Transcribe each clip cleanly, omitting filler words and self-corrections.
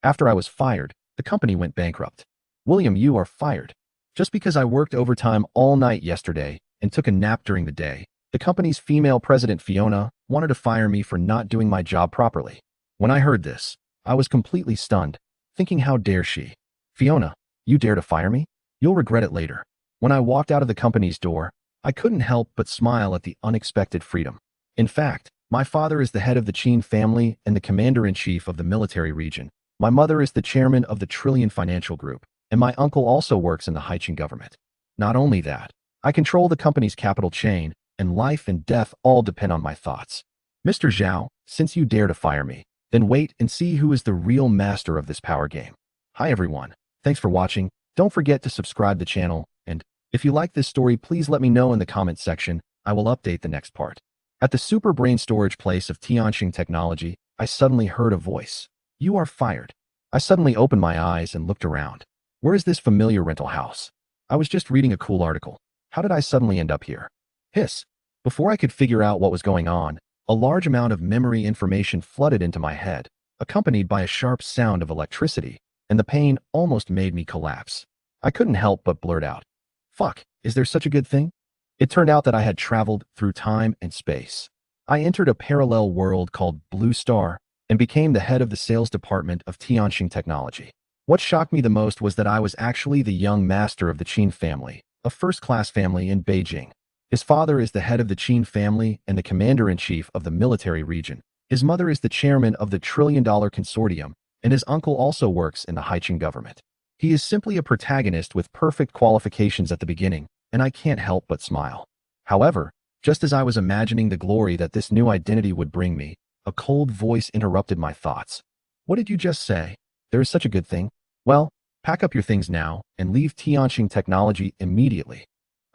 After I was fired, the company went bankrupt. William, you are fired. Just because I worked overtime all night yesterday and took a nap during the day, the company's female president, Fiona, wanted to fire me for not doing my job properly. When I heard this, I was completely stunned, thinking, how dare she? Fiona, you dare to fire me? You'll regret it later. When I walked out of the company's door, I couldn't help but smile at the unexpected freedom. In fact, my father is the head of the Qin family and the commander-in-chief of the military region. My mother is the chairman of the Trillion Financial Group, and my uncle also works in the Haichin government. Not only that, I control the company's capital chain, and life and death all depend on my thoughts. Mr. Zhao, since you dare to fire me, then wait and see who is the real master of this power game. Hi everyone, thanks for watching. Don't forget to subscribe to the channel, and if you like this story, please let me know in the comment section. I will update the next part. At the super brain storage place of Tianxing Technology, I suddenly heard a voice. You are fired. I suddenly opened my eyes and looked around. Where is this familiar rental house? I was just reading a cool article. How did I suddenly end up here? Hiss. Before I could figure out what was going on, a large amount of memory information flooded into my head, accompanied by a sharp sound of electricity, and the pain almost made me collapse. I couldn't help but blurt out, "Fuck, is there such a good thing?" It turned out that I had traveled through time and space. I entered a parallel world called Blue Star and became the head of the sales department of Tianxing Technology. What shocked me the most was that I was actually the young master of the Qin family, a first-class family in Beijing. His father is the head of the Qin family and the commander-in-chief of the military region. His mother is the chairman of the trillion-dollar consortium, and his uncle also works in the Haichin government. He is simply a protagonist with perfect qualifications at the beginning, and I can't help but smile. However, just as I was imagining the glory that this new identity would bring me, a cold voice interrupted my thoughts. What did you just say? There is such a good thing? Well, pack up your things now and leave Tianxing Technology immediately.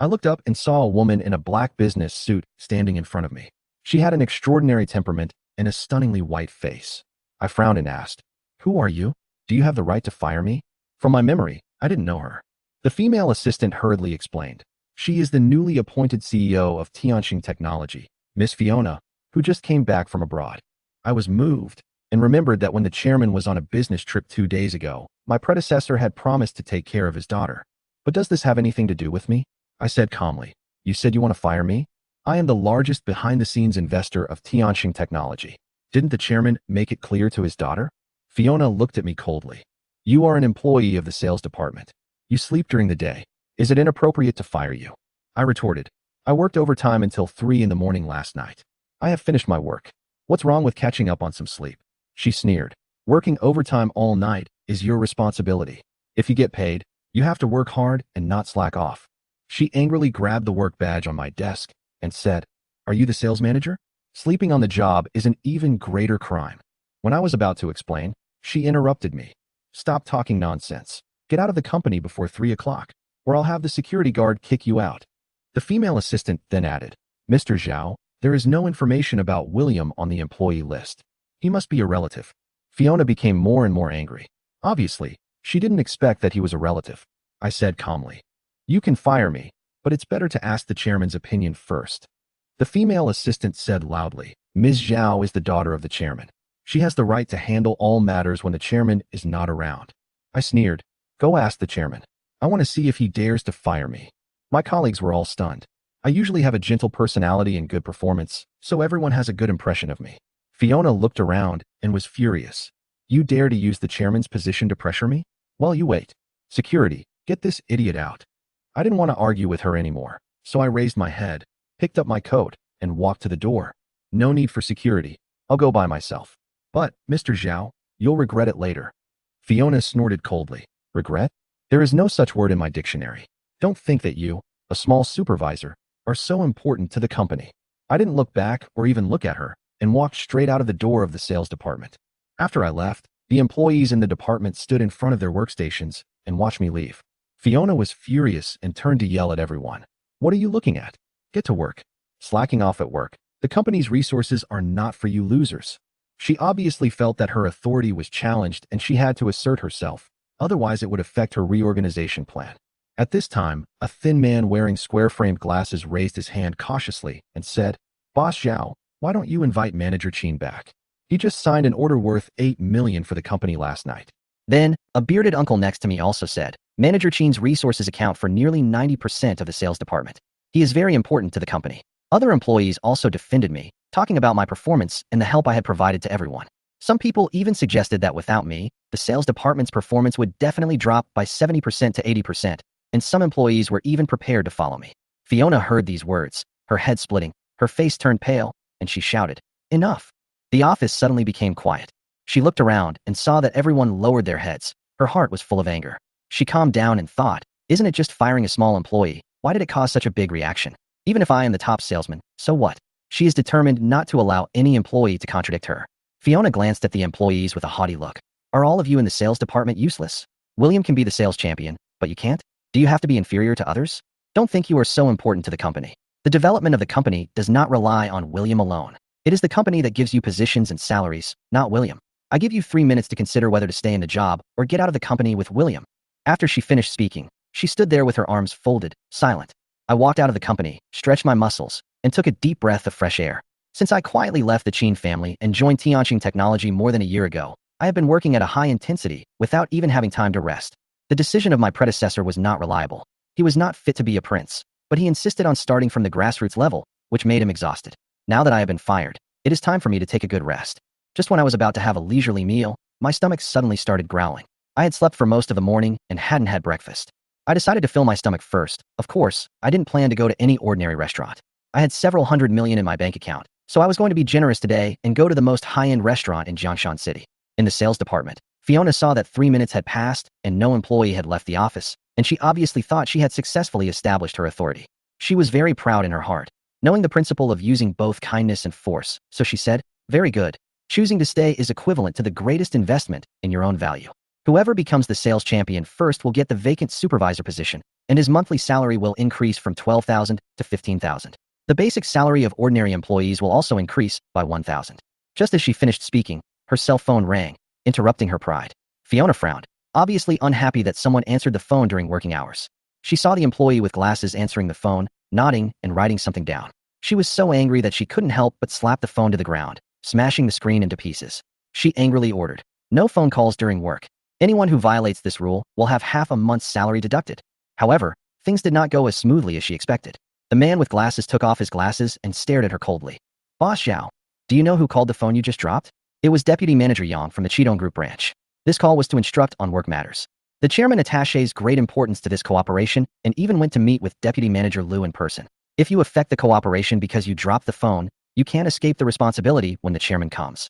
I looked up and saw a woman in a black business suit standing in front of me. She had an extraordinary temperament and a stunningly white face. I frowned and asked, "Who are you? Do you have the right to fire me?" From my memory, I didn't know her. The female assistant hurriedly explained. She is the newly appointed CEO of Tianxing Technology, Miss Fiona, who just came back from abroad. I was moved and remembered that when the chairman was on a business trip 2 days ago, my predecessor had promised to take care of his daughter. But does this have anything to do with me? I said calmly. You said you want to fire me? I am the largest behind-the-scenes investor of Tianxing Technology. Didn't the chairman make it clear to his daughter? Fiona looked at me coldly. You are an employee of the sales department. You sleep during the day. Is it inappropriate to fire you? I retorted. I worked overtime until 3 in the morning last night. I have finished my work. What's wrong with catching up on some sleep? She sneered. Working overtime all night is your responsibility. If you get paid, you have to work hard and not slack off. She angrily grabbed the work badge on my desk and said, Are you the sales manager? Sleeping on the job is an even greater crime. When I was about to explain, she interrupted me. Stop talking nonsense. Get out of the company before 3 o'clock, or I'll have the security guard kick you out. The female assistant then added, Mr. Zhao, there is no information about William on the employee list. He must be a relative. Fiona became more and more angry. Obviously, she didn't expect that he was a relative. I said calmly, You can fire me, but it's better to ask the chairman's opinion first. The female assistant said loudly, Ms. Zhao is the daughter of the chairman. She has the right to handle all matters when the chairman is not around. I sneered, Go ask the chairman. I want to see if he dares to fire me. My colleagues were all stunned. I usually have a gentle personality and good performance, so everyone has a good impression of me. Fiona looked around and was furious. You dare to use the chairman's position to pressure me? Well, you wait. Security, get this idiot out. I didn't want to argue with her anymore, so I raised my head, picked up my coat, and walked to the door. No need for security. I'll go by myself. But, Mr. Zhao, you'll regret it later. Fiona snorted coldly. Regret? There is no such word in my dictionary. Don't think that you, a small supervisor, are so important to the company. I didn't look back or even look at her, and walked straight out of the door of the sales department. After I left, the employees in the department stood in front of their workstations and watched me leave. Fiona was furious and turned to yell at everyone. What are you looking at? Get to work. Slacking off at work. The company's resources are not for you losers. She obviously felt that her authority was challenged and she had to assert herself, otherwise it would affect her reorganization plan. At this time, a thin man wearing square-framed glasses raised his hand cautiously and said, Boss Zhao, why don't you invite Manager Qin back? He just signed an order worth $8 million for the company last night. Then, a bearded uncle next to me also said, Manager Chen's resources account for nearly 90% of the sales department. He is very important to the company. Other employees also defended me, talking about my performance and the help I had provided to everyone. Some people even suggested that without me, the sales department's performance would definitely drop by 70% to 80%, and some employees were even prepared to follow me. Fiona heard these words, her head splitting, her face turned pale, and she shouted, "Enough!" The office suddenly became quiet. She looked around and saw that everyone lowered their heads. Her heart was full of anger. She calmed down and thought, isn't it just firing a small employee? Why did it cause such a big reaction? Even if I am the top salesman, so what? She is determined not to allow any employee to contradict her. Fiona glanced at the employees with a haughty look. Are all of you in the sales department useless? William can be the sales champion, but you can't? Do you have to be inferior to others? Don't think you are so important to the company. The development of the company does not rely on William alone. It is the company that gives you positions and salaries, not William. I give you 3 minutes to consider whether to stay in the job or get out of the company with William. After she finished speaking, she stood there with her arms folded, silent. I walked out of the company, stretched my muscles, and took a deep breath of fresh air. Since I quietly left the Chen family and joined Tianqing Technology more than a year ago, I have been working at a high intensity without even having time to rest. The decision of my predecessor was not reliable. He was not fit to be a prince, but he insisted on starting from the grassroots level, which made him exhausted. Now that I have been fired, it is time for me to take a good rest. Just when I was about to have a leisurely meal, my stomach suddenly started growling. I had slept for most of the morning and hadn't had breakfast. I decided to fill my stomach first. Of course, I didn't plan to go to any ordinary restaurant. I had several hundred million in my bank account, so I was going to be generous today and go to the most high-end restaurant in Jiangshan City. In the sales department, Fiona saw that 3 minutes had passed and no employee had left the office, and she obviously thought she had successfully established her authority. She was very proud in her heart, knowing the principle of using both kindness and force, so she said, "Very good. Choosing to stay is equivalent to the greatest investment in your own value. Whoever becomes the sales champion first will get the vacant supervisor position, and his monthly salary will increase from 12,000 to 15,000. The basic salary of ordinary employees will also increase by 1,000. Just as she finished speaking, her cell phone rang, interrupting her pride. Fiona frowned, obviously unhappy that someone answered the phone during working hours. She saw the employee with glasses answering the phone, nodding and writing something down. She was so angry that she couldn't help but slap the phone to the ground, smashing the screen into pieces. She angrily ordered, "No phone calls during work. Anyone who violates this rule will have half a month's salary deducted." However, things did not go as smoothly as she expected. The man with glasses took off his glasses and stared at her coldly. "Boss Zhao, do you know who called the phone you just dropped?" It was Deputy Manager Yang from the Chidong Group branch. This call was to instruct on work matters. The chairman attaches great importance to this cooperation and even went to meet with Deputy Manager Liu in person. If you affect the cooperation because you dropped the phone, you can't escape the responsibility when the chairman comes.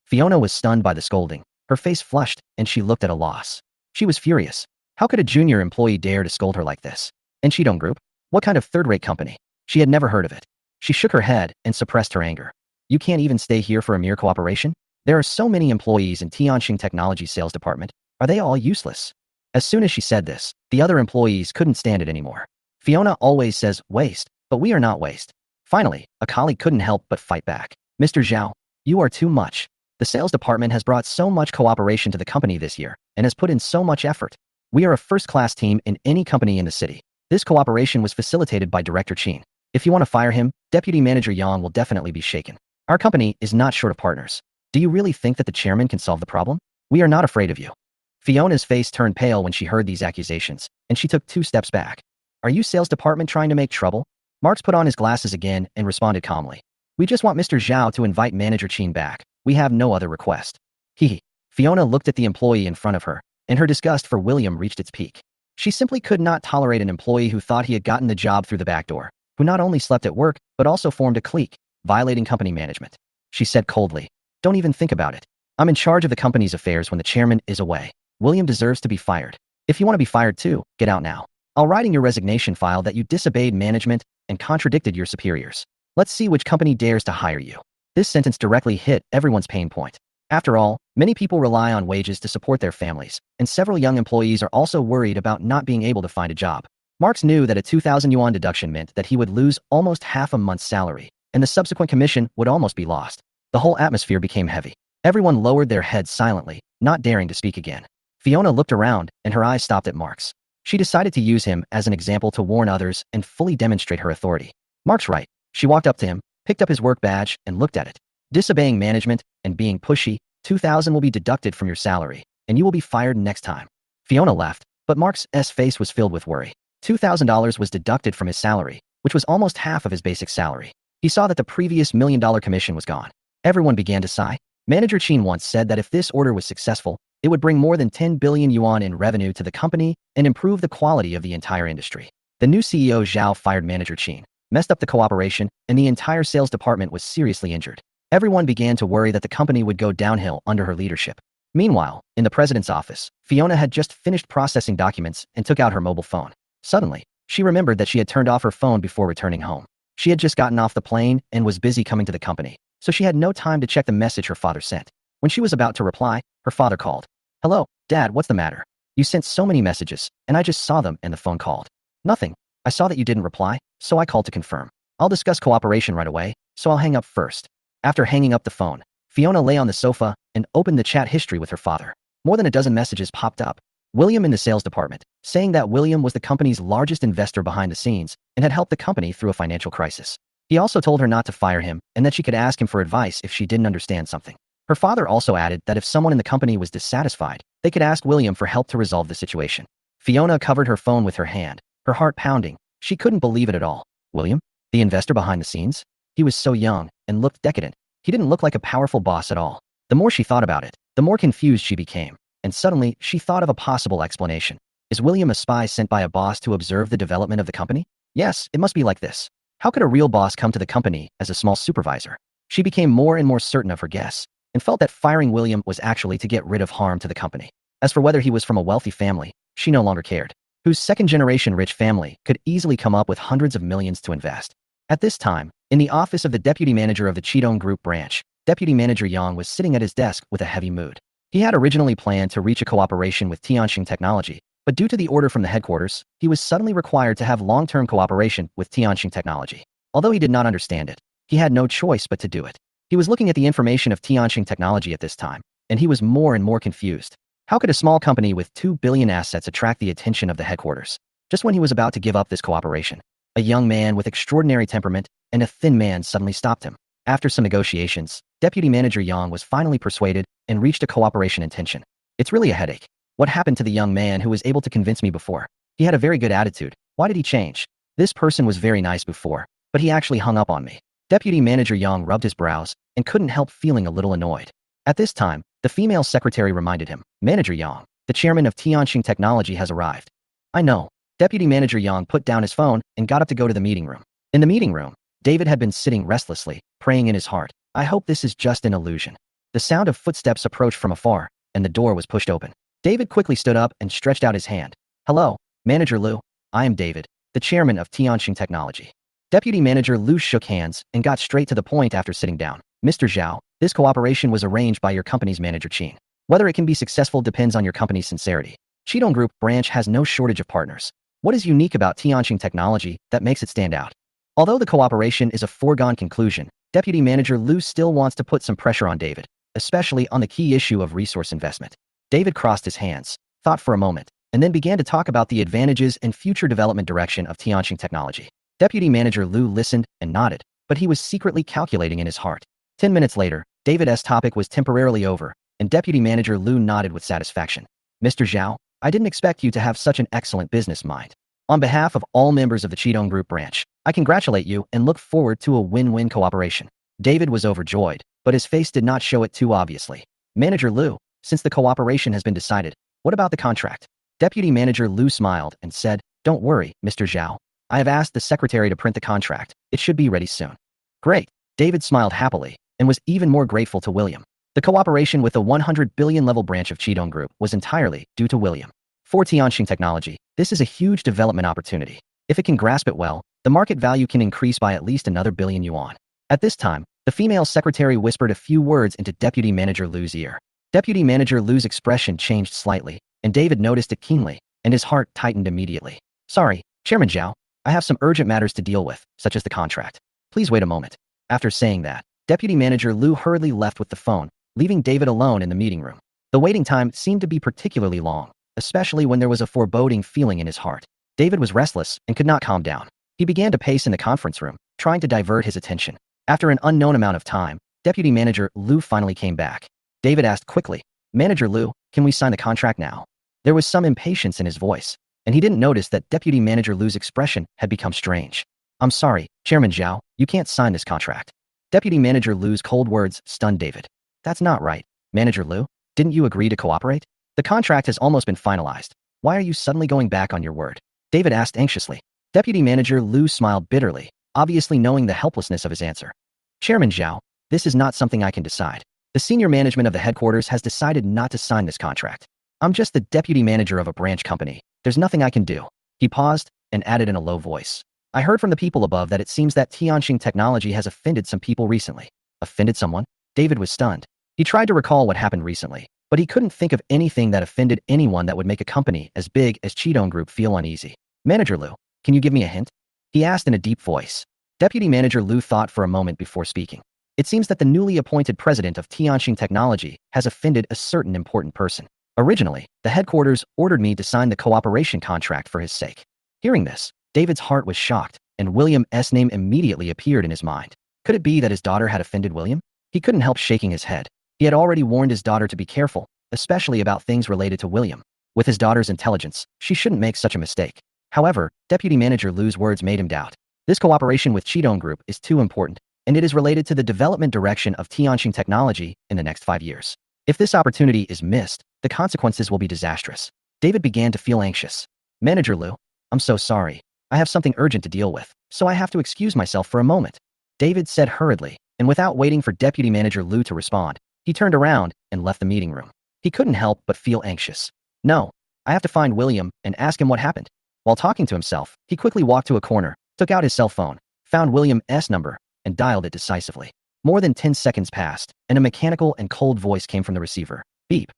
Fiona was stunned by the scolding. Her face flushed, and she looked at a loss. She was furious. How could a junior employee dare to scold her like this? And Chidong Group? What kind of third-rate company? She had never heard of it. She shook her head and suppressed her anger. You can't even stay here for a mere cooperation? There are so many employees in Tianqing Technology sales department. Are they all useless? As soon as she said this, the other employees couldn't stand it anymore. Fiona always says waste, but we are not waste. Finally, a colleague couldn't help but fight back. "Mr. Zhao, you are too much. The sales department has brought so much cooperation to the company this year and has put in so much effort. We are a first-class team in any company in the city. This cooperation was facilitated by Director Chen. If you want to fire him, Deputy Manager Yang will definitely be shaken. Our company is not short of partners. Do you really think that the chairman can solve the problem? We are not afraid of you." Fiona's face turned pale when she heard these accusations, and she took 2 steps back. "Are you sales department trying to make trouble?" Marx put on his glasses again and responded calmly. "We just want Mr. Zhao to invite Manager Chen back. We have no other request." He. Fiona looked at the employee in front of her, and her disgust for William reached its peak. She simply could not tolerate an employee who thought he had gotten the job through the back door, who not only slept at work, but also formed a clique, violating company management. She said coldly, "Don't even think about it. I'm in charge of the company's affairs when the chairman is away. William deserves to be fired. If you want to be fired too, get out now. I'll write in your resignation file that you disobeyed management and contradicted your superiors. Let's see which company dares to hire you." This sentence directly hit everyone's pain point. After all, many people rely on wages to support their families, and several young employees are also worried about not being able to find a job. Marx knew that a 2,000 yuan deduction meant that he would lose almost half a month's salary, and the subsequent commission would almost be lost. The whole atmosphere became heavy. Everyone lowered their heads silently, not daring to speak again. Fiona looked around, and her eyes stopped at Marx. She decided to use him as an example to warn others and fully demonstrate her authority. "Mark's right." She walked up to him, picked up his work badge, and looked at it. Disobeying management and being pushy, 2,000 will be deducted from your salary, and you will be fired next time. Fiona left, but Mark's face was filled with worry. $2,000 was deducted from his salary, which was almost half of his basic salary. He saw that the previous $1 million commission was gone. Everyone began to sigh. Manager Qin once said that if this order was successful, it would bring more than 10 billion yuan in revenue to the company and improve the quality of the entire industry. The new CEO Zhao fired Manager Qin, messed up the cooperation, and the entire sales department was seriously injured. Everyone began to worry that the company would go downhill under her leadership. Meanwhile, in the president's office, Fiona had just finished processing documents and took out her mobile phone. Suddenly, she remembered that she had turned off her phone before returning home. She had just gotten off the plane and was busy coming to the company, so she had no time to check the message her father sent. When she was about to reply, her father called. "Hello, Dad, what's the matter? You sent so many messages, and I just saw them and the phone called." "Nothing. I saw that you didn't reply, so I called to confirm. I'll discuss cooperation right away, so I'll hang up first." After hanging up the phone, Fiona lay on the sofa and opened the chat history with her father. More than a dozen messages popped up. William in the sales department, saying that William was the company's largest investor behind the scenes and had helped the company through a financial crisis. He also told her not to fire him and that she could ask him for advice if she didn't understand something. Her father also added that if someone in the company was dissatisfied, they could ask William for help to resolve the situation. Fiona covered her phone with her hand, her heart pounding. She couldn't believe it at all. William? The investor behind the scenes? He was so young and looked decadent. He didn't look like a powerful boss at all. The more she thought about it, the more confused she became. And suddenly, she thought of a possible explanation. Is William a spy sent by a boss to observe the development of the company? Yes, it must be like this. How could a real boss come to the company as a small supervisor? She became more and more certain of her guess, and felt that firing William was actually to get rid of harm to the company. As for whether he was from a wealthy family, she no longer cared. Whose second-generation rich family could easily come up with hundreds of millions to invest. At this time, in the office of the deputy manager of the Chidong Group branch, Deputy Manager Yang was sitting at his desk with a heavy mood. He had originally planned to reach a cooperation with Tianxing Technology, but due to the order from the headquarters, he was suddenly required to have long-term cooperation with Tianxing Technology. Although he did not understand it, he had no choice but to do it. He was looking at the information of Tianxing Technology at this time, and he was more and more confused. How could a small company with 2 billion assets attract the attention of the headquarters? Just when he was about to give up this cooperation, a young man with extraordinary temperament and a thin man suddenly stopped him. After some negotiations, Deputy Manager Yang was finally persuaded and reached a cooperation intention. It's really a headache. What happened to the young man who was able to convince me before? He had a very good attitude. Why did he change? This person was very nice before, but he actually hung up on me. Deputy Manager Yang rubbed his brows and couldn't help feeling a little annoyed. At this time, the female secretary reminded him, "Manager Yang, the chairman of Tianxing Technology has arrived." "I know." Deputy Manager Yang put down his phone and got up to go to the meeting room. In the meeting room, David had been sitting restlessly, praying in his heart. "I hope this is just an illusion." The sound of footsteps approached from afar, and the door was pushed open. David quickly stood up and stretched out his hand. "Hello, Manager Liu. I am David, the chairman of Tianxing Technology." Deputy Manager Liu shook hands and got straight to the point after sitting down. "Mr. Zhao, this cooperation was arranged by your company's manager Qin. Whether it can be successful depends on your company's sincerity. Chidong Group branch has no shortage of partners. What is unique about Tianxing Technology that makes it stand out?" Although the cooperation is a foregone conclusion, Deputy Manager Liu still wants to put some pressure on David, especially on the key issue of resource investment. David crossed his hands, thought for a moment, and then began to talk about the advantages and future development direction of Tianxing Technology. Deputy Manager Liu listened and nodded, but he was secretly calculating in his heart. 10 minutes later, David's topic was temporarily over, and Deputy Manager Liu nodded with satisfaction. "Mr. Zhao, I didn't expect you to have such an excellent business mind. On behalf of all members of the Chidong Group branch, I congratulate you and look forward to a win-win cooperation." David was overjoyed, but his face did not show it too obviously. "Manager Liu, since the cooperation has been decided, what about the contract?" Deputy Manager Liu smiled and said, "Don't worry, Mr. Zhao. I have asked the secretary to print the contract. It should be ready soon." "Great." David smiled happily and was even more grateful to William. The cooperation with the 100 billion level branch of Chidong Group was entirely due to William. For Tianxing Technology, this is a huge development opportunity. If it can grasp it well, the market value can increase by at least another billion yuan. At this time, the female secretary whispered a few words into Deputy Manager Liu's ear. Deputy Manager Liu's expression changed slightly, and David noticed it keenly, and his heart tightened immediately. "Sorry, Chairman Zhao, I have some urgent matters to deal with, such as the contract. Please wait a moment." After saying that, Deputy Manager Liu hurriedly left with the phone, leaving David alone in the meeting room. The waiting time seemed to be particularly long, especially when there was a foreboding feeling in his heart. David was restless and could not calm down. He began to pace in the conference room, trying to divert his attention. After an unknown amount of time, Deputy Manager Lou finally came back. David asked quickly, "Manager Lou, can we sign the contract now?" There was some impatience in his voice, and he didn't notice that Deputy Manager Lou's expression had become strange. "I'm sorry, Chairman Zhao, you can't sign this contract." Deputy Manager Lou's cold words stunned David. "That's not right. Manager Lou, didn't you agree to cooperate? The contract has almost been finalized. Why are you suddenly going back on your word?" David asked anxiously. Deputy Manager Lou smiled bitterly, obviously knowing the helplessness of his answer. "Chairman Zhao, this is not something I can decide. The senior management of the headquarters has decided not to sign this contract. I'm just the deputy manager of a branch company. There's nothing I can do." He paused and added in a low voice, "I heard from the people above that it seems that Tianxing Technology has offended some people recently." Offended someone? David was stunned. He tried to recall what happened recently, but he couldn't think of anything that offended anyone that would make a company as big as Cheetone Group feel uneasy. "Manager Lou, can you give me a hint?" he asked in a deep voice. Deputy Manager Lou thought for a moment before speaking. "It seems that the newly appointed president of Tianxing Technology has offended a certain important person. Originally, the headquarters ordered me to sign the cooperation contract for his sake." Hearing this, David's heart was shocked, and William's name immediately appeared in his mind. Could it be that his daughter had offended William? He couldn't help shaking his head. He had already warned his daughter to be careful, especially about things related to William. With his daughter's intelligence, she shouldn't make such a mistake. However, Deputy Manager Lou's words made him doubt. This cooperation with Cheetone Group is too important, and it is related to the development direction of Tianxing Technology in the next 5 years. If this opportunity is missed, the consequences will be disastrous. David began to feel anxious. "Manager Lou, I'm so sorry. I have something urgent to deal with, so I have to excuse myself for a moment," David said hurriedly, and without waiting for Deputy Manager Lou to respond, he turned around and left the meeting room. He couldn't help but feel anxious. "No, I have to find William and ask him what happened." While talking to himself, he quickly walked to a corner, took out his cell phone, found William's number, and dialed it decisively. More than 10 seconds passed, and a mechanical and cold voice came from the receiver. "Beep,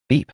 beep,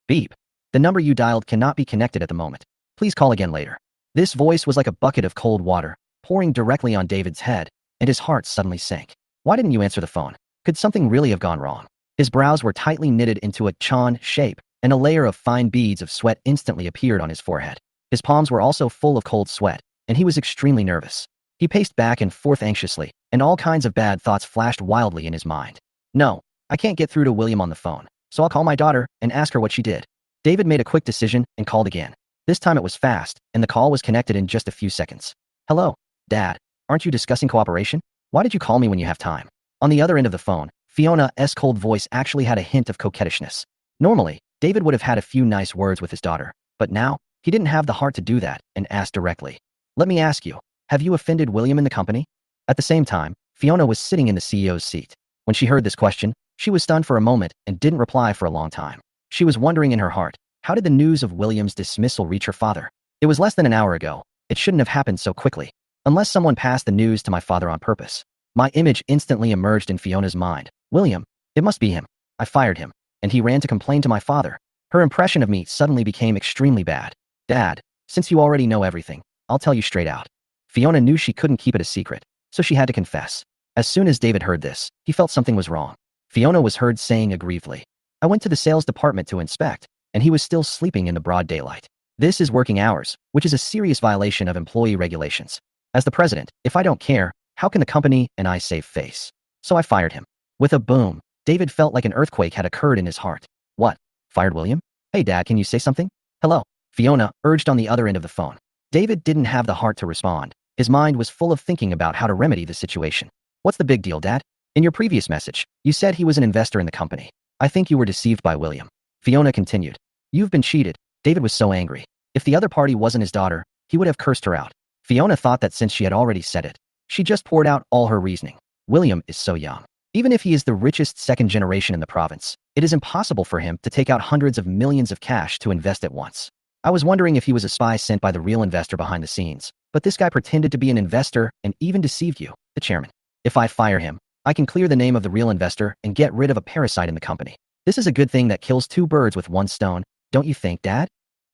beep. The number you dialed cannot be connected at the moment. Please call again later." This voice was like a bucket of cold water, pouring directly on David's head, and his heart suddenly sank. Why didn't you answer the phone? Could something really have gone wrong? His brows were tightly knitted into a chan shape, and a layer of fine beads of sweat instantly appeared on his forehead. His palms were also full of cold sweat, and he was extremely nervous. He paced back and forth anxiously, and all kinds of bad thoughts flashed wildly in his mind. "No, I can't get through to William on the phone, so I'll call my daughter and ask her what she did." David made a quick decision and called again. This time it was fast, and the call was connected in just a few seconds. "Hello, Dad. Aren't you discussing cooperation? Why did you call me when you have time?" On the other end of the phone, Fiona's cold voice actually had a hint of coquettishness. Normally, David would have had a few nice words with his daughter, but now, he didn't have the heart to do that and asked directly. "Let me ask you, have you offended William in the company?" At the same time, Fiona was sitting in the CEO's seat. When she heard this question, she was stunned for a moment and didn't reply for a long time. She was wondering in her heart, how did the news of William's dismissal reach her father? It was less than an hour ago. It shouldn't have happened so quickly. Unless someone passed the news to my father on purpose. My image instantly emerged in Fiona's mind. William, it must be him. I fired him, and he ran to complain to my father. Her impression of me suddenly became extremely bad. "Dad, since you already know everything, I'll tell you straight out." Fiona knew she couldn't keep it a secret, so she had to confess. As soon as David heard this, he felt something was wrong. Fiona was heard saying aggrievedly, "I went to the sales department to inspect, and he was still sleeping in the broad daylight. This is working hours, which is a serious violation of employee regulations. As the president, if I don't care, how can the company and I save face? So I fired him." With a boom, David felt like an earthquake had occurred in his heart. "What? Fired William? Hey Dad, can you say something?" "Hello," Fiona urged on the other end of the phone. David didn't have the heart to respond. His mind was full of thinking about how to remedy the situation. "What's the big deal, Dad? In your previous message, you said he was an investor in the company. I think you were deceived by William." Fiona continued. "You've been cheated." David was so angry. If the other party wasn't his daughter, he would have cursed her out. Fiona thought that since she had already said it, she just poured out all her reasoning. William is so young. Even if he is the richest second generation in the province, it is impossible for him to take out hundreds of millions of cash to invest at once. I was wondering if he was a spy sent by the real investor behind the scenes, but this guy pretended to be an investor and even deceived you, the chairman. If I fire him, I can clear the name of the real investor and get rid of a parasite in the company. This is a good thing that kills two birds with one stone, don't you think, Dad?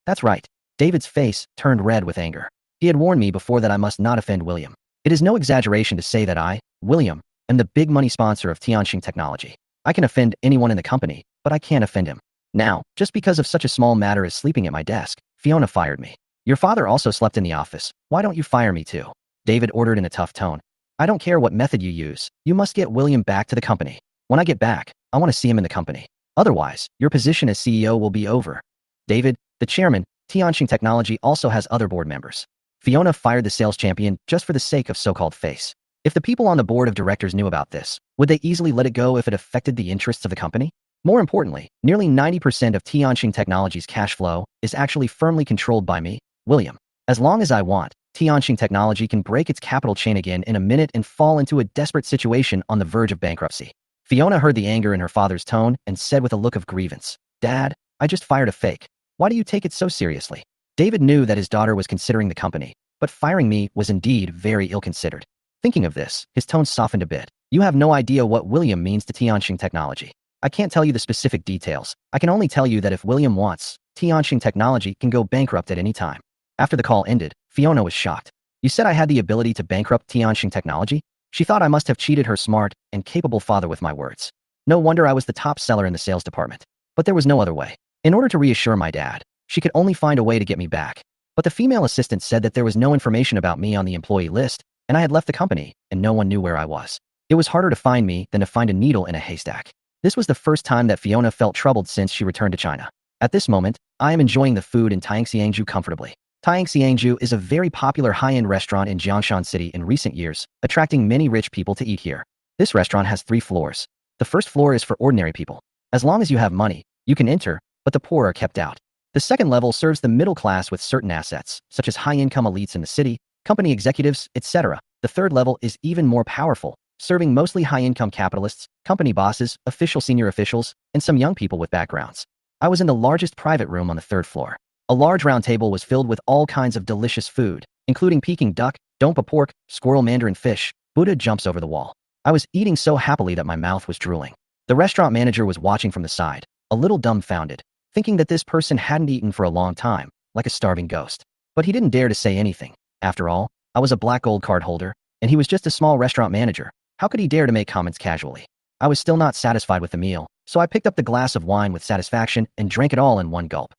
That's right. David's face turned red with anger. He had warned me before that I must not offend William. It is no exaggeration to say that I, William, am the big money sponsor of Tianxing Technology. I can offend anyone in the company, but I can't offend him. Now, just because of such a small matter as sleeping at my desk, Fiona fired me. Your father also slept in the office. Why don't you fire me too? David ordered in a tough tone. I don't care what method you use. You must get William back to the company. When I get back, I want to see him in the company. Otherwise, your position as CEO will be over. David, the chairman, Tianxing Technology also has other board members. Fiona fired the sales champion just for the sake of so-called face. If the people on the board of directors knew about this, would they easily let it go if it affected the interests of the company? More importantly, nearly 90% of Tianxing Technology's cash flow is actually firmly controlled by me, William. As long as I want, Tianxing Technology can break its capital chain again in a minute and fall into a desperate situation on the verge of bankruptcy. Fiona heard the anger in her father's tone and said with a look of grievance, "Dad, I just fired a fake. Why do you take it so seriously?" David knew that his daughter was considering the company, but firing me was indeed very ill-considered. Thinking of this, his tone softened a bit. "You have no idea what William means to Tianxing Technology. I can't tell you the specific details. I can only tell you that if William wants, Tianxing Technology can go bankrupt at any time." After the call ended, Fiona was shocked. "You said I had the ability to bankrupt Tianxing Technology?" She thought I must have cheated her smart and capable father with my words. No wonder I was the top seller in the sales department. But there was no other way. In order to reassure my dad, she could only find a way to get me back. But the female assistant said that there was no information about me on the employee list, and I had left the company, and no one knew where I was. It was harder to find me than to find a needle in a haystack. This was the first time that Fiona felt troubled since she returned to China. At this moment, I am enjoying the food in Tianxiangju comfortably. Tianxiangju is a very popular high-end restaurant in Jiangshan City in recent years, attracting many rich people to eat here. This restaurant has 3 floors. The first floor is for ordinary people. As long as you have money, you can enter, but the poor are kept out. The second level serves the middle class with certain assets, such as high-income elites in the city, company executives, etc. The third level is even more powerful, serving mostly high-income capitalists, company bosses, senior officials, and some young people with backgrounds. I was in the largest private room on the 3rd floor. A large round table was filled with all kinds of delicious food, including Peking duck, dompa pork, squirrel mandarin fish, Buddha jumps over the wall. I was eating so happily that my mouth was drooling. The restaurant manager was watching from the side, a little dumbfounded, thinking that this person hadn't eaten for a long time, like a starving ghost. But he didn't dare to say anything. After all, I was a black gold card holder, and he was just a small restaurant manager. How could he dare to make comments casually? I was still not satisfied with the meal, so I picked up the glass of wine with satisfaction and drank it all in one gulp.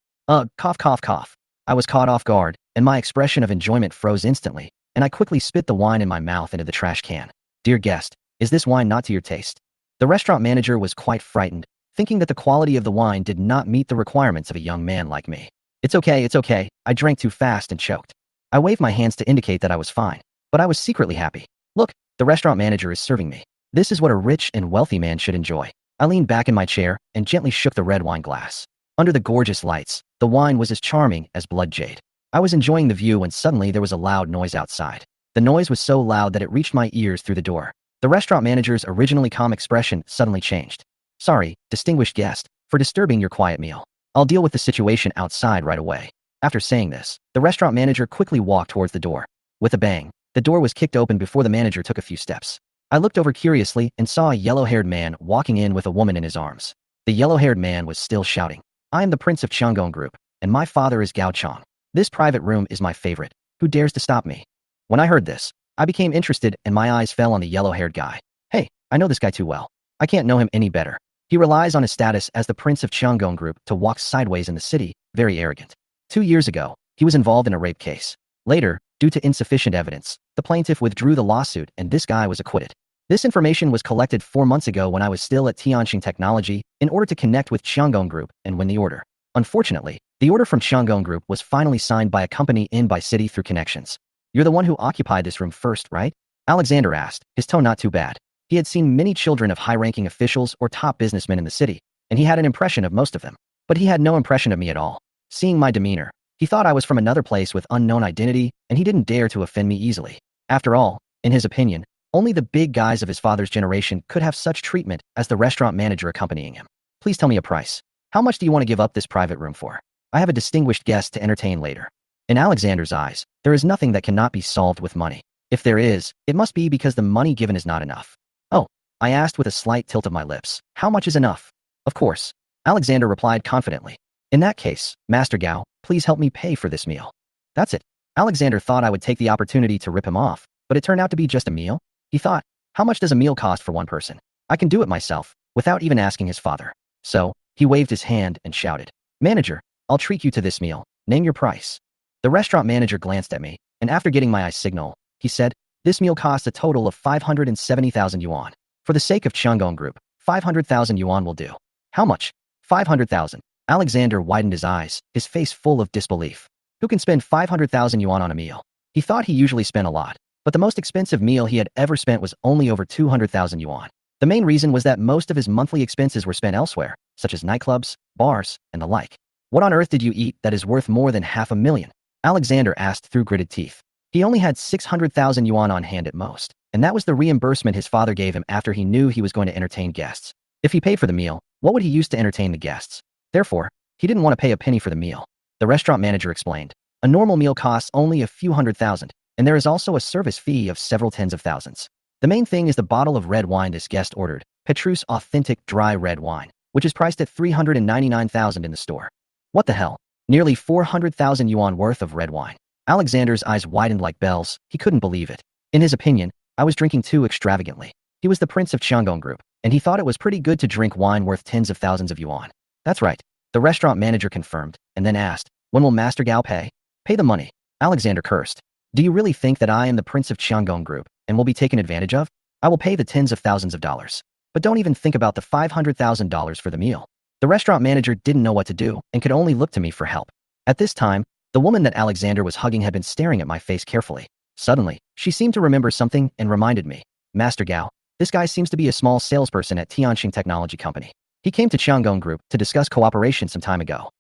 Cough, cough, cough. I was caught off guard, and my expression of enjoyment froze instantly, and I quickly spit the wine in my mouth into the trash can. "Dear guest, is this wine not to your taste?" The restaurant manager was quite frightened, thinking that the quality of the wine did not meet the requirements of a young man like me. It's okay. I drank too fast and choked." I waved my hands to indicate that I was fine, but I was secretly happy. "Look, the restaurant manager is serving me. This is what a rich and wealthy man should enjoy." I leaned back in my chair and gently shook the red wine glass. Under the gorgeous lights, the wine was as charming as blood jade. I was enjoying the view when suddenly there was a loud noise outside. The noise was so loud that it reached my ears through the door. The restaurant manager's originally calm expression suddenly changed. "Sorry, distinguished guest, for disturbing your quiet meal. I'll deal with the situation outside right away." After saying this, the restaurant manager quickly walked towards the door. With a bang, the door was kicked open before the manager took a few steps. I looked over curiously and saw a yellow-haired man walking in with a woman in his arms. The yellow-haired man was still shouting, "I am the Prince of Changong Group, and my father is Gao Chong. This private room is my favorite. Who dares to stop me?" When I heard this, I became interested and my eyes fell on the yellow-haired guy. "Hey, I know this guy too well. I can't know him any better. He relies on his status as the Prince of Changong Group to walk sideways in the city, very arrogant. 2 years ago, he was involved in a rape case. Later, due to insufficient evidence, the plaintiff withdrew the lawsuit and this guy was acquitted. This information was collected 4 months ago when I was still at Tianxing Technology in order to connect with Changong Group and win the order. Unfortunately, the order from Changong Group was finally signed by a company in by city through connections. You're the one who occupied this room first, right?" Alexander asked, his tone not too bad. He had seen many children of high-ranking officials or top businessmen in the city, and he had an impression of most of them. But he had no impression of me at all. Seeing my demeanor, he thought I was from another place with unknown identity, and he didn't dare to offend me easily. After all, in his opinion, only the big guys of his father's generation could have such treatment as the restaurant manager accompanying him. "Please tell me a price. How much do you want to give up this private room for? I have a distinguished guest to entertain later." In Alexander's eyes, there is nothing that cannot be solved with money. If there is, it must be because the money given is not enough. "Oh," I asked with a slight tilt of my lips, "how much is enough?" "Of course," Alexander replied confidently. "In that case, Master Gao, please help me pay for this meal." "That's it." Alexander thought I would take the opportunity to rip him off, but it turned out to be just a meal. He thought, how much does a meal cost for one person? I can do it myself, without even asking his father. So, he waved his hand and shouted, "Manager, I'll treat you to this meal. Name your price." The restaurant manager glanced at me, and after getting my eye signal, he said, This meal cost a total of 570,000 yuan. For the sake of Changong Group, 500,000 yuan will do. How much? 500,000. Alexander widened his eyes, his face full of disbelief. Who can spend 500,000 yuan on a meal? He thought he usually spent a lot, but the most expensive meal he had ever spent was only over 200,000 yuan. The main reason was that most of his monthly expenses were spent elsewhere, such as nightclubs, bars, and the like. What on earth did you eat that is worth more than 500,000? Alexander asked through gritted teeth. He only had 600,000 yuan on hand at most, and that was the reimbursement his father gave him after he knew he was going to entertain guests. If he paid for the meal, what would he use to entertain the guests? Therefore, he didn't want to pay a penny for the meal. The restaurant manager explained. A normal meal costs only a few 100,000, and there is also a service fee of several tens of thousands. The main thing is the bottle of red wine this guest ordered, Petrus Authentic Dry Red Wine, which is priced at 399,000 in the store. What the hell? Nearly 400,000 yuan worth of red wine. Alexander's eyes widened like bells. He couldn't believe it. In his opinion, I was drinking too extravagantly. He was the prince of Changong Group, and he thought it was pretty good to drink wine worth tens of thousands of yuan. That's right. The restaurant manager confirmed, and then asked, when will Master Gao pay? Pay the money. Alexander cursed. Do you really think that I am the prince of Changong Group and will be taken advantage of? I will pay the tens of thousands of dollars. But don't even think about the $500,000 for the meal. The restaurant manager didn't know what to do and could only look to me for help. At this time, the woman that Alexander was hugging had been staring at my face carefully. Suddenly, she seemed to remember something and reminded me, Master Gao, this guy seems to be a small salesperson at Tianxing Technology Company. He came to Changong Group to discuss cooperation some time ago.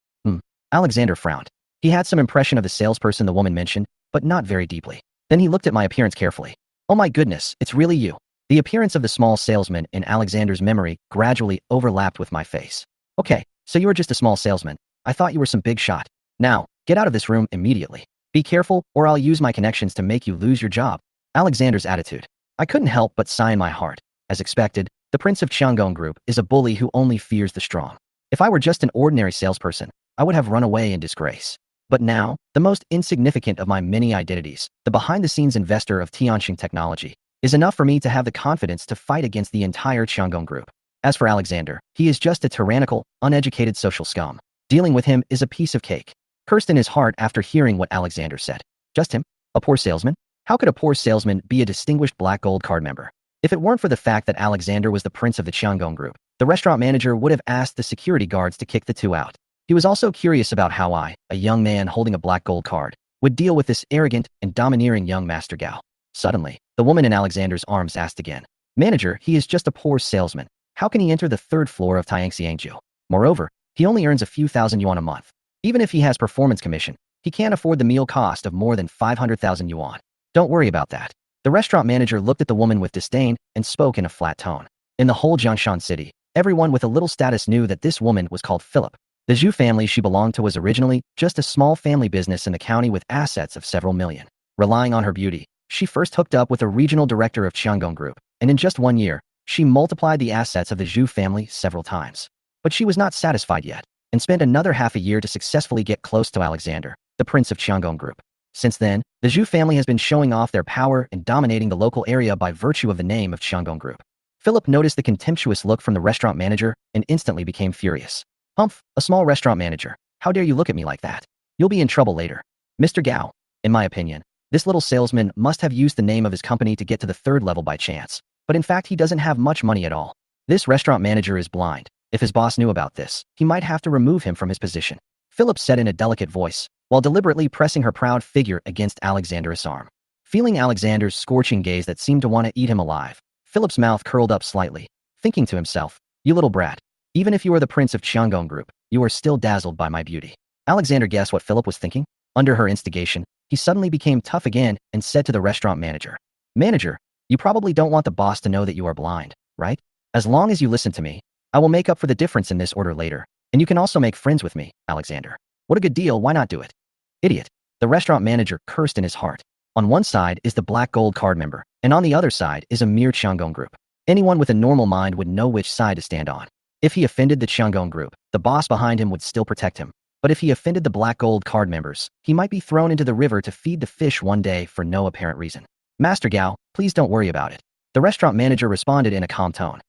Alexander frowned. He had some impression of the salesperson the woman mentioned, but not very deeply. Then he looked at my appearance carefully. Oh my goodness, it's really you. The appearance of the small salesman in Alexander's memory gradually overlapped with my face. Okay, so you were just a small salesman. I thought you were some big shot. Now, get out of this room immediately. Be careful, or I'll use my connections to make you lose your job. Alexander's attitude. I couldn't help but sigh in my heart. As expected, the Prince of Changong Group is a bully who only fears the strong. If I were just an ordinary salesperson, I would have run away in disgrace. But now, the most insignificant of my many identities, the behind-the-scenes investor of Tianxing Technology, is enough for me to have the confidence to fight against the entire Changong Group. As for Alexander, he is just a tyrannical, uneducated social scum. Dealing with him is a piece of cake. Cursed in his heart after hearing what Alexander said. Just him? A poor salesman? How could a poor salesman be a distinguished black gold card member? If it weren't for the fact that Alexander was the prince of the Changong Group, the restaurant manager would have asked the security guards to kick the two out. He was also curious about how I, a young man holding a black gold card, would deal with this arrogant and domineering young Master Gao. Suddenly, the woman in Alexander's arms asked again, Manager, he is just a poor salesman. How can he enter the third floor of Tianxiangju? Moreover, he only earns a few thousand yuan a month. Even if he has performance commission, he can't afford the meal cost of more than 500,000 yuan. Don't worry about that. The restaurant manager looked at the woman with disdain and spoke in a flat tone. In the whole Jiangshan city, everyone with a little status knew that this woman was called Philip. The Zhu family she belonged to was originally just a small family business in the county with assets of several million. Relying on her beauty, she first hooked up with a regional director of Changong Group, and in just 1 year, she multiplied the assets of the Zhu family several times. But she was not satisfied yet, and spent another half a year to successfully get close to Alexander, the prince of Changong Group. Since then, the Zhu family has been showing off their power and dominating the local area by virtue of the name of Changong Group. Philip noticed the contemptuous look from the restaurant manager and instantly became furious. Humph, a small restaurant manager. How dare you look at me like that? You'll be in trouble later. Mr. Gao, in my opinion, this little salesman must have used the name of his company to get to the third level by chance. But in fact, he doesn't have much money at all. This restaurant manager is blind. If his boss knew about this, he might have to remove him from his position. Philip said in a delicate voice, while deliberately pressing her proud figure against Alexander's arm. Feeling Alexander's scorching gaze that seemed to want to eat him alive, Philip's mouth curled up slightly, thinking to himself, you little brat. Even if you are the prince of Changong Group, you are still dazzled by my beauty. Alexander guessed what Philip was thinking. Under her instigation, he suddenly became tough again and said to the restaurant manager, Manager, you probably don't want the boss to know that you are blind, right? As long as you listen to me, I will make up for the difference in this order later, and you can also make friends with me, Alexander. What a good deal, why not do it? Idiot. The restaurant manager cursed in his heart. On one side is the black gold card member, and on the other side is a mere Changong Group. Anyone with a normal mind would know which side to stand on. If he offended the Changong Group, the boss behind him would still protect him. But if he offended the black gold card members, he might be thrown into the river to feed the fish one day for no apparent reason. Master Gao, please don't worry about it. The restaurant manager responded in a calm tone.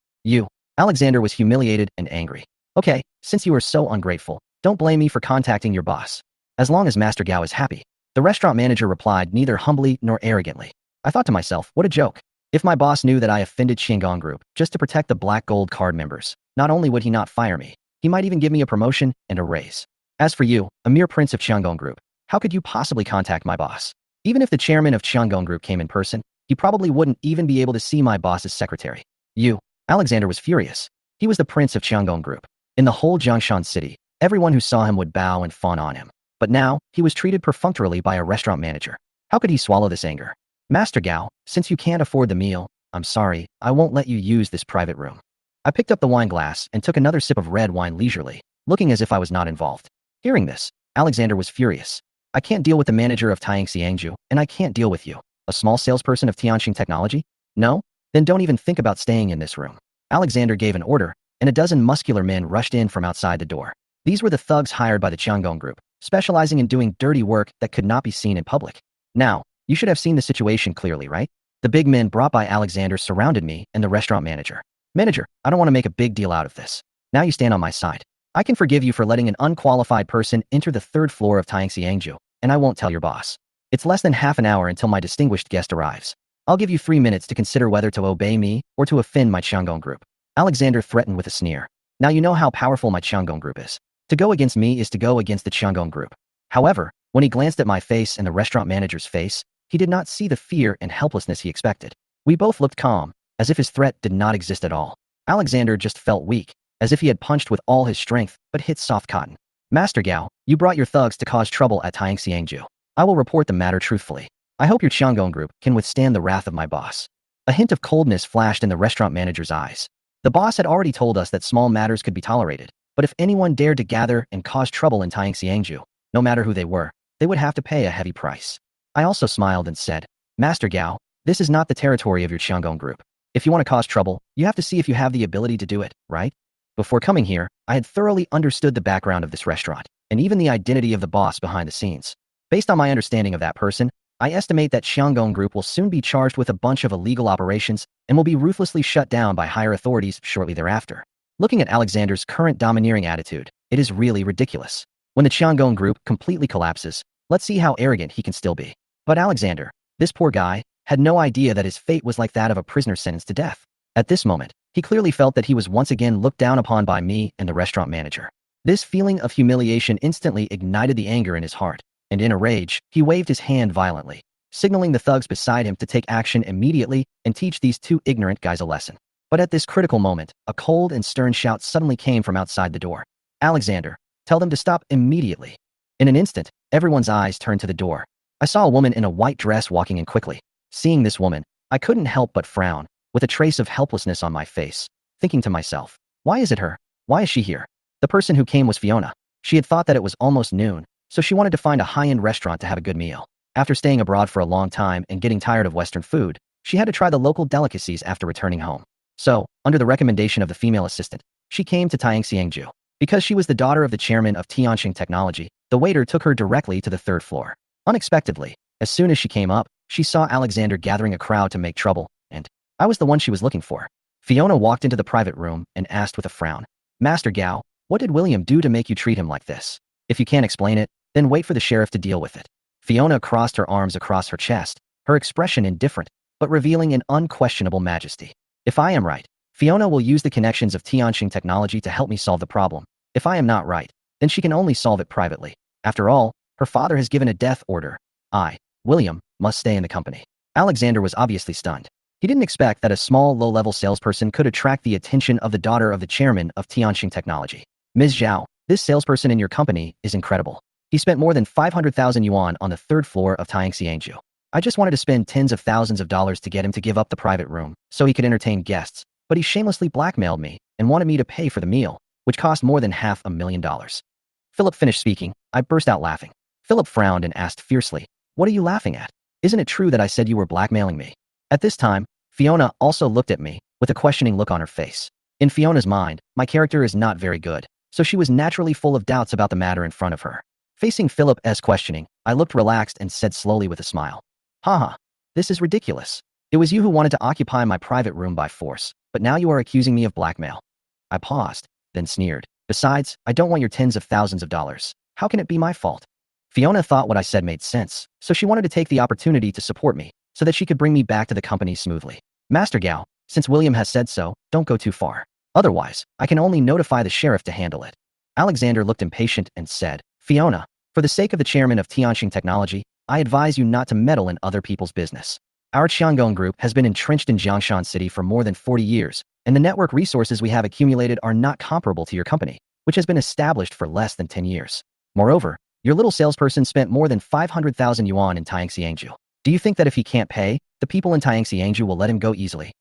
Alexander was humiliated and angry. Okay, since you are so ungrateful, don't blame me for contacting your boss. As long as Master Gao is happy. The restaurant manager replied neither humbly nor arrogantly. I thought to myself, what a joke. If my boss knew that I offended Shingon Group just to protect the Black Gold card members, not only would he not fire me, he might even give me a promotion and a raise. As for you, a mere prince of Shingon Group, how could you possibly contact my boss? Even if the chairman of Shingon Group came in person, he probably wouldn't even be able to see my boss's secretary. You. Alexander was furious. He was the prince of Shingon Group. In the whole Jiangshan city, everyone who saw him would bow and fawn on him. But now, he was treated perfunctorily by a restaurant manager. How could he swallow this anger? Master Gao, since you can't afford the meal, I'm sorry, I won't let you use this private room. I picked up the wine glass and took another sip of red wine leisurely, looking as if I was not involved. Hearing this, Alexander was furious. I can't deal with the manager of Tianxi Angju, and I can't deal with you, a small salesperson of Tianxing Technology? No? Then don't even think about staying in this room. Alexander gave an order, and a dozen muscular men rushed in from outside the door. These were the thugs hired by the Tiangong Group, specializing in doing dirty work that could not be seen in public. Now, you should have seen the situation clearly, right? The big men brought by Alexander surrounded me and the restaurant manager. Manager, I don't want to make a big deal out of this. Now you stand on my side. I can forgive you for letting an unqualified person enter the third floor of Tianxi Angju, and I won't tell your boss. It's less than half an hour until my distinguished guest arrives. I'll give you 3 minutes to consider whether to obey me or to offend my Tiangong Group. Alexander threatened with a sneer. Now you know how powerful my Tiangong Group is. To go against me is to go against the Tiangong Group. However, when he glanced at my face and the restaurant manager's face, he did not see the fear and helplessness he expected. We both looked calm, as if his threat did not exist at all. Alexander just felt weak, as if he had punched with all his strength but hit soft cotton. Master Gao, you brought your thugs to cause trouble at Tianxi Angju. I will report the matter truthfully. I hope your Tiangong Group can withstand the wrath of my boss. A hint of coldness flashed in the restaurant manager's eyes. The boss had already told us that small matters could be tolerated, but if anyone dared to gather and cause trouble in Tianxi Angju, no matter who they were, they would have to pay a heavy price. I also smiled and said, Master Gao, this is not the territory of your Tiangong Group. If you want to cause trouble, you have to see if you have the ability to do it, right? Before coming here, I had thoroughly understood the background of this restaurant, and even the identity of the boss behind the scenes. Based on my understanding of that person, I estimate that Tiangong Group will soon be charged with a bunch of illegal operations and will be ruthlessly shut down by higher authorities shortly thereafter. Looking at Alexander's current domineering attitude, it is really ridiculous. When the Tiangong Group completely collapses, let's see how arrogant he can still be. But Alexander, this poor guy, had no idea that his fate was like that of a prisoner sentenced to death. At this moment, he clearly felt that he was once again looked down upon by me and the restaurant manager. This feeling of humiliation instantly ignited the anger in his heart, and in a rage, he waved his hand violently, signaling the thugs beside him to take action immediately and teach these two ignorant guys a lesson. But at this critical moment, a cold and stern shout suddenly came from outside the door. Alexander, tell them to stop immediately. In an instant, everyone's eyes turned to the door. I saw a woman in a white dress walking in quickly. Seeing this woman, I couldn't help but frown, with a trace of helplessness on my face, thinking to myself, why is it her? Why is she here? The person who came was Fiona. She had thought that it was almost noon, so she wanted to find a high-end restaurant to have a good meal. After staying abroad for a long time and getting tired of Western food, she had to try the local delicacies after returning home. So, under the recommendation of the female assistant, she came to Tianxi Angju. Because she was the daughter of the chairman of Tianxing Technology, the waiter took her directly to the third floor. Unexpectedly, as soon as she came up, she saw Alexander gathering a crowd to make trouble, and I was the one she was looking for. Fiona walked into the private room and asked with a frown, Master Gao, what did William do to make you treat him like this? If you can't explain it, then wait for the sheriff to deal with it. Fiona crossed her arms across her chest, her expression indifferent, but revealing an unquestionable majesty. If I am right, Fiona will use the connections of Tianxing Technology to help me solve the problem. If I am not right, then she can only solve it privately. After all, her father has given a death order. I, William, must stay in the company. Alexander was obviously stunned. He didn't expect that a small, low-level salesperson could attract the attention of the daughter of the chairman of Tianxing Technology. Ms. Zhao, this salesperson in your company is incredible. He spent more than 500,000 yuan on the third floor of Tianxi Angju. I just wanted to spend tens of thousands of dollars to get him to give up the private room so he could entertain guests, but he shamelessly blackmailed me and wanted me to pay for the meal, which cost more than $500,000. Philip finished speaking. I burst out laughing. Philip frowned and asked fiercely, what are you laughing at? Isn't it true that I said you were blackmailing me? At this time, Fiona also looked at me with a questioning look on her face. In Fiona's mind, my character is not very good, so she was naturally full of doubts about the matter in front of her. Facing Philip's questioning, I looked relaxed and said slowly with a smile, haha, this is ridiculous. It was you who wanted to occupy my private room by force, but now you are accusing me of blackmail. I paused, then sneered. Besides, I don't want your tens of thousands of dollars. How can it be my fault? Fiona thought what I said made sense, so she wanted to take the opportunity to support me. so that she could bring me back to the company smoothly. Master Gao, since William has said so, don't go too far. Otherwise, I can only notify the sheriff to handle it. Alexander looked impatient and said, Fiona, for the sake of the chairman of Tianxing Technology, I advise you not to meddle in other people's business. Our Qiangong group has been entrenched in Jiangshan City for more than 40 years, and the network resources we have accumulated are not comparable to your company, which has been established for less than 10 years. Moreover, your little salesperson spent more than 500,000 yuan in Tianxiangju. Do you think that if he can't pay, the people in Tianxiangju will let him go easily?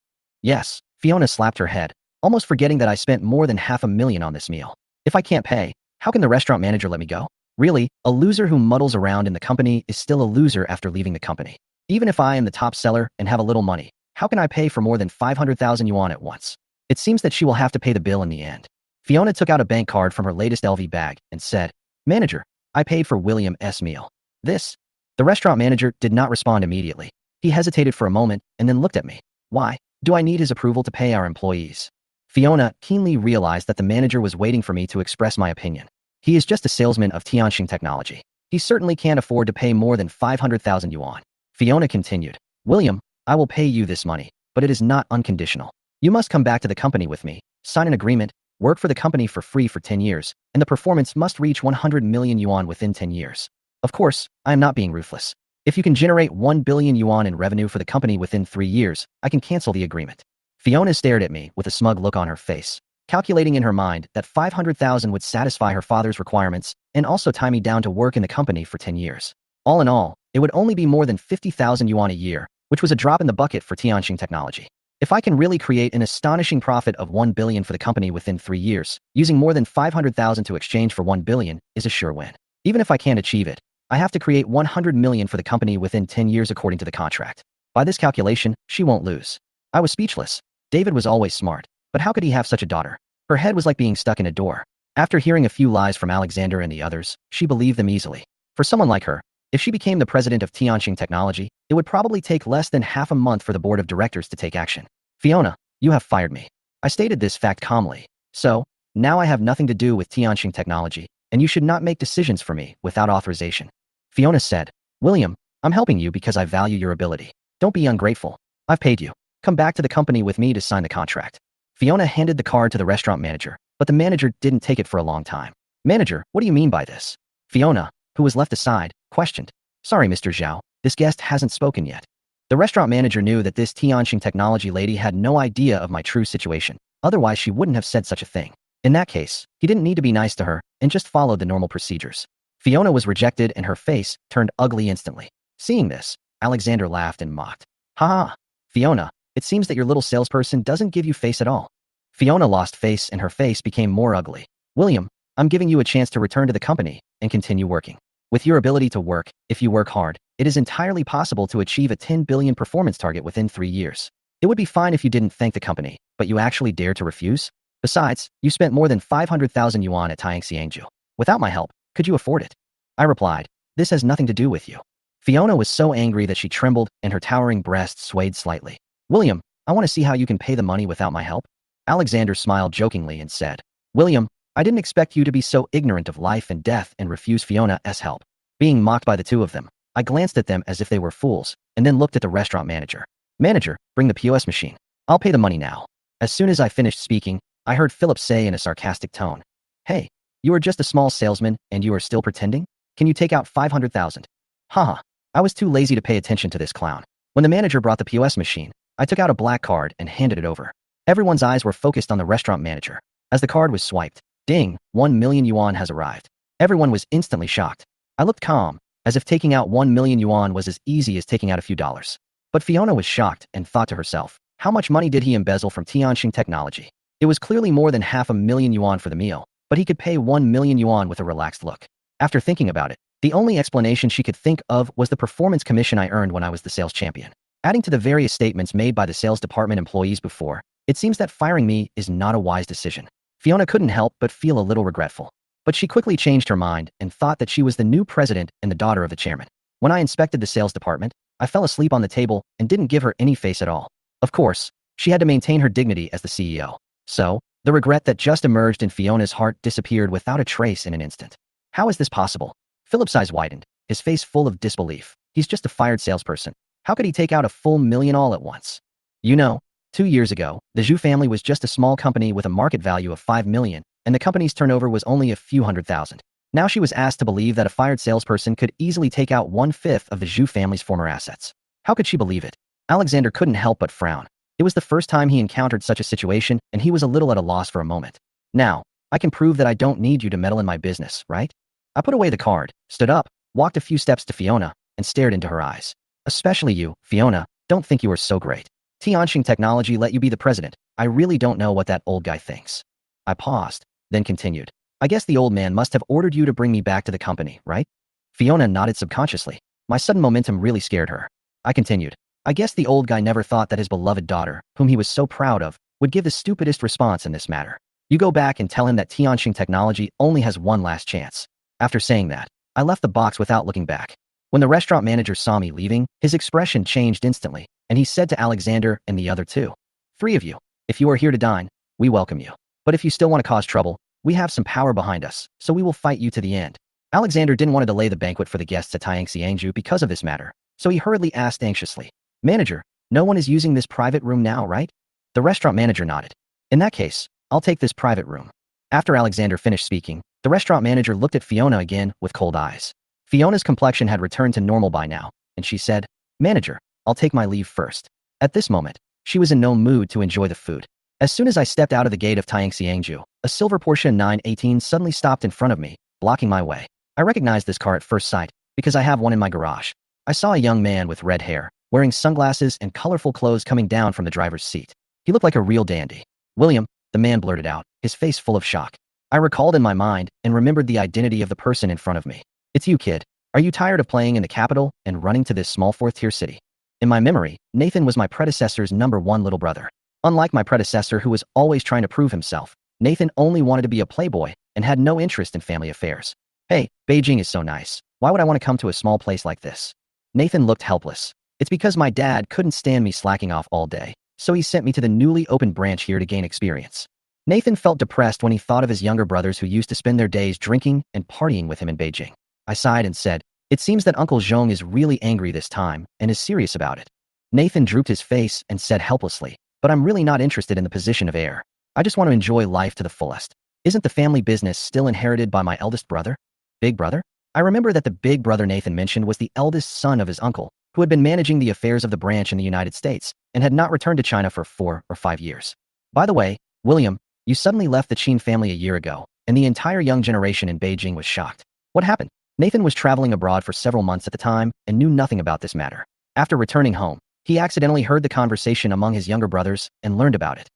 Yes, Fiona slapped her head, almost forgetting that I spent more than 500,000 on this meal. If I can't pay, how can the restaurant manager let me go? Really, a loser who muddles around in the company is still a loser after leaving the company. Even if I am the top seller and have a little money, how can I pay for more than 500,000 yuan at once? It seems that she will have to pay the bill in the end. Fiona took out a bank card from her latest LV bag and said, Manager, I paid for William's meal. This? The restaurant manager did not respond immediately. He hesitated for a moment and then looked at me. Why? Do I need his approval to pay our employees? Fiona keenly realized that the manager was waiting for me to express my opinion. He is just a salesman of Tianxing Technology. He certainly can't afford to pay more than 500,000 yuan. Fiona continued, William, I will pay you this money, but it is not unconditional. You must come back to the company with me, sign an agreement, work for the company for free for 10 years, and the performance must reach 100 million yuan within 10 years. Of course, I am not being ruthless. If you can generate 1 billion yuan in revenue for the company within 3 years, I can cancel the agreement. Fiona stared at me with a smug look on her face, calculating in her mind that 500,000 would satisfy her father's requirements and also tie me down to work in the company for 10 years. All in all, it would only be more than 50,000 yuan a year, which was a drop in the bucket for Tianxing Technology. If I can really create an astonishing profit of 1 billion for the company within 3 years, using more than 500,000 to exchange for 1 billion is a sure win. Even if I can't achieve it, I have to create 100 million for the company within 10 years according to the contract. By this calculation, she won't lose. I was speechless. David was always smart, but how could he have such a daughter? Her head was like being stuck in a door. After hearing a few lies from Alexander and the others, she believed them easily. For someone like her, if she became the president of Tianxing Technology, it would probably take less than half a month for the board of directors to take action. Fiona, you have fired me. I stated this fact calmly. So, now I have nothing to do with Tianxing Technology, and you should not make decisions for me without authorization. Fiona said, William, I'm helping you because I value your ability. Don't be ungrateful. I've paid you. Come back to the company with me to sign the contract. Fiona handed the card to the restaurant manager, but the manager didn't take it for a long time. Manager, what do you mean by this? Fiona, who was left aside, questioned. Sorry, Mr. Zhao, this guest hasn't spoken yet. The restaurant manager knew that this Tianxing Technology lady had no idea of my true situation. Otherwise, she wouldn't have said such a thing. In that case, he didn't need to be nice to her and just followed the normal procedures. Fiona was rejected and her face turned ugly instantly. Seeing this, Alexander laughed and mocked. Ha! Fiona, it seems that your little salesperson doesn't give you face at all. Fiona lost face and her face became more ugly. William, I'm giving you a chance to return to the company and continue working. With your ability to work, if you work hard, it is entirely possible to achieve a 10 billion performance target within 3 years. It would be fine if you didn't thank the company, but you actually dared to refuse? Besides, you spent more than 500,000 yuan at Tianxiangju. Without my help, could you afford it? I replied, this has nothing to do with you. Fiona was so angry that she trembled and her towering breasts swayed slightly. William, I want to see how you can pay the money without my help. Alexander smiled jokingly and said, William, I didn't expect you to be so ignorant of life and death and refuse Fiona's help. Being mocked by the two of them, I glanced at them as if they were fools, and then looked at the restaurant manager. Manager, bring the POS machine. I'll pay the money now. As soon as I finished speaking, I heard Philip say in a sarcastic tone, Hey, you are just a small salesman and you are still pretending? Can you take out 500,000? Haha, I was too lazy to pay attention to this clown. When the manager brought the POS machine, I took out a black card and handed it over. Everyone's eyes were focused on the restaurant manager. As the card was swiped, ding, 1 million yuan has arrived. Everyone was instantly shocked. I looked calm, as if taking out 1 million yuan was as easy as taking out a few dollars. But Fiona was shocked and thought to herself, how much money did he embezzle from Tianxing Technology? It was clearly more than 500,000 yuan for the meal, but he could pay 1 million yuan with a relaxed look. After thinking about it, the only explanation she could think of was the performance commission I earned when I was the sales champion. Adding to the various statements made by the sales department employees before, it seems that firing me is not a wise decision. Fiona couldn't help but feel a little regretful. But she quickly changed her mind and thought that she was the new president and the daughter of the chairman. When I inspected the sales department, I fell asleep on the table and didn't give her any face at all. Of course, she had to maintain her dignity as the CEO. So, the regret that just emerged in Fiona's heart disappeared without a trace in an instant. How is this possible? Philip's eyes widened, his face full of disbelief. He's just a fired salesperson. How could he take out a full million all at once? You know, 2 years ago, the Zhu family was just a small company with a market value of 5 million, and the company's turnover was only a few hundred thousand. Now she was asked to believe that a fired salesperson could easily take out 1/5 of the Zhu family's former assets. How could she believe it? Alexander couldn't help but frown. It was the first time he encountered such a situation, and he was a little at a loss for a moment. Now, I can prove that I don't need you to meddle in my business, right? I put away the card, stood up, walked a few steps to Fiona, and stared into her eyes. Especially you, Fiona, don't think you are so great. Tianxing Technology let you be the president. I really don't know what that old guy thinks. I paused, then continued. I guess the old man must have ordered you to bring me back to the company, right? Fiona nodded subconsciously. My sudden momentum really scared her. I continued. I guess the old guy never thought that his beloved daughter, whom he was so proud of, would give the stupidest response in this matter. You go back and tell him that Tianxing Technology only has one last chance. After saying that, I left the box without looking back. When the restaurant manager saw me leaving, his expression changed instantly, and he said to Alexander and the other two, "Three of you, if you are here to dine, we welcome you. But if you still want to cause trouble, we have some power behind us, so we will fight you to the end." Alexander didn't want to delay the banquet for the guests at Tianxiangju because of this matter, so he hurriedly asked anxiously, "Manager, no one is using this private room now, right?" The restaurant manager nodded. "In that case, I'll take this private room." After Alexander finished speaking, the restaurant manager looked at Fiona again with cold eyes. Fiona's complexion had returned to normal by now, and she said, "Manager, I'll take my leave first." At this moment, she was in no mood to enjoy the food. As soon as I stepped out of the gate of Tianxiangju, a silver Porsche 918 suddenly stopped in front of me, blocking my way. I recognized this car at first sight, because I have one in my garage. I saw a young man with red hair, wearing sunglasses and colorful clothes coming down from the driver's seat. He looked like a real dandy. "William," the man blurted out, his face full of shock. I recalled in my mind and remembered the identity of the person in front of me. "It's you, kid. Are you tired of playing in the capital and running to this small fourth-tier city?" In my memory, Nathan was my predecessor's #1 little brother. Unlike my predecessor who was always trying to prove himself, Nathan only wanted to be a playboy and had no interest in family affairs. "Hey, Beijing is so nice. Why would I want to come to a small place like this?" Nathan looked helpless. "It's because my dad couldn't stand me slacking off all day, so he sent me to the newly opened branch here to gain experience." Nathan felt depressed when he thought of his younger brothers who used to spend their days drinking and partying with him in Beijing. I sighed and said, "It seems that Uncle Zhong is really angry this time and is serious about it." Nathan drooped his face and said helplessly, "But I'm really not interested in the position of heir. I just want to enjoy life to the fullest. Isn't the family business still inherited by my eldest brother?" Big brother? I remember that the big brother Nathan mentioned was the eldest son of his uncle, who had been managing the affairs of the branch in the United States and had not returned to China for 4 or 5 years. By the way, William, you suddenly left the Qin family a year ago, and the entire young generation in Beijing was shocked. What happened? Nathan was traveling abroad for several months at the time and knew nothing about this matter. After returning home, he accidentally heard the conversation among his younger brothers and learned about it.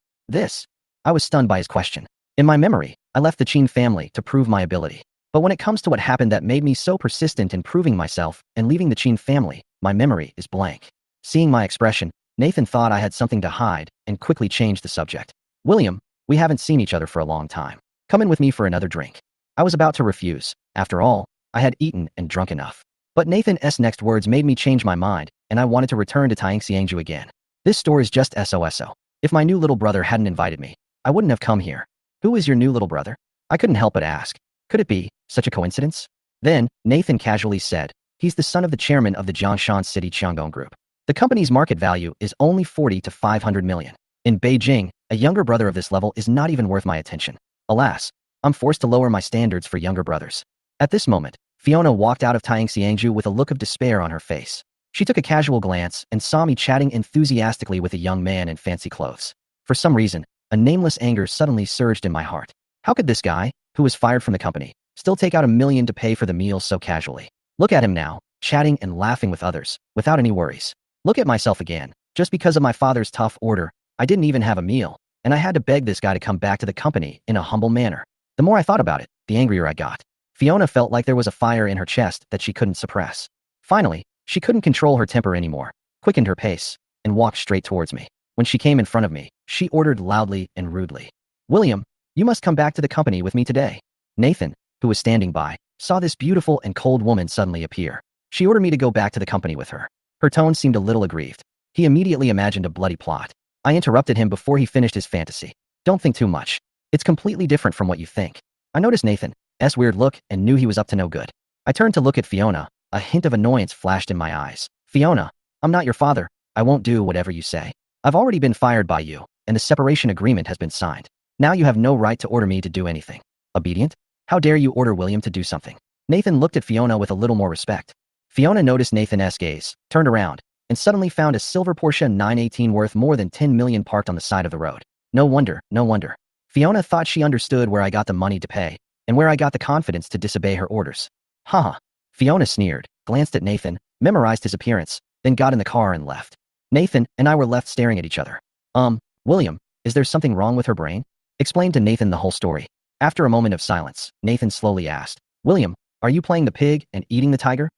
I was stunned by his question. In my memory, I left the Qin family to prove my ability. But when it comes to what happened that made me so persistent in proving myself and leaving the Qin family, my memory is blank. Seeing my expression, Nathan thought I had something to hide and quickly changed the subject. "William, we haven't seen each other for a long time. Come in with me for another drink." I was about to refuse. After all, I had eaten and drunk enough. But Nathan's next words made me change my mind, and I wanted to return to Tianxiangju again. This store is just SOSO. If my new little brother hadn't invited me, I wouldn't have come here. "Who is your new little brother?" I couldn't help but ask. Could it be such a coincidence? Then, Nathan casually said, "He's the son of the chairman of the Jiangshan City Qianggong Group. The company's market value is only 40 to 500 million. In Beijing, a younger brother of this level is not even worth my attention. Alas, I'm forced to lower my standards for younger brothers." At this moment, Fiona walked out of Tianxiangju with a look of despair on her face. She took a casual glance and saw me chatting enthusiastically with a young man in fancy clothes. For some reason, a nameless anger suddenly surged in my heart. How could this guy, who was fired from the company, still take out $1 million to pay for the meal so casually? Look at him now, chatting and laughing with others, without any worries. Look at myself again. Just because of my father's tough order, I didn't even have a meal, and I had to beg this guy to come back to the company in a humble manner. The more I thought about it, the angrier I got. Fiona felt like there was a fire in her chest that she couldn't suppress. Finally, she couldn't control her temper anymore, quickened her pace, and walked straight towards me. When she came in front of me, she ordered loudly and rudely, "William, you must come back to the company with me today." Nathan, who was standing by, saw this beautiful and cold woman suddenly appear. She ordered me to go back to the company with her. Her tone seemed a little aggrieved. He immediately imagined a bloody plot. I interrupted him before he finished his fantasy. "Don't think too much. It's completely different from what you think." I noticed Nathan's weird look and knew he was up to no good. I turned to look at Fiona. A hint of annoyance flashed in my eyes. "Fiona, I'm not your father. I won't do whatever you say. I've already been fired by you, and the separation agreement has been signed. Now you have no right to order me to do anything. Obedient? How dare you order William to do something? Nathan looked at Fiona with a little more respect. Fiona noticed Nathan's gaze, turned around, and suddenly found a silver Porsche 918 worth more than 10 million parked on the side of the road. No wonder, no wonder. Fiona thought she understood where I got the money to pay, and where I got the confidence to disobey her orders. Haha. Fiona sneered, glanced at Nathan, memorized his appearance, then got in the car and left. Nathan and I were left staring at each other. William, is there something wrong with her brain? Explained to Nathan the whole story. After a moment of silence, Nathan slowly asked, William, are you playing the pig and eating the tiger?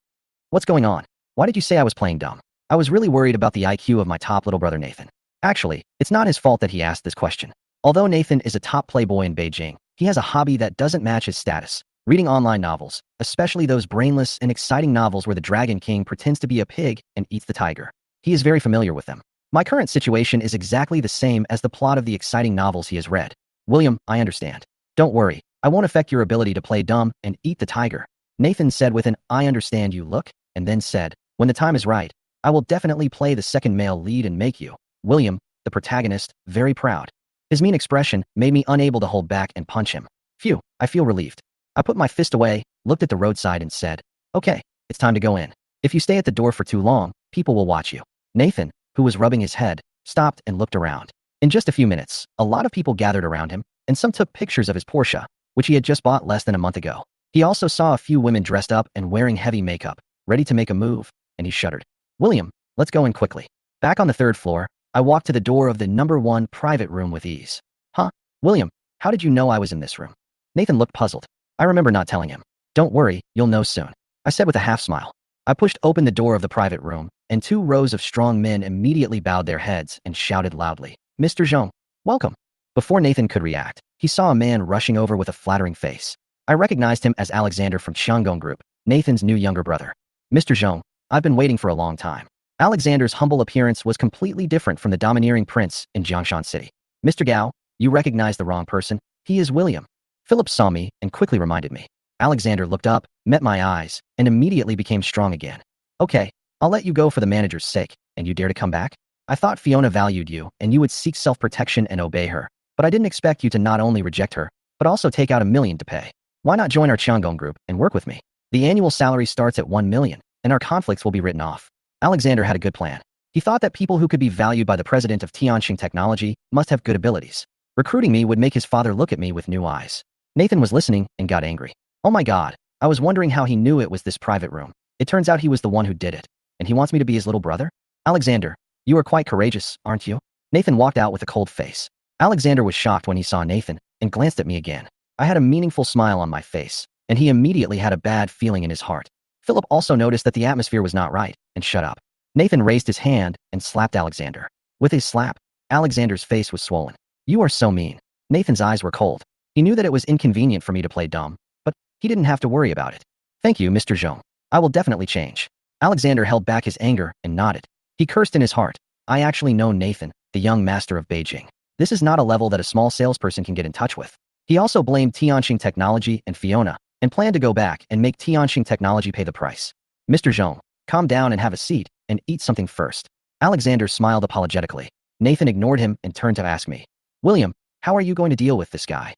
What's going on? Why did you say I was playing dumb? I was really worried about the IQ of my top little brother Nathan. Actually, it's not his fault that he asked this question. Although Nathan is a top playboy in Beijing, he has a hobby that doesn't match his status. Reading online novels, especially those brainless and exciting novels where the Dragon King pretends to be a pig and eats the tiger. He is very familiar with them. My current situation is exactly the same as the plot of the exciting novels he has read. William, I understand. Don't worry, I won't affect your ability to play dumb and eat the tiger. Nathan said with an I understand you look, and then said, when the time is right, I will definitely play the second male lead and make you, William, the protagonist, very proud. His mean expression made me unable to hold back and punch him. Phew, I feel relieved. I put my fist away, looked at the roadside and said, okay, it's time to go in. If you stay at the door for too long, people will watch you. Nathan, who was rubbing his head, stopped and looked around. In just a few minutes, a lot of people gathered around him, and some took pictures of his Porsche, which he had just bought less than a month ago. He also saw a few women dressed up and wearing heavy makeup, ready to make a move, and he shuddered. William, let's go in quickly. Back on the third floor, I walked to the door of the #1 private room with ease. Huh? William, how did you know I was in this room? Nathan looked puzzled. I remember not telling him. Don't worry, you'll know soon, I said with a half smile. I pushed open the door of the private room, and 2 rows of strong men immediately bowed their heads and shouted loudly, Mr. Zhong, welcome. Before Nathan could react, he saw a man rushing over with a flattering face. I recognized him as Alexander from Shandong Group, Nathan's new younger brother. Mr. Zhong, I've been waiting for a long time. Alexander's humble appearance was completely different from the domineering prince in Jiangshan City. Mr. Gao, you recognize the wrong person. He is William. Philip saw me and quickly reminded me. Alexander looked up, met my eyes, and immediately became strong again. Okay, I'll let you go for the manager's sake, and you dare to come back? I thought Fiona valued you and you would seek self-protection and obey her, but I didn't expect you to not only reject her, but also take out $1 million to pay. Why not join our Shandong Group and work with me? The annual salary starts at $1 million, and our conflicts will be written off. Alexander had a good plan. He thought that people who could be valued by the president of Tianxing Technology must have good abilities. Recruiting me would make his father look at me with new eyes. Nathan was listening and got angry. Oh my God, I was wondering how he knew it was this private room. It turns out he was the one who did it, and he wants me to be his little brother? Alexander, you are quite courageous, aren't you? Nathan walked out with a cold face. Alexander was shocked when he saw Nathan and glanced at me again. I had a meaningful smile on my face, and he immediately had a bad feeling in his heart. Philip also noticed that the atmosphere was not right and shut up. Nathan raised his hand and slapped Alexander. With his slap, Alexander's face was swollen. You are so mean. Nathan's eyes were cold. He knew that it was inconvenient for me to play dumb, but he didn't have to worry about it. Thank you, Mr. Zhong. I will definitely change. Alexander held back his anger and nodded. He cursed in his heart. I actually know Nathan, the young master of Beijing. This is not a level that a small salesperson can get in touch with. He also blamed Tianxing Technology and Fiona, and planned to go back and make Tianxing Technology pay the price. Mr. Zhong, calm down and have a seat, and eat something first. Alexander smiled apologetically. Nathan ignored him and turned to ask me, William, how are you going to deal with this guy?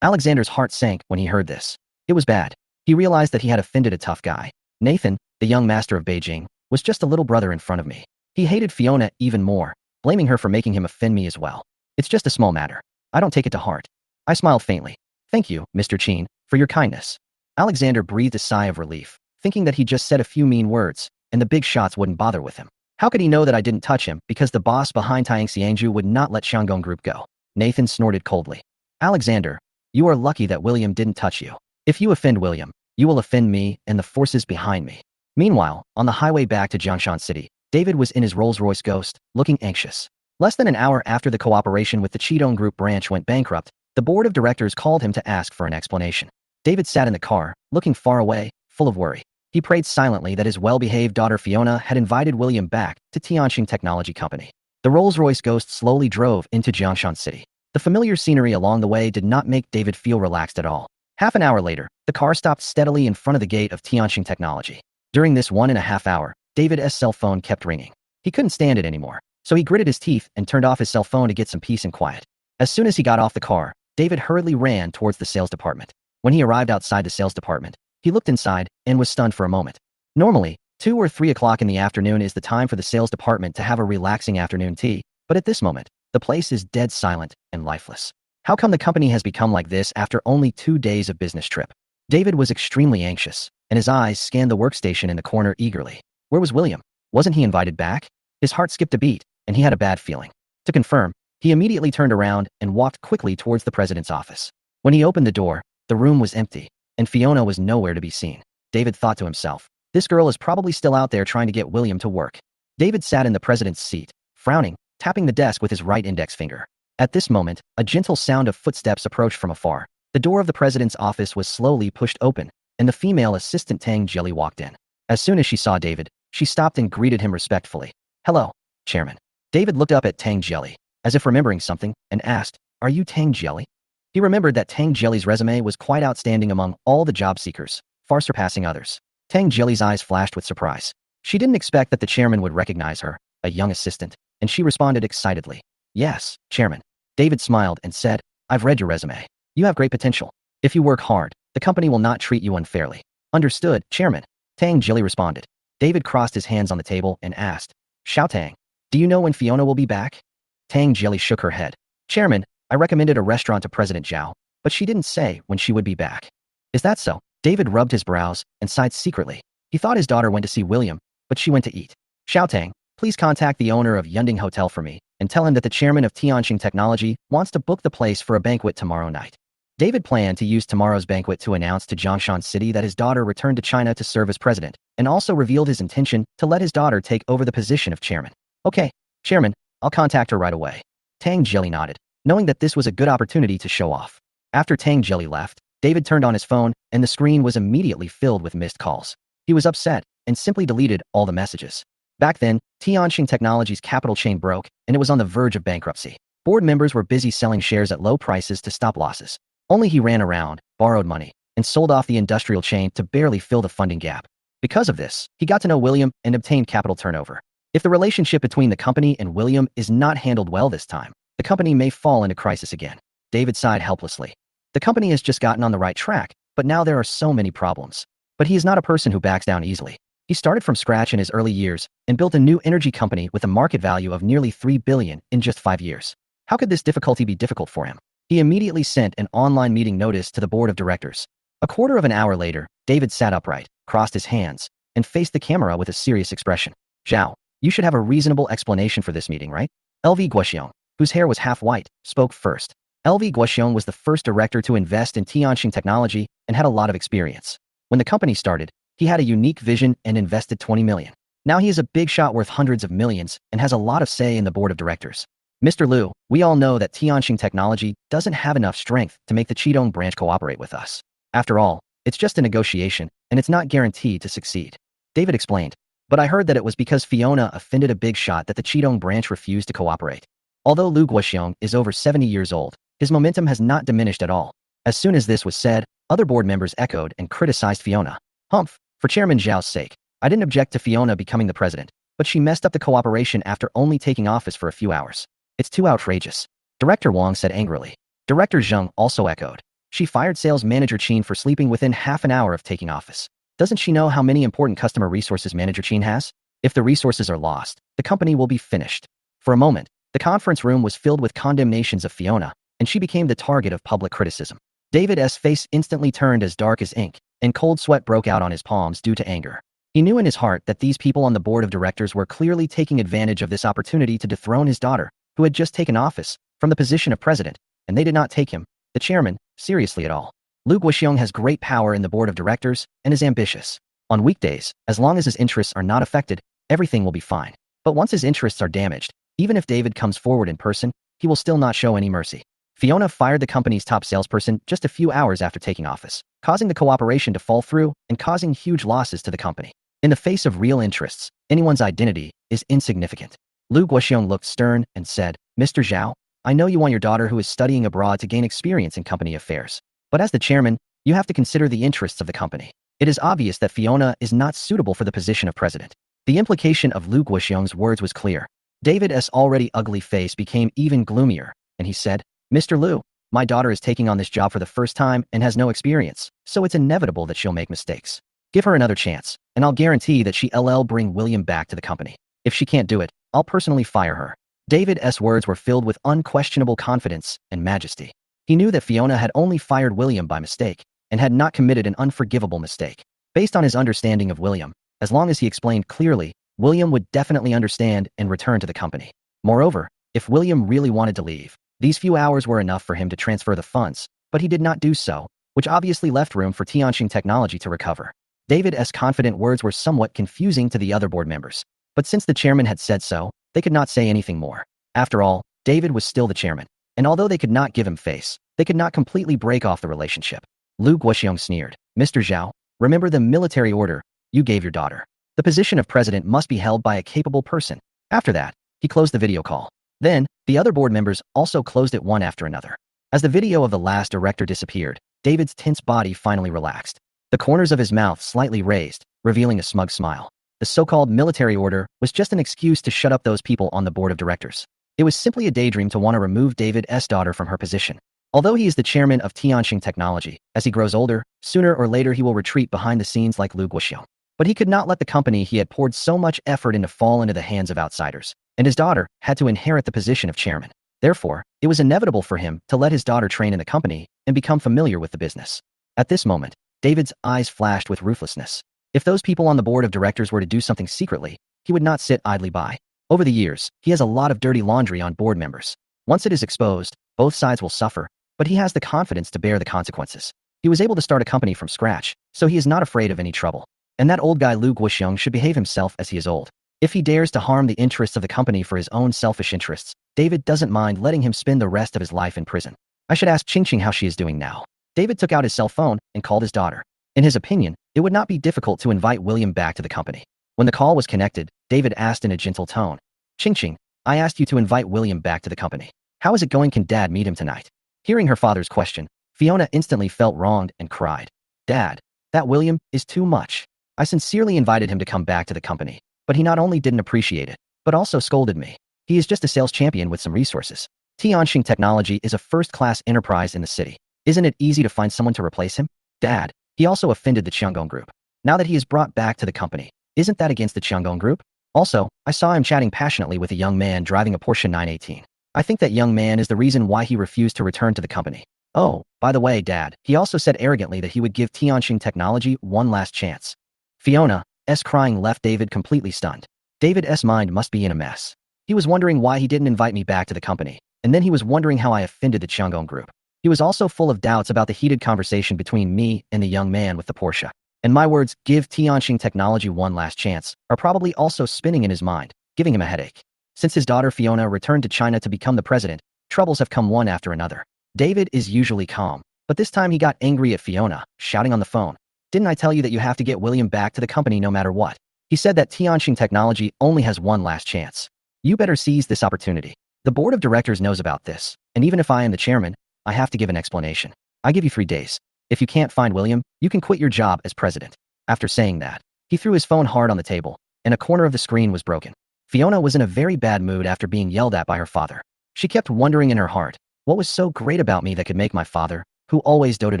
Alexander's heart sank when he heard this. It was bad. He realized that he had offended a tough guy. Nathan, the young master of Beijing, was just a little brother in front of me. He hated Fiona even more, blaming her for making him offend me as well. It's just a small matter. I don't take it to heart. I smiled faintly. Thank you, Mr. Qin, for your kindness. Alexander breathed a sigh of relief, thinking that he just said a few mean words, and the big shots wouldn't bother with him. How could he know that I didn't touch him because the boss behind Tianxiangju would not let Shandong Group go? Nathan snorted coldly. Alexander, you are lucky that William didn't touch you. If you offend William, you will offend me and the forces behind me. Meanwhile, on the highway back to Jiangshan City, David was in his Rolls-Royce Ghost, looking anxious. Less than an hour after the cooperation with the Cheetong Group branch went bankrupt, the board of directors called him to ask for an explanation. David sat in the car, looking far away, full of worry. He prayed silently that his well-behaved daughter Fiona had invited William back to Tianxing Technology Company. The Rolls-Royce Ghost slowly drove into Jiangshan City. The familiar scenery along the way did not make David feel relaxed at all. Half an hour later, the car stopped steadily in front of the gate of Tianxing Technology. During this 1.5 hour, David's cell phone kept ringing. He couldn't stand it anymore, so he gritted his teeth and turned off his cell phone to get some peace and quiet. As soon as he got off the car, David hurriedly ran towards the sales department. When he arrived outside the sales department, he looked inside and was stunned for a moment. Normally, 2 or 3 o'clock in the afternoon is the time for the sales department to have a relaxing afternoon tea, but at this moment, the place is dead silent and lifeless. How come the company has become like this after only 2 days of business trip? David was extremely anxious, and his eyes scanned the workstation in the corner eagerly. Where was William? Wasn't he invited back? His heart skipped a beat, and he had a bad feeling. To confirm, he immediately turned around and walked quickly towards the president's office. When he opened the door, the room was empty, and Fiona was nowhere to be seen. David thought to himself, this girl is probably still out there trying to get William to work. David sat in the president's seat, frowning, tapping the desk with his right index finger. At this moment, a gentle sound of footsteps approached from afar. The door of the president's office was slowly pushed open, and the female assistant Tang Jelly walked in. As soon as she saw David, she stopped and greeted him respectfully. Hello, Chairman. David looked up at Tang Jelly, as if remembering something, and asked, Are you Tang Jelly? He remembered that Tang Jelly's resume was quite outstanding among all the job seekers, far surpassing others. Tang Jelly's eyes flashed with surprise. She didn't expect that the chairman would recognize her, a young assistant, and she responded excitedly. Yes, Chairman. David smiled and said, I've read your resume. You have great potential. If you work hard, the company will not treat you unfairly. Understood, Chairman. Tang Jelly responded. David crossed his hands on the table and asked, Xiao Tang, do you know when Fiona will be back? Tang Jelly shook her head. Chairman, I recommended a restaurant to President Zhao, but she didn't say when she would be back. Is that so? David rubbed his brows and sighed secretly. He thought his daughter went to see William, but she went to eat. Xiao Tang, please contact the owner of Yunding Hotel for me and tell him that the chairman of Tianxing Technology wants to book the place for a banquet tomorrow night. David planned to use tomorrow's banquet to announce to Zhongshan City that his daughter returned to China to serve as president, and also revealed his intention to let his daughter take over the position of chairman. Okay, Chairman, I'll contact her right away. Tang Jelly nodded, knowing that this was a good opportunity to show off. After Tang Jelly left, David turned on his phone, and the screen was immediately filled with missed calls. He was upset and simply deleted all the messages. Back then, Tianxing Technology's capital chain broke, and it was on the verge of bankruptcy. Board members were busy selling shares at low prices to stop losses. Only he ran around, borrowed money, and sold off the industrial chain to barely fill the funding gap. Because of this, he got to know William and obtained capital turnover. If the relationship between the company and William is not handled well this time, the company may fall into crisis again. David sighed helplessly. The company has just gotten on the right track, but now there are so many problems. But he is not a person who backs down easily. He started from scratch in his early years and built a new energy company with a market value of nearly $3 billion in just 5 years. How could this difficulty be difficult for him? He immediately sent an online meeting notice to the board of directors. A quarter of an hour later, David sat upright, crossed his hands, and faced the camera with a serious expression. Zhao, you should have a reasonable explanation for this meeting, right? LV Guoxiong, whose hair was half white, spoke first. LV Guoxiong was the first director to invest in Tianxing Technology and had a lot of experience. When the company started, he had a unique vision and invested 20 million. Now he is a big shot worth hundreds of millions and has a lot of say in the board of directors. Mr. Liu, we all know that Tianxing Technology doesn't have enough strength to make the Qidong branch cooperate with us. After all, it's just a negotiation, and it's not guaranteed to succeed. David explained. But I heard that it was because Fiona offended a big shot that the Qidong branch refused to cooperate. Although Liu Guoxiong is over 70 years old, his momentum has not diminished at all. As soon as this was said, other board members echoed and criticized Fiona. Humph, for Chairman Zhao's sake, I didn't object to Fiona becoming the president, but she messed up the cooperation after only taking office for a few hours. It's too outrageous. Director Wang said angrily. Director Zheng also echoed. She fired sales manager Qin for sleeping within half an hour of taking office. Doesn't she know how many important customer resources manager Qin has? If the resources are lost, the company will be finished. For a moment, the conference room was filled with condemnations of Fiona, and she became the target of public criticism. David's face instantly turned as dark as ink, and cold sweat broke out on his palms due to anger. He knew in his heart that these people on the board of directors were clearly taking advantage of this opportunity to dethrone his daughter, who had just taken office, from the position of president, and they did not take him, the chairman, seriously at all. Liu Guoxiong has great power in the board of directors and is ambitious. On weekdays, as long as his interests are not affected, everything will be fine. But once his interests are damaged, even if David comes forward in person, he will still not show any mercy. Fiona fired the company's top salesperson just a few hours after taking office, causing the cooperation to fall through and causing huge losses to the company. In the face of real interests, anyone's identity is insignificant. Liu Guoxiong looked stern and said, Mr. Zhao, I know you want your daughter who is studying abroad to gain experience in company affairs. But as the chairman, you have to consider the interests of the company. It is obvious that Fiona is not suitable for the position of president. The implication of Lu Guoxiong's words was clear. David's already ugly face became even gloomier, and he said, Mr. Lu, my daughter is taking on this job for the first time and has no experience, so it's inevitable that she'll make mistakes. Give her another chance, and I'll guarantee that she'll bring William back to the company. If she can't do it, I'll personally fire her. David's words were filled with unquestionable confidence and majesty. He knew that Fiona had only fired William by mistake and had not committed an unforgivable mistake. Based on his understanding of William, as long as he explained clearly, William would definitely understand and return to the company. Moreover, if William really wanted to leave, these few hours were enough for him to transfer the funds, but he did not do so, which obviously left room for Tianxing Technology to recover. David's confident words were somewhat confusing to the other board members, but since the chairman had said so, they could not say anything more. After all, David was still the chairman, and although they could not give him face, they could not completely break off the relationship. Lu Guoxiong sneered, Mr. Zhao, remember the military order you gave your daughter. The position of president must be held by a capable person. After that, he closed the video call. Then, the other board members also closed it one after another. As the video of the last director disappeared, David's tense body finally relaxed. The corners of his mouth slightly raised, revealing a smug smile. The so-called military order was just an excuse to shut up those people on the board of directors. It was simply a daydream to want to remove David's daughter from her position. Although he is the chairman of Tianxing Technology, as he grows older, sooner or later he will retreat behind the scenes like Lu Guoxiong. But he could not let the company he had poured so much effort into fall into the hands of outsiders, and his daughter had to inherit the position of chairman. Therefore, it was inevitable for him to let his daughter train in the company and become familiar with the business. At this moment, David's eyes flashed with ruthlessness. If those people on the board of directors were to do something secretly, he would not sit idly by. Over the years, he has a lot of dirty laundry on board members. Once it is exposed, both sides will suffer, but he has the confidence to bear the consequences. He was able to start a company from scratch, so he is not afraid of any trouble. And that old guy Lu Guoxiong should behave himself as he is old. If he dares to harm the interests of the company for his own selfish interests, David doesn't mind letting him spend the rest of his life in prison. I should ask Qingqing how she is doing now. David took out his cell phone and called his daughter. In his opinion, it would not be difficult to invite William back to the company. When the call was connected, David asked in a gentle tone, Qingqing, I asked you to invite William back to the company. How is it going? Can Dad meet him tonight? Hearing her father's question, Fiona instantly felt wronged and cried, Dad, that William is too much. I sincerely invited him to come back to the company, but he not only didn't appreciate it, but also scolded me. He is just a sales champion with some resources. Tianxing Technology is a first-class enterprise in the city. Isn't it easy to find someone to replace him? Dad, he also offended the Qianggong Group. Now that he is brought back to the company, isn't that against the Qianggong Group? Also, I saw him chatting passionately with a young man driving a Porsche 918. I think that young man is the reason why he refused to return to the company. Oh, by the way, Dad, he also said arrogantly that he would give Tianxing Technology one last chance. Fiona's crying left David completely stunned. David's mind must be in a mess. He was wondering why he didn't invite me back to the company, and then he was wondering how I offended the Qianggong Group. He was also full of doubts about the heated conversation between me and the young man with the Porsche. And my words, give Tianxing Technology one last chance, are probably also spinning in his mind, giving him a headache. Since his daughter Fiona returned to China to become the president, troubles have come one after another. David is usually calm, but this time he got angry at Fiona, shouting on the phone, Didn't I tell you that you have to get William back to the company no matter what? He said that Tianxing Technology only has one last chance. You better seize this opportunity. The board of directors knows about this, and even if I am the chairman, I have to give an explanation. I give you 3 days. If you can't find William, you can quit your job as president. After saying that, he threw his phone hard on the table, and a corner of the screen was broken. Fiona was in a very bad mood after being yelled at by her father. She kept wondering in her heart, what was so great about me that could make my father, who always doted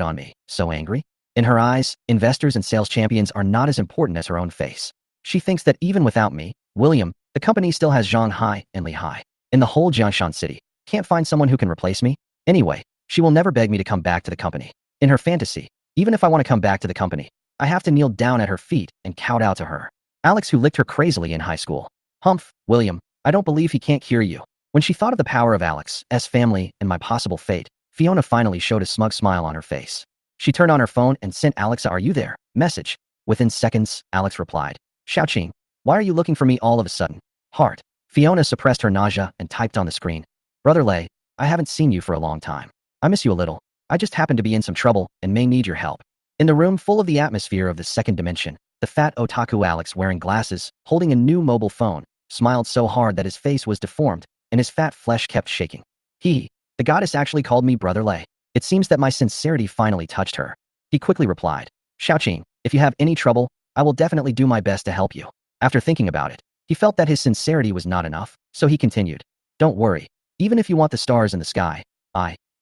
on me, so angry? In her eyes, investors and sales champions are not as important as her own face. She thinks that even without me, William, the company still has Zhang Hai and Li Hai. In the whole Jiangshan city, can't find someone who can replace me? Anyway, she will never beg me to come back to the company. In her fantasy, even if I want to come back to the company, I have to kneel down at her feet and kowtow to her. Alex, who licked her crazily in high school. Humph, William, I don't believe he can't cure you. When she thought of the power of Alex's family and my possible fate, Fiona finally showed a smug smile on her face. She turned on her phone and sent Alex a "Are you there?" message. Within seconds, Alex replied, Xiaoqing, why are you looking for me all of a sudden? Heart. Fiona suppressed her nausea and typed on the screen, Brother Lei, I haven't seen you for a long time. I miss you a little. I just happen to be in some trouble and may need your help. In the room full of the atmosphere of the second dimension, the fat otaku Alex, wearing glasses, holding a new mobile phone, smiled so hard that his face was deformed and his fat flesh kept shaking. The goddess actually called me Brother Lei. It seems that my sincerity finally touched her. He quickly replied, Xiaoqing, if you have any trouble, I will definitely do my best to help you. After thinking about it, he felt that his sincerity was not enough, so he continued. Don't worry. Even if you want the stars in the sky,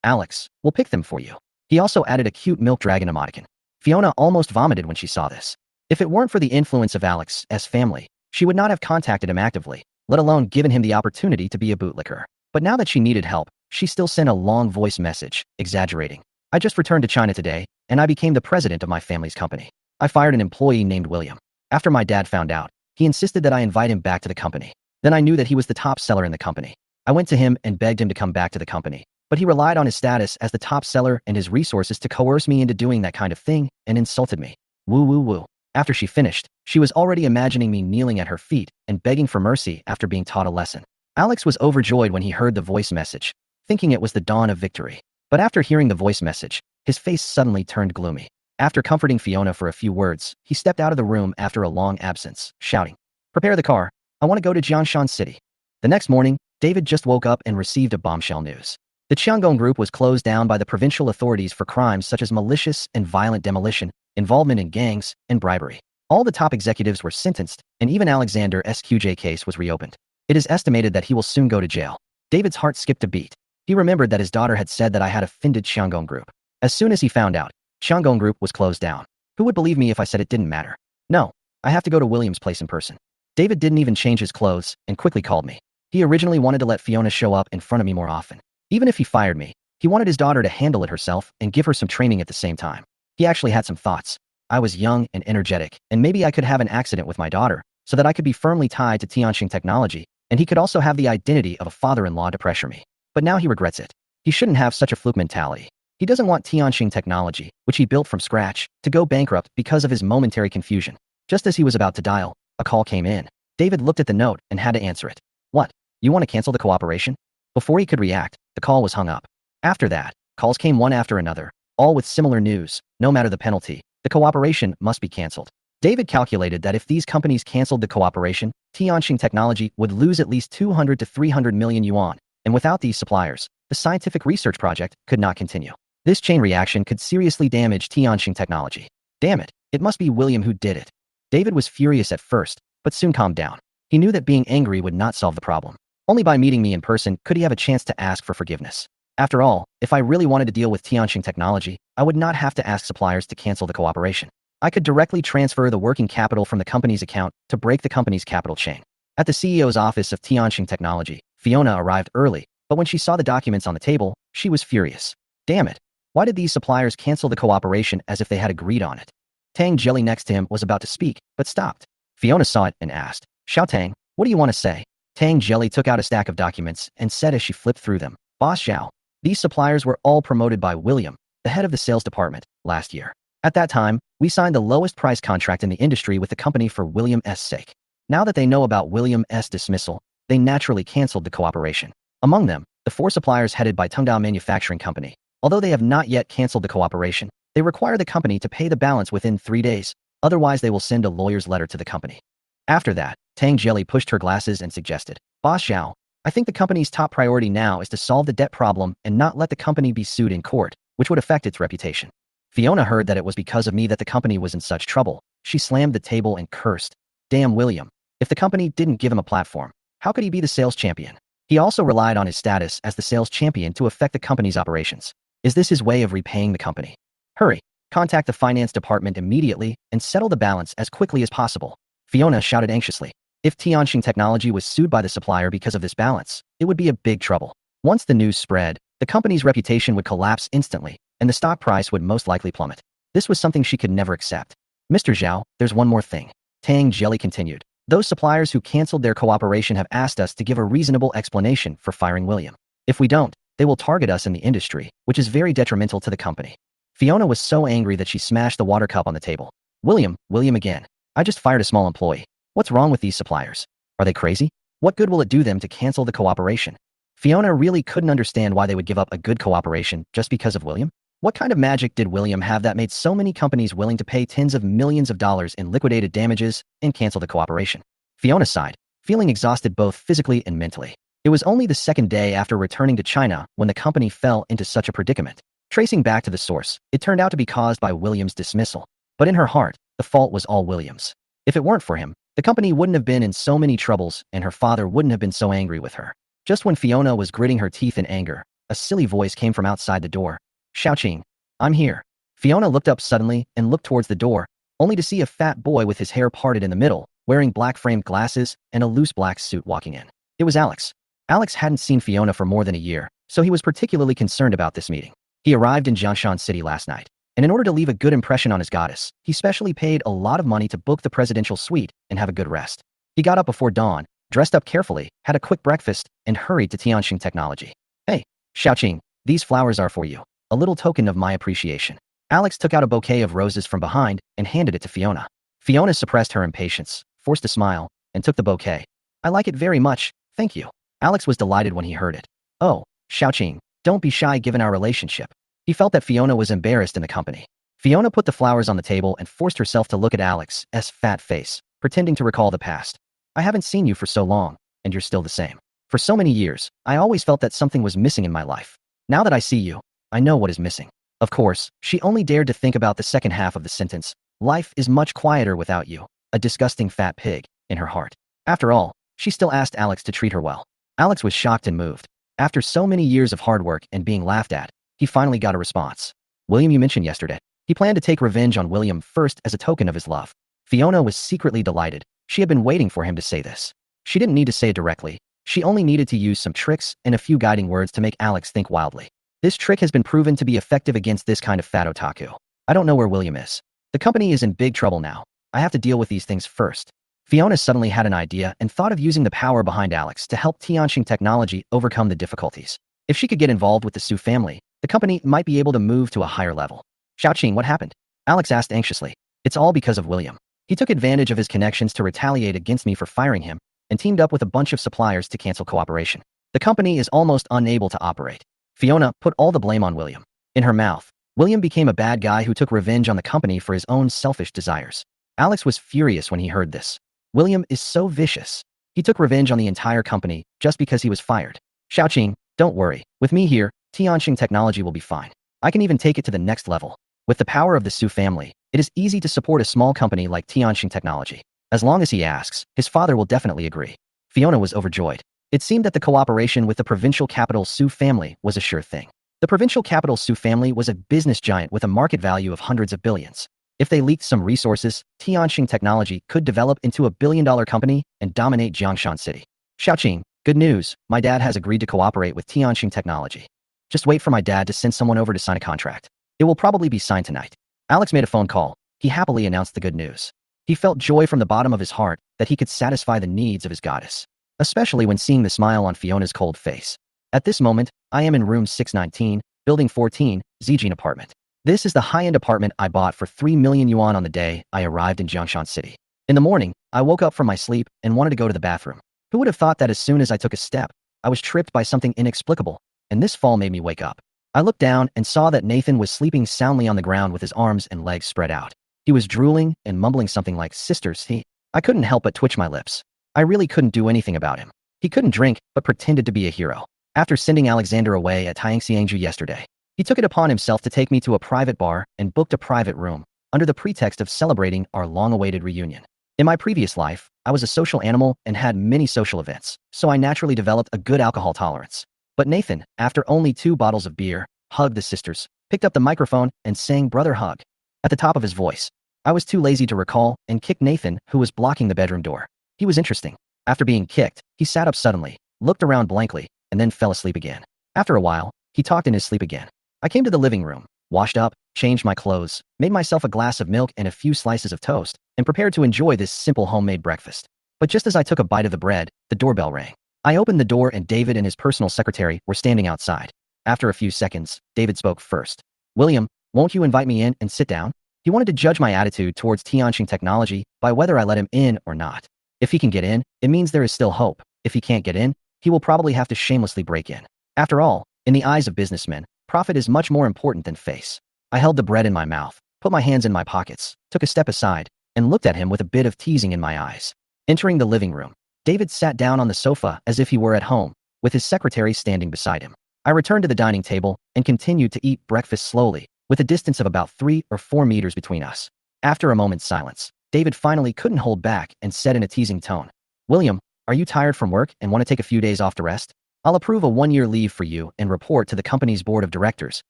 Alex, will pick them for you. He also added a cute milk dragon emoticon. Fiona almost vomited when she saw this. If it weren't for the influence of Alex's family, she would not have contacted him actively, let alone given him the opportunity to be a bootlicker. But now that she needed help, she still sent a long voice message, exaggerating. I just returned to China today, and I became the president of my family's company. I fired an employee named William. After my dad found out, he insisted that I invite him back to the company. Then I knew that he was the top seller in the company. I went to him and begged him to come back to the company, but he relied on his status as the top seller and his resources to coerce me into doing that kind of thing and insulted me. Woo woo woo. After she finished, she was already imagining me kneeling at her feet and begging for mercy after being taught a lesson. Alex was overjoyed when he heard the voice message, thinking it was the dawn of victory. But after hearing the voice message, his face suddenly turned gloomy. After comforting Fiona for a few words, he stepped out of the room after a long absence, shouting, Prepare the car. I want to go to Jianshan City. The next morning, David just woke up and received a bombshell news. The Qianggong Group was closed down by the provincial authorities for crimes such as malicious and violent demolition, involvement in gangs, and bribery. All the top executives were sentenced, and even Alexander's QJ case was reopened. It is estimated that he will soon go to jail. David's heart skipped a beat. He remembered that his daughter had said that I had offended Qianggong Group. As soon as he found out, Qianggong Group was closed down. Who would believe me if I said it didn't matter? No, I have to go to William's place in person. David didn't even change his clothes and quickly called me. He originally wanted to let Fiona show up in front of me more often. Even if he fired me, he wanted his daughter to handle it herself and give her some training at the same time. He actually had some thoughts. I was young and energetic, and maybe I could have an accident with my daughter so that I could be firmly tied to Tianxing Technology, and he could also have the identity of a father-in-law to pressure me. But now he regrets it. He shouldn't have such a fluke mentality. He doesn't want Tianxing Technology, which he built from scratch, to go bankrupt because of his momentary confusion. Just as he was about to dial, a call came in. David looked at the note and had to answer it. What? You want to cancel the cooperation? Before he could react, the call was hung up. After that, calls came one after another, all with similar news. No matter the penalty, the cooperation must be canceled. David calculated that if these companies canceled the cooperation, Tianxing Technology would lose at least 200 to 300 million yuan, and without these suppliers, the scientific research project could not continue. This chain reaction could seriously damage Tianxing Technology. Damn it, it must be William who did it. David was furious at first, but soon calmed down. He knew that being angry would not solve the problem. Only by meeting me in person could he have a chance to ask for forgiveness. After all, if I really wanted to deal with Tianxing Technology, I would not have to ask suppliers to cancel the cooperation. I could directly transfer the working capital from the company's account to break the company's capital chain. At the CEO's office of Tianxing Technology, Fiona arrived early, but when she saw the documents on the table, she was furious. Damn it. Why did these suppliers cancel the cooperation as if they had agreed on it? Tang Jelly next to him was about to speak, but stopped. Fiona saw it and asked, Xiao Tang, what do you want to say? Tang Jelly took out a stack of documents and said as she flipped through them, Boss Xiao, these suppliers were all promoted by William, the head of the sales department, last year. At that time, we signed the lowest price contract in the industry with the company for William's sake. Now that they know about William's dismissal, they naturally canceled the cooperation. Among them, the 4 suppliers headed by Tungdao Manufacturing Company. Although they have not yet canceled the cooperation, they require the company to pay the balance within 3 days, otherwise they will send a lawyer's letter to the company. After that, Tang Jelly pushed her glasses and suggested, Boss Xiao, I think the company's top priority now is to solve the debt problem and not let the company be sued in court, which would affect its reputation. Fiona heard that it was because of me that the company was in such trouble. She slammed the table and cursed. Damn William. If the company didn't give him a platform, how could he be the sales champion? He also relied on his status as the sales champion to affect the company's operations. Is this his way of repaying the company? Hurry, contact the finance department immediately and settle the balance as quickly as possible. Fiona shouted anxiously. If Tianxing Technology was sued by the supplier because of this balance, it would be a big trouble. Once the news spread, the company's reputation would collapse instantly, and the stock price would most likely plummet. This was something she could never accept. Mr. Zhao, there's one more thing. Tang Jelly continued. Those suppliers who canceled their cooperation have asked us to give a reasonable explanation for firing William. If we don't, they will target us in the industry, which is very detrimental to the company. Fiona was so angry that she smashed the water cup on the table. William again. I just fired a small employee. What's wrong with these suppliers? Are they crazy? What good will it do them to cancel the cooperation? Fiona really couldn't understand why they would give up a good cooperation just because of William. What kind of magic did William have that made so many companies willing to pay tens of millions of dollars in liquidated damages and cancel the cooperation? Fiona sighed, feeling exhausted both physically and mentally. It was only the second day after returning to China when the company fell into such a predicament. Tracing back to the source, it turned out to be caused by William's dismissal. But in her heart, the fault was all William's. If it weren't for him, The company wouldn't have been in so many troubles and her father wouldn't have been so angry with her. Just when Fiona was gritting her teeth in anger, a silly voice came from outside the door. Xiaoqing, I'm here. Fiona looked up suddenly and looked towards the door, only to see a fat boy with his hair parted in the middle, wearing black-framed glasses and a loose black suit walking in. It was Alex. Alex hadn't seen Fiona for more than a year, so he was particularly concerned about this meeting. He arrived in Jiangshan City last night, and in order to leave a good impression on his goddess, he specially paid a lot of money to book the presidential suite and have a good rest. He got up before dawn, dressed up carefully, had a quick breakfast, and hurried to Tianxing Technology. Hey, Xiaoqing, these flowers are for you, a little token of my appreciation. Alex took out a bouquet of roses from behind and handed it to Fiona. Fiona suppressed her impatience, forced a smile, and took the bouquet. I like it very much, thank you. Alex was delighted when he heard it. Oh, Xiaoqing, don't be shy given our relationship. He felt that Fiona was embarrassed in the company. Fiona put the flowers on the table and forced herself to look at Alex's fat face, pretending to recall the past. I haven't seen you for so long, and you're still the same. For so many years, I always felt that something was missing in my life. Now that I see you, I know what is missing. Of course, she only dared to think about the second half of the sentence. Life is much quieter without you, a disgusting fat pig, in her heart. After all, she still asked Alex to treat her well. Alex was shocked and moved. After so many years of hard work and being laughed at, he finally got a response. William you mentioned yesterday. He planned to take revenge on William first as a token of his love. Fiona was secretly delighted. She had been waiting for him to say this. She didn't need to say it directly. She only needed to use some tricks and a few guiding words to make Alex think wildly. This trick has been proven to be effective against this kind of fat otaku. I don't know where William is. The company is in big trouble now. I have to deal with these things first. Fiona suddenly had an idea and thought of using the power behind Alex to help Tianxing Technology overcome the difficulties. If she could get involved with the Su family, the company might be able to move to a higher level. Xiaoqing, what happened? Alex asked anxiously. It's all because of William. He took advantage of his connections to retaliate against me for firing him and teamed up with a bunch of suppliers to cancel cooperation. The company is almost unable to operate. Fiona put all the blame on William. In her mouth, William became a bad guy who took revenge on the company for his own selfish desires. Alex was furious when he heard this. William is so vicious. He took revenge on the entire company just because he was fired. Xiaoqing, don't worry. With me here, Tianxing Technology will be fine. I can even take it to the next level. With the power of the Su family, it is easy to support a small company like Tianxing Technology. As long as he asks, his father will definitely agree. Fiona was overjoyed. It seemed that the cooperation with the provincial capital Su family was a sure thing. The provincial capital Su family was a business giant with a market value of hundreds of billions. If they leaked some resources, Tianxing Technology could develop into a billion-dollar company and dominate Jiangshan City. Xiaoqing, good news, my dad has agreed to cooperate with Tianxing Technology. Just wait for my dad to send someone over to sign a contract. It will probably be signed tonight. Alex made a phone call. He happily announced the good news. He felt joy from the bottom of his heart that he could satisfy the needs of his goddess, especially when seeing the smile on Fiona's cold face. At this moment, I am in room 619, building 14, Zijin apartment. This is the high-end apartment I bought for 3 million yuan on the day I arrived in Jiangshan City. In the morning, I woke up from my sleep and wanted to go to the bathroom. Who would have thought that as soon as I took a step, I was tripped by something inexplicable, and this fall made me wake up. I looked down and saw that Nathan was sleeping soundly on the ground with his arms and legs spread out. He was drooling and mumbling something like, "Sisters, he..." I couldn't help but twitch my lips. I really couldn't do anything about him. He couldn't drink, but pretended to be a hero. After sending Alexander away at Tianxiangju yesterday, he took it upon himself to take me to a private bar and booked a private room, under the pretext of celebrating our long-awaited reunion. In my previous life, I was a social animal and had many social events, so I naturally developed a good alcohol tolerance. But Nathan, after only 2 bottles of beer, hugged the sisters, picked up the microphone, and sang "Brother Hug" at the top of his voice. I was too lazy to recall and kicked Nathan, who was blocking the bedroom door. He was interesting. After being kicked, he sat up suddenly, looked around blankly, and then fell asleep again. After a while, he talked in his sleep again. I came to the living room, washed up, changed my clothes, made myself a glass of milk and a few slices of toast, and prepared to enjoy this simple homemade breakfast. But just as I took a bite of the bread, the doorbell rang. I opened the door and David and his personal secretary were standing outside. After a few seconds, David spoke first. "William, won't you invite me in and sit down?" He wanted to judge my attitude towards Tianxing Technology by whether I let him in or not. If he can get in, it means there is still hope. If he can't get in, he will probably have to shamelessly break in. After all, in the eyes of businessmen, profit is much more important than face. I held the bread in my mouth, put my hands in my pockets, took a step aside, and looked at him with a bit of teasing in my eyes. Entering the living room, David sat down on the sofa as if he were at home, with his secretary standing beside him. I returned to the dining table and continued to eat breakfast slowly, with a distance of about 3 or 4 meters between us. After a moment's silence, David finally couldn't hold back and said in a teasing tone, "William, are you tired from work and want to take a few days off to rest? I'll approve a 1-year leave for you and report to the company's board of directors,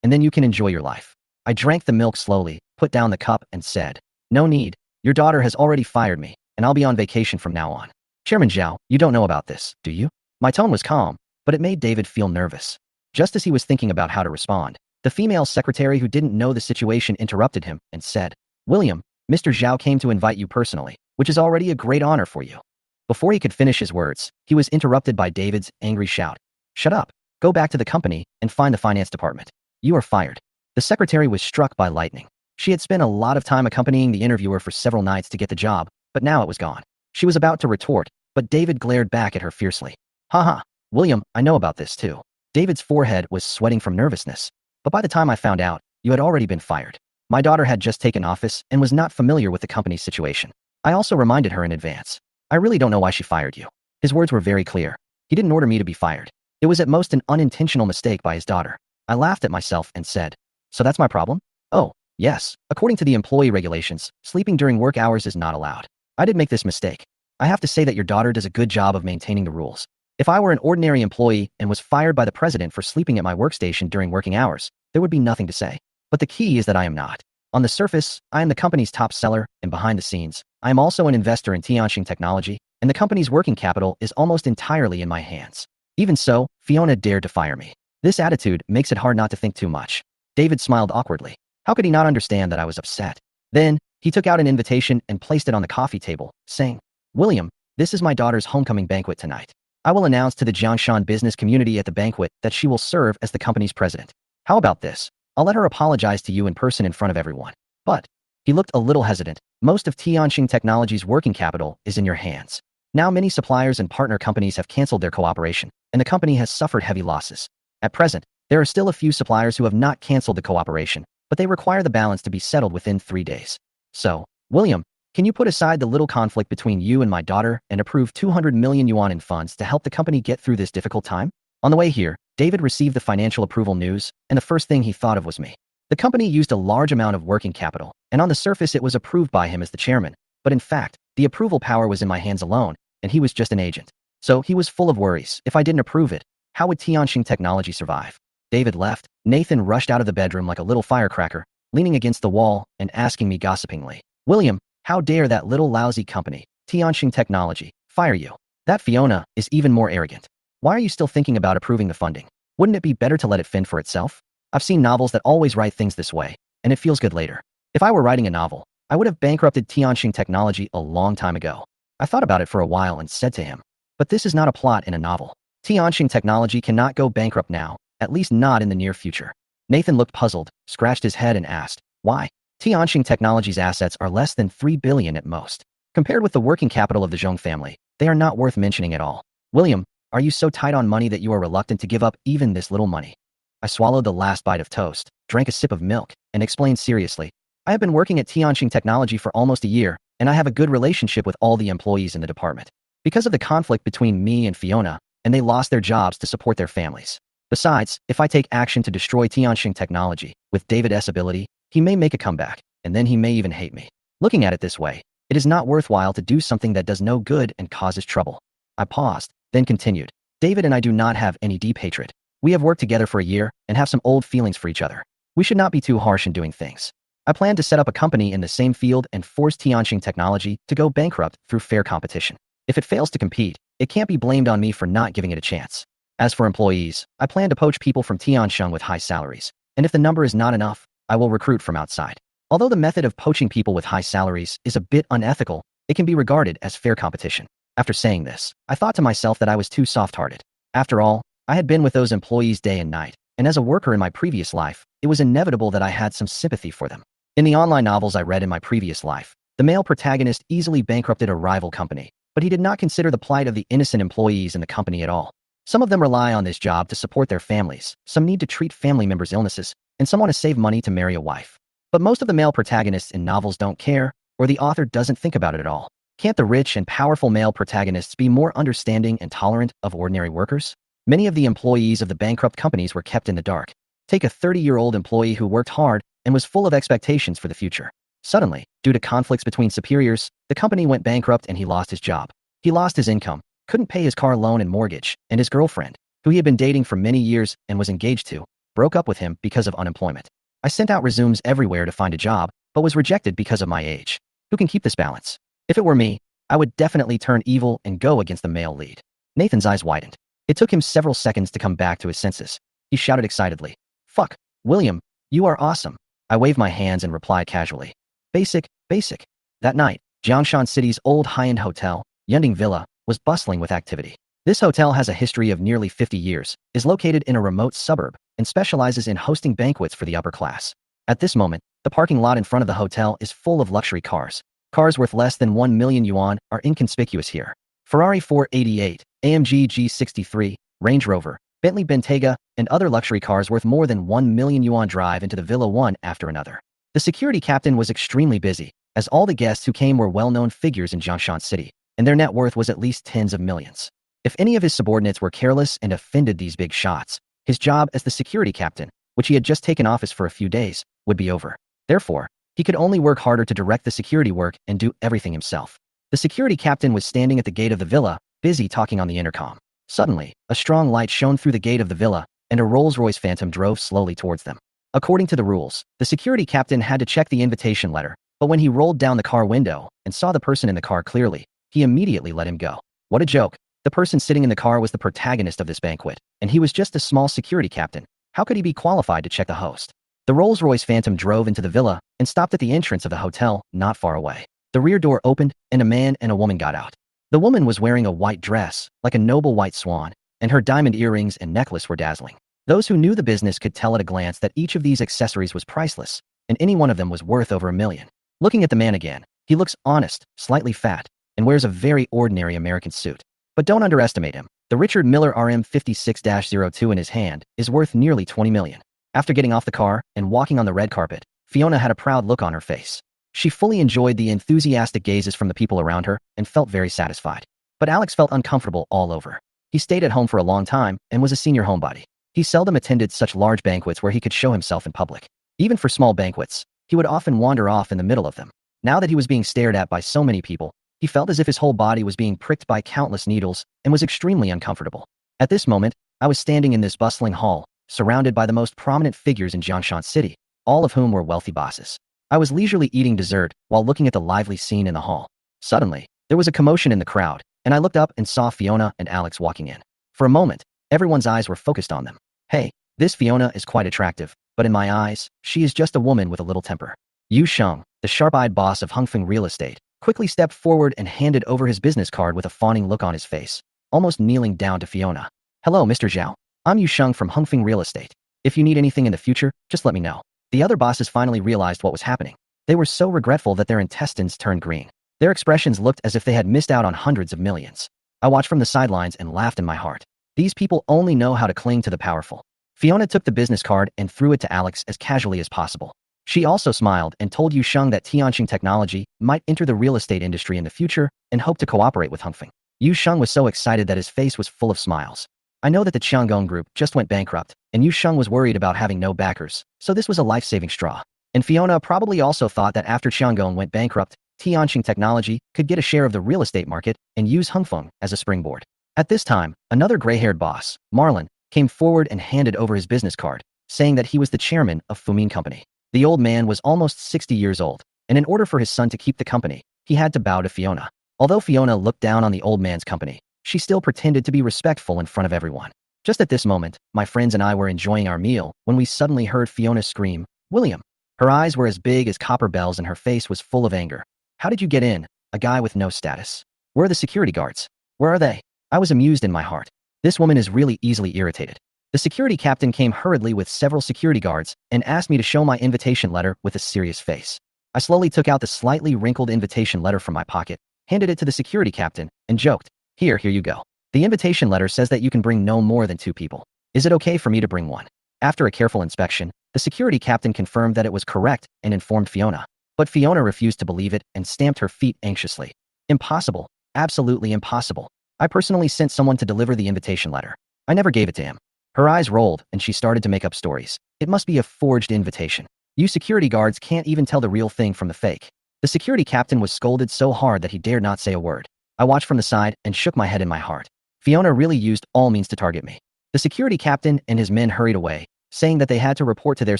and then you can enjoy your life." I drank the milk slowly, put down the cup, and said, "No need. Your daughter has already fired me, and I'll be on vacation from now on. Chairman Zhao, you don't know about this, do you?" My tone was calm, but it made David feel nervous. Just as he was thinking about how to respond, the female secretary who didn't know the situation interrupted him and said, "William, Mr. Zhao came to invite you personally, which is already a great honor for you." Before he could finish his words, he was interrupted by David's angry shout, "Shut up. Go back to the company and find the finance department. You are fired." The secretary was struck by lightning. She had spent a lot of time accompanying the interviewer for several nights to get the job, but now it was gone. She was about to retort, but David glared back at her fiercely. "Haha, William, I know about this too." David's forehead was sweating from nervousness. "But by the time I found out, you had already been fired. My daughter had just taken office and was not familiar with the company's situation. I also reminded her in advance. I really don't know why she fired you." His words were very clear. He didn't order me to be fired. It was at most an unintentional mistake by his daughter. I laughed at myself and said, "So that's my problem?" "Oh, yes. According to the employee regulations, sleeping during work hours is not allowed. I did make this mistake. I have to say that your daughter does a good job of maintaining the rules. If I were an ordinary employee and was fired by the president for sleeping at my workstation during working hours, there would be nothing to say. But the key is that I am not. On the surface, I am the company's top seller, and behind the scenes, I am also an investor in Tianxing Technology, and the company's working capital is almost entirely in my hands. Even so, Fiona dared to fire me. This attitude makes it hard not to think too much." David smiled awkwardly. How could he not understand that I was upset? Then, he took out an invitation and placed it on the coffee table, saying, "William, this is my daughter's homecoming banquet tonight. I will announce to the Jiangshan business community at the banquet that she will serve as the company's president. How about this? I'll let her apologize to you in person in front of everyone." But he looked a little hesitant. "Most of Tianxing Technology's working capital is in your hands. Now many suppliers and partner companies have canceled their cooperation, and the company has suffered heavy losses. At present, there are still a few suppliers who have not canceled the cooperation, but they require the balance to be settled within 3 days. So, William, can you put aside the little conflict between you and my daughter and approve 200 million yuan in funds to help the company get through this difficult time?" On the way here, David received the financial approval news, and the first thing he thought of was me. The company used a large amount of working capital, and on the surface it was approved by him as the chairman, but in fact, the approval power was in my hands alone, and he was just an agent. So he was full of worries. If I didn't approve it, how would Tianxing Technology survive? David left. Nathan rushed out of the bedroom like a little firecracker, leaning against the wall and asking me gossipingly, "William, how dare that little lousy company, Tianxing Technology, fire you? That Fiona is even more arrogant. Why are you still thinking about approving the funding? Wouldn't it be better to let it fend for itself? I've seen novels that always write things this way, and it feels good later. If I were writing a novel, I would have bankrupted Tianxing Technology a long time ago." I thought about it for a while and said to him, "But this is not a plot in a novel. Tianxing Technology cannot go bankrupt now, at least not in the near future." Nathan looked puzzled, scratched his head and asked, "Why? Tianxing Technology's assets are less than 3 billion at most. Compared with the working capital of the Zhong family, they are not worth mentioning at all. William, are you so tight on money that you are reluctant to give up even this little money?" I swallowed the last bite of toast, drank a sip of milk, and explained seriously, "I have been working at Tianxing Technology for almost a year, and I have a good relationship with all the employees in the department. Because of the conflict between me and Fiona, and they lost their jobs to support their families. Besides, if I take action to destroy Tianxing Technology, with David S' ability, he may make a comeback, and then he may even hate me. Looking at it this way, it is not worthwhile to do something that does no good and causes trouble." I paused, then continued, "David and I do not have any deep hatred. We have worked together for a year and have some old feelings for each other. We should not be too harsh in doing things. I plan to set up a company in the same field and force Tianxing Technology to go bankrupt through fair competition. If it fails to compete, it can't be blamed on me for not giving it a chance. As for employees, I plan to poach people from Tianxing with high salaries, and if the number is not enough, I will recruit from outside. Although the method of poaching people with high salaries is a bit unethical, it can be regarded as fair competition." After saying this, I thought to myself that I was too soft-hearted. After all, I had been with those employees day and night, and as a worker in my previous life, it was inevitable that I had some sympathy for them. In the online novels I read in my previous life, the male protagonist easily bankrupted a rival company, but he did not consider the plight of the innocent employees in the company at all. Some of them rely on this job to support their families, some need to treat family members' illnesses, and some want to save money to marry a wife. But most of the male protagonists in novels don't care, or the author doesn't think about it at all. Can't the rich and powerful male protagonists be more understanding and tolerant of ordinary workers? Many of the employees of the bankrupt companies were kept in the dark. Take a 30-year-old employee who worked hard and was full of expectations for the future. Suddenly, Due to conflicts between superiors, the company went bankrupt and he lost his job. He lost his income, couldn't pay his car loan and mortgage, and his girlfriend, who he had been dating for many years and was engaged to, broke up with him because of unemployment. I sent out resumes everywhere to find a job, but was rejected because of my age. Who can keep this balance? If it were me, I would definitely turn evil and go against the male lead. Nathan's eyes widened. It took him several seconds to come back to his senses. He shouted excitedly, "Fuck, William, you are awesome." I waved my hands and replied casually, Basic, basic. That night, Jiangshan City's old high-end hotel, Yunding Villa, was bustling with activity. This hotel has a history of nearly 50 years, is located in a remote suburb, and specializes in hosting banquets for the upper class. At this moment, the parking lot in front of the hotel is full of luxury cars. Cars worth less than 1 million yuan are inconspicuous here. Ferrari 488, AMG G63, Range Rover, Bentley Bentayga, and other luxury cars worth more than 1 million yuan drive into the villa one after another. The security captain was extremely busy, as all the guests who came were well-known figures in Jiangshan City, and their net worth was at least tens of millions. If any of his subordinates were careless and offended these big shots, his job as the security captain, which he had just taken office for a few days, would be over. Therefore, he could only work harder to direct the security work and do everything himself. The security captain was standing at the gate of the villa, busy talking on the intercom. Suddenly, a strong light shone through the gate of the villa, and a Rolls-Royce Phantom drove slowly towards them. According to the rules, the security captain had to check the invitation letter, but when he rolled down the car window and saw the person in the car clearly, he immediately let him go. What a joke. The person sitting in the car was the protagonist of this banquet, and he was just a small security captain. How could he be qualified to check the host? The Rolls-Royce Phantom drove into the villa and stopped at the entrance of the hotel, not far away. The rear door opened, and a man and a woman got out. The woman was wearing a white dress, like a noble white swan, and her diamond earrings and necklace were dazzling. Those who knew the business could tell at a glance that each of these accessories was priceless, and any one of them was worth over 1 million. Looking at the man again, he looks honest, slightly fat, and wears a very ordinary American suit. But don't underestimate him. The Richard Miller RM56-02 in his hand is worth nearly 20 million. After getting off the car and walking on the red carpet, Fiona had a proud look on her face. She fully enjoyed the enthusiastic gazes from the people around her and felt very satisfied. But Alex felt uncomfortable all over. He stayed at home for a long time and was a senior homebody. He seldom attended such large banquets where he could show himself in public. Even for small banquets, he would often wander off in the middle of them. Now that he was being stared at by so many people, he felt as if his whole body was being pricked by countless needles and was extremely uncomfortable. At this moment, I was standing in this bustling hall, surrounded by the most prominent figures in Jiangshan City, all of whom were wealthy bosses. I was leisurely eating dessert while looking at the lively scene in the hall. Suddenly, there was a commotion in the crowd, and I looked up and saw Fiona and Alex walking in. For a moment, everyone's eyes were focused on them. Hey, this Fiona is quite attractive, but in my eyes, she is just a woman with a little temper. Yu Sheng, the sharp-eyed boss of Hongfeng Real Estate, quickly stepped forward and handed over his business card with a fawning look on his face, almost kneeling down to Fiona. Hello, Mr. Zhao. I'm Yu Sheng from Hongfeng Real Estate. If you need anything in the future, just let me know. The other bosses finally realized what was happening. They were so regretful that their intestines turned green. Their expressions looked as if they had missed out on hundreds of millions. I watched from the sidelines and laughed in my heart. These people only know how to cling to the powerful. Fiona took the business card and threw it to Alex as casually as possible. She also smiled and told Yu Sheng that Tianqing Technology might enter the real estate industry in the future and hoped to cooperate with Hongfeng. Yu Sheng was so excited that his face was full of smiles. I know that the Qianggong Group just went bankrupt, and Yu Sheng was worried about having no backers, so this was a life-saving straw. And Fiona probably also thought that after Qianggong went bankrupt, Tianqing Technology could get a share of the real estate market and use Hongfeng as a springboard. At this time, another gray-haired boss, Marlin, came forward and handed over his business card, saying that he was the chairman of Fumin Company. The old man was almost 60 years old, and in order for his son to keep the company, he had to bow to Fiona. Although Fiona looked down on the old man's company, she still pretended to be respectful in front of everyone. Just at this moment, my friends and I were enjoying our meal when we suddenly heard Fiona scream, "William!" Her eyes were as big as copper bells and her face was full of anger. "How did you get in, a guy with no status? Where are the security guards? Where are they?" I was amused in my heart. This woman is really easily irritated. The security captain came hurriedly with several security guards and asked me to show my invitation letter with a serious face. I slowly took out the slightly wrinkled invitation letter from my pocket, handed it to the security captain, and joked, Here you go. The invitation letter says that you can bring no more than 2 people. Is it okay for me to bring 1? After a careful inspection, the security captain confirmed that it was correct and informed Fiona. But Fiona refused to believe it and stamped her feet anxiously. Impossible. Absolutely impossible. I personally sent someone to deliver the invitation letter. I never gave it to him. Her eyes rolled and she started to make up stories. It must be a forged invitation. You security guards can't even tell the real thing from the fake. The security captain was scolded so hard that he dared not say a word. I watched from the side and shook my head in my heart. Fiona really used all means to target me. The security captain and his men hurried away, saying that they had to report to their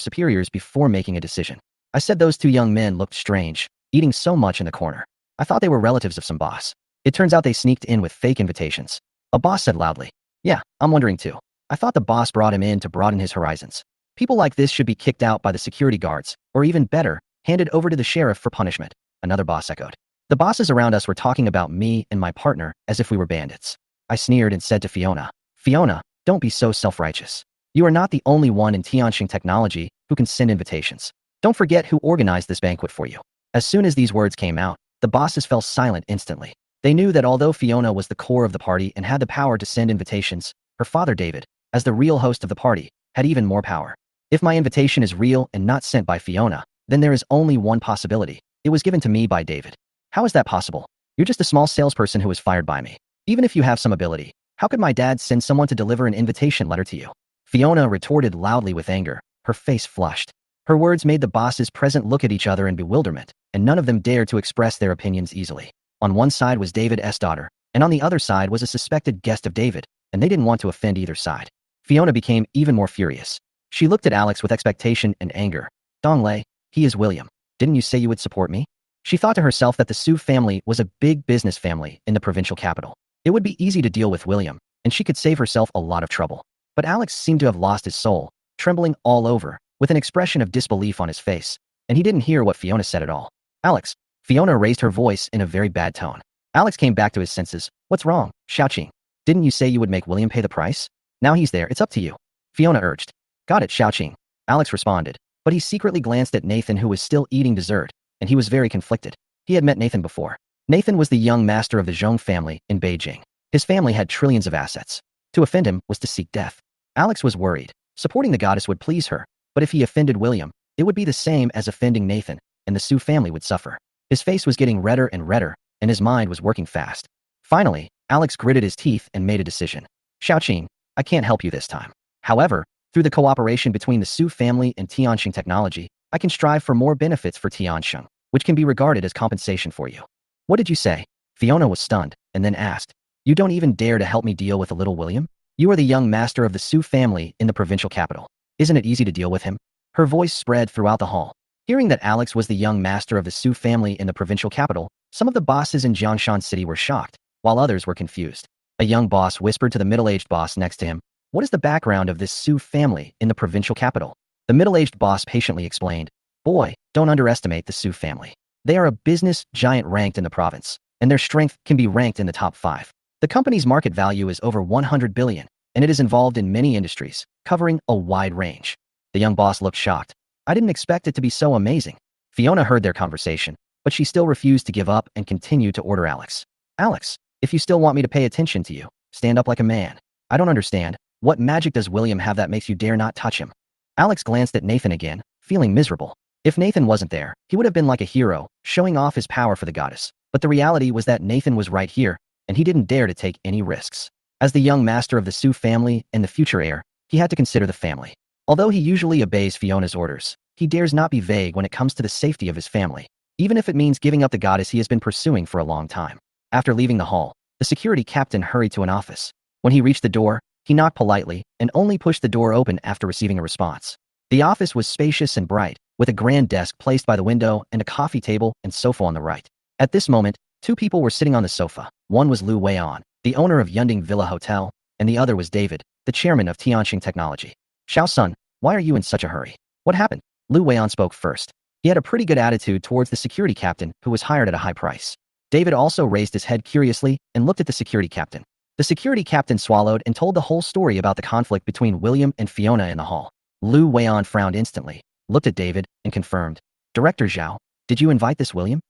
superiors before making a decision. I said those two young men looked strange, eating so much in the corner. I thought they were relatives of some boss. It turns out they sneaked in with fake invitations. A boss said loudly. Yeah, I'm wondering too. I thought the boss brought him in to broaden his horizons. People like this should be kicked out by the security guards, or even better, handed over to the sheriff for punishment, another boss echoed. The bosses around us were talking about me and my partner as if we were bandits. I sneered and said to Fiona, Fiona, don't be so self-righteous. You are not the only one in Tianxing technology who can send invitations. Don't forget who organized this banquet for you. As soon as these words came out, the bosses fell silent instantly. They knew that although Fiona was the core of the party and had the power to send invitations, her father David, as the real host of the party, had even more power. If my invitation is real and not sent by Fiona, then there is only one possibility. It was given to me by David. How is that possible? You're just a small salesperson who was fired by me. Even if you have some ability, how could my dad send someone to deliver an invitation letter to you? Fiona retorted loudly with anger, her face flushed. Her words made the bosses present look at each other in bewilderment, and none of them dared to express their opinions easily. On one side was David's daughter, and on the other side was a suspected guest of David, and they didn't want to offend either side. Fiona became even more furious. She looked at Alex with expectation and anger. Donglei, he is William. Didn't you say you would support me? She thought to herself that the Su family was a big business family in the provincial capital. It would be easy to deal with William, and she could save herself a lot of trouble. But Alex seemed to have lost his soul, trembling all over, with an expression of disbelief on his face, and he didn't hear what Fiona said at all. Alex. Fiona raised her voice in a very bad tone. Alex came back to his senses. What's wrong, Xiaoqing? Didn't you say you would make William pay the price? Now he's there, it's up to you. Fiona urged. Got it, Xiaoqing. Alex responded, but he secretly glanced at Nathan, who was still eating dessert, and he was very conflicted. He had met Nathan before. Nathan was the young master of the Zhong family in Beijing. His family had trillions of assets. To offend him was to seek death. Alex was worried. Supporting the goddess would please her, but if he offended William, it would be the same as offending Nathan, and the Su family would suffer. His face was getting redder and redder, and his mind was working fast. Finally, Alex gritted his teeth and made a decision. Xiaoqing, I can't help you this time. However, through the cooperation between the Su family and Tianxing technology, I can strive for more benefits for Tianxing, which can be regarded as compensation for you. What did you say? Fiona was stunned, and then asked, You don't even dare to help me deal with a little William? You are the young master of the Su family in the provincial capital. Isn't it easy to deal with him? Her voice spread throughout the hall. Hearing that Alex was the young master of the Su family in the provincial capital, some of the bosses in Jiangshan City were shocked, while others were confused. A young boss whispered to the middle-aged boss next to him, What is the background of this Su family in the provincial capital? The middle-aged boss patiently explained, Boy, don't underestimate the Su family. They are a business giant ranked in the province, and their strength can be ranked in the top 5. The company's market value is over 100 billion, and it is involved in many industries, covering a wide range. The young boss looked shocked. I didn't expect it to be so amazing. Fiona heard their conversation, but she still refused to give up and continued to order Alex. Alex, if you still want me to pay attention to you, stand up like a man. I don't understand. What magic does William have that makes you dare not touch him? Alex glanced at Nathan again, feeling miserable. If Nathan wasn't there, he would have been like a hero, showing off his power for the goddess. But the reality was that Nathan was right here, and he didn't dare to take any risks. As the young master of the Su family and the future heir, he had to consider the family. Although he usually obeys Fiona's orders, he dares not be vague when it comes to the safety of his family, even if it means giving up the goddess he has been pursuing for a long time. After leaving the hall, the security captain hurried to an office. When he reached the door, he knocked politely and only pushed the door open after receiving a response. The office was spacious and bright, with a grand desk placed by the window and a coffee table and sofa on the right. At this moment, 2 people were sitting on the sofa. One was Lu Weian, the owner of Yunding Villa Hotel, and the other was David, the chairman of Tianxing Technology. Xiao Sun, why are you in such a hurry? What happened? Lu Weian spoke first. He had a pretty good attitude towards the security captain, who was hired at a high price. David also raised his head curiously and looked at the security captain. The security captain swallowed and told the whole story about the conflict between William and Fiona in the hall. Lu Weian frowned instantly, looked at David, and confirmed, Director Zhao, did you invite this William?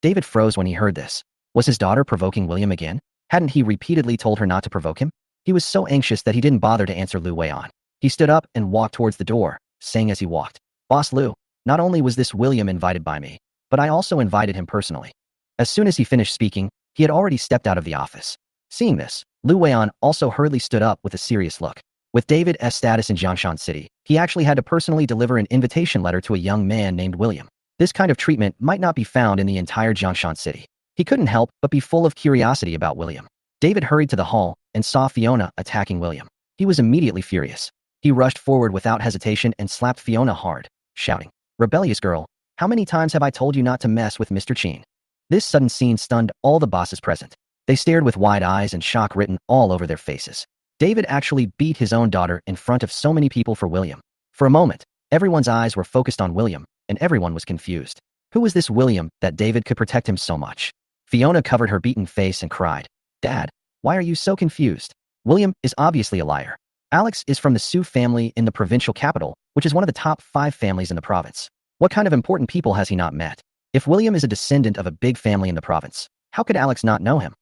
David froze when he heard this. Was his daughter provoking William again? Hadn't he repeatedly told her not to provoke him? He was so anxious that he didn't bother to answer Lu Weian. He stood up and walked towards the door, saying as he walked, Boss Lu, not only was this William invited by me, but I also invited him personally. As soon as he finished speaking, he had already stepped out of the office. Seeing this, Lu Weian also hurriedly stood up with a serious look. With David's status in Jiangshan City, he actually had to personally deliver an invitation letter to a young man named William. This kind of treatment might not be found in the entire Jiangshan city. He couldn't help but be full of curiosity about William. David hurried to the hall and saw Fiona attacking William. He was immediately furious. He rushed forward without hesitation and slapped Fiona hard, shouting, "Rebellious girl, how many times have I told you not to mess with Mr. Qin?" This sudden scene stunned all the bosses present. They stared with wide eyes and shock written all over their faces. David actually beat his own daughter in front of so many people for William. For a moment, everyone's eyes were focused on William, and everyone was confused. Who was this William that David could protect him so much? Fiona covered her beaten face and cried, "Dad, why are you so confused? William is obviously a liar. Alex is from the Su family in the provincial capital, which is one of the top 5 families in the province. What kind of important people has he not met? If William is a descendant of a big family in the province, how could Alex not know him?"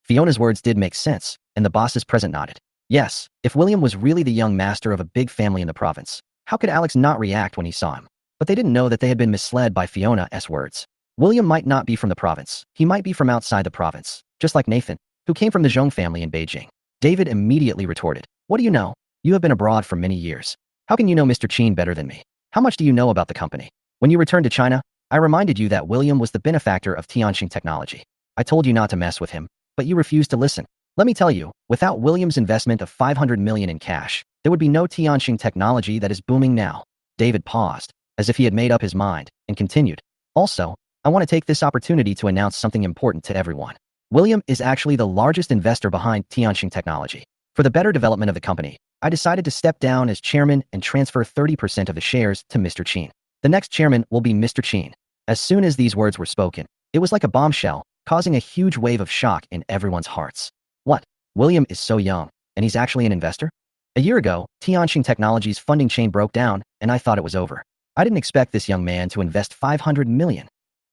Fiona's words did make sense, and the bosses present nodded. Yes, if William was really the young master of a big family in the province, how could Alex not react when he saw him? But they didn't know that they had been misled by Fiona's words. William might not be from the province. He might be from outside the province, just like Nathan, who came from the Zhong family in Beijing. David immediately retorted, "What do you know? You have been abroad for many years. How can you know Mr. Qin better than me? How much do you know about the company? When you returned to China, I reminded you that William was the benefactor of Tianqing Technology. I told you not to mess with him, but you refused to listen. Let me tell you, without William's investment of 500 million in cash, there would be no Tianqing Technology that is booming now." David paused, as if he had made up his mind, and continued, "Also, I want to take this opportunity to announce something important to everyone. William is actually the largest investor behind Tianqing Technology. For the better development of the company, I decided to step down as chairman and transfer 30% of the shares to Mr. Qin. The next chairman will be Mr. Qin." As soon as these words were spoken, it was like a bombshell, causing a huge wave of shock in everyone's hearts. What? William is so young, and he's actually an investor? A year ago, Tianqing Technology's funding chain broke down, and I thought it was over. I didn't expect this young man to invest 500 million.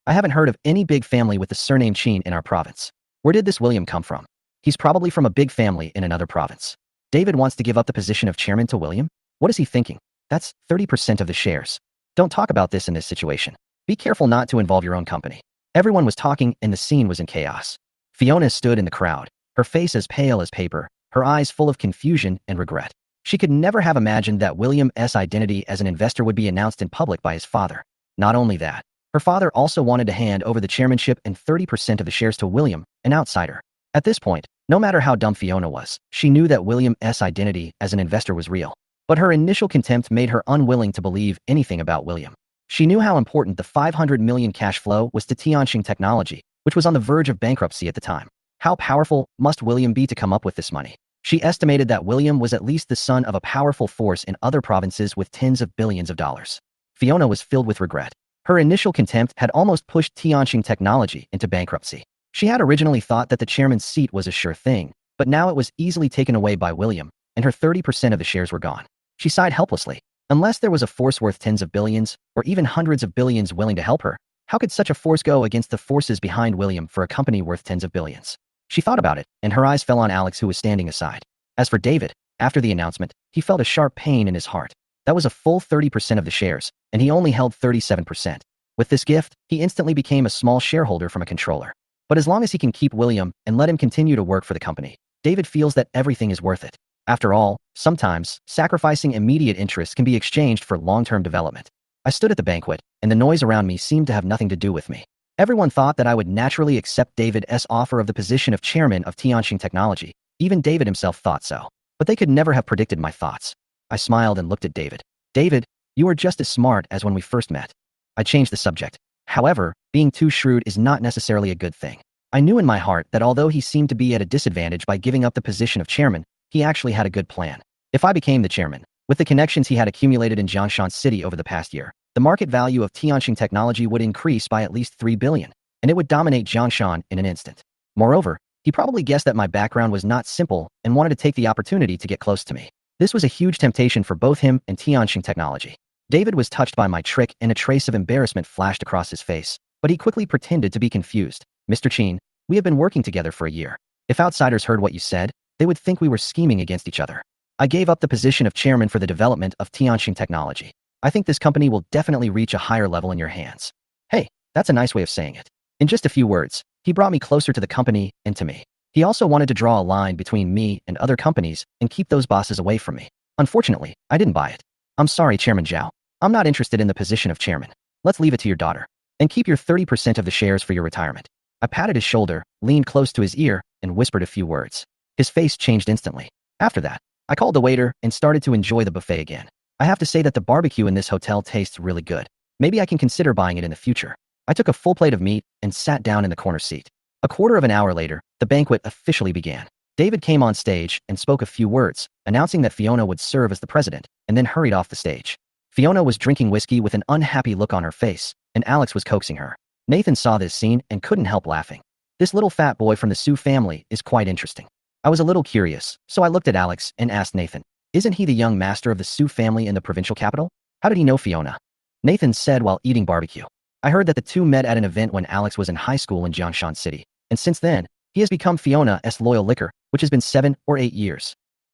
I haven't heard of any big family with the surname Qin in our province. Where did this William come from? He's probably from a big family in another province. David wants to give up the position of chairman to William? What is he thinking? That's 30% of the shares. Don't talk about this in this situation. Be careful not to involve your own company. Everyone was talking and the scene was in chaos. Fiona stood in the crowd, her face as pale as paper, her eyes full of confusion and regret. She could never have imagined that William's identity as an investor would be announced in public by his father. Not only that, her father also wanted to hand over the chairmanship and 30% of the shares to William, an outsider. At this point, no matter how dumb Fiona was, she knew that William's identity as an investor was real. But her initial contempt made her unwilling to believe anything about William. She knew how important the 500 million cash flow was to Tianqing Technology, which was on the verge of bankruptcy at the time. How powerful must William be to come up with this money? She estimated that William was at least the son of a powerful force in other provinces with tens of billions of dollars. Fiona was filled with regret. Her initial contempt had almost pushed Tianqing Technology into bankruptcy. She had originally thought that the chairman's seat was a sure thing, but now it was easily taken away by William, and her 30% of the shares were gone. She sighed helplessly. Unless there was a force worth tens of billions, or even hundreds of billions willing to help her, how could such a force go against the forces behind William for a company worth tens of billions? She thought about it, and her eyes fell on Alex, who was standing aside. As for David, after the announcement, he felt a sharp pain in his heart. That was a full 30% of the shares, and he only held 37%. With this gift, he instantly became a small shareholder from a controller. But as long as he can keep William and let him continue to work for the company, David feels that everything is worth it. After all, sometimes, sacrificing immediate interests can be exchanged for long-term development. I stood at the banquet, and the noise around me seemed to have nothing to do with me. Everyone thought that I would naturally accept David's offer of the position of chairman of Tianqing Technology. Even David himself thought so. But they could never have predicted my thoughts. I smiled and looked at David. "David, you are just as smart as when we first met." I changed the subject. However, being too shrewd is not necessarily a good thing. I knew in my heart that although he seemed to be at a disadvantage by giving up the position of chairman, he actually had a good plan. If I became the chairman, with the connections he had accumulated in Jiangshan City over the past year, the market value of Tianqing Technology would increase by at least 3 billion, and it would dominate Jiangshan in an instant. Moreover, he probably guessed that my background was not simple and wanted to take the opportunity to get close to me. This was a huge temptation for both him and Tianqing Technology. David was touched by my trick, and a trace of embarrassment flashed across his face, but he quickly pretended to be confused. "Mr. Qin, we have been working together for a year. If outsiders heard what you said, they would think we were scheming against each other. I gave up the position of chairman for the development of Tianqing Technology. I think this company will definitely reach a higher level in your hands." Hey, that's a nice way of saying it. In just a few words, he brought me closer to the company and to me. He also wanted to draw a line between me and other companies and keep those bosses away from me. Unfortunately, I didn't buy it. "I'm sorry, Chairman Zhao. I'm not interested in the position of chairman. Let's leave it to your daughter." And keep your 30% of the shares for your retirement. I patted his shoulder, leaned close to his ear, and whispered a few words. His face changed instantly. After that, I called the waiter and started to enjoy the buffet again. I have to say that the barbecue in this hotel tastes really good. Maybe I can consider buying it in the future. I took a full plate of meat and sat down in the corner seat. A quarter of an hour later, the banquet officially began. David came on stage and spoke a few words, announcing that Fiona would serve as the president, and then hurried off the stage. Fiona was drinking whiskey with an unhappy look on her face, and Alex was coaxing her. Nathan saw this scene and couldn't help laughing. This little fat boy from the Sioux family is quite interesting. I was a little curious, so I looked at Alex and asked Nathan, isn't he the young master of the Sioux family in the provincial capital? How did he know Fiona? Nathan said while eating barbecue. I heard that the two met at an event when Alex was in high school in Jiangshan City, and since then, he has become Fiona's loyal licker, which has been 7 or 8 years.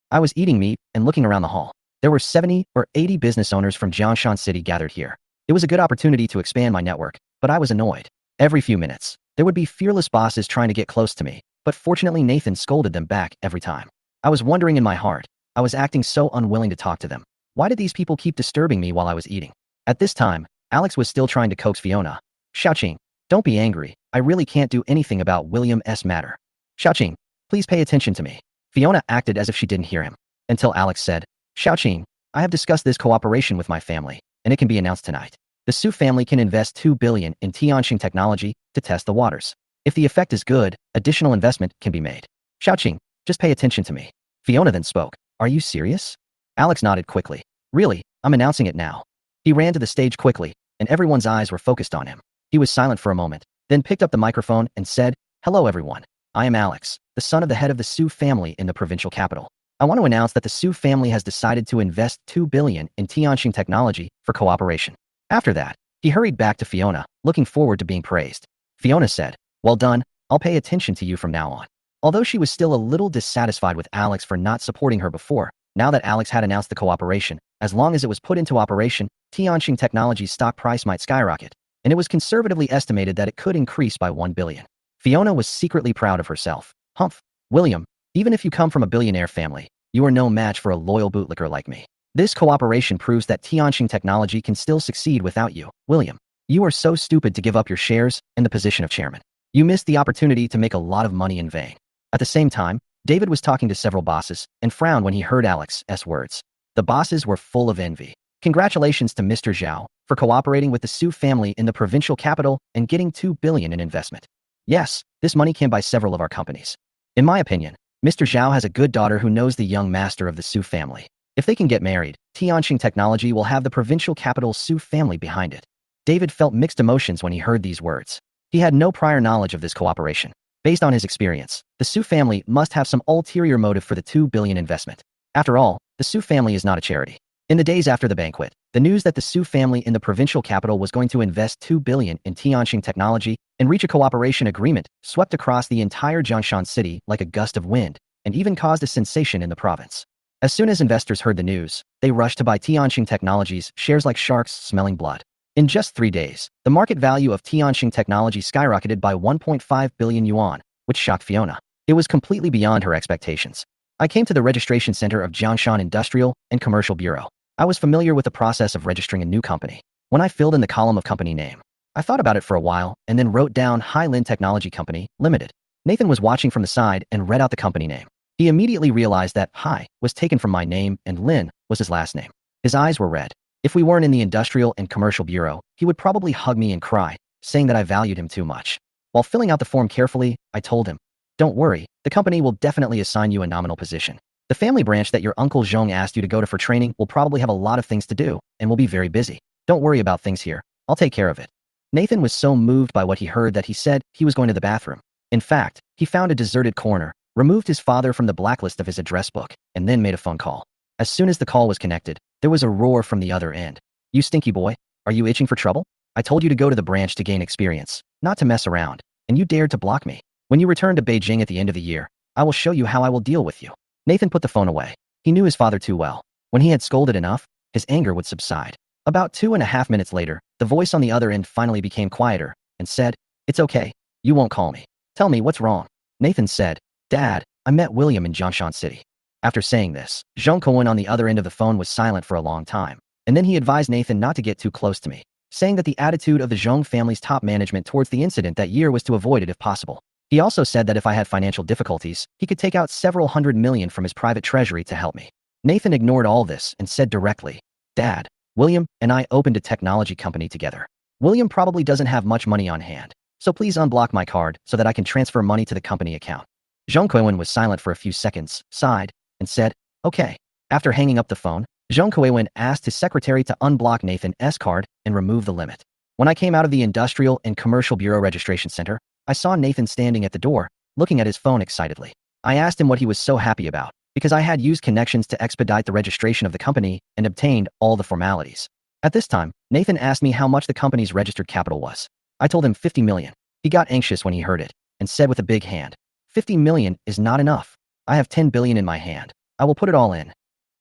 I was eating meat and looking around the hall. There were 70 or 80 business owners from Jiangshan City gathered here. It was a good opportunity to expand my network, but I was annoyed. Every few minutes, there would be fearless bosses trying to get close to me, but fortunately Nathan scolded them back every time. I was wondering in my heart, I was acting so unwilling to talk to them. Why did these people keep disturbing me while I was eating? At this time, Alex was still trying to coax Fiona. Xiaoqing, don't be angry. I really can't do anything about William's matter. Xiaoqing, please pay attention to me. Fiona acted as if she didn't hear him, until Alex said, Xiaoqing, I have discussed this cooperation with my family, and it can be announced tonight. The Su family can invest $2 billion in Tianxing technology to test the waters. If the effect is good, additional investment can be made. Xiaoqing, just pay attention to me. Fiona then spoke. Are you serious? Alex nodded quickly. Really, I'm announcing it now. He ran to the stage quickly, and everyone's eyes were focused on him. He was silent for a moment, then picked up the microphone and said, Hello everyone. I am Alex, the son of the head of the Su family in the provincial capital. I want to announce that the Su family has decided to invest $2 billion in Tianxing technology for cooperation. After that, he hurried back to Fiona, looking forward to being praised. Fiona said, Well done, I'll pay attention to you from now on. Although she was still a little dissatisfied with Alex for not supporting her before, now that Alex had announced the cooperation, as long as it was put into operation, Tianxing Technology's stock price might skyrocket, and it was conservatively estimated that it could increase by $1 billion. Fiona was secretly proud of herself. Humph, William, even if you come from a billionaire family, you are no match for a loyal bootlicker like me. This cooperation proves that Tianxing Technology can still succeed without you, William. You are so stupid to give up your shares and the position of chairman. You missed the opportunity to make a lot of money in vain. At the same time, David was talking to several bosses and frowned when he heard Alex's words. The bosses were full of envy. Congratulations to Mr. Zhao for cooperating with the Su family in the provincial capital and getting $2 billion in investment. Yes, this money can buy several of our companies. In my opinion, Mr. Zhao has a good daughter who knows the young master of the Su family. If they can get married, Tianxing Technology will have the provincial capital Su family behind it. David felt mixed emotions when he heard these words. He had no prior knowledge of this cooperation. Based on his experience, the Su family must have some ulterior motive for the $2 billion investment. After all, the Su family is not a charity. In the days after the banquet, the news that the Su family in the provincial capital was going to invest $2 billion in Tianxing Technology and reach a cooperation agreement swept across the entire Jiangshan city like a gust of wind and even caused a sensation in the province. As soon as investors heard the news, they rushed to buy Tianxing Technology's shares like sharks smelling blood. In just 3 days, the market value of Tianxing Technology skyrocketed by 1.5 billion yuan, which shocked Fiona. It was completely beyond her expectations. I came to the registration center of Jiangshan Industrial and Commercial Bureau. I was familiar with the process of registering a new company. When I filled in the column of company name, I thought about it for a while and then wrote down Highlin Technology Company, Limited. Nathan was watching from the side and read out the company name. He immediately realized that Hai was taken from my name and Lin was his last name. His eyes were red. If we weren't in the Industrial and Commercial Bureau, he would probably hug me and cry, saying that I valued him too much. While filling out the form carefully, I told him, Don't worry, the company will definitely assign you a nominal position. The family branch that your uncle Zhong asked you to go to for training will probably have a lot of things to do and will be very busy. Don't worry about things here. I'll take care of it. Nathan was so moved by what he heard that he said he was going to the bathroom. In fact, he found a deserted corner, removed his father from the blacklist of his address book, and then made a phone call. As soon as the call was connected, there was a roar from the other end. You stinky boy, are you itching for trouble? I told you to go to the branch to gain experience, not to mess around, and you dared to block me. When you return to Beijing at the end of the year, I will show you how I will deal with you. Nathan put the phone away. He knew his father too well. When he had scolded enough, his anger would subside. About 2.5 minutes later, the voice on the other end finally became quieter and said, It's okay. You won't call me. Tell me what's wrong. Nathan said, Dad, I met William in Jiangshan City. After saying this, Zhong Cohen on the other end of the phone was silent for a long time, and then he advised Nathan not to get too close to me. saying that the attitude of the Zhong family's top management towards the incident that year was to avoid it if possible. He also said that if I had financial difficulties, he could take out several hundred million from his private treasury to help me. Nathan ignored all this and said directly, "Dad, William and I opened a technology company together. William probably doesn't have much money on hand, so please unblock my card so that I can transfer money to the company account." Zhong Kuiwen was silent for a few seconds, sighed, and said, "Okay." After hanging up the phone, Zhong Kuiwen asked his secretary to unblock Nathan's card and remove the limit. When I came out of the Industrial and Commercial Bureau Registration Center, I saw Nathan standing at the door, looking at his phone excitedly. I asked him what he was so happy about, because I had used connections to expedite the registration of the company and obtained all the formalities. At this time, Nathan asked me how much the company's registered capital was. I told him 50 million. He got anxious when he heard it and said with a big hand, 50 million is not enough. I have 10 billion in my hand. I will put it all in.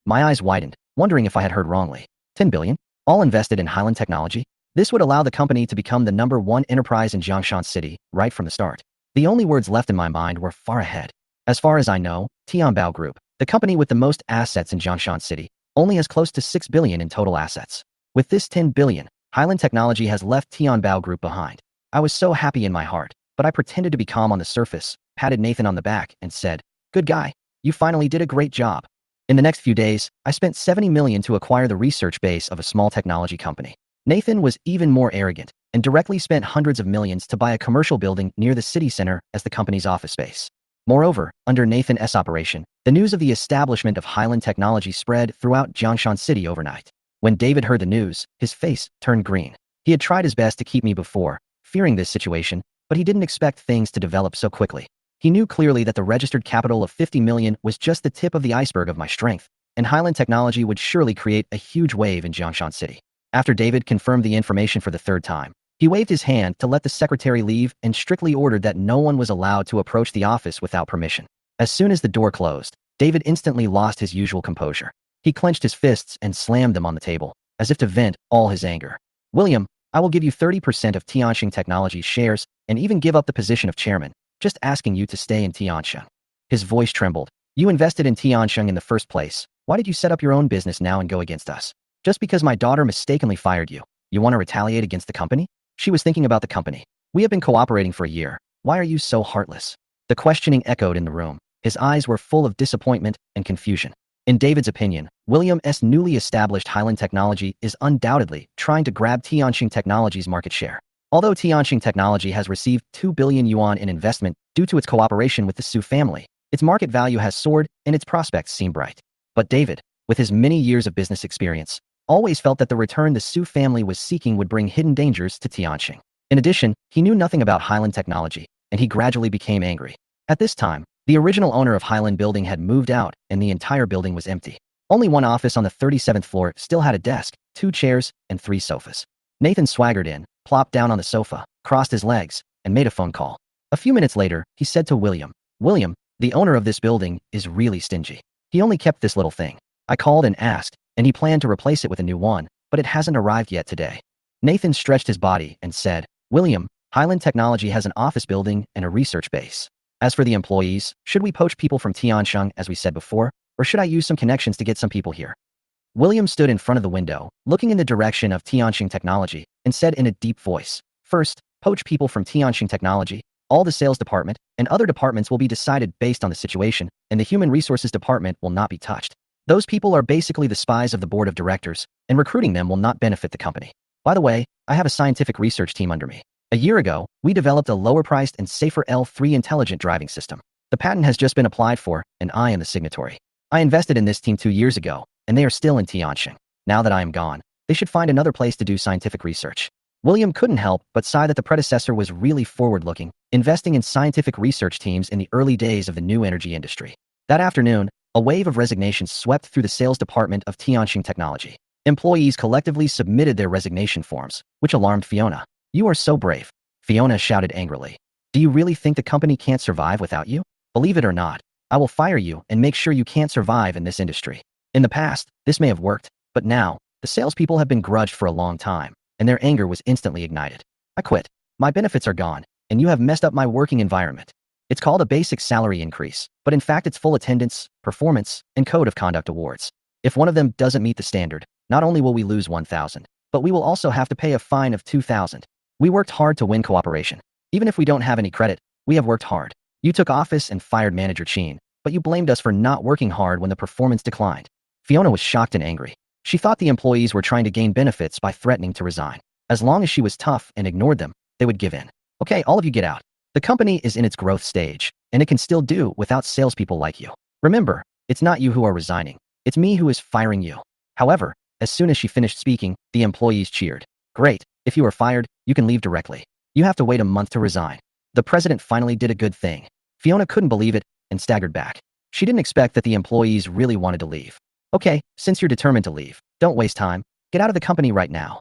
My eyes widened, wondering if I had heard wrongly. 10 billion? All invested in Highland Technology? This would allow the company to become the #1 enterprise in Jiangshan City right from the start. The only words left in my mind were far ahead. As far as I know, Tianbao Group, the company with the most assets in Jiangshan City, only has close to 6 billion in total assets. With this 10 billion, Highland Technology has left Tianbao Group behind. I was so happy in my heart, but I pretended to be calm on the surface, patted Nathan on the back, and said, "Good guy, you finally did a great job." In the next few days, I spent 70 million to acquire the research base of a small technology company. Nathan was even more arrogant and directly spent hundreds of millions to buy a commercial building near the city center as the company's office space. Moreover, under Nathan's operation, the news of the establishment of Highland Technology spread throughout Jiangshan City overnight. When David heard the news, his face turned green. He had tried his best to keep me before, fearing this situation, but he didn't expect things to develop so quickly. He knew clearly that the registered capital of 50 million was just the tip of the iceberg of my strength, and Highland Technology would surely create a huge wave in Jiangshan City. After David confirmed the information for the third time, he waved his hand to let the secretary leave and strictly ordered that no one was allowed to approach the office without permission. As soon as the door closed, David instantly lost his usual composure. He clenched his fists and slammed them on the table, as if to vent all his anger. "William, I will give you 30% of Tianxing Technology's shares and even give up the position of chairman, just asking you to stay in Tianxing." His voice trembled. "You invested in Tianxing in the first place. Why did you set up your own business now and go against us? Just because my daughter mistakenly fired you, you want to retaliate against the company?" She was thinking about the company. "We have been cooperating for a year. Why are you so heartless?" The questioning echoed in the room. His eyes were full of disappointment and confusion. In David's opinion, William's newly established Highland Technology is undoubtedly trying to grab Tianxing Technology's market share. Although Tianxing Technology has received 2 billion yuan in investment due to its cooperation with the Su family, its market value has soared and its prospects seem bright. But David, with his many years of business experience, always felt that the return the Su family was seeking would bring hidden dangers to Tianxing. In addition, he knew nothing about Highland Technology, and he gradually became angry. At this time, the original owner of Highland Building had moved out, and the entire building was empty. Only one office on the 37th floor still had a desk, 2 chairs, and 3 sofas. Nathan swaggered in, plopped down on the sofa, crossed his legs, and made a phone call. A few minutes later, he said to William, "William, the owner of this building is really stingy. He only kept this little thing. I called and asked, and he planned to replace it with a new one, but it hasn't arrived yet today." Nathan stretched his body and said, "William, Highland Technology has an office building and a research base. As for the employees, should we poach people from Tianxing as we said before, or should I use some connections to get some people here?" William stood in front of the window, looking in the direction of Tianxing Technology, and said in a deep voice, "First, poach people from Tianxing Technology. All the sales department and other departments will be decided based on the situation, and the human resources department will not be touched. Those people are basically the spies of the board of directors, and recruiting them will not benefit the company. By the way, I have a scientific research team under me. A year ago, we developed a lower-priced and safer L3 intelligent driving system. The patent has just been applied for, and I am the signatory. I invested in this team 2 years ago, and they are still in Tianxing. Now that I am gone, they should find another place to do scientific research." William couldn't help but sigh that the predecessor was really forward-looking, investing in scientific research teams in the early days of the new energy industry. That afternoon, a wave of resignations swept through the sales department of Tianxing Technology. Employees collectively submitted their resignation forms, which alarmed Fiona. "You are so brave," Fiona shouted angrily. "Do you really think the company can't survive without you? Believe it or not, I will fire you and make sure you can't survive in this industry." In the past, this may have worked, but now, the salespeople have been grudged for a long time, and their anger was instantly ignited. "I quit. My benefits are gone, and you have messed up my working environment. It's called a basic salary increase, but in fact it's full attendance, performance, and code of conduct awards. If one of them doesn't meet the standard, not only will we lose 1,000, but we will also have to pay a fine of 2,000. We worked hard to win cooperation. Even if we don't have any credit, we have worked hard. You took office and fired Manager Chin, but you blamed us for not working hard when the performance declined. Fiona was shocked and angry. She thought the employees were trying to gain benefits by threatening to resign. As long as she was tough and ignored them, they would give in. Okay, all of you get out. The company is in its growth stage, and it can still do without salespeople like you. Remember, it's not you who are resigning. It's me who is firing you. However, as soon as she finished speaking, the employees cheered. Great, if you are fired, you can leave directly. You have to wait a month to resign. The president finally did a good thing. Fiona couldn't believe it and staggered back. She didn't expect that the employees really wanted to leave. Okay, since you're determined to leave, don't waste time. Get out of the company right now.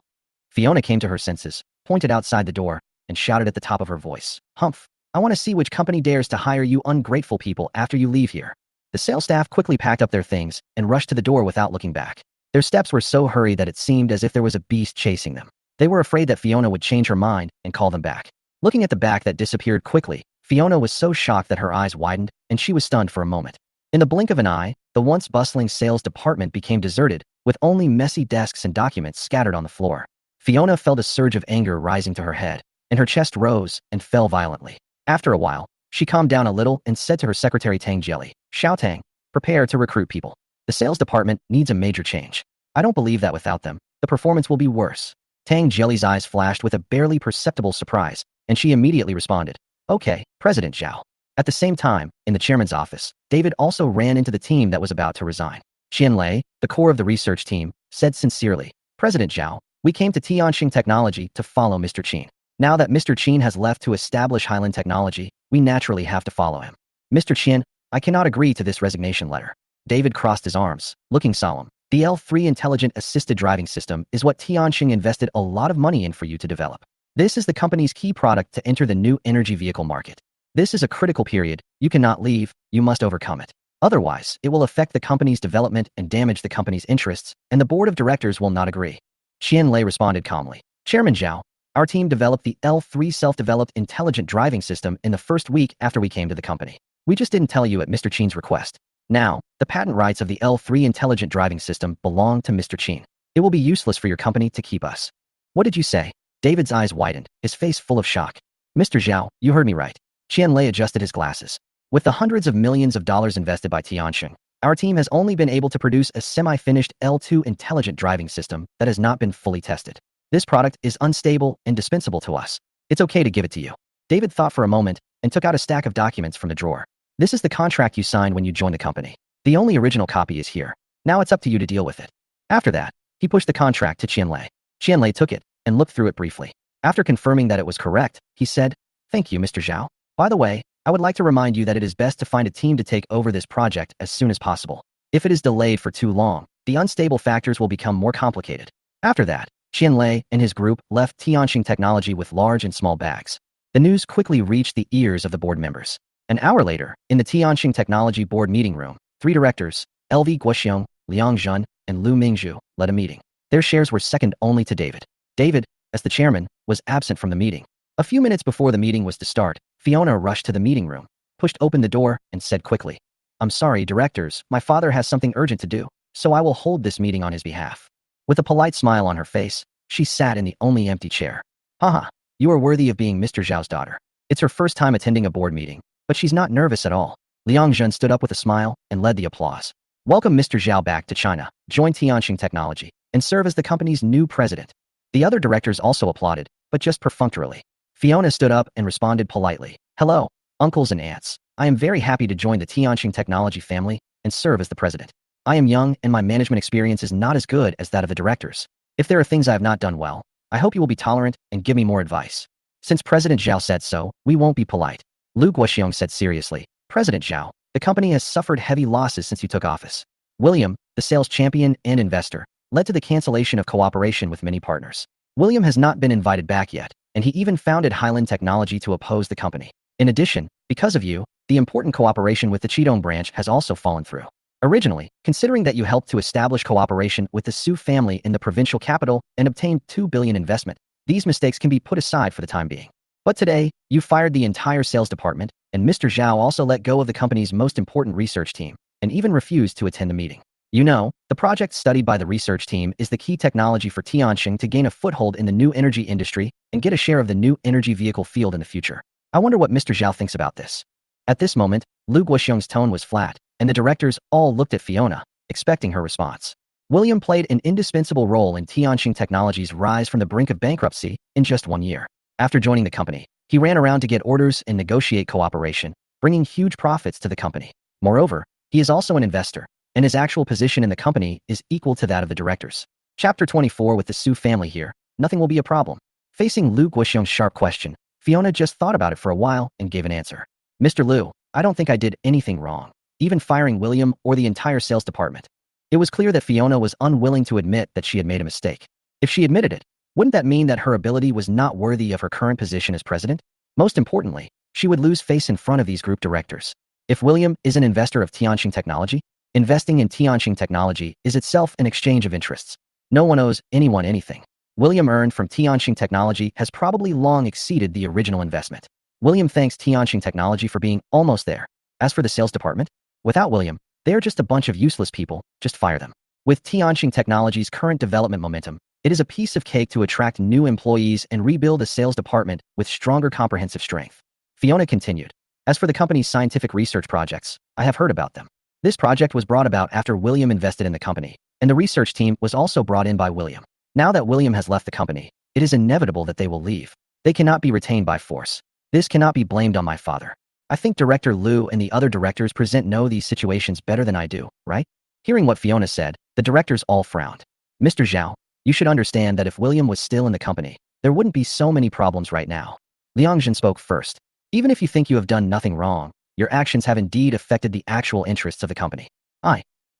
Fiona came to her senses, pointed outside the door, and shouted at the top of her voice. Humph, I want to see which company dares to hire you ungrateful people after you leave here. The sales staff quickly packed up their things and rushed to the door without looking back. Their steps were so hurried that it seemed as if there was a beast chasing them. They were afraid that Fiona would change her mind and call them back. Looking at the back that disappeared quickly, Fiona was so shocked that her eyes widened and she was stunned for a moment. In the blink of an eye, the once bustling sales department became deserted, with only messy desks and documents scattered on the floor. Fiona felt a surge of anger rising to her head, and her chest rose and fell violently. After a while, she calmed down a little and said to her secretary Tang Jelly, Xiao Tang, prepare to recruit people. The sales department needs a major change. I don't believe that without them, the performance will be worse. Tang Jelly's eyes flashed with a barely perceptible surprise, and she immediately responded, Okay, President Zhao. At the same time, in the chairman's office, David also ran into the team that was about to resign. Qianlei, the core of the research team, said sincerely, President Zhao, we came to Tianxing Technology to follow Mr. Qin. Now that Mr. Qin has left to establish Highland Technology, we naturally have to follow him. Mr. Qin, I cannot agree to this resignation letter. David crossed his arms, looking solemn. The L3 Intelligent Assisted Driving System is what Tianxing invested a lot of money in for you to develop. This is the company's key product to enter the new energy vehicle market. This is a critical period. You cannot leave, you must overcome it. Otherwise, it will affect the company's development and damage the company's interests, and the board of directors will not agree. Qianlei responded calmly. Chairman Zhao, our team developed the L3 self-developed intelligent driving system in the first week after we came to the company. We just didn't tell you at Mr. Qin's request. Now, the patent rights of the L3 intelligent driving system belong to Mr. Qin. It will be useless for your company to keep us. What did you say? David's eyes widened, his face full of shock. Mr. Zhao, you heard me right. Qianlei adjusted his glasses. With the hundreds of millions of dollars invested by Tianxing, our team has only been able to produce a semi-finished L2 intelligent driving system that has not been fully tested. This product is unstable and dispensable to us. It's okay to give it to you. David thought for a moment and took out a stack of documents from the drawer. This is the contract you signed when you joined the company. The only original copy is here. Now it's up to you to deal with it. After that, he pushed the contract to Qianlei. Qianlei took it and looked through it briefly. After confirming that it was correct, he said, Thank you, Mr. Zhao. By the way, I would like to remind you that it is best to find a team to take over this project as soon as possible. If it is delayed for too long, the unstable factors will become more complicated. After that, Qianlei and his group left Tianxing Technology with large and small bags. The news quickly reached the ears of the board members. An hour later, in the Tianxing Technology board meeting room, 3 directors, LV Guoxiong, Liang Zhen, and Lu Mingzhu, led a meeting. Their shares were second only to David. David, as the chairman, was absent from the meeting. A few minutes before the meeting was to start, Fiona rushed to the meeting room, pushed open the door, and said quickly, I'm sorry, directors, my father has something urgent to do, so I will hold this meeting on his behalf. With a polite smile on her face, she sat in the only empty chair. Haha, you are worthy of being Mr. Zhao's daughter. It's her first time attending a board meeting, but she's not nervous at all. Liang Zhen stood up with a smile and led the applause. Welcome Mr. Zhao back to China, join Tianxing Technology, and serve as the company's new president. The other directors also applauded, but just perfunctorily. Fiona stood up and responded politely. Hello, uncles and aunts. I am very happy to join the Tianxing Technology family and serve as the president. I am young and my management experience is not as good as that of the directors. If there are things I have not done well, I hope you will be tolerant and give me more advice. Since President Zhao said so, we won't be polite. Lu Guoxiong said seriously, President Zhao, the company has suffered heavy losses since you took office. William, the sales champion and investor, led to the cancellation of cooperation with many partners. William has not been invited back yet, and he even founded Highland Technology to oppose the company. In addition, because of you, the important cooperation with the Qidong branch has also fallen through. Originally, considering that you helped to establish cooperation with the Su family in the provincial capital and obtained $2 billion investment, these mistakes can be put aside for the time being. But today, you fired the entire sales department, and Mr. Zhao also let go of the company's most important research team, and even refused to attend the meeting. The project studied by the research team is the key technology for Tianqing to gain a foothold in the new energy industry and get a share of the new energy vehicle field in the future. I wonder what Mr. Zhao thinks about this. At this moment, Lu Guoxiong's tone was flat, and the directors all looked at Fiona, expecting her response. William played an indispensable role in Tianqing Technology's rise from the brink of bankruptcy in just 1 year. After joining the company, he ran around to get orders and negotiate cooperation, bringing huge profits to the company. Moreover, he is also an investor, and his actual position in the company is equal to that of the directors. Chapter 24. With the Su family here, nothing will be a problem. Facing Lu Guoxiong's sharp question, Fiona just thought about it for a while and gave an answer. Mr. Lu, I don't think I did anything wrong, even firing William or the entire sales department. It was clear that Fiona was unwilling to admit that she had made a mistake. If she admitted it, wouldn't that mean that her ability was not worthy of her current position as president? Most importantly, she would lose face in front of these group directors. If William is an investor of Tianqing Technology, investing in Tianqing Technology is itself an exchange of interests. No one owes anyone anything. William earned from Tianqing Technology has probably long exceeded the original investment. William thanks Tianqing Technology for being almost there. As for the sales department, without William, they are just a bunch of useless people, just fire them. With Tianqing Technology's current development momentum, it is a piece of cake to attract new employees and rebuild a sales department with stronger comprehensive strength. Fiona continued. As for the company's scientific research projects, I have heard about them. This project was brought about after William invested in the company, and the research team was also brought in by William. Now that William has left the company, it is inevitable that they will leave. They cannot be retained by force. This cannot be blamed on my father. I think Director Lu and the other directors present know these situations better than I do, right? Hearing what Fiona said, the directors all frowned. Mr. Zhao, you should understand that if William was still in the company, there wouldn't be so many problems right now. Liang Zhen spoke first. Even if you think you have done nothing wrong, your actions have indeed affected the actual interests of the company.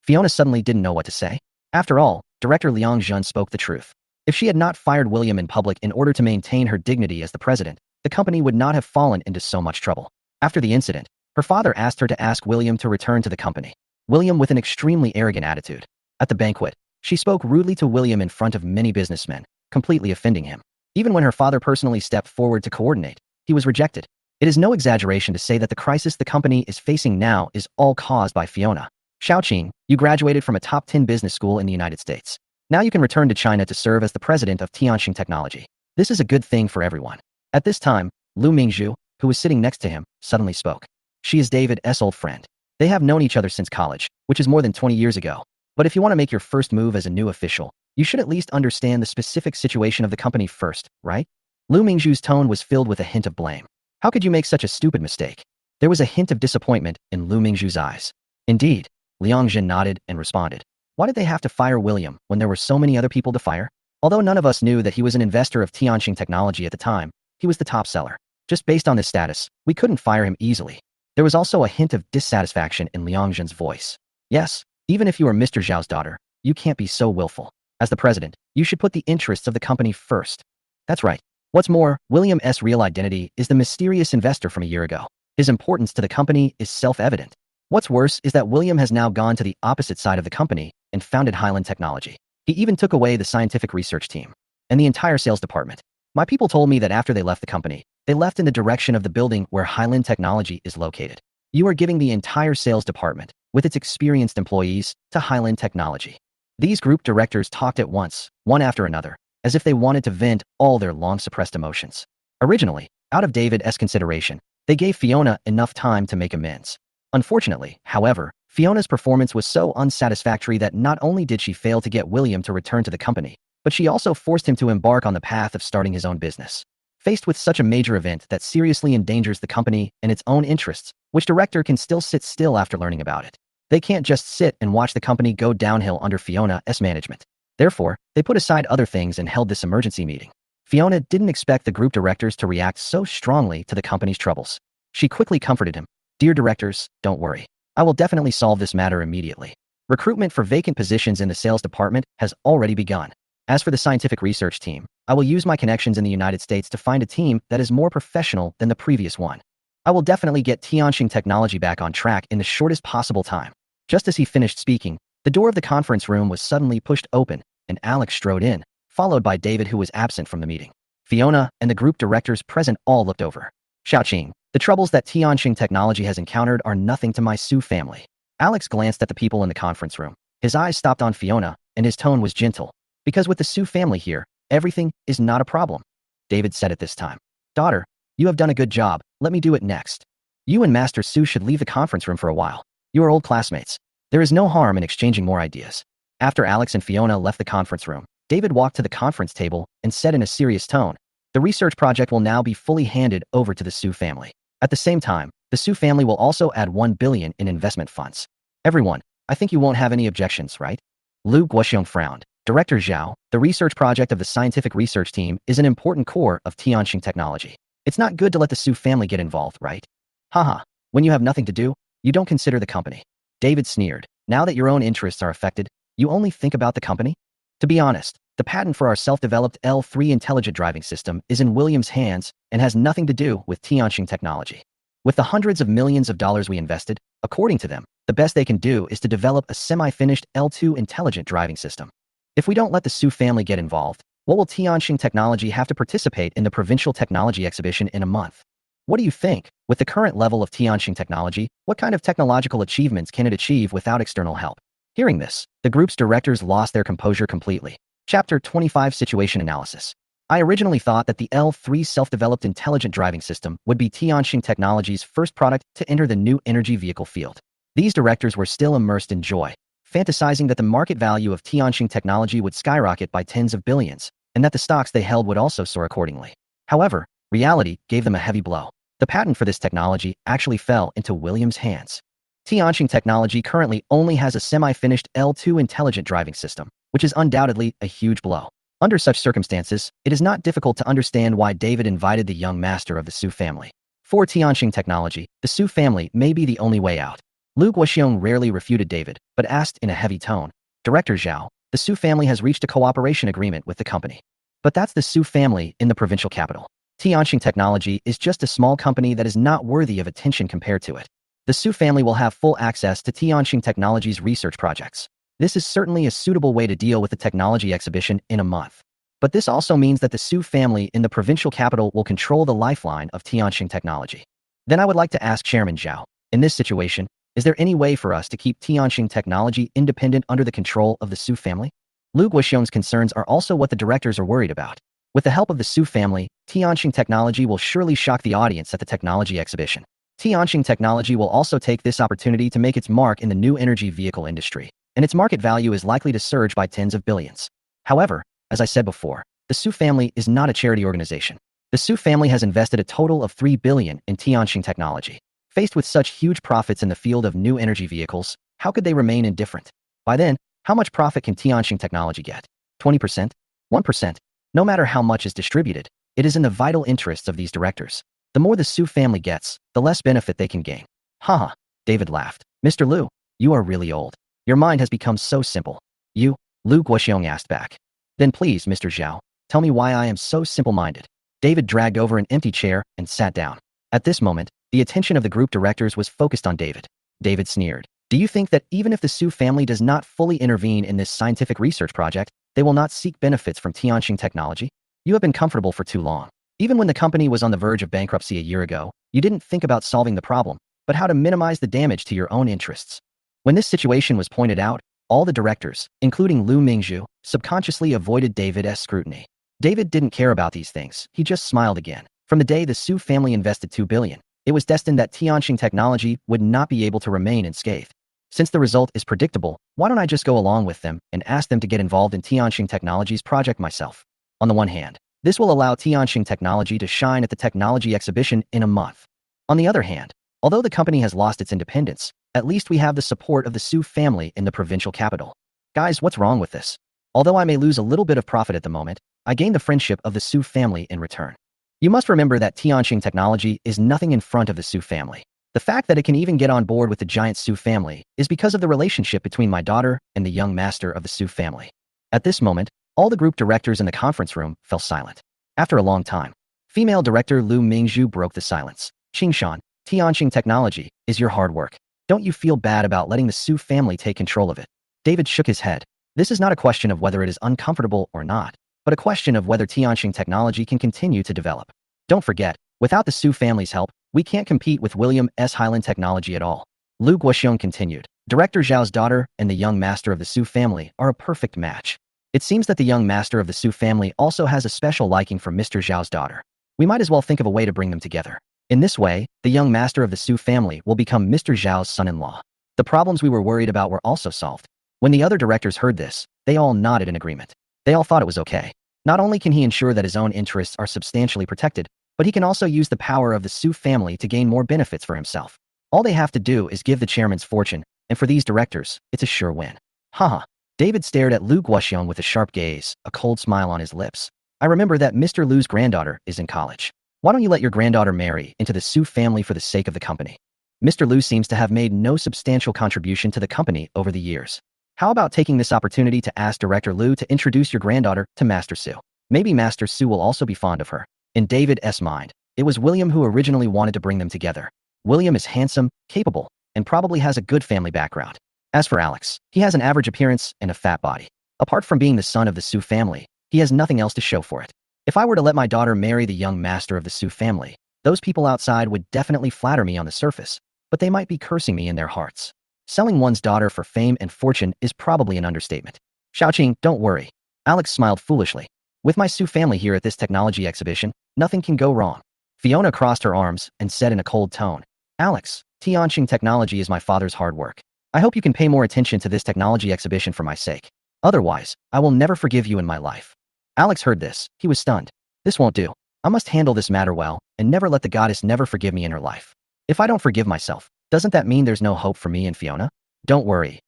Fiona suddenly didn't know what to say. After all, Director Liang Zhen spoke the truth. If she had not fired William in public in order to maintain her dignity as the president, the company would not have fallen into so much trouble. After the incident, her father asked her to ask William to return to the company. William with an extremely arrogant attitude. At the banquet, she spoke rudely to William in front of many businessmen, completely offending him. Even when her father personally stepped forward to coordinate, he was rejected. It is no exaggeration to say that the crisis the company is facing now is all caused by Fiona. Xiaoqing, you graduated from a top 10 business school in the United States. Now you can return to China to serve as the president of Tianqing Technology. This is a good thing for everyone. At this time, Lu Mingzhu, who was sitting next to him, suddenly spoke. She is David's old friend. They have known each other since college, which is more than 20 years ago. But if you want to make your first move as a new official, you should at least understand the specific situation of the company first, right? Lu Mingzhu's tone was filled with a hint of blame. How could you make such a stupid mistake? There was a hint of disappointment in Lu Mingzhu's eyes. Indeed, Liang Zhen nodded and responded. Why did they have to fire William when there were so many other people to fire? Although none of us knew that he was an investor of Tianqing Technology at the time, he was the top seller. Just based on this status, we couldn't fire him easily. There was also a hint of dissatisfaction in Liang Zhen's voice. Yes, even if you are Mr. Zhao's daughter, you can't be so willful. As the president, you should put the interests of the company first. That's right. What's more, William's real identity is the mysterious investor from a year ago. His importance to the company is self-evident. What's worse is that William has now gone to the opposite side of the company and founded Highland Technology. He even took away the scientific research team and the entire sales department. My people told me that after they left the company, they left in the direction of the building where Highland Technology is located. You are giving the entire sales department, with its experienced employees, to Highland Technology. These group directors talked at once, one after another, as if they wanted to vent all their long-suppressed emotions. Originally, out of David's consideration, they gave Fiona enough time to make amends. Unfortunately, however, Fiona's performance was so unsatisfactory that not only did she fail to get William to return to the company, but she also forced him to embark on the path of starting his own business. Faced with such a major event that seriously endangers the company and its own interests, which director can still sit still after learning about it? They can't just sit and watch the company go downhill under Fiona's management. Therefore, they put aside other things and held this emergency meeting. Fiona didn't expect the group directors to react so strongly to the company's troubles. She quickly comforted him. Dear directors, don't worry. I will definitely solve this matter immediately. Recruitment for vacant positions in the sales department has already begun. As for the scientific research team, I will use my connections in the United States to find a team that is more professional than the previous one. I will definitely get Tianqing Technology back on track in the shortest possible time. Just as he finished speaking, the door of the conference room was suddenly pushed open, and Alex strode in, followed by David, who was absent from the meeting. Fiona and the group directors present all looked over. Xiaoqing, the troubles that Tianqing Technology has encountered are nothing to my Su family. Alex glanced at the people in the conference room. His eyes stopped on Fiona, and his tone was gentle. Because with the Su family here, everything is not a problem. David said at this time. Daughter, you have done a good job. Let me do it next. You and Master Su should leave the conference room for a while. You are old classmates. There is no harm in exchanging more ideas. After Alex and Fiona left the conference room, David walked to the conference table and said in a serious tone, the research project will now be fully handed over to the Su family. At the same time, the Su family will also add 1 billion in investment funds. Everyone, I think you won't have any objections, right? Lu Guoxiong frowned. Director Zhao, the research project of the scientific research team is an important core of Tianqing technology. It's not good to let the Su family get involved, right? Haha, when you have nothing to do, you don't consider the company. David sneered. Now that your own interests are affected, you only think about the company? To be honest, the patent for our self-developed L3 intelligent driving system is in William's hands and has nothing to do with Tianqing technology. With the hundreds of millions of dollars we invested, according to them, the best they can do is to develop a semi-finished L2 intelligent driving system. If we don't let the Su family get involved, what will Tianqing technology have to participate in the provincial technology exhibition in a month? What do you think? With the current level of Tianqing technology, what kind of technological achievements can it achieve without external help? Hearing this, the group's directors lost their composure completely. Chapter 25 Situation Analysis. I originally thought that the L3 self-developed intelligent driving system would be Tianqing Technology's first product to enter the new energy vehicle field. These directors were still immersed in joy, fantasizing that the market value of Tianqing Technology would skyrocket by tens of billions, and that the stocks they held would also soar accordingly. However, reality gave them a heavy blow. The patent for this technology actually fell into William's hands. Tianqing Technology currently only has a semi-finished L2 intelligent driving system, which is undoubtedly a huge blow. Under such circumstances, it is not difficult to understand why David invited the young master of the Su family. For Tianqing Technology, the Su family may be the only way out. Lu Guoxiong rarely refuted David, but asked in a heavy tone, Director Zhao, the Su family has reached a cooperation agreement with the company. But that's the Su family in the provincial capital. Tianqing Technology is just a small company that is not worthy of attention compared to it. The Su family will have full access to Tianqing Technology's research projects. This is certainly a suitable way to deal with the technology exhibition in a month. But this also means that the Su family in the provincial capital will control the lifeline of Tianqing Technology. Then I would like to ask Chairman Zhao, in this situation, is there any way for us to keep Tianqing Technology independent under the control of the Su family? Lu Guoxiong's concerns are also what the directors are worried about. With the help of the Su family, Tianqing Technology will surely shock the audience at the technology exhibition. Tianqing Technology will also take this opportunity to make its mark in the new energy vehicle industry, and its market value is likely to surge by tens of billions. However, as I said before, the Su family is not a charity organization. The Su family has invested a total of 3 billion in Tianqing Technology. Faced with such huge profits in the field of new energy vehicles, how could they remain indifferent? By then, how much profit can Tianqing Technology get? 20%? 1%? No matter how much is distributed, it is in the vital interests of these directors. The more the Su family gets, the less benefit they can gain. Haha, David laughed. Mr. Lu, you are really old. Your mind has become so simple. You? Lu Guoxiong asked back. Then please, Mr. Zhao, tell me why I am so simple-minded. David dragged over an empty chair and sat down. At this moment, the attention of the group directors was focused on David. David sneered. Do you think that even if the Su family does not fully intervene in this scientific research project, they will not seek benefits from Tianqing Technology? You have been comfortable for too long. Even when the company was on the verge of bankruptcy a year ago, you didn't think about solving the problem, but how to minimize the damage to your own interests. When this situation was pointed out, all the directors, including Lu Mingzhu, subconsciously avoided David's scrutiny. David didn't care about these things. He just smiled again. From the day the Su family invested 2 billion, it was destined that Tianqing Technology would not be able to remain unscathed. Since the result is predictable, why don't I just go along with them and ask them to get involved in Tianqing Technology's project myself? On the one hand, this will allow Tianqing Technology to shine at the technology exhibition in a month. On the other hand, although the company has lost its independence, at least we have the support of the Su family in the provincial capital. Guys, what's wrong with this? Although I may lose a little bit of profit at the moment, I gain the friendship of the Su family in return. You must remember that Tianqing Technology is nothing in front of the Su family. The fact that it can even get on board with the giant Su family is because of the relationship between my daughter and the young master of the Su family. At this moment, all the group directors in the conference room fell silent. After a long time, female director Lu Mingzhu broke the silence. Qingshan, Tianqing Technology is your hard work. Don't you feel bad about letting the Su family take control of it? David shook his head. This is not a question of whether it is uncomfortable or not, but a question of whether Tianqing Technology can continue to develop. Don't forget, without the Su family's help, we can't compete with William S. Highland Technology at all. Lu Guoxiong continued. Director Zhao's daughter and the young master of the Su family are a perfect match. It seems that the young master of the Su family also has a special liking for Mr. Zhao's daughter. We might as well think of a way to bring them together. In this way, the young master of the Su family will become Mr. Zhao's son-in-law. The problems we were worried about were also solved. When the other directors heard this, they all nodded in agreement. They all thought it was okay. Not only can he ensure that his own interests are substantially protected, but he can also use the power of the Su family to gain more benefits for himself. All they have to do is give the chairman's fortune, and for these directors, it's a sure win. Haha. David stared at Lu Guoxiong with a sharp gaze, a cold smile on his lips. I remember that Mr. Lu's granddaughter is in college. Why don't you let your granddaughter marry into the Su family for the sake of the company? Mr. Lu seems to have made no substantial contribution to the company over the years. How about taking this opportunity to ask Director Lu to introduce your granddaughter to Master Su? Maybe Master Su will also be fond of her. In David's mind, it was William who originally wanted to bring them together. William is handsome, capable, and probably has a good family background. As for Alex, he has an average appearance and a fat body. Apart from being the son of the Su family, he has nothing else to show for it. If I were to let my daughter marry the young master of the Su family, those people outside would definitely flatter me on the surface, but they might be cursing me in their hearts. Selling one's daughter for fame and fortune is probably an understatement. Xiaoqing, don't worry. Alex smiled foolishly. With my Su family here at this technology exhibition, nothing can go wrong. Fiona crossed her arms and said in a cold tone, Alex, Tianqing technology is my father's hard work. I hope you can pay more attention to this technology exhibition for my sake. Otherwise, I will never forgive you in my life. Alex heard this. He was stunned. This won't do. I must handle this matter well and never let the goddess never forgive me in her life. If I don't forgive myself, doesn't that mean there's no hope for me and Fiona? Don't worry.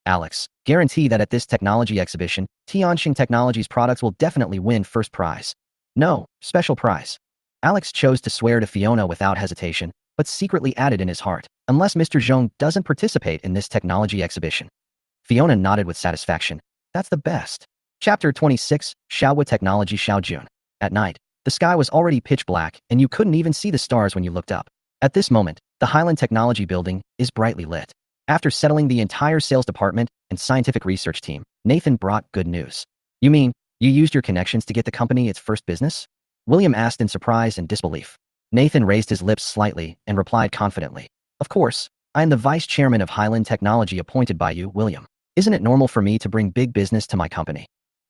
Alex, guarantee that at this technology exhibition, Tianqing Technology's products will definitely win first prize. No, special prize. Alex chose to swear to Fiona without hesitation, but secretly added in his heart, unless Mr. Zhong doesn't participate in this technology exhibition. Fiona nodded with satisfaction. That's the best. Chapter 26, Xiaohua Technology Xiaojun. At night, the sky was already pitch black and you couldn't even see the stars when you looked up. At this moment, the Highland Technology building is brightly lit. After settling the entire sales department and scientific research team, Nathan brought good news. You mean, you used your connections to get the company its first business? William asked in surprise and disbelief. Nathan raised his lips slightly and replied confidently. Of course, I am the vice chairman of Highland Technology appointed by you, William. Isn't it normal for me to bring big business to my company?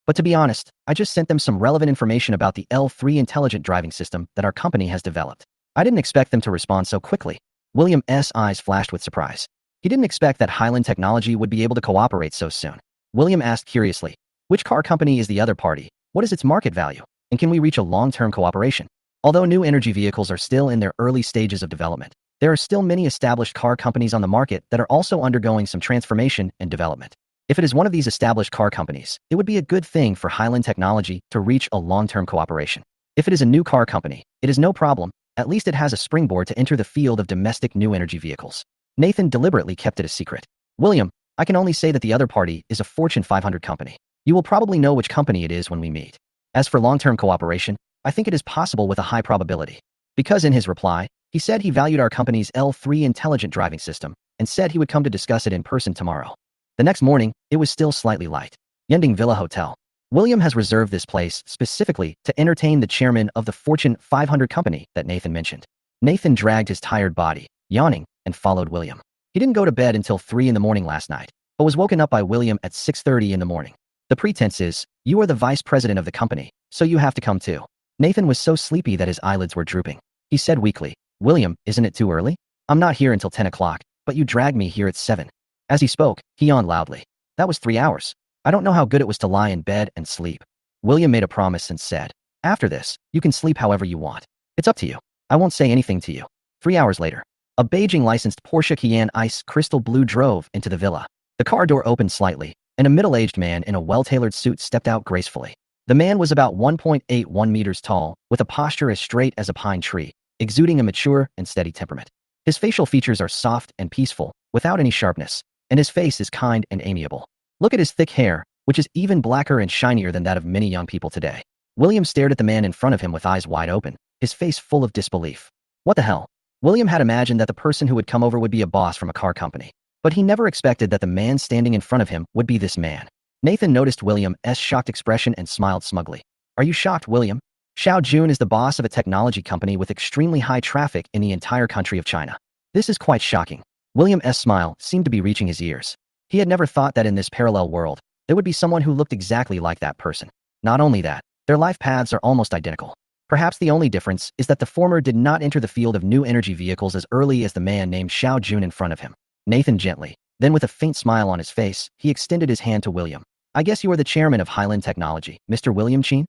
But to be honest, I just sent them some relevant information about the L3 intelligent driving system that our company has developed. I didn't expect them to respond so quickly. William's eyes flashed with surprise. He didn't expect that Highland Technology would be able to cooperate so soon. William asked curiously, which car company is the other party? What is its market value? And can we reach a long-term cooperation? Although new energy vehicles are still in their early stages of development, there are still many established car companies on the market that are also undergoing some transformation and development. If it is one of these established car companies, it would be a good thing for Highland Technology to reach a long-term cooperation. If it is a new car company, it is no problem. At least it has a springboard to enter the field of domestic new energy vehicles. Nathan deliberately kept it a secret. William, I can only say that the other party is a Fortune 500 company. You will probably know which company it is when we meet. As for long-term cooperation, I think it is possible with a high probability. Because in his reply, he said he valued our company's L3 intelligent driving system and said he would come to discuss it in person tomorrow. The next morning, it was still slightly light. Yending Villa Hotel. William has reserved this place specifically to entertain the chairman of the Fortune 500 company that Nathan mentioned. Nathan dragged his tired body, yawning, and followed William. He didn't go to bed until 3 in the morning last night, but was woken up by William at 6:30 in the morning. The pretense is, you are the vice president of the company, so you have to come too. Nathan was so sleepy that his eyelids were drooping. He said weakly, William, isn't it too early? I'm not here until 10 o'clock, but you dragged me here at 7. As he spoke, he yawned loudly. That was 3 hours. I don't know how good it was to lie in bed and sleep. William made a promise and said, after this, you can sleep however you want. It's up to you. I won't say anything to you. 3 hours later, a Beijing licensed Porsche Cayenne Ice Crystal Blue drove into the villa. The car door opened slightly, and a middle-aged man in a well-tailored suit stepped out gracefully. The man was about 1.81 meters tall, with a posture as straight as a pine tree, exuding a mature and steady temperament. His facial features are soft and peaceful, without any sharpness, and his face is kind and amiable. Look at his thick hair, which is even blacker and shinier than that of many young people today. William stared at the man in front of him with eyes wide open, his face full of disbelief. What the hell? William had imagined that the person who would come over would be a boss from a car company, but he never expected that the man standing in front of him would be this man. Nathan noticed William's shocked expression and smiled smugly. Are you shocked, William? Xiao Jun is the boss of a technology company with extremely high traffic in the entire country of China. This is quite shocking. William's smile seemed to be reaching his ears. He had never thought that in this parallel world, there would be someone who looked exactly like that person. Not only that, their life paths are almost identical. Perhaps the only difference is that the former did not enter the field of new energy vehicles as early as the man named Xiao Jun in front of him. Nathan gently, then with a faint smile on his face, he extended his hand to William. I guess you are the chairman of Highland Technology, Mr. William Chin?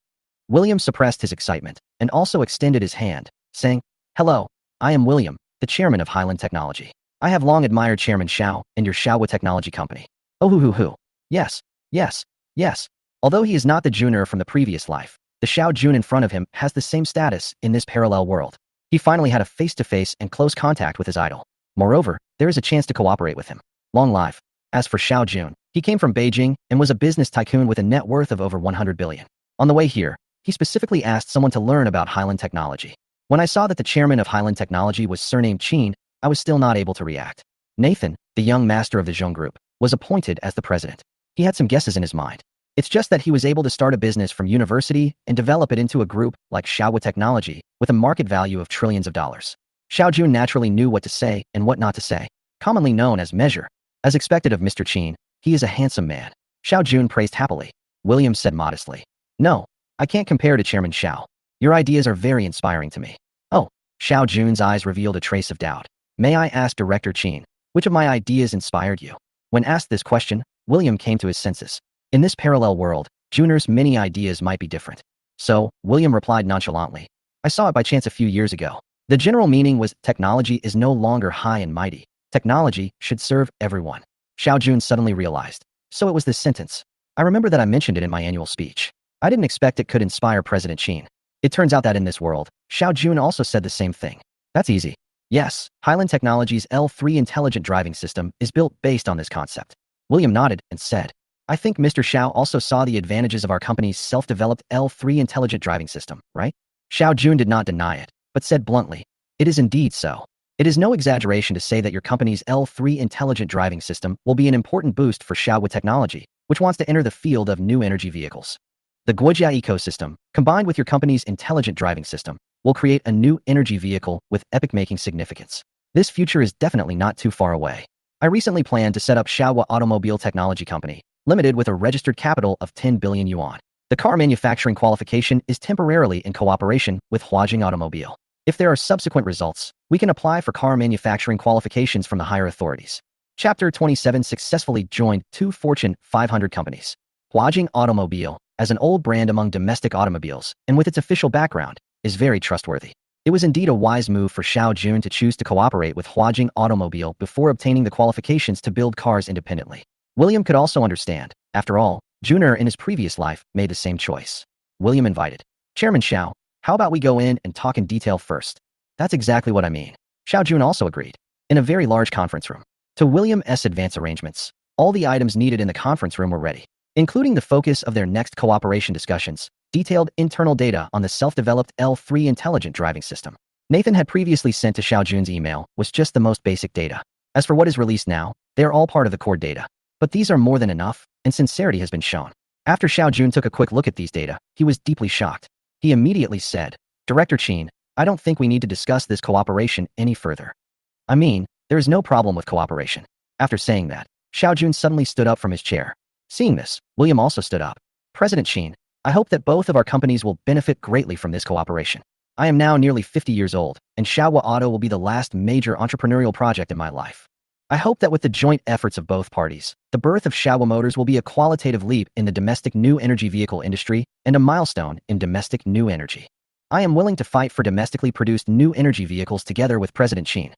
William suppressed his excitement and also extended his hand, saying, Hello, I am William, the chairman of Highland Technology. I have long admired Chairman Xiao and your Xiaowa Technology Company. Oh hoo. Yes, yes, yes. Although he is not the Juner from the previous life, the Xiao Jun in front of him has the same status in this parallel world. He finally had a face-to-face and close contact with his idol. Moreover, there is a chance to cooperate with him. Long life. As for Xiao Jun, he came from Beijing and was a business tycoon with a net worth of over 100 billion. On the way here, he specifically asked someone to learn about Highland Technology. When I saw that the chairman of Highland Technology was surnamed Chin, I was still not able to react. Nathan, the young master of the Zhong Group, was appointed as the president. He had some guesses in his mind. It's just that he was able to start a business from university and develop it into a group like Xiaowa Technology with a market value of trillions of dollars. Xiao Jun naturally knew what to say and what not to say, commonly known as measure. As expected of Mr. Chin, he is a handsome man. Xiao Jun praised happily. William said modestly, No, I can't compare to Chairman Xiao. Your ideas are very inspiring to me. Oh, Xiao Jun's eyes revealed a trace of doubt. May I ask Director Chin, which of my ideas inspired you? When asked this question, William came to his senses. In this parallel world, Juner's many ideas might be different. So, William replied nonchalantly, I saw it by chance a few years ago. The general meaning was technology is no longer high and mighty. Technology should serve everyone. Xiao Jun suddenly realized. So it was this sentence. I remember that I mentioned it in my annual speech. I didn't expect it could inspire President Chin. It turns out that in this world, Xiao Jun also said the same thing. That's easy. Yes, Highland Technology's L3 intelligent driving system is built based on this concept. William nodded and said, I think Mr. Xiao also saw the advantages of our company's self-developed L3 intelligent driving system, right? Xiao Jun did not deny it, but said bluntly, It is indeed so. It is no exaggeration to say that your company's L3 intelligent driving system will be an important boost for Xiaowa Technology, which wants to enter the field of new energy vehicles. The Guojia ecosystem, combined with your company's intelligent driving system, will create a new energy vehicle with epic-making significance. This future is definitely not too far away. I recently planned to set up Xiaowa Automobile Technology Company, limited with a registered capital of 10 billion yuan. The car manufacturing qualification is temporarily in cooperation with Huajing Automobile. If there are subsequent results, we can apply for car manufacturing qualifications from the higher authorities. Chapter 27 successfully joined 2 Fortune 500 companies. Huajing Automobile, as an old brand among domestic automobiles, and with its official background, is very trustworthy. It was indeed a wise move for Xiao Jun to choose to cooperate with Huajing Automobile before obtaining the qualifications to build cars independently. William could also understand. After all, Juner in his previous life made the same choice. William invited, Chairman Xiao, how about we go in and talk in detail first? That's exactly what I mean. Xiao Jun also agreed. In a very large conference room. To William's advance arrangements, all the items needed in the conference room were ready, including the focus of their next cooperation discussions, detailed internal data on the self-developed L3 intelligent driving system. Nathan had previously sent to Xiao Jun's email was just the most basic data. As for what is released now, they are all part of the core data. But these are more than enough, and sincerity has been shown. After Xiao Jun took a quick look at these data, he was deeply shocked. He immediately said, Director Chin, I don't think we need to discuss this cooperation any further. I mean, there is no problem with cooperation. After saying that, Xiao Jun suddenly stood up from his chair. Seeing this, William also stood up. President Chin, I hope that both of our companies will benefit greatly from this cooperation. I am now nearly 50 years old, and Xiaowa Auto will be the last major entrepreneurial project in my life. I hope that with the joint efforts of both parties, the birth of Xiaowa Motors will be a qualitative leap in the domestic new energy vehicle industry and a milestone in domestic new energy. I am willing to fight for domestically produced new energy vehicles together with President Chin.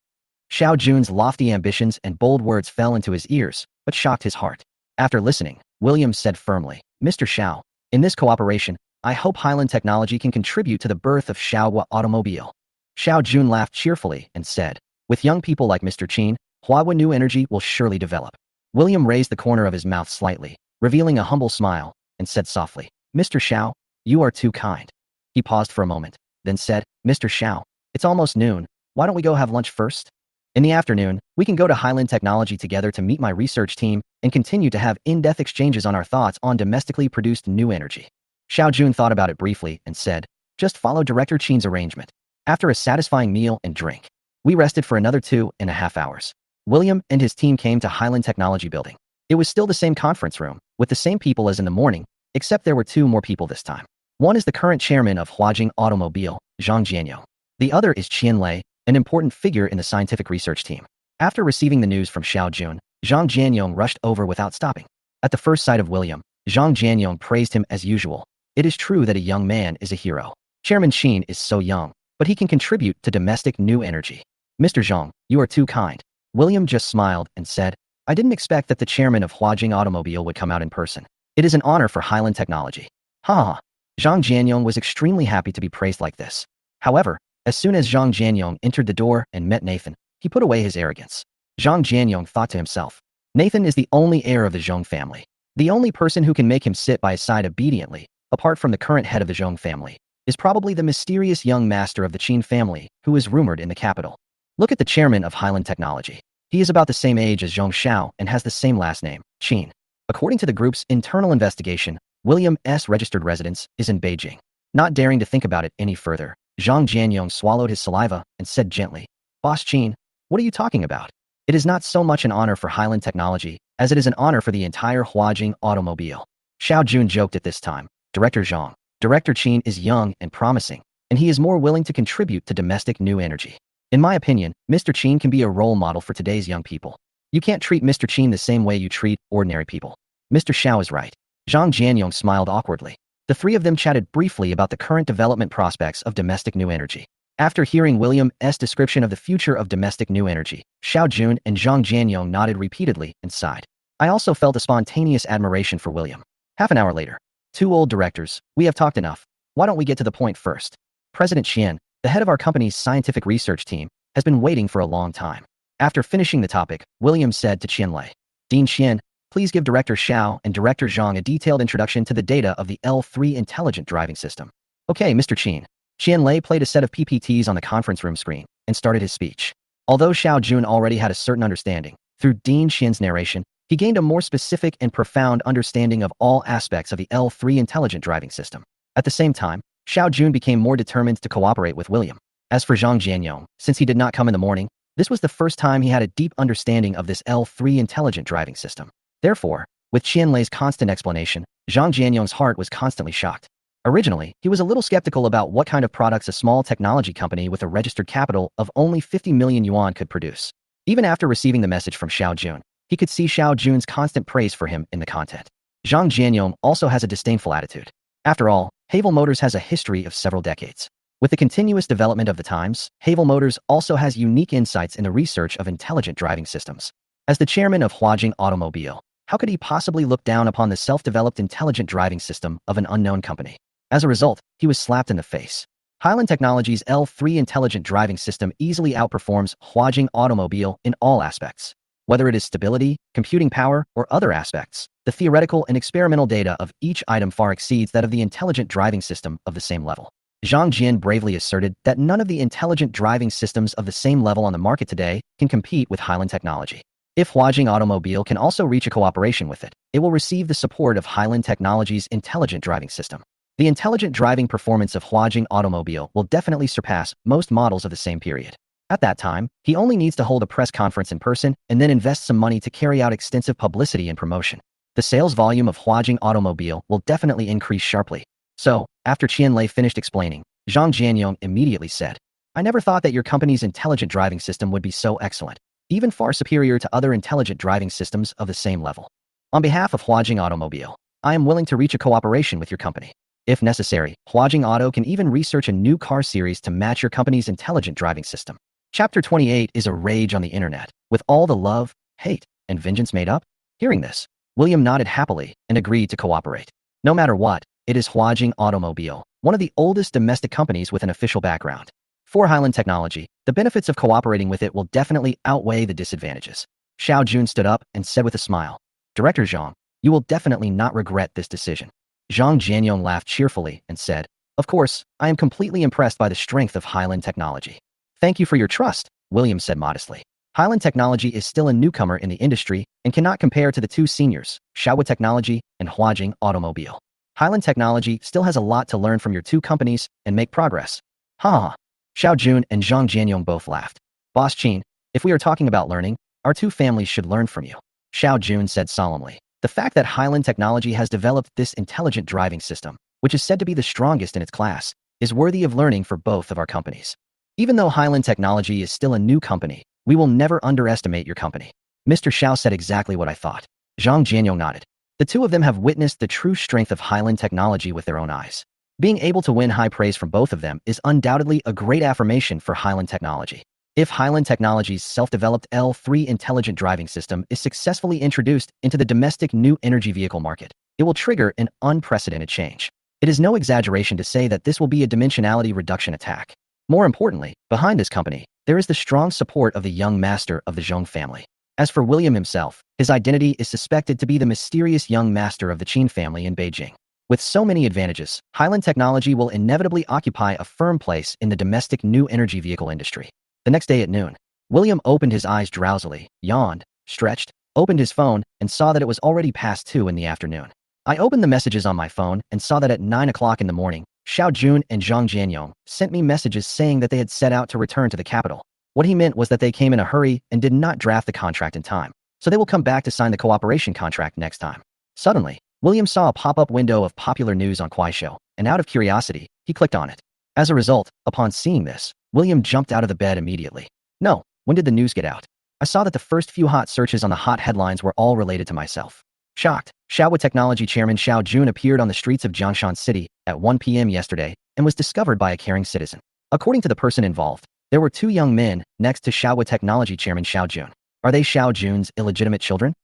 Xiao Jun's lofty ambitions and bold words fell into his ears, but shocked his heart. After listening, William said firmly, Mr. Xiao, in this cooperation, I hope Highland Technology can contribute to the birth of Xiaowa Automobile. Xiao Jun laughed cheerfully and said, with young people like Mr. Chin, Huawei New Energy will surely develop. William raised the corner of his mouth slightly, revealing a humble smile, and said softly, Mr. Xiao, you are too kind. He paused for a moment, then said, Mr. Xiao, it's almost noon. Why don't we go have lunch first? In the afternoon, we can go to Highland Technology together to meet my research team and continue to have in-depth exchanges on our thoughts on domestically produced new energy. Xiao Jun thought about it briefly and said, just follow Director Chin's arrangement. After a satisfying meal and drink, we rested for another 2.5 hours. William and his team came to Highland Technology Building. It was still the same conference room, with the same people as in the morning, except there were two more people this time. One is the current chairman of Huajing Automobile, Zhang Jianyong. The other is Qian Lei, an important figure in the scientific research team. After receiving the news from Xiao Jun, Zhang Jianyong rushed over without stopping. At the first sight of William, Zhang Jianyong praised him as usual. It is true that a young man is a hero. Chairman Qin is so young, but he can contribute to domestic new energy. Mr. Zhang, you are too kind. William just smiled and said, I didn't expect that the chairman of Huajing Automobile would come out in person. It is an honor for Highland Technology. Ha ha. Zhang Jianyong was extremely happy to be praised like this. However, as soon as Zhang Jianyong entered the door and met Nathan, he put away his arrogance. Zhang Jianyong thought to himself, Nathan is the only heir of the Zhong family. The only person who can make him sit by his side obediently, apart from the current head of the Zhong family, is probably the mysterious young master of the Qin family who is rumored in the capital. Look at the chairman of Highland Technology. He is about the same age as Zhong Xiao and has the same last name, Qin. According to the group's internal investigation, William's registered residence is in Beijing. Not daring to think about it any further, Zhang Jianyong swallowed his saliva and said gently, Boss Qin, what are you talking about? It is not so much an honor for Highland Technology as it is an honor for the entire Huajing Automobile. Xiao Jun joked at this time, Director Zhang. Director Qin is young and promising, and he is more willing to contribute to domestic new energy. In my opinion, Mr. Qin can be a role model for today's young people. You can't treat Mr. Qin the same way you treat ordinary people. Mr. Xiao is right. Zhang Jianyong smiled awkwardly. The three of them chatted briefly about the current development prospects of domestic new energy. After hearing William's description of the future of domestic new energy, Xiao Jun and Zhang Jianyong nodded repeatedly and sighed. I also felt a spontaneous admiration for William. Half an hour later. Two old directors, we have talked enough. Why don't we get to the point first? President Qian, the head of our company's scientific research team, has been waiting for a long time. After finishing the topic, William said to Qian Lei, Dean Qian, please give Director Xiao and Director Zhang a detailed introduction to the data of the L3 intelligent driving system. Okay, Mr. Qin. Qian Lei played a set of PPTs on the conference room screen and started his speech. Although Xiao Jun already had a certain understanding, through Dean Qian's narration, he gained a more specific and profound understanding of all aspects of the L3 intelligent driving system. At the same time, Xiao Jun became more determined to cooperate with William. As for Zhang Jianyong, since he did not come in the morning, this was the first time he had a deep understanding of this L3 intelligent driving system. Therefore, with Qian Lei's constant explanation, Zhang Jianyong's heart was constantly shocked. Originally, he was a little skeptical about what kind of products a small technology company with a registered capital of only 50 million yuan could produce. Even after receiving the message from Xiao Jun, he could see Xiao Jun's constant praise for him in the content. Zhang Jianyong also has a disdainful attitude. After all, Havel Motors has a history of several decades. With the continuous development of the times, Havel Motors also has unique insights in the research of intelligent driving systems. As the chairman of Huajing Automobile, how could he possibly look down upon the self-developed intelligent driving system of an unknown company? As a result, he was slapped in the face. Highland Technology's L3 intelligent driving system easily outperforms Huajing Automobile in all aspects. Whether it is stability, computing power, or other aspects, the theoretical and experimental data of each item far exceeds that of the intelligent driving system of the same level. Zhang Jian bravely asserted that none of the intelligent driving systems of the same level on the market today can compete with Highland Technology. If Huajing Automobile can also reach a cooperation with it, it will receive the support of Highland Technology's intelligent driving system. The intelligent driving performance of Huajing Automobile will definitely surpass most models of the same period. At that time, he only needs to hold a press conference in person and then invest some money to carry out extensive publicity and promotion. The sales volume of Huajing Automobile will definitely increase sharply. So, after Qian Lei finished explaining, Zhang Jianyong immediately said, I never thought that your company's intelligent driving system would be so excellent, even far superior to other intelligent driving systems of the same level. On behalf of Huajing Automobile, I am willing to reach a cooperation with your company. If necessary, Huajing Auto can even research a new car series to match your company's intelligent driving system. Chapter 28 is a rage on the internet, with all the love, hate, and vengeance made up. Hearing this, William nodded happily and agreed to cooperate. No matter what, it is Huajing Automobile, one of the oldest domestic companies with an official background. For Highland Technology, the benefits of cooperating with it will definitely outweigh the disadvantages. Xiao Jun stood up and said with a smile, Director Zhang, you will definitely not regret this decision. Zhang Jianyong laughed cheerfully and said, Of course, I am completely impressed by the strength of Highland Technology. Thank you for your trust, William said modestly. Highland Technology is still a newcomer in the industry and cannot compare to the two seniors, Xiaowu Technology and Huajing Automobile. Highland Technology still has a lot to learn from your two companies and make progress. Ha ha. Xiao Jun and Zhang Jianyong both laughed. Boss Qin, if we are talking about learning, Our two families should learn from you. Xiao Jun said solemnly. The fact that Highland Technology has developed this intelligent driving system, which is said to be the strongest in its class, is worthy of learning for both of our companies. Even though Highland Technology is still a new company, we will never underestimate your company. Mr. Xiao said exactly what I thought. Zhang Jianyong nodded. The two of them have witnessed the true strength of Highland Technology with their own eyes. Being able to win high praise from both of them is undoubtedly a great affirmation for Highland Technology. If Highland Technology's self-developed L3 intelligent driving system is successfully introduced into the domestic new energy vehicle market, it will trigger an unprecedented change. It is no exaggeration to say that this will be a dimensionality reduction attack. More importantly, behind this company, there is the strong support of the young master of the Zhong family. As for William himself, his identity is suspected to be the mysterious young master of the Qin family in Beijing. With so many advantages, Highland Technology will inevitably occupy a firm place in the domestic new energy vehicle industry. The next day at noon, William opened his eyes drowsily, yawned, stretched, opened his phone, and saw that it was already past 2 in the afternoon. I opened the messages on my phone and saw that at 9 o'clock in the morning, Xiao Jun and Zhang Jianyong sent me messages saying that they had set out to return to the capital. What he meant was that they came in a hurry and did not draft the contract in time, so they will come back to sign the cooperation contract next time. Suddenly, William saw a pop-up window of popular news on Kuaishou, and out of curiosity, he clicked on it. As a result, upon seeing this, William jumped out of the bed immediately. No, when did the news get out? I saw that the first few hot searches on the hot headlines were all related to myself. Shocked, Xiaowa Technology Chairman Xiao Jun appeared on the streets of Jiangshan City at 1 p.m. yesterday and was discovered by a caring citizen. According to the person involved, there were 2 young men next to Xiaowa Technology Chairman Xiao Jun. Are they Xiao Jun's illegitimate children?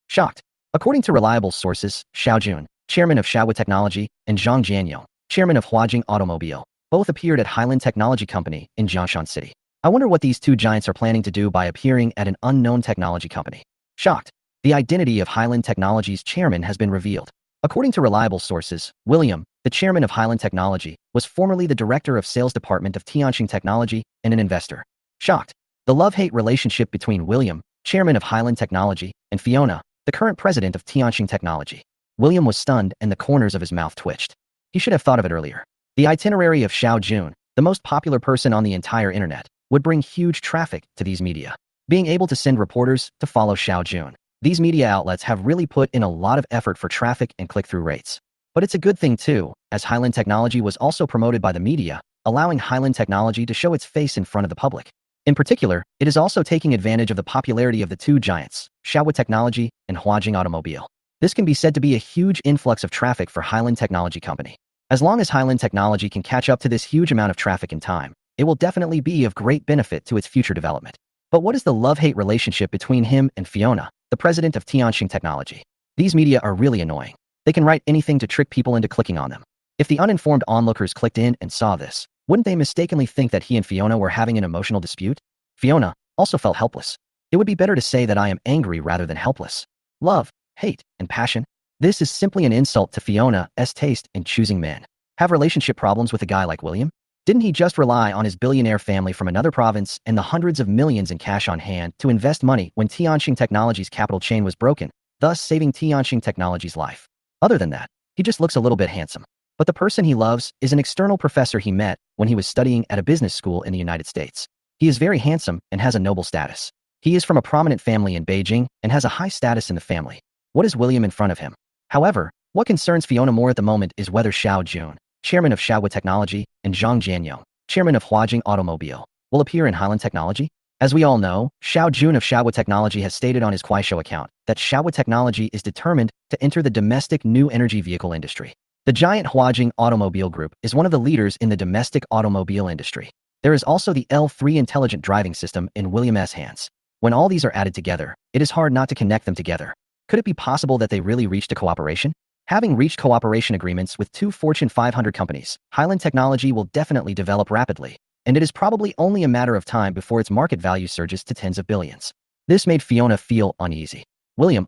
Shocked. According to reliable sources, Xiao Jun, chairman of Xiaowa Technology, and Zhang Jianyong, chairman of Huajing Automobile, both appeared at Highland Technology Company in Jiangshan City. I wonder what these 2 giants are planning to do by appearing at an unknown technology company. Shocked. The identity of Highland Technology's chairman has been revealed. According to reliable sources, William, the chairman of Highland Technology, was formerly the director of sales department of Tianqing Technology and an investor. Shocked. The love-hate relationship between William, chairman of Highland Technology, and Fiona, the current president of Tianqing Technology. William was stunned and the corners of his mouth twitched. He should have thought of it earlier. The itinerary of Xiao Jun, the most popular person on the entire internet, would bring huge traffic to these media. Being able to send reporters to follow Xiao Jun. These media outlets have really put in a lot of effort for traffic and click-through rates. But it's a good thing too, as Highland Technology was also promoted by the media, allowing Highland Technology to show its face in front of the public. In particular, it is also taking advantage of the popularity of the 2 giants, Xiaowa Technology and Huajing Automobile. This can be said to be a huge influx of traffic for Highland Technology Company. As long as Highland Technology can catch up to this huge amount of traffic in time, it will definitely be of great benefit to its future development. But what is the love-hate relationship between him and Fiona, the president of Tianqing Technology? These media are really annoying. They can write anything to trick people into clicking on them. If the uninformed onlookers clicked in and saw this, wouldn't they mistakenly think that he and Fiona were having an emotional dispute? Fiona also felt helpless. It would be better to say that I am angry rather than helpless. Love, hate, and passion. This is simply an insult to Fiona's taste in choosing men. Have relationship problems with a guy like William? Didn't he just rely on his billionaire family from another province and the hundreds of millions in cash on hand to invest money when Tianqing Technology's capital chain was broken, thus saving Tianqing Technology's life? Other than that, he just looks a little bit handsome. But the person he loves is an external professor he met when he was studying at a business school in the United States. He is very handsome and has a noble status. He is from a prominent family in Beijing and has a high status in the family. What is William in front of him? However, what concerns Fiona more at the moment is whether Xiao Jun, chairman of Xiaowa Technology, and Zhang Jianyong, chairman of Huajing Automobile, will appear in Highland Technology. As we all know, Xiao Jun of Xiaowa Technology has stated on his Kuaishou account that Xiaowa Technology is determined to enter the domestic new energy vehicle industry. The giant Huajing Automobile Group is one of the leaders in the domestic automobile industry. There is also the L3 intelligent driving system in William's hands. When all these are added together, it is hard not to connect them together. Could it be possible that they really reached a cooperation? Having reached cooperation agreements with 2 Fortune 500 companies, Highland Technology will definitely develop rapidly, and it is probably only a matter of time before its market value surges to tens of billions. This made Fiona feel uneasy. William,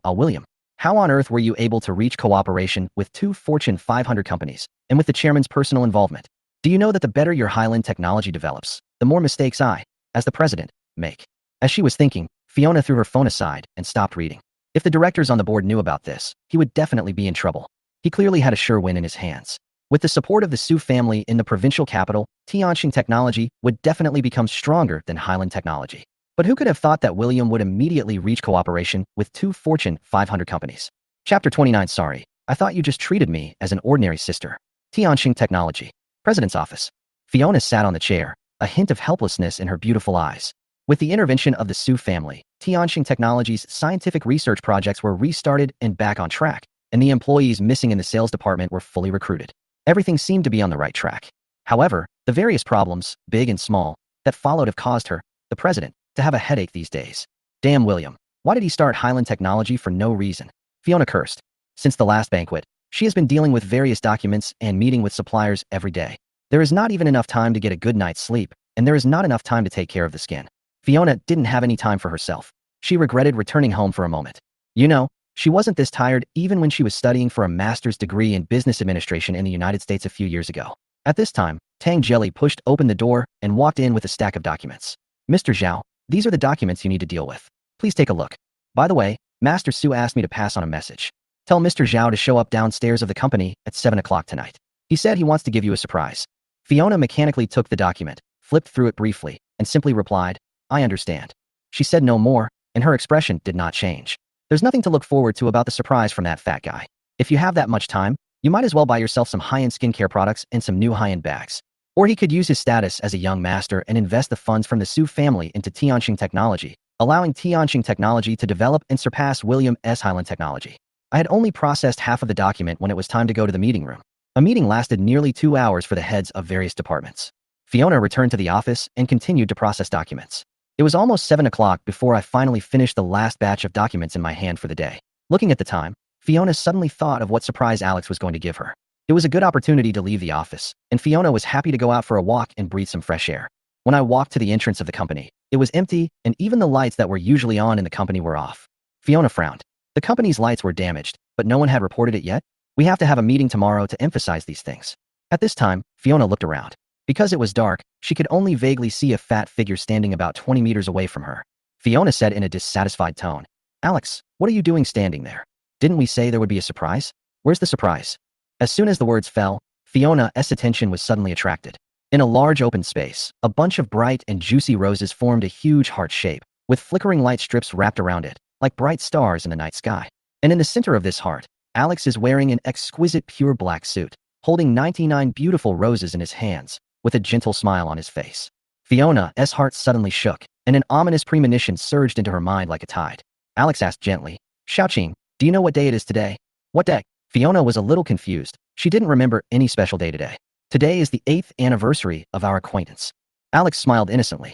how on earth were you able to reach cooperation with 2 Fortune 500 companies, and with the chairman's personal involvement? Do you know that the better your Highland Technology develops, the more mistakes I, as the president, make? As she was thinking, Fiona threw her phone aside and stopped reading. If the directors on the board knew about this, he would definitely be in trouble. He clearly had a sure win in his hands. With the support of the Su family in the provincial capital, Tianqing Technology would definitely become stronger than Highland Technology. But who could have thought that William would immediately reach cooperation with two Fortune 500 companies? Chapter 29. Sorry, I thought you just treated me as an ordinary sister. Tianxing Technology. President's office. Fiona sat on the chair, a hint of helplessness in her beautiful eyes. With the intervention of the Su family, Tianxing Technology's scientific research projects were restarted and back on track, and the employees missing in the sales department were fully recruited. Everything seemed to be on the right track. However, the various problems, big and small, that followed have caused her, the president, to have a headache these days. Damn William. Why did he start Highland Technology for no reason? Fiona cursed. Since the last banquet, she has been dealing with various documents and meeting with suppliers every day. There is not even enough time to get a good night's sleep, and there is not enough time to take care of the skin. Fiona didn't have any time for herself. She regretted returning home for a moment. You know, she wasn't this tired even when she was studying for a master's degree in business administration in the United States a few years ago. At this time, Tang Jelly pushed open the door and walked in with a stack of documents. Mr. Zhao, these are the documents you need to deal with. Please take a look. By the way, Master Su asked me to pass on a message. Tell Mr. Zhao to show up downstairs of the company at 7 o'clock tonight. He said he wants to give you a surprise. Fiona mechanically took the document, flipped through it briefly, and simply replied, I understand. She said no more, and her expression did not change. There's nothing to look forward to about the surprise from that fat guy. If you have that much time, you might as well buy yourself some high-end skincare products and some new high-end bags. Or he could use his status as a young master and invest the funds from the Su family into Tianxing Technology, allowing Tianxing Technology to develop and surpass William S. Highland Technology. I had only processed half of the document when it was time to go to the meeting room. A meeting lasted nearly 2 hours for the heads of various departments. Fiona returned to the office and continued to process documents. It was almost 7 o'clock before I finally finished the last batch of documents in my hand for the day. Looking at the time, Fiona suddenly thought of what surprise Alex was going to give her. It was a good opportunity to leave the office, and Fiona was happy to go out for a walk and breathe some fresh air. When I walked to the entrance of the company, it was empty, and even the lights that were usually on in the company were off. Fiona frowned. The company's lights were damaged, but no one had reported it yet. We have to have a meeting tomorrow to emphasize these things. At this time, Fiona looked around. Because it was dark, she could only vaguely see a fat figure standing about 20 meters away from her. Fiona said in a dissatisfied tone, Alex, what are you doing standing there? Didn't we say there would be a surprise? Where's the surprise? As soon as the words fell, Fiona's attention was suddenly attracted. In a large open space, a bunch of bright and juicy roses formed a huge heart shape, with flickering light strips wrapped around it, like bright stars in the night sky. And in the center of this heart, Alex is wearing an exquisite pure black suit, holding 99 beautiful roses in his hands, with a gentle smile on his face. Fiona's heart suddenly shook, and an ominous premonition surged into her mind like a tide. Alex asked gently, Xiaoqing, do you know what day it is today? What day? Fiona was a little confused. She didn't remember any special day today. Today is the 8th anniversary of our acquaintance. Alex smiled innocently.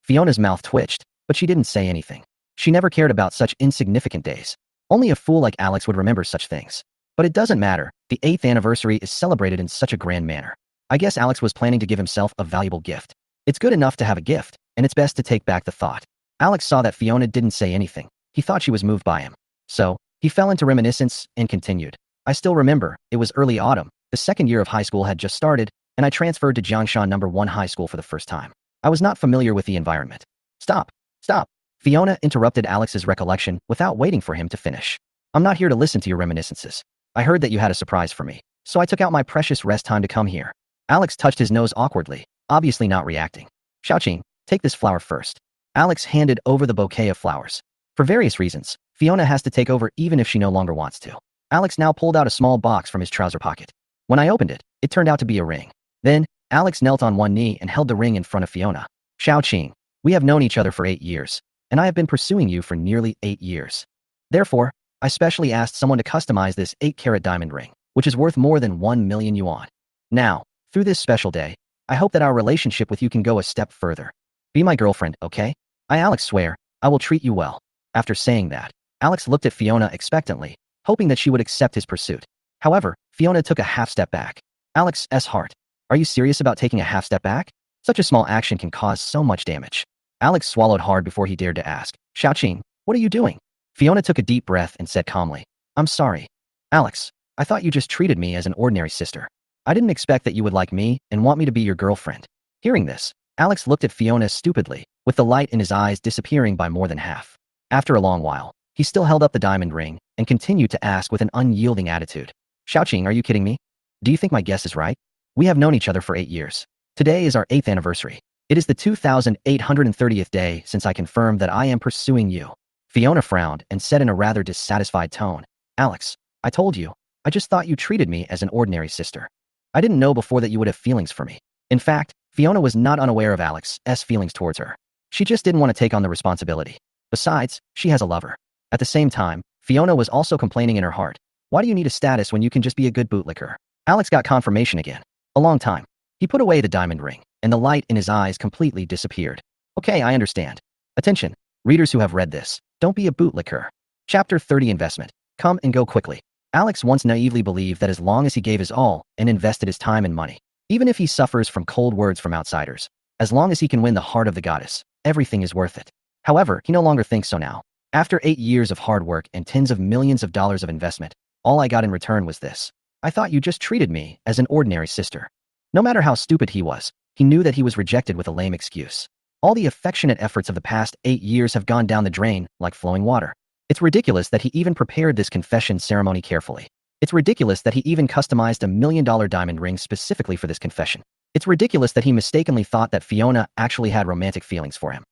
Fiona's mouth twitched, but she didn't say anything. She never cared about such insignificant days. Only a fool like Alex would remember such things. But it doesn't matter. The 8th anniversary is celebrated in such a grand manner. I guess Alex was planning to give himself a valuable gift. It's good enough to have a gift, and it's best to take back the thought. Alex saw that Fiona didn't say anything. He thought she was moved by him. So, he fell into reminiscence and continued. I still remember, it was early autumn, the second year of high school had just started, and I transferred to Jiangshan No. 1 high school for the first time. I was not familiar with the environment. Stop. Stop. Fiona interrupted Alex's recollection without waiting for him to finish. I'm not here to listen to your reminiscences. I heard that you had a surprise for me, so I took out my precious rest time to come here. Alex touched his nose awkwardly, obviously not reacting. Xiaoqing, take this flower first. Alex handed over the bouquet of flowers. For various reasons, Fiona has to take over even if she no longer wants to. Alex now pulled out a small box from his trouser pocket. When I opened it, it turned out to be a ring. Then, Alex knelt on one knee and held the ring in front of Fiona. Xiaoqing, we have known each other for 8 years, and I have been pursuing you for nearly 8 years. Therefore, I specially asked someone to customize this 8-carat diamond ring, which is worth more than 1 million yuan. Now, through this special day, I hope that our relationship with you can go a step further. Be my girlfriend, okay? I, Alex, swear, I will treat you well. After saying that, Alex looked at Fiona expectantly, hoping that she would accept his pursuit. However, Fiona took a half step back. Alex's heart. Are you serious about taking a half step back? Such a small action can cause so much damage. Alex swallowed hard before he dared to ask, Xiaoqing, what are you doing? Fiona took a deep breath and said calmly, I'm sorry. Alex, I thought you just treated me as an ordinary sister. I didn't expect that you would like me and want me to be your girlfriend. Hearing this, Alex looked at Fiona stupidly, with the light in his eyes disappearing by more than half. After a long while, he still held up the diamond ring and continued to ask with an unyielding attitude. Xiaoqing, are you kidding me? Do you think my guess is right? We have known each other for 8 years. Today is our 8th anniversary. It is the 2830th day since I confirmed that I am pursuing you. Fiona frowned and said in a rather dissatisfied tone, Alex, I told you, I just thought you treated me as an ordinary sister. I didn't know before that you would have feelings for me. In fact, Fiona was not unaware of Alex's feelings towards her. She just didn't want to take on the responsibility. Besides, she has a lover. At the same time, Fiona was also complaining in her heart. Why do you need a status when you can just be a good bootlicker? Alex got confirmation again. A long time. He put away the diamond ring, and the light in his eyes completely disappeared. Okay, I understand. Attention, readers who have read this. Don't be a bootlicker. Chapter 30 Investment. Come and go quickly. Alex once naively believed that as long as he gave his all and invested his time and money, even if he suffers from cold words from outsiders, as long as he can win the heart of the goddess, everything is worth it. However, he no longer thinks so now. After 8 years of hard work and tens of millions of dollars of investment, all I got in return was this. I thought you just treated me as an ordinary sister. No matter how stupid he was, he knew that he was rejected with a lame excuse. All the affectionate efforts of the past 8 years have gone down the drain like flowing water. It's ridiculous that he even prepared this confession ceremony carefully. It's ridiculous that he even customized $1 million diamond ring specifically for this confession. It's ridiculous that he mistakenly thought that Fiona actually had romantic feelings for him.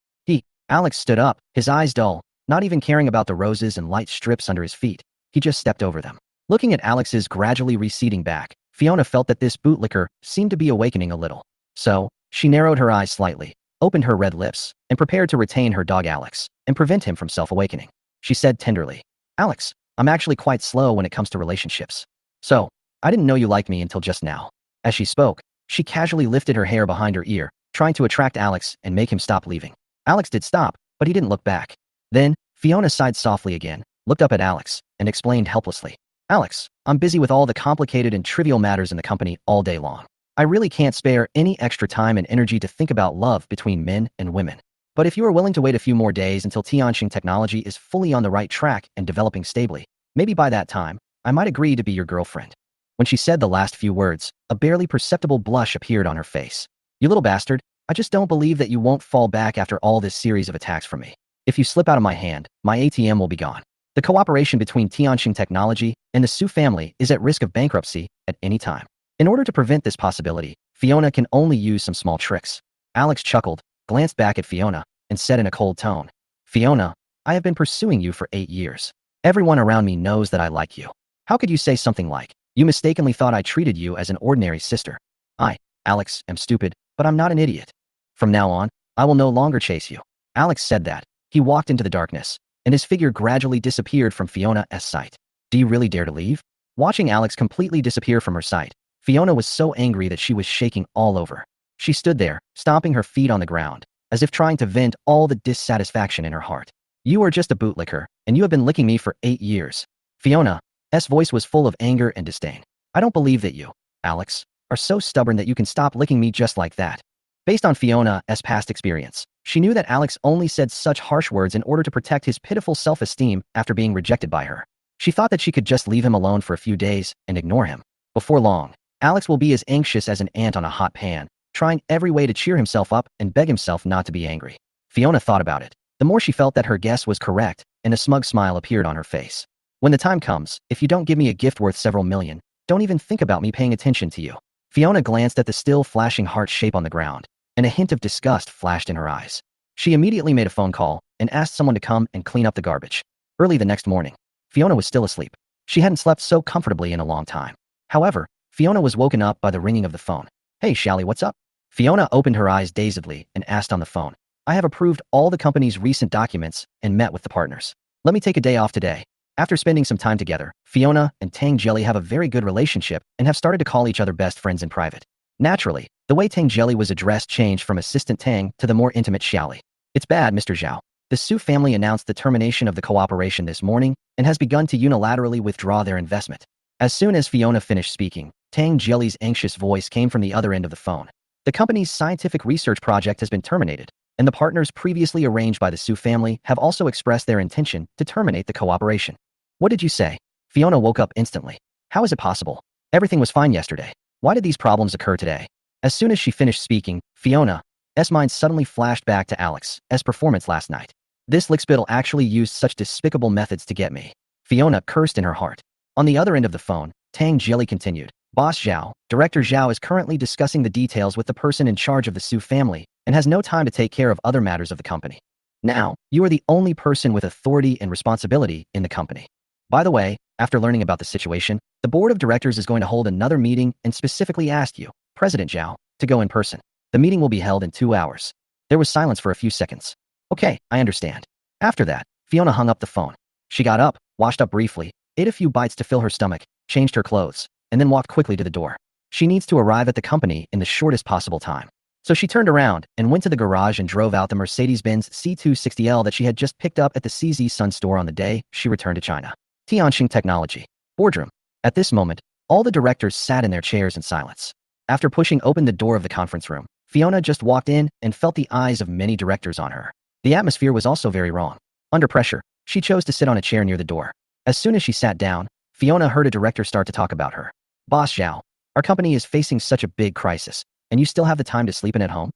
Alex stood up, his eyes dull, not even caring about the roses and light strips under his feet. He just stepped over them. Looking at Alex's gradually receding back, Fiona felt that this bootlicker seemed to be awakening a little. So, she narrowed her eyes slightly, opened her red lips, and prepared to retain her dog Alex and prevent him from self-awakening. She said tenderly, Alex, I'm actually quite slow when it comes to relationships. So, I didn't know you liked me until just now. As she spoke, she casually lifted her hair behind her ear, trying to attract Alex and make him stop leaving. Alex did stop, but he didn't look back. Then, Fiona sighed softly again, looked up at Alex, and explained helplessly, Alex, I'm busy with all the complicated and trivial matters in the company all day long. I really can't spare any extra time and energy to think about love between men and women. But if you are willing to wait a few more days until Tianxing technology is fully on the right track and developing stably, maybe by that time, I might agree to be your girlfriend. When she said the last few words, a barely perceptible blush appeared on her face. You little bastard, I just don't believe that you won't fall back after all this series of attacks from me. If you slip out of my hand, my ATM will be gone. The cooperation between Tianxing Technology and the Su family is at risk of bankruptcy at any time. In order to prevent this possibility, Fiona can only use some small tricks. Alex chuckled, glanced back at Fiona, and said in a cold tone, Fiona, I have been pursuing you for 8 years. Everyone around me knows that I like you. How could you say something like, you mistakenly thought I treated you as an ordinary sister? I, Alex, am stupid, but I'm not an idiot. From now on, I will no longer chase you. Alex said that. He walked into the darkness, and his figure gradually disappeared from Fiona's sight. Do you really dare to leave? Watching Alex completely disappear from her sight, Fiona was so angry that she was shaking all over. She stood there, stomping her feet on the ground, as if trying to vent all the dissatisfaction in her heart. You are just a bootlicker, and you have been licking me for 8 years. Fiona's voice was full of anger and disdain. I don't believe that you, Alex, are so stubborn that you can stop licking me just like that. Based on Fiona's past experience, she knew that Alex only said such harsh words in order to protect his pitiful self-esteem after being rejected by her. She thought that she could just leave him alone for a few days and ignore him. Before long, Alex will be as anxious as an ant on a hot pan, trying every way to cheer himself up and beg himself not to be angry. Fiona thought about it. The more she felt that her guess was correct, and a smug smile appeared on her face. When the time comes, if you don't give me a gift worth several million, don't even think about me paying attention to you. Fiona glanced at the still flashing heart shape on the ground, and a hint of disgust flashed in her eyes. She immediately made a phone call and asked someone to come and clean up the garbage. Early the next morning, Fiona was still asleep. She hadn't slept so comfortably in a long time. However, Fiona was woken up by the ringing of the phone. Hey, Shally, what's up? Fiona opened her eyes dazedly and asked on the phone. I have approved all the company's recent documents and met with the partners. Let me take a day off today. After spending some time together, Fiona and Tang Jelly have a very good relationship and have started to call each other best friends in private. Naturally, the way Tang Jelly was addressed changed from Assistant Tang to the more intimate Shally. It's bad, Mr. Zhao. The Su family announced the termination of the cooperation this morning and has begun to unilaterally withdraw their investment. As soon as Fiona finished speaking, Tang Jelly's anxious voice came from the other end of the phone. The company's scientific research project has been terminated, and the partners previously arranged by the Su family have also expressed their intention to terminate the cooperation. What did you say? Fiona woke up instantly. How is it possible? Everything was fine yesterday. Why did these problems occur today? As soon as she finished speaking, Fiona's mind suddenly flashed back to Alex's performance last night. This lickspittle actually used such despicable methods to get me. Fiona cursed in her heart. On the other end of the phone, Tang Jelly continued. Boss Zhao, Director Zhao is currently discussing the details with the person in charge of the Su family and has no time to take care of other matters of the company. Now, you are the only person with authority and responsibility in the company. By the way, after learning about the situation, the board of directors is going to hold another meeting and specifically asked you, President Zhao, to go in person. The meeting will be held in 2 hours. There was silence for a few seconds. Okay, I understand. After that, Fiona hung up the phone. She got up, washed up briefly, ate a few bites to fill her stomach, changed her clothes, and then walked quickly to the door. She needs to arrive at the company in the shortest possible time. So she turned around and went to the garage and drove out the Mercedes-Benz C260L that she had just picked up at the CZ Sun store on the day she returned to China. Tianxing Technology. Boardroom. At this moment, all the directors sat in their chairs in silence. After pushing open the door of the conference room, Fiona just walked in and felt the eyes of many directors on her. The atmosphere was also very wrong. Under pressure, she chose to sit on a chair near the door. As soon as she sat down, Fiona heard a director start to talk about her. Boss Zhao, our company is facing such a big crisis, and you still have the time to sleep in at home?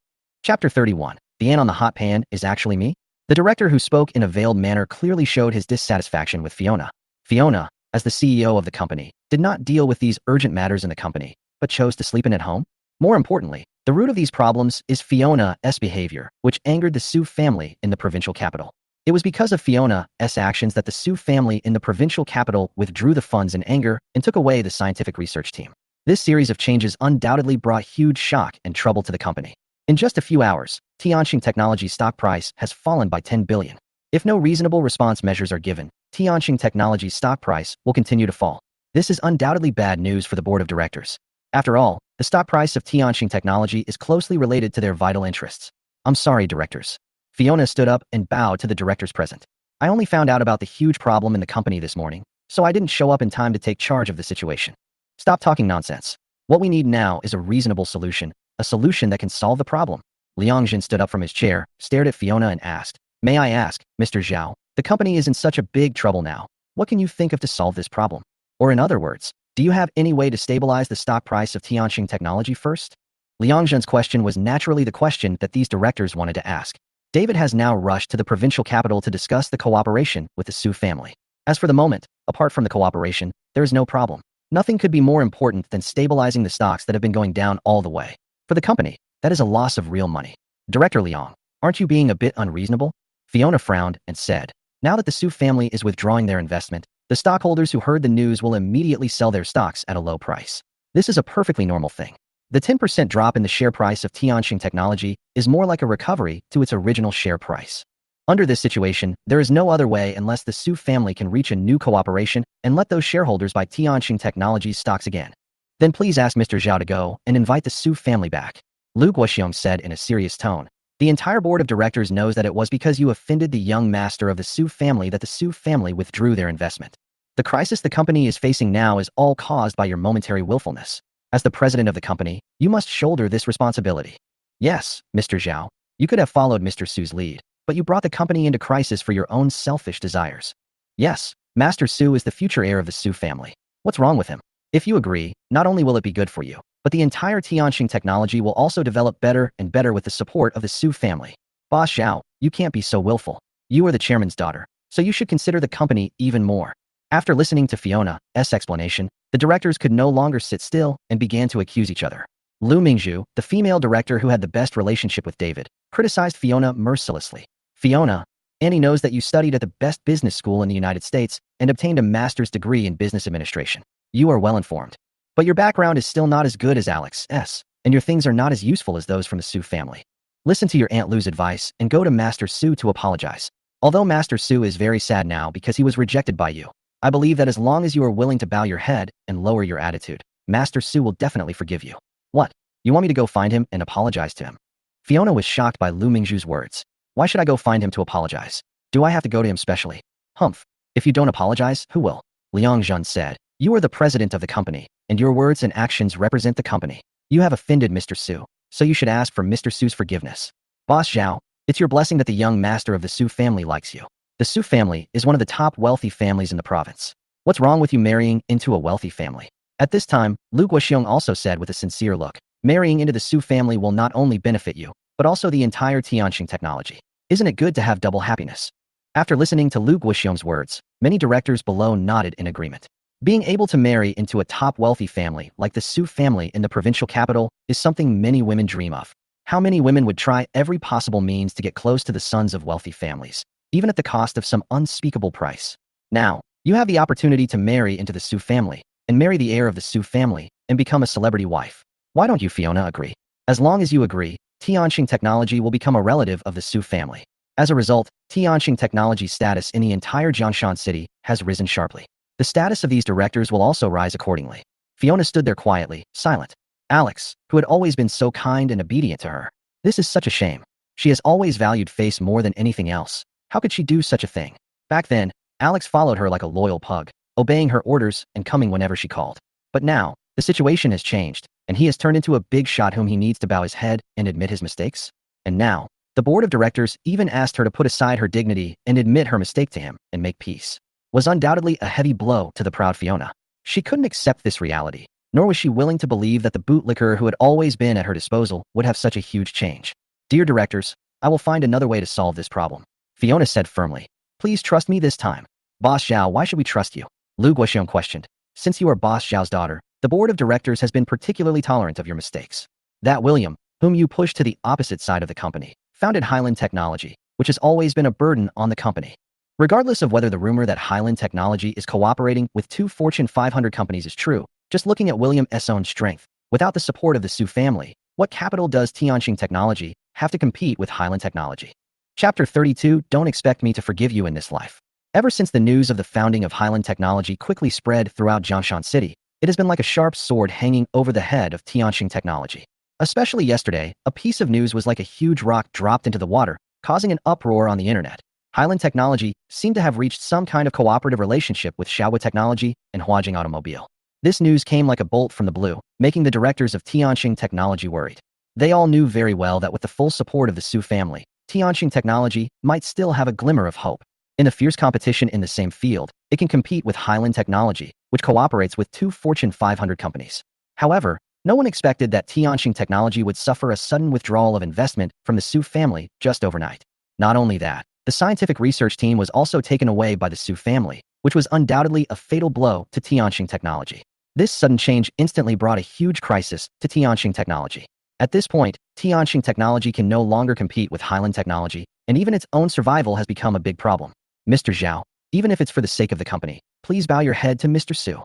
Chapter 31. The ant on the hot pan is actually me? The director who spoke in a veiled manner clearly showed his dissatisfaction with Fiona. Fiona, as the CEO of the company, did not deal with these urgent matters in the company, but chose to sleep in at home? More importantly, the root of these problems is Fiona's behavior, which angered the Su family in the provincial capital. It was because of Fiona's actions that the Su family in the provincial capital withdrew the funds in anger and took away the scientific research team. This series of changes undoubtedly brought huge shock and trouble to the company. In just a few hours, Tianxing Technology's stock price has fallen by 10 billion. If no reasonable response measures are given, Tianxing Technology's stock price will continue to fall. This is undoubtedly bad news for the board of directors. After all, the stock price of Tianxing Technology is closely related to their vital interests. I'm sorry, directors. Fiona stood up and bowed to the directors present. I only found out about the huge problem in the company this morning, so I didn't show up in time to take charge of the situation. Stop talking nonsense. What we need now is a reasonable solution, a solution that can solve the problem. Liang Jin stood up from his chair, stared at Fiona and asked, May I ask, Mr. Zhao, the company is in such a big trouble now. What can you think of to solve this problem? Or in other words, do you have any way to stabilize the stock price of Tianxing Technology first? Liang Jin's question was naturally the question that these directors wanted to ask. David has now rushed to the provincial capital to discuss the cooperation with the Su family. As for the moment, apart from the cooperation, there is no problem. Nothing could be more important than stabilizing the stocks that have been going down all the way. For the company, that is a loss of real money. Director Liang, aren't you being a bit unreasonable? Fiona frowned and said, now that the Su family is withdrawing their investment, the stockholders who heard the news will immediately sell their stocks at a low price. This is a perfectly normal thing. The 10% drop in the share price of Tianxing Technology is more like a recovery to its original share price. Under this situation, there is no other way unless the Su family can reach a new cooperation and let those shareholders buy Tianxing Technology's stocks again. Then please ask Mr. Zhao to go and invite the Su family back. Lu Guoxiong said in a serious tone. The entire board of directors knows that it was because you offended the young master of the Su family that the Su family withdrew their investment. The crisis the company is facing now is all caused by your momentary willfulness. As the president of the company, you must shoulder this responsibility. Yes, Mr. Zhao, you could have followed Mr. Su's lead, but you brought the company into crisis for your own selfish desires. Yes, Master Su is the future heir of the Su family. What's wrong with him? If you agree, not only will it be good for you, but the entire Tianxing Technology will also develop better and better with the support of the Su family. Boss Zhao, you can't be so willful. You are the chairman's daughter, so you should consider the company even more. After listening to Fiona's explanation, the directors could no longer sit still and began to accuse each other. Lu Mingzhu, the female director who had the best relationship with David, criticized Fiona mercilessly. Fiona, Annie knows that you studied at the best business school in the United States and obtained a master's degree in business administration. You are well informed. But your background is still not as good as Alex's, and your things are not as useful as those from the Su family. Listen to your Aunt Lu's advice and go to Master Su to apologize. Although Master Su is very sad now because he was rejected by you, I believe that as long as you are willing to bow your head and lower your attitude, Master Su will definitely forgive you. What? You want me to go find him and apologize to him? Fiona was shocked by Lu Mingzhu's words. Why should I go find him to apologize? Do I have to go to him specially? Humph. If you don't apologize, who will? Liang Zhan said. You are the president of the company, and your words and actions represent the company. You have offended Mr. Su, so you should ask for Mr. Su's forgiveness. Boss Zhao, it's your blessing that the young master of the Su family likes you. The Su family is one of the top wealthy families in the province. What's wrong with you marrying into a wealthy family? At this time, Lu Guoxiong also said with a sincere look, marrying into the Su family will not only benefit you, but also the entire Tianxing Technology. Isn't it good to have double happiness? After listening to Lu Guoxiong's words, many directors below nodded in agreement. Being able to marry into a top wealthy family like the Su family in the provincial capital is something many women dream of. How many women would try every possible means to get close to the sons of wealthy families, even at the cost of some unspeakable price? Now, you have the opportunity to marry into the Su family and marry the heir of the Su family and become a celebrity wife. Why don't you, Fiona, agree? As long as you agree, Tianqing Technology will become a relative of the Su family. As a result, Tianqing Technology's status in the entire Jiangshan city has risen sharply. The status of these directors will also rise accordingly. Fiona stood there quietly, silent. Alex, who had always been so kind and obedient to her. This is such a shame. She has always valued face more than anything else. How could she do such a thing? Back then, Alex followed her like a loyal pug, obeying her orders and coming whenever she called. But now, the situation has changed, and he has turned into a big shot whom he needs to bow his head and admit his mistakes. And now, the board of directors even asked her to put aside her dignity and admit her mistake to him and make peace. Was undoubtedly a heavy blow to the proud Fiona. She couldn't accept this reality, nor was she willing to believe that the bootlicker who had always been at her disposal would have such a huge change. Dear directors, I will find another way to solve this problem, Fiona said firmly. Please trust me this time. Boss Zhao, why should we trust you? Lu Guoxiong questioned. Since you are Boss Zhao's daughter, the board of directors has been particularly tolerant of your mistakes. That William, whom you pushed to the opposite side of the company, founded Highland Technology, which has always been a burden on the company. Regardless of whether the rumor that Highland Technology is cooperating with 2 Fortune 500 companies is true, just looking at William's own strength, without the support of the Su family, what capital does Tianqing Technology have to compete with Highland Technology? Chapter 32. Don't expect me to forgive you in this life. Ever since the news of the founding of Highland Technology quickly spread throughout Jiangshan City, it has been like a sharp sword hanging over the head of Tianqing Technology. Especially yesterday, a piece of news was like a huge rock dropped into the water, causing an uproar on the internet. Highland Technology seemed to have reached some kind of cooperative relationship with Xiaohua Technology and Huajing Automobile. This news came like a bolt from the blue, making the directors of Tianqing Technology worried. They all knew very well that with the full support of the Su family, Tianqing Technology might still have a glimmer of hope. In a fierce competition in the same field, it can compete with Highland Technology, which cooperates with 2 Fortune 500 companies. However, no one expected that Tianqing Technology would suffer a sudden withdrawal of investment from the Su family just overnight. Not only that, the scientific research team was also taken away by the Su family, which was undoubtedly a fatal blow to Tianqing Technology. This sudden change instantly brought a huge crisis to Tianqing Technology. At this point, Tianqing Technology can no longer compete with Highland Technology, and even its own survival has become a big problem. Mr. Zhao, even if it's for the sake of the company, please bow your head to Mr. Su.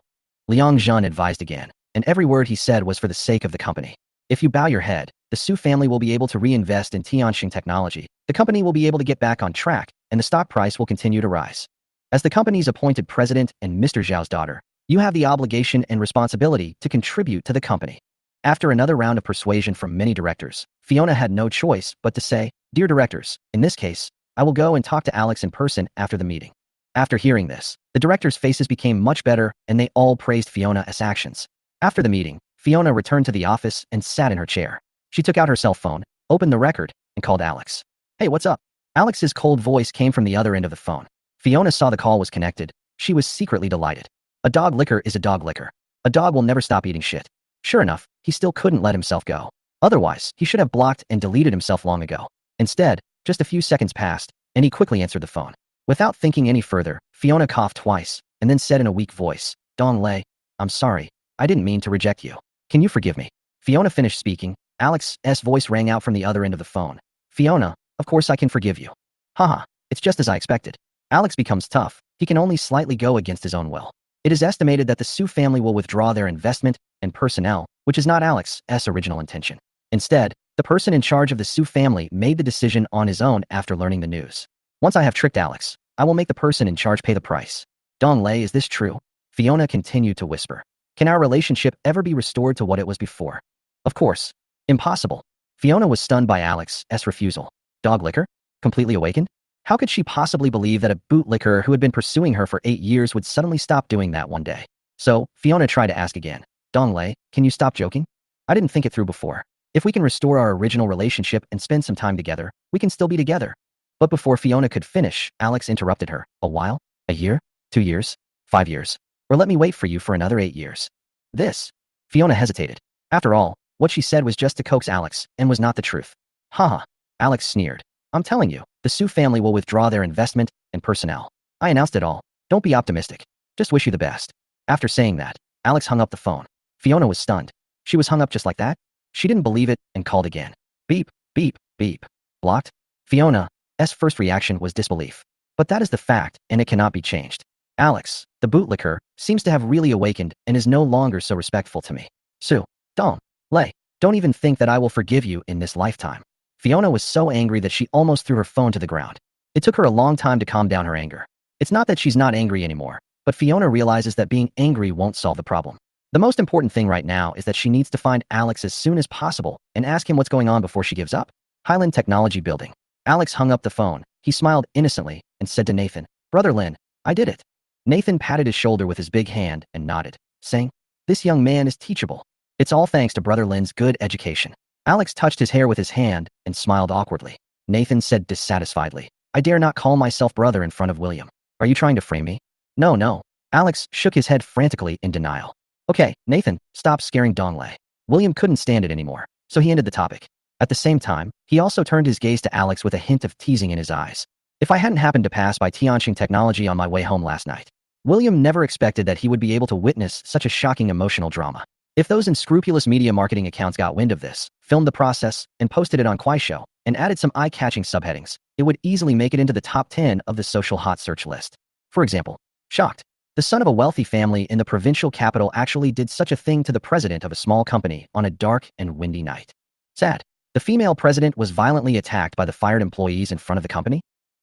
Liang Zhen advised again, and every word he said was for the sake of the company. If you bow your head, the Su family will be able to reinvest in Tianqing Technology, the company will be able to get back on track, and the stock price will continue to rise. As the company's appointed president and Mr. Zhao's daughter, you have the obligation and responsibility to contribute to the company. After another round of persuasion from many directors, Fiona had no choice but to say, Dear directors, in this case, I will go and talk to Alex in person after the meeting. After hearing this, the directors' faces became much better and they all praised Fiona's actions. After the meeting, Fiona returned to the office and sat in her chair. She took out her cell phone, opened the record, and called Alex. Hey, what's up? Alex's cold voice came from the other end of the phone. Fiona saw the call was connected. She was secretly delighted. A dog licker is a dog licker. A dog will never stop eating shit. Sure enough, he still couldn't let himself go. Otherwise, he should have blocked and deleted himself long ago. Instead, just a few seconds passed, and he quickly answered the phone. Without thinking any further, Fiona coughed twice, and then said in a weak voice, Dong Lei, I'm sorry. I didn't mean to reject you. Can you forgive me? Fiona finished speaking. Alex's voice rang out from the other end of the phone. Fiona, of course I can forgive you. Haha, it's just as I expected. Alex becomes tough. He can only slightly go against his own will. It is estimated that the Su family will withdraw their investment and personnel, which is not Alex's original intention. Instead, the person in charge of the Su family made the decision on his own after learning the news. Once I have tricked Alex, I will make the person in charge pay the price. Dong Lei, is this true? Fiona continued to whisper. Can our relationship ever be restored to what it was before? Of course. Impossible. Fiona was stunned by Alex's refusal. Dog licker? Completely awakened? How could she possibly believe that a bootlicker who had been pursuing her for 8 years would suddenly stop doing that one day? So, Fiona tried to ask again. Dong Lei, can you stop joking? I didn't think it through before. If we can restore our original relationship and spend some time together, we can still be together. But before Fiona could finish, Alex interrupted her. A while? A year? 2 years? 5 years? Or let me wait for you for another 8 years? This? Fiona hesitated. After all, what she said was just to coax Alex and was not the truth. Haha. Alex sneered. I'm telling you, the Su family will withdraw their investment and personnel. I announced it all. Don't be optimistic. Just wish you the best. After saying that, Alex hung up the phone. Fiona was stunned. She was hung up just like that? She didn't believe it and called again. Beep, beep, beep. Blocked? Fiona's first reaction was disbelief. But that is the fact, and it cannot be changed. Alex, the bootlicker, seems to have really awakened and is no longer so respectful to me. Sue, don't even think that I will forgive you in this lifetime. Fiona was so angry that she almost threw her phone to the ground. It took her a long time to calm down her anger. It's not that she's not angry anymore, but Fiona realizes that being angry won't solve the problem. The most important thing right now is that she needs to find Alex as soon as possible and ask him what's going on before she gives up. Highland Technology Building. Alex hung up the phone. He smiled innocently and said to Nathan, "Brother Lynn, I did it." Nathan patted his shoulder with his big hand and nodded, saying, "This young man is teachable. It's all thanks to Brother Lynn's good education." Alex touched his hair with his hand and smiled awkwardly. Nathan said dissatisfiedly, "I dare not call myself brother in front of William. Are you trying to frame me?" No. Alex shook his head frantically in denial. "Okay, Nathan, stop scaring Donglei." William couldn't stand it anymore, so he ended the topic. At the same time, he also turned his gaze to Alex with a hint of teasing in his eyes. "If I hadn't happened to pass by Tianqing Technology on my way home last night." William never expected that he would be able to witness such a shocking emotional drama. If those unscrupulous media marketing accounts got wind of this, filmed the process, and posted it on Kuaishou, and added some eye-catching subheadings, it would easily make it into the top 10 of the social hot search list. For example, shocked. The son of a wealthy family in the provincial capital actually did such a thing to the president of a small company on a dark and windy night. Sad. The female president was violently attacked by the fired employees in front of the company?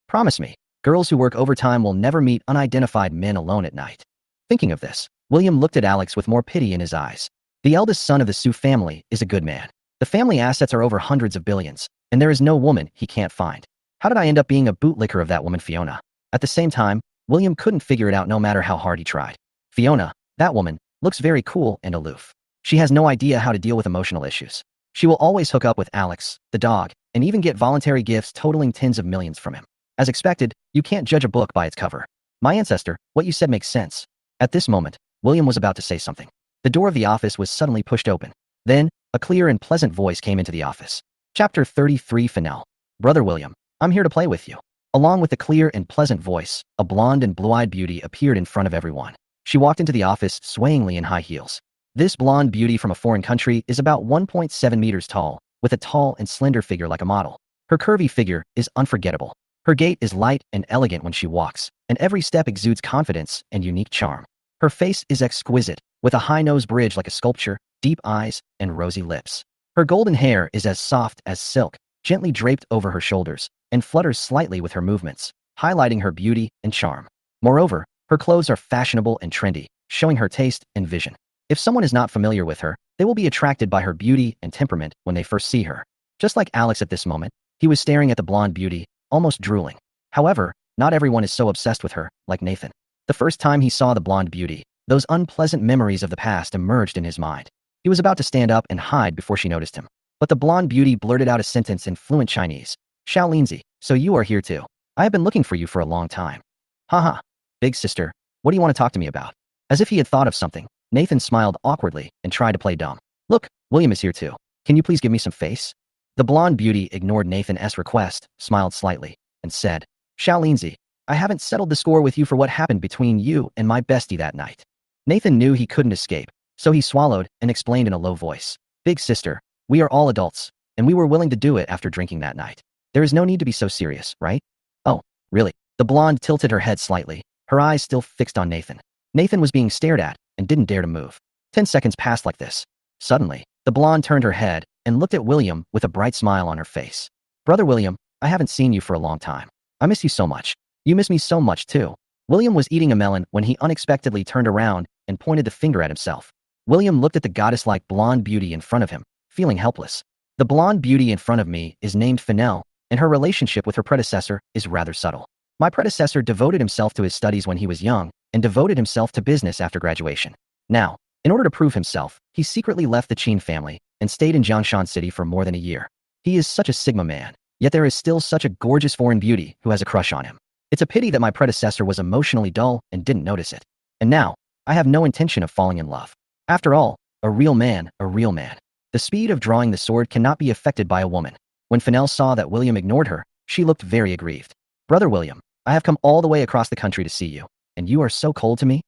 Promise me, girls who work overtime will never meet unidentified men alone at night. Thinking of this, William looked at Alex with more pity in his eyes. The eldest son of the Su family is a good man. The family assets are over hundreds of billions, and there is no woman he can't find. How did I end up being a bootlicker of that woman Fiona? At the same time, William couldn't figure it out no matter how hard he tried. Fiona, that woman, looks very cool and aloof. She has no idea how to deal with emotional issues. She will always hook up with Alex, the dog, and even get voluntary gifts totaling tens of millions from him. As expected, you can't judge a book by its cover. My ancestor, what you said makes sense. At this moment, William was about to say something. The door of the office was suddenly pushed open. Then, a clear and pleasant voice came into the office. Chapter 33 Finale. Brother William, I'm here to play with you. Along with the clear and pleasant voice, a blonde and blue-eyed beauty appeared in front of everyone. She walked into the office swayingly in high heels. This blonde beauty from a foreign country is about 1.7 meters tall, with a tall and slender figure like a model. Her curvy figure is unforgettable. Her gait is light and elegant when she walks, and every step exudes confidence and unique charm. Her face is exquisite, with a high nose bridge like a sculpture, deep eyes, and rosy lips. Her golden hair is as soft as silk, gently draped over her shoulders, and flutters slightly with her movements, highlighting her beauty and charm. Moreover, her clothes are fashionable and trendy, showing her taste and vision. If someone is not familiar with her, they will be attracted by her beauty and temperament when they first see her. Just like Alex at this moment, he was staring at the blonde beauty, almost drooling. However, not everyone is so obsessed with her, like Nathan. The first time he saw the blonde beauty, those unpleasant memories of the past emerged in his mind. He was about to stand up and hide before she noticed him. But the blonde beauty blurted out a sentence in fluent Chinese. "Xiao Lindsay, so you are here too. I have been looking for you for a long time." "Haha. Big sister, what do you want to talk to me about?" As if he had thought of something, Nathan smiled awkwardly and tried to play dumb. "Look, William is here too. Can you please give me some face?" The blonde beauty ignored Nathan's request, smiled slightly, and said, "Xiao Lindsay, I haven't settled the score with you for what happened between you and my bestie that night." Nathan knew he couldn't escape, so he swallowed and explained in a low voice. "Big sister, we are all adults, and we were willing to do it after drinking that night. There is no need to be so serious, right?" "Oh, really?" The blonde tilted her head slightly, her eyes still fixed on Nathan. Nathan was being stared at and didn't dare to move. 10 seconds passed like this. Suddenly, the blonde turned her head and looked at William with a bright smile on her face. "Brother William, I haven't seen you for a long time. I miss you so much. You miss me so much too." William was eating a melon when he unexpectedly turned around and pointed the finger at himself. William looked at the goddess-like blonde beauty in front of him, feeling helpless. The blonde beauty in front of me is named Fennel, and her relationship with her predecessor is rather subtle. My predecessor devoted himself to his studies when he was young, and devoted himself to business after graduation. Now, in order to prove himself, he secretly left the Qin family and stayed in Jiangshan City for more than a year. He is such a Sigma man, yet there is still such a gorgeous foreign beauty who has a crush on him. It's a pity that my predecessor was emotionally dull and didn't notice it. And now, I have no intention of falling in love. After all, a real man, a real man. The speed of drawing the sword cannot be affected by a woman. When Fennel saw that William ignored her, she looked very aggrieved. "Brother William, I have come all the way across the country to see you, and you are so cold to me?"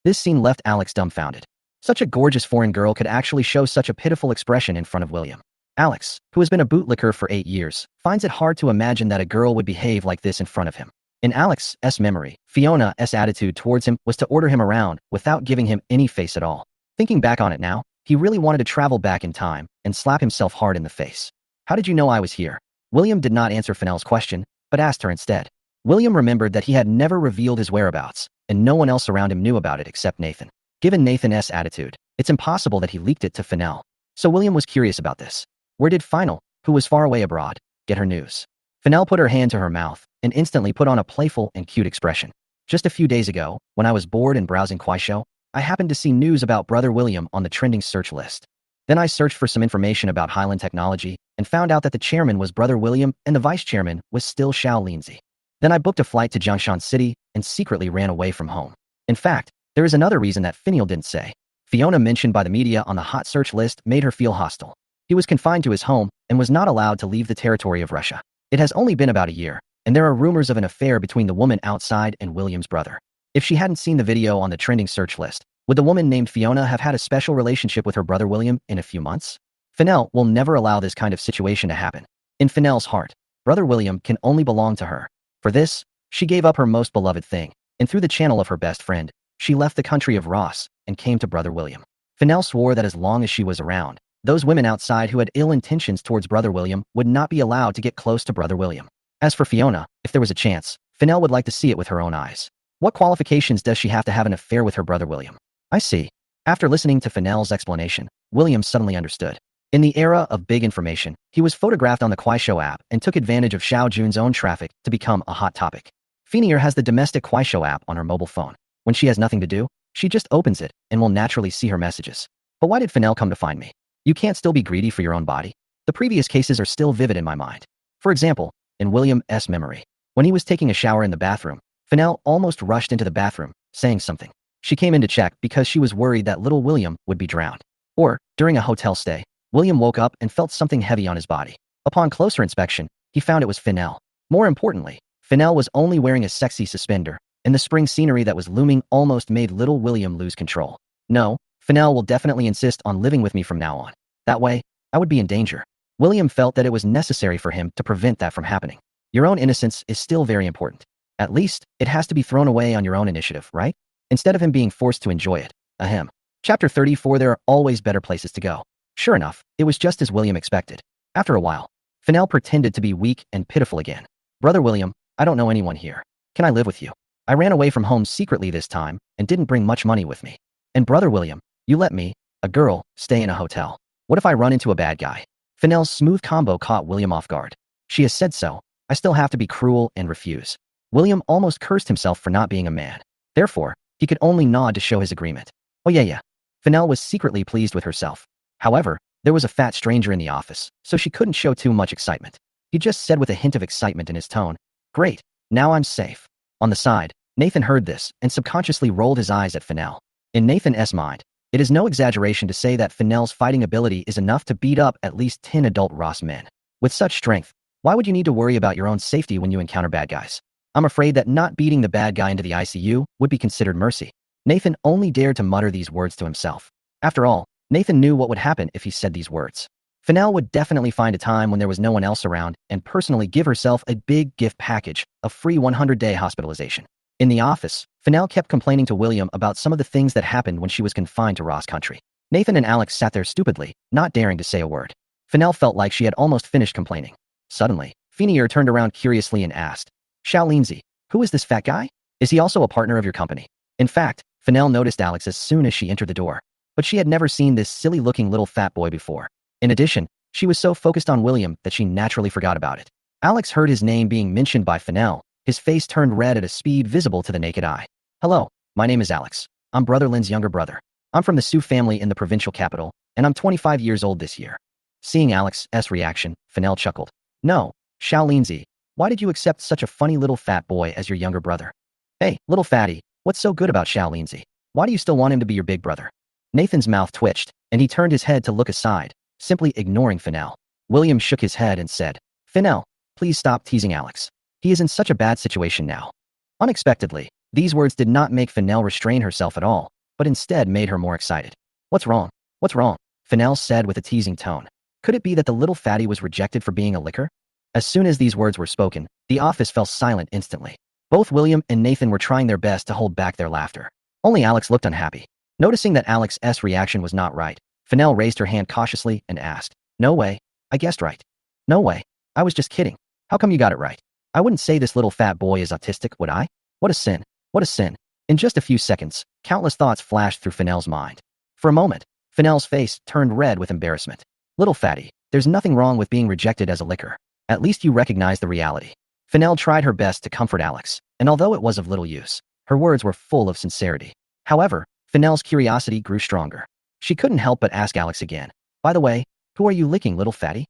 This scene left Alex dumbfounded. Such a gorgeous foreign girl could actually show such a pitiful expression in front of William. Alex, who has been a bootlicker for 8 years, finds it hard to imagine that a girl would behave like this in front of him. In Alex's memory, Fiona's attitude towards him was to order him around without giving him any face at all. Thinking back on it now, he really wanted to travel back in time and slap himself hard in the face. How did you know I was here? William did not answer Fennell's question, but asked her instead. William remembered that he had never revealed his whereabouts, and no one else around him knew about it except Nathan. Given Nathan's attitude, it's impossible that he leaked it to Fennell. So William was curious about this. Where did Final, who was far away abroad, get her news? Fennell put her hand to her mouth and instantly put on a playful and cute expression. Just a few days ago, when I was bored and browsing Kuaishou, I happened to see news about Brother William on the trending search list. Then I searched for some information about Highland Technology and found out that the chairman was Brother William and the vice chairman was still Xiao Lindsay. Then I booked a flight to Jiangshan City and secretly ran away from home. In fact, there is another reason that Finial didn't say. Fiona mentioned by the media on the hot search list made her feel hostile. He was confined to his home and was not allowed to leave the territory of Russia. It has only been about a year, and there are rumors of an affair between the woman outside and William's brother. If she hadn't seen the video on the trending search list, would the woman named Fiona have had a special relationship with her brother William in a few months? Fennell will never allow this kind of situation to happen. In Fennell's heart, Brother William can only belong to her. For this, she gave up her most beloved thing, and through the channel of her best friend, she left the country of Ross and came to Brother William. Fennell swore that as long as she was around, those women outside who had ill intentions towards Brother William would not be allowed to get close to Brother William. As for Fiona, if there was a chance, Fennell would like to see it with her own eyes. What qualifications does she have to have an affair with her brother William? I see. After listening to Fennell's explanation, William suddenly understood. In the era of big information, he was photographed on the Kuaishou app and took advantage of Xiao Jun's own traffic to become a hot topic. Finier has the domestic Kuaishou app on her mobile phone. When she has nothing to do, she just opens it and will naturally see her messages. But why did Fennell come to find me? You can't still be greedy for your own body. The previous cases are still vivid in my mind. For example, in William's memory, when he was taking a shower in the bathroom, Fennell almost rushed into the bathroom, saying something. She came in to check because she was worried that little William would be drowned. Or, during a hotel stay, William woke up and felt something heavy on his body. Upon closer inspection, he found it was Fennell. More importantly, Fennell was only wearing a sexy suspender, and the spring scenery that was looming almost made little William lose control. No, Fennell will definitely insist on living with me from now on. That way, I would be in danger. William felt that it was necessary for him to prevent that from happening. Your own innocence is still very important. At least, it has to be thrown away on your own initiative, right? Instead of him being forced to enjoy it. Ahem. Chapter 34. There are always better places to go. Sure enough, it was just as William expected. After a while, Fennell pretended to be weak and pitiful again. Brother William, I don't know anyone here. Can I live with you? I ran away from home secretly this time and didn't bring much money with me. And Brother William, you let me, a girl, stay in a hotel. What if I run into a bad guy? Fennell's smooth combo caught William off guard. She has said so. I still have to be cruel and refuse. William almost cursed himself for not being a man. Therefore, he could only nod to show his agreement. Oh yeah. Fennell was secretly pleased with herself. However, there was a fat stranger in the office, so she couldn't show too much excitement. He just said with a hint of excitement in his tone, "Great, now I'm safe." On the side, Nathan heard this and subconsciously rolled his eyes at Fennell. In Nathan's mind, it is no exaggeration to say that Fennell's fighting ability is enough to beat up at least 10 adult Ross men. With such strength, why would you need to worry about your own safety when you encounter bad guys? I'm afraid that not beating the bad guy into the ICU would be considered mercy. Nathan only dared to mutter these words to himself. After all, Nathan knew what would happen if he said these words. Fennell would definitely find a time when there was no one else around and personally give herself a big gift package of free 100-day hospitalization. In the office, Fennell kept complaining to William about some of the things that happened when she was confined to Ross country. Nathan and Alex sat there stupidly, not daring to say a word. Fennell felt like she had almost finished complaining. Suddenly, Finier turned around curiously and asked, "Xiao Lindsay, who is this fat guy? Is he also a partner of your company?" In fact, Fennell noticed Alex as soon as she entered the door. But she had never seen this silly-looking little fat boy before. In addition, she was so focused on William that she naturally forgot about it. Alex heard his name being mentioned by Fennell. His face turned red at a speed visible to the naked eye. "Hello, my name is Alex. I'm Brother Lin's younger brother. I'm from the Sioux family in the provincial capital, and I'm 25 years old this year." Seeing Alex's reaction, Fennell chuckled. "No, Xiao Lindsay, why did you accept such a funny little fat boy as your younger brother? Hey, little fatty, what's so good about Xiao Lindsay? Why do you still want him to be your big brother?" Nathan's mouth twitched, and he turned his head to look aside, simply ignoring Fennell. William shook his head and said, "Fennell, please stop teasing Alex. He is in such a bad situation now." Unexpectedly, these words did not make Fennell restrain herself at all. but instead made her more excited. What's wrong? What's wrong? Fennell said with a teasing tone. Could it be that the little fatty was rejected for being a licker? As soon as these words were spoken, the office fell silent instantly. Both William and Nathan were trying their best to hold back their laughter. Only Alex looked unhappy. Noticing that Alex's reaction was not right, Fennell raised her hand cautiously and asked, No way. I guessed right. No way. I was just kidding. How come you got it right? I wouldn't say this little fat boy is autistic, would I? What a sin. What a sin. In just a few seconds, countless thoughts flashed through Fennell's mind. For a moment, Fennell's face turned red with embarrassment. Little fatty, there's nothing wrong with being rejected as a licker. At least you recognize the reality. Fennell tried her best to comfort Alex, and although it was of little use, her words were full of sincerity. However, Fennell's curiosity grew stronger. She couldn't help but ask Alex again. By the way, who are you licking, little fatty?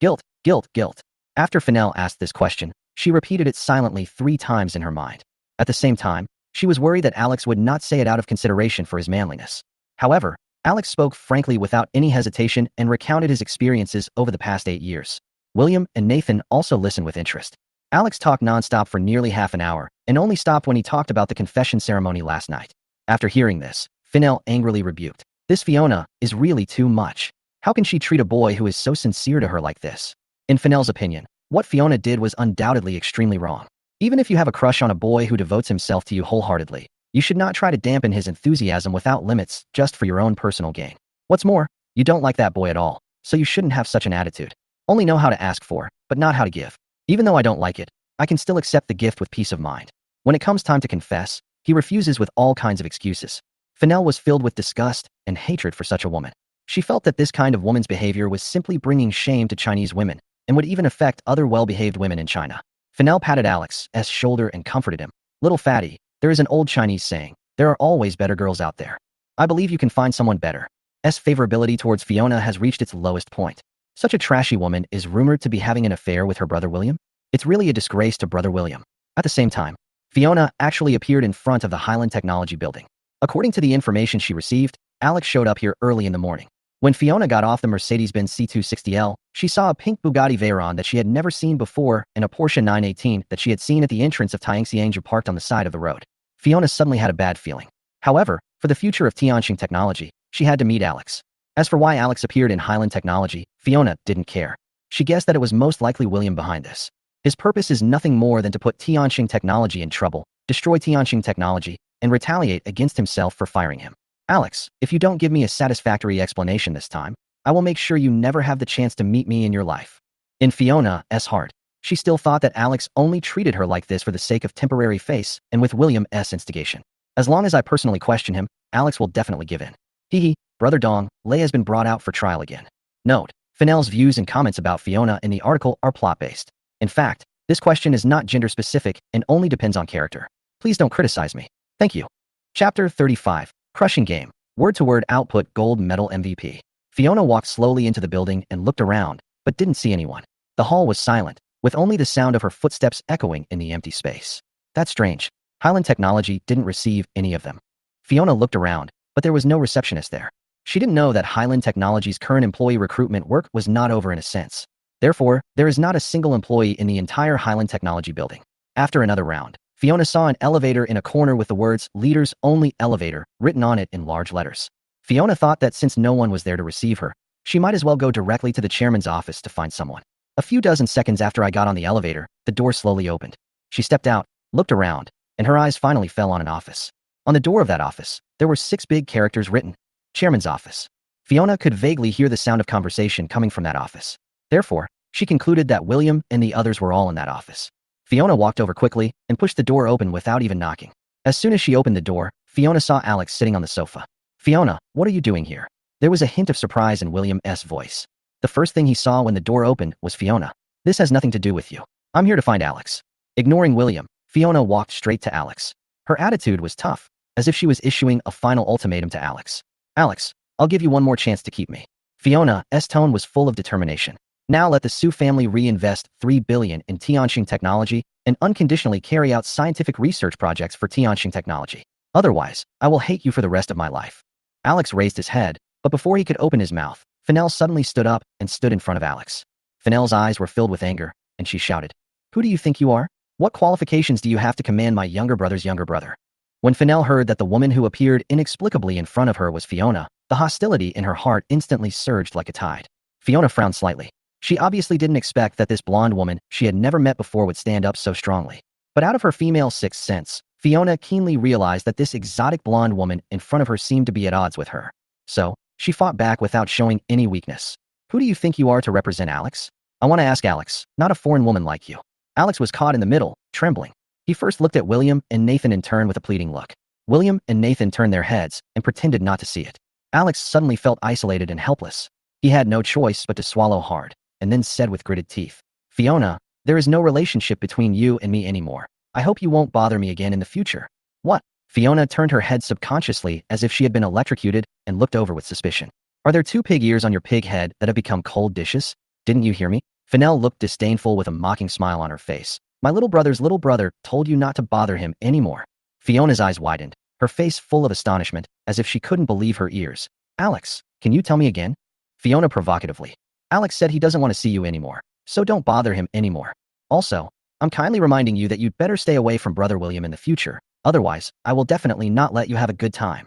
Guilt, guilt, guilt. After Fennell asked this question, she repeated it silently 3 times in her mind. At the same time, she was worried that Alex would not say it out of consideration for his manliness. However, Alex spoke frankly without any hesitation and recounted his experiences over the past 8 years. William and Nathan also listened with interest. Alex talked nonstop for nearly half an hour and only stopped when he talked about the confession ceremony last night. After hearing this, Fennell angrily rebuked. This Fiona is really too much. How can she treat a boy who is so sincere to her like this? In Fennell's opinion, what Fiona did was undoubtedly extremely wrong. Even if you have a crush on a boy who devotes himself to you wholeheartedly, you should not try to dampen his enthusiasm without limits just for your own personal gain. What's more, you don't like that boy at all, so you shouldn't have such an attitude. Only know how to ask for, but not how to give. Even though I don't like it, I can still accept the gift with peace of mind. When it comes time to confess, he refuses with all kinds of excuses. Fennell was filled with disgust and hatred for such a woman. She felt that this kind of woman's behavior was simply bringing shame to Chinese women and would even affect other well-behaved women in China. Fennell patted Alex's shoulder and comforted him. Little fatty, there is an old Chinese saying, there are always better girls out there. I believe you can find someone better. Favorability towards Fiona has reached its lowest point. Such a trashy woman is rumored to be having an affair with her brother William. It's really a disgrace to brother William. At the same time, Fiona actually appeared in front of the Highland Technology building. According to the information she received, Alex showed up here early in the morning. When Fiona got off the Mercedes-Benz C260L, she saw a pink Bugatti Veyron that she had never seen before and a Porsche 918 that she had seen at the entrance of Tianxiangju parked on the side of the road. Fiona suddenly had a bad feeling. However, for the future of Tianxing Technology, she had to meet Alex. As for why Alex appeared in Highland Technology, Fiona didn't care. She guessed that it was most likely William behind this. His purpose is nothing more than to put Tianxing Technology in trouble, destroy Tianxing Technology, and retaliate against himself for firing him. Alex, if you don't give me a satisfactory explanation this time, I will make sure you never have the chance to meet me in your life. In Fiona's heart, she still thought that Alex only treated her like this for the sake of temporary face and with William's instigation. As long as I personally question him, Alex will definitely give in. Hee, Brother Dong, Lei has been brought out for trial again. Note, Fennell's views and comments about Fiona in the article are plot-based. In fact, this question is not gender-specific and only depends on character. Please don't criticize me. Thank you. Chapter 35. Crushing Game. Word-to-word output gold medal MVP. Fiona walked slowly into the building and looked around, but didn't see anyone. The hall was silent, with only the sound of her footsteps echoing in the empty space. That's strange. Highland Technology didn't receive any of them. Fiona looked around, but there was no receptionist there. She didn't know that Highland Technology's current employee recruitment work was not over in a sense. Therefore, there is not a single employee in the entire Highland Technology building. After another round, Fiona saw an elevator in a corner with the words, Leaders Only Elevator, written on it in large letters. Fiona thought that since no one was there to receive her, she might as well go directly to the chairman's office to find someone. A few dozen seconds after I got on the elevator, the door slowly opened. She stepped out, looked around, and her eyes finally fell on an office. On the door of that office, there were 6 big characters written, Chairman's Office. Fiona could vaguely hear the sound of conversation coming from that office. Therefore, she concluded that William and the others were all in that office. Fiona walked over quickly and pushed the door open without even knocking. As soon as she opened the door, Fiona saw Alex sitting on the sofa. Fiona, what are you doing here? There was a hint of surprise in William's voice. The first thing he saw when the door opened was Fiona. This has nothing to do with you. I'm here to find Alex. Ignoring William, Fiona walked straight to Alex. Her attitude was tough, as if she was issuing a final ultimatum to Alex. Alex, I'll give you one more chance to keep me. Fiona's tone was full of determination. Now let the Su family reinvest $3 billion in Tianxing Technology and unconditionally carry out scientific research projects for Tianxing Technology. Otherwise, I will hate you for the rest of my life. Alex raised his head, but before he could open his mouth, Fennell suddenly stood up and stood in front of Alex. Fennell's eyes were filled with anger, and she shouted, Who do you think you are? What qualifications do you have to command my younger brother's younger brother? When Fennell heard that the woman who appeared inexplicably in front of her was Fiona, the hostility in her heart instantly surged like a tide. Fiona frowned slightly. She obviously didn't expect that this blonde woman she had never met before would stand up so strongly. But out of her female sixth sense, Fiona keenly realized that this exotic blonde woman in front of her seemed to be at odds with her. So, she fought back without showing any weakness. Who do you think you are to represent Alex? I want to ask Alex, not a foreign woman like you. Alex was caught in the middle, trembling. He first looked at William and Nathan in turn with a pleading look. William and Nathan turned their heads and pretended not to see it. Alex suddenly felt isolated and helpless. He had no choice but to swallow hard, and then said with gritted teeth, Fiona, there is no relationship between you and me anymore. I hope you won't bother me again in the future. What? Fiona turned her head subconsciously as if she had been electrocuted and looked over with suspicion. Are there 2 pig ears on your pig head that have become cold dishes? Didn't you hear me? Fennell looked disdainful with a mocking smile on her face. My little brother's little brother told you not to bother him anymore. Fiona's eyes widened, her face full of astonishment, as if she couldn't believe her ears. Alex, can you tell me again? Fiona provocatively. Alex said he doesn't want to see you anymore, so don't bother him anymore. Also, I'm kindly reminding you that you'd better stay away from Brother William in the future. Otherwise, I will definitely not let you have a good time.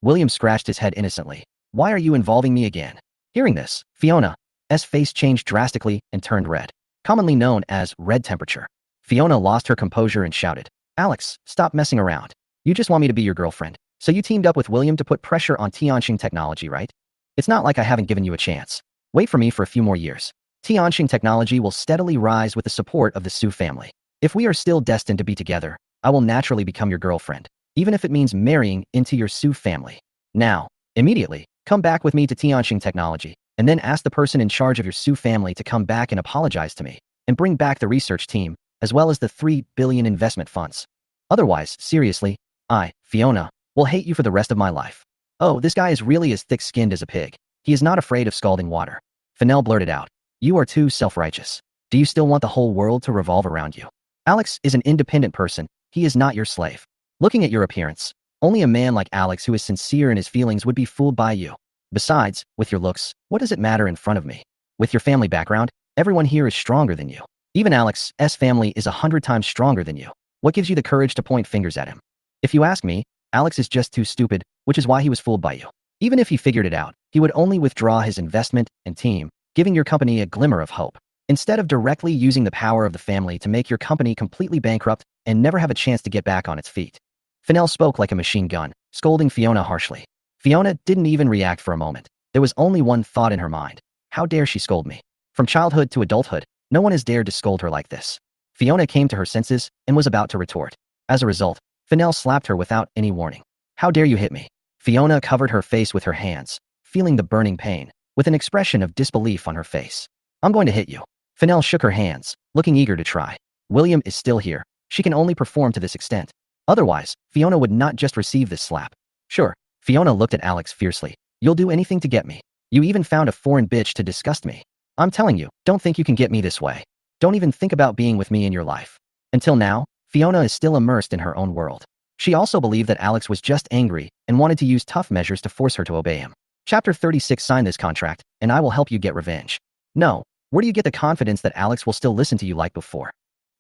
William scratched his head innocently. Why are you involving me again? Hearing this, Fiona's face changed drastically and turned red, commonly known as red temperature. Fiona lost her composure and shouted, Alex, stop messing around. You just want me to be your girlfriend. So you teamed up with William to put pressure on Tianxing Technology, right? It's not like I haven't given you a chance. Wait for me for a few more years. Tianxing Technology will steadily rise with the support of the Su family. If we are still destined to be together, I will naturally become your girlfriend, even if it means marrying into your Su family. Now, immediately, come back with me to Tianxing Technology, and then ask the person in charge of your Su family to come back and apologize to me, and bring back the research team, as well as the 3 billion investment funds. Otherwise, seriously, I, Fiona, will hate you for the rest of my life. Oh, this guy is really as thick-skinned as a pig. He is not afraid of scalding water. Fennell blurted out, you are too self-righteous. Do you still want the whole world to revolve around you? Alex is an independent person. He is not your slave. Looking at your appearance, only a man like Alex who is sincere in his feelings would be fooled by you. Besides, with your looks, what does it matter in front of me? With your family background, everyone here is stronger than you. Even Alex's family is 100 times stronger than you. What gives you the courage to point fingers at him? If you ask me, Alex is just too stupid, which is why he was fooled by you. Even if he figured it out, he would only withdraw his investment and team, giving your company a glimmer of hope, instead of directly using the power of the family to make your company completely bankrupt and never have a chance to get back on its feet. Fennell spoke like a machine gun, scolding Fiona harshly. Fiona didn't even react for a moment. There was only one thought in her mind. How dare she scold me? From childhood to adulthood, no one has dared to scold her like this. Fiona came to her senses and was about to retort. As a result, Fennell slapped her without any warning. How dare you hit me? Fiona covered her face with her hands, feeling the burning pain, with an expression of disbelief on her face. I'm going to hit you. Fennell shook her hands, looking eager to try. William is still here. She can only perform to this extent. Otherwise, Fiona would not just receive this slap. Sure, Fiona looked at Alex fiercely. You'll do anything to get me. You even found a foreign bitch to disgust me. I'm telling you, don't think you can get me this way. Don't even think about being with me in your life. Until now, Fiona is still immersed in her own world. She also believed that Alex was just angry and wanted to use tough measures to force her to obey him. Chapter 36. Sign this contract, and I will help you get revenge. No, where do you get the confidence that Alex will still listen to you like before?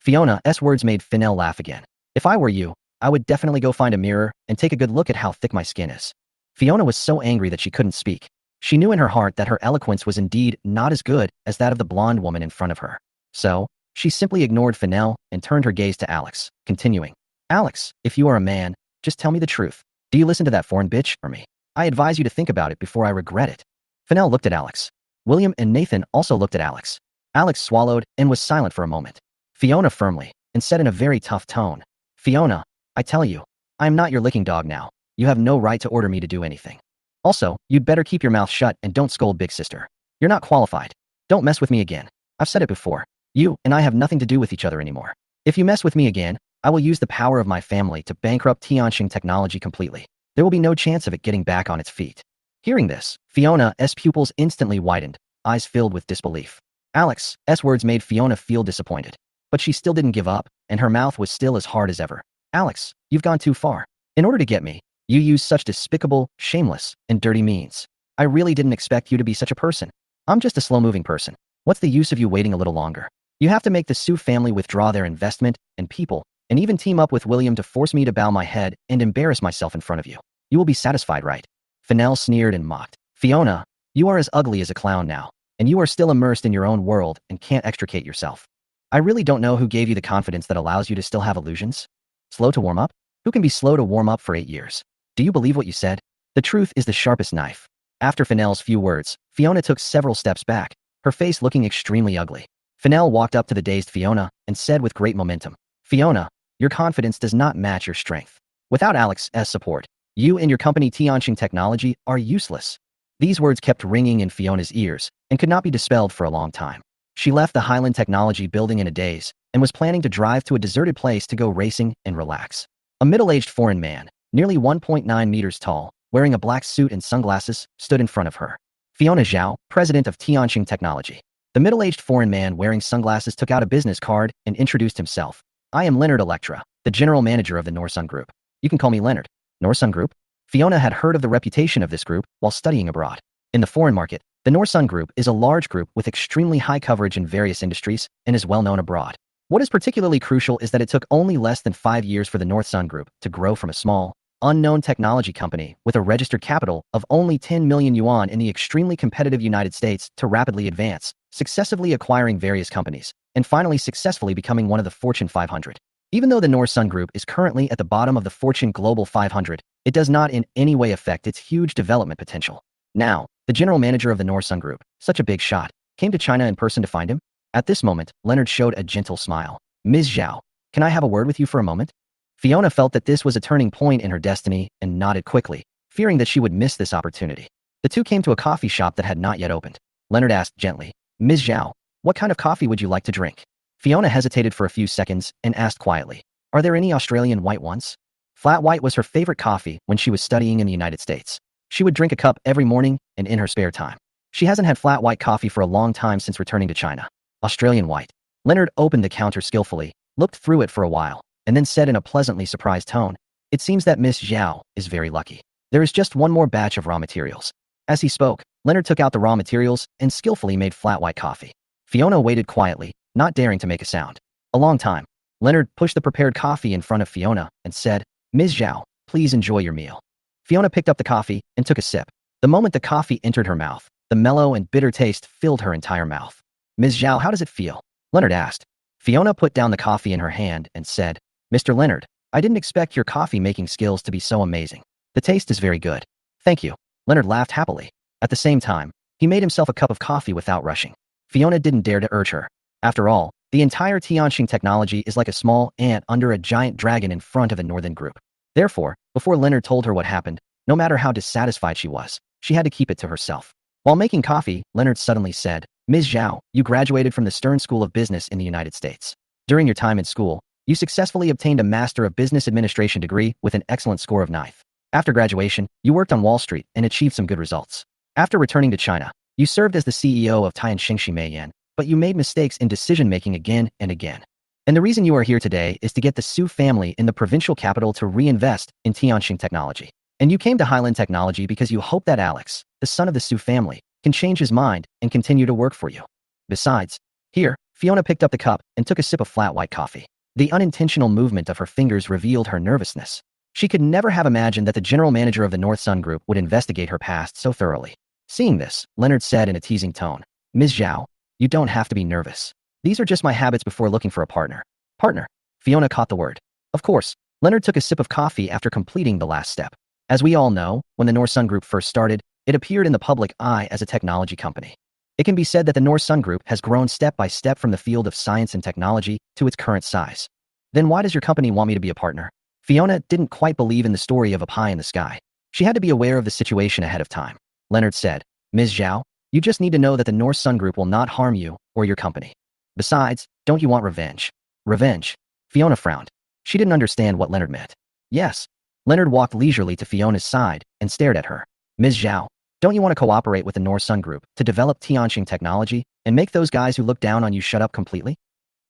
Fiona's words made Fennell laugh again. If I were you, I would definitely go find a mirror and take a good look at how thick my skin is. Fiona was so angry that she couldn't speak. She knew in her heart that her eloquence was indeed not as good as that of the blonde woman in front of her. So, she simply ignored Fennell and turned her gaze to Alex, continuing. Alex, if you are a man, just tell me the truth. Do you listen to that foreign bitch or me? I advise you to think about it before I regret it. Fennell looked at Alex. William and Nathan also looked at Alex. Alex swallowed and was silent for a moment. Fiona firmly, and said in a very tough tone, Fiona, I tell you, I am not your licking dog now. You have no right to order me to do anything. Also, you'd better keep your mouth shut and don't scold big sister. You're not qualified. Don't mess with me again. I've said it before. You and I have nothing to do with each other anymore. If you mess with me again, I will use the power of my family to bankrupt Tianxing Technology completely. There will be no chance of it getting back on its feet. Hearing this, Fiona's pupils instantly widened, eyes filled with disbelief. Alex's words made Fiona feel disappointed. But she still didn't give up, and her mouth was still as hard as ever. Alex, you've gone too far. In order to get me, you use such despicable, shameless, and dirty means. I really didn't expect you to be such a person. I'm just a slow-moving person. What's the use of you waiting a little longer? You have to make the Su family withdraw their investment and people, and even team up with William to force me to bow my head and embarrass myself in front of you. You will be satisfied, right? Fennell sneered and mocked. Fiona, you are as ugly as a clown now, and you are still immersed in your own world and can't extricate yourself. I really don't know who gave you the confidence that allows you to still have illusions. Slow to warm up? Who can be slow to warm up for 8 years? Do you believe what you said? The truth is the sharpest knife. After Fennell's few words, Fiona took several steps back, her face looking extremely ugly. Fennell walked up to the dazed Fiona and said with great momentum, Fiona, your confidence does not match your strength. Without Alex's support, you and your company Tianqing Technology are useless. These words kept ringing in Fiona's ears and could not be dispelled for a long time. She left the Highland Technology building in a daze and was planning to drive to a deserted place to go racing and relax. A middle-aged foreign man, nearly 1.9 meters tall, wearing a black suit and sunglasses, stood in front of her. Fiona Zhao, president of Tianqing Technology. The middle-aged foreign man wearing sunglasses took out a business card and introduced himself. I am Leonard Electra, the general manager of the Norsun Group. You can call me Leonard. Norsun Group? Fiona had heard of the reputation of this group while studying abroad. In the foreign market, the Norsun Group is a large group with extremely high coverage in various industries and is well known abroad. What is particularly crucial is that it took only less than 5 years for the Norsun Group to grow from a small, unknown technology company with a registered capital of only 10 million yuan in the extremely competitive United States to rapidly advance, successively acquiring various companies, and finally successfully becoming one of the Fortune 500. Even though the Norsun Group is currently at the bottom of the Fortune Global 500, it does not in any way affect its huge development potential. Now, the general manager of the Norsun Group, such a big shot, came to China in person to find him. At this moment, Leonard showed a gentle smile. Ms. Zhao, can I have a word with you for a moment? Fiona felt that this was a turning point in her destiny and nodded quickly, fearing that she would miss this opportunity. The two came to a coffee shop that had not yet opened. Leonard asked gently, Ms. Zhao, what kind of coffee would you like to drink? Fiona hesitated for a few seconds and asked quietly, are there any Australian white ones? Flat white was her favorite coffee when she was studying in the United States. She would drink a cup every morning and in her spare time. She hasn't had flat white coffee for a long time since returning to China. Australian white. Leonard opened the counter skillfully, looked through it for a while, and then said in a pleasantly surprised tone, it seems that Miss Zhao is very lucky. There is just one more batch of raw materials. As he spoke, Leonard took out the raw materials and skillfully made flat white coffee. Fiona waited quietly, not daring to make a sound. A long time. Leonard pushed the prepared coffee in front of Fiona and said, Ms. Zhao, please enjoy your meal. Fiona picked up the coffee and took a sip. The moment the coffee entered her mouth, the mellow and bitter taste filled her entire mouth. Ms. Zhao, how does it feel? Leonard asked. Fiona put down the coffee in her hand and said, Mr. Leonard, I didn't expect your coffee-making skills to be so amazing. The taste is very good. Thank you. Leonard laughed happily. At the same time, he made himself a cup of coffee without rushing. Fiona didn't dare to urge her. After all, the entire Tianqing Technology is like a small ant under a giant dragon in front of the Northern Group. Therefore, before Leonard told her what happened, no matter how dissatisfied she was, she had to keep it to herself. While making coffee, Leonard suddenly said, Ms. Zhao, you graduated from the Stern School of Business in the United States. During your time in school, you successfully obtained a Master of Business Administration degree with an excellent score of 9th. After graduation, you worked on Wall Street and achieved some good results. After returning to China, you served as the CEO of Tianqing Ximeyan, but you made mistakes in decision-making again and again. And the reason you are here today is to get the Su family in the provincial capital to reinvest in Tianqing Technology. And you came to Highland Technology because you hope that Alex, the son of the Su family, can change his mind and continue to work for you. Besides, here, Fiona picked up the cup and took a sip of flat white coffee. The unintentional movement of her fingers revealed her nervousness. She could never have imagined that the general manager of the Norsun Group would investigate her past so thoroughly. Seeing this, Leonard said in a teasing tone, Ms. Zhao, you don't have to be nervous. These are just my habits before looking for a partner. Partner. Fiona caught the word. Of course, Leonard took a sip of coffee after completing the last step. As we all know, when the Norsun Group first started, it appeared in the public eye as a technology company. It can be said that the Norsun Group has grown step by step from the field of science and technology to its current size. Then why does your company want me to be a partner? Fiona didn't quite believe in the story of a pie in the sky. She had to be aware of the situation ahead of time. Leonard said, Ms. Zhao, you just need to know that the Norsun Group will not harm you or your company. Besides, don't you want revenge? Revenge? Fiona frowned. She didn't understand what Leonard meant. Yes. Leonard walked leisurely to Fiona's side and stared at her. Ms. Zhao, don't you want to cooperate with the Norsun Group to develop Tianqing Technology and make those guys who look down on you shut up completely?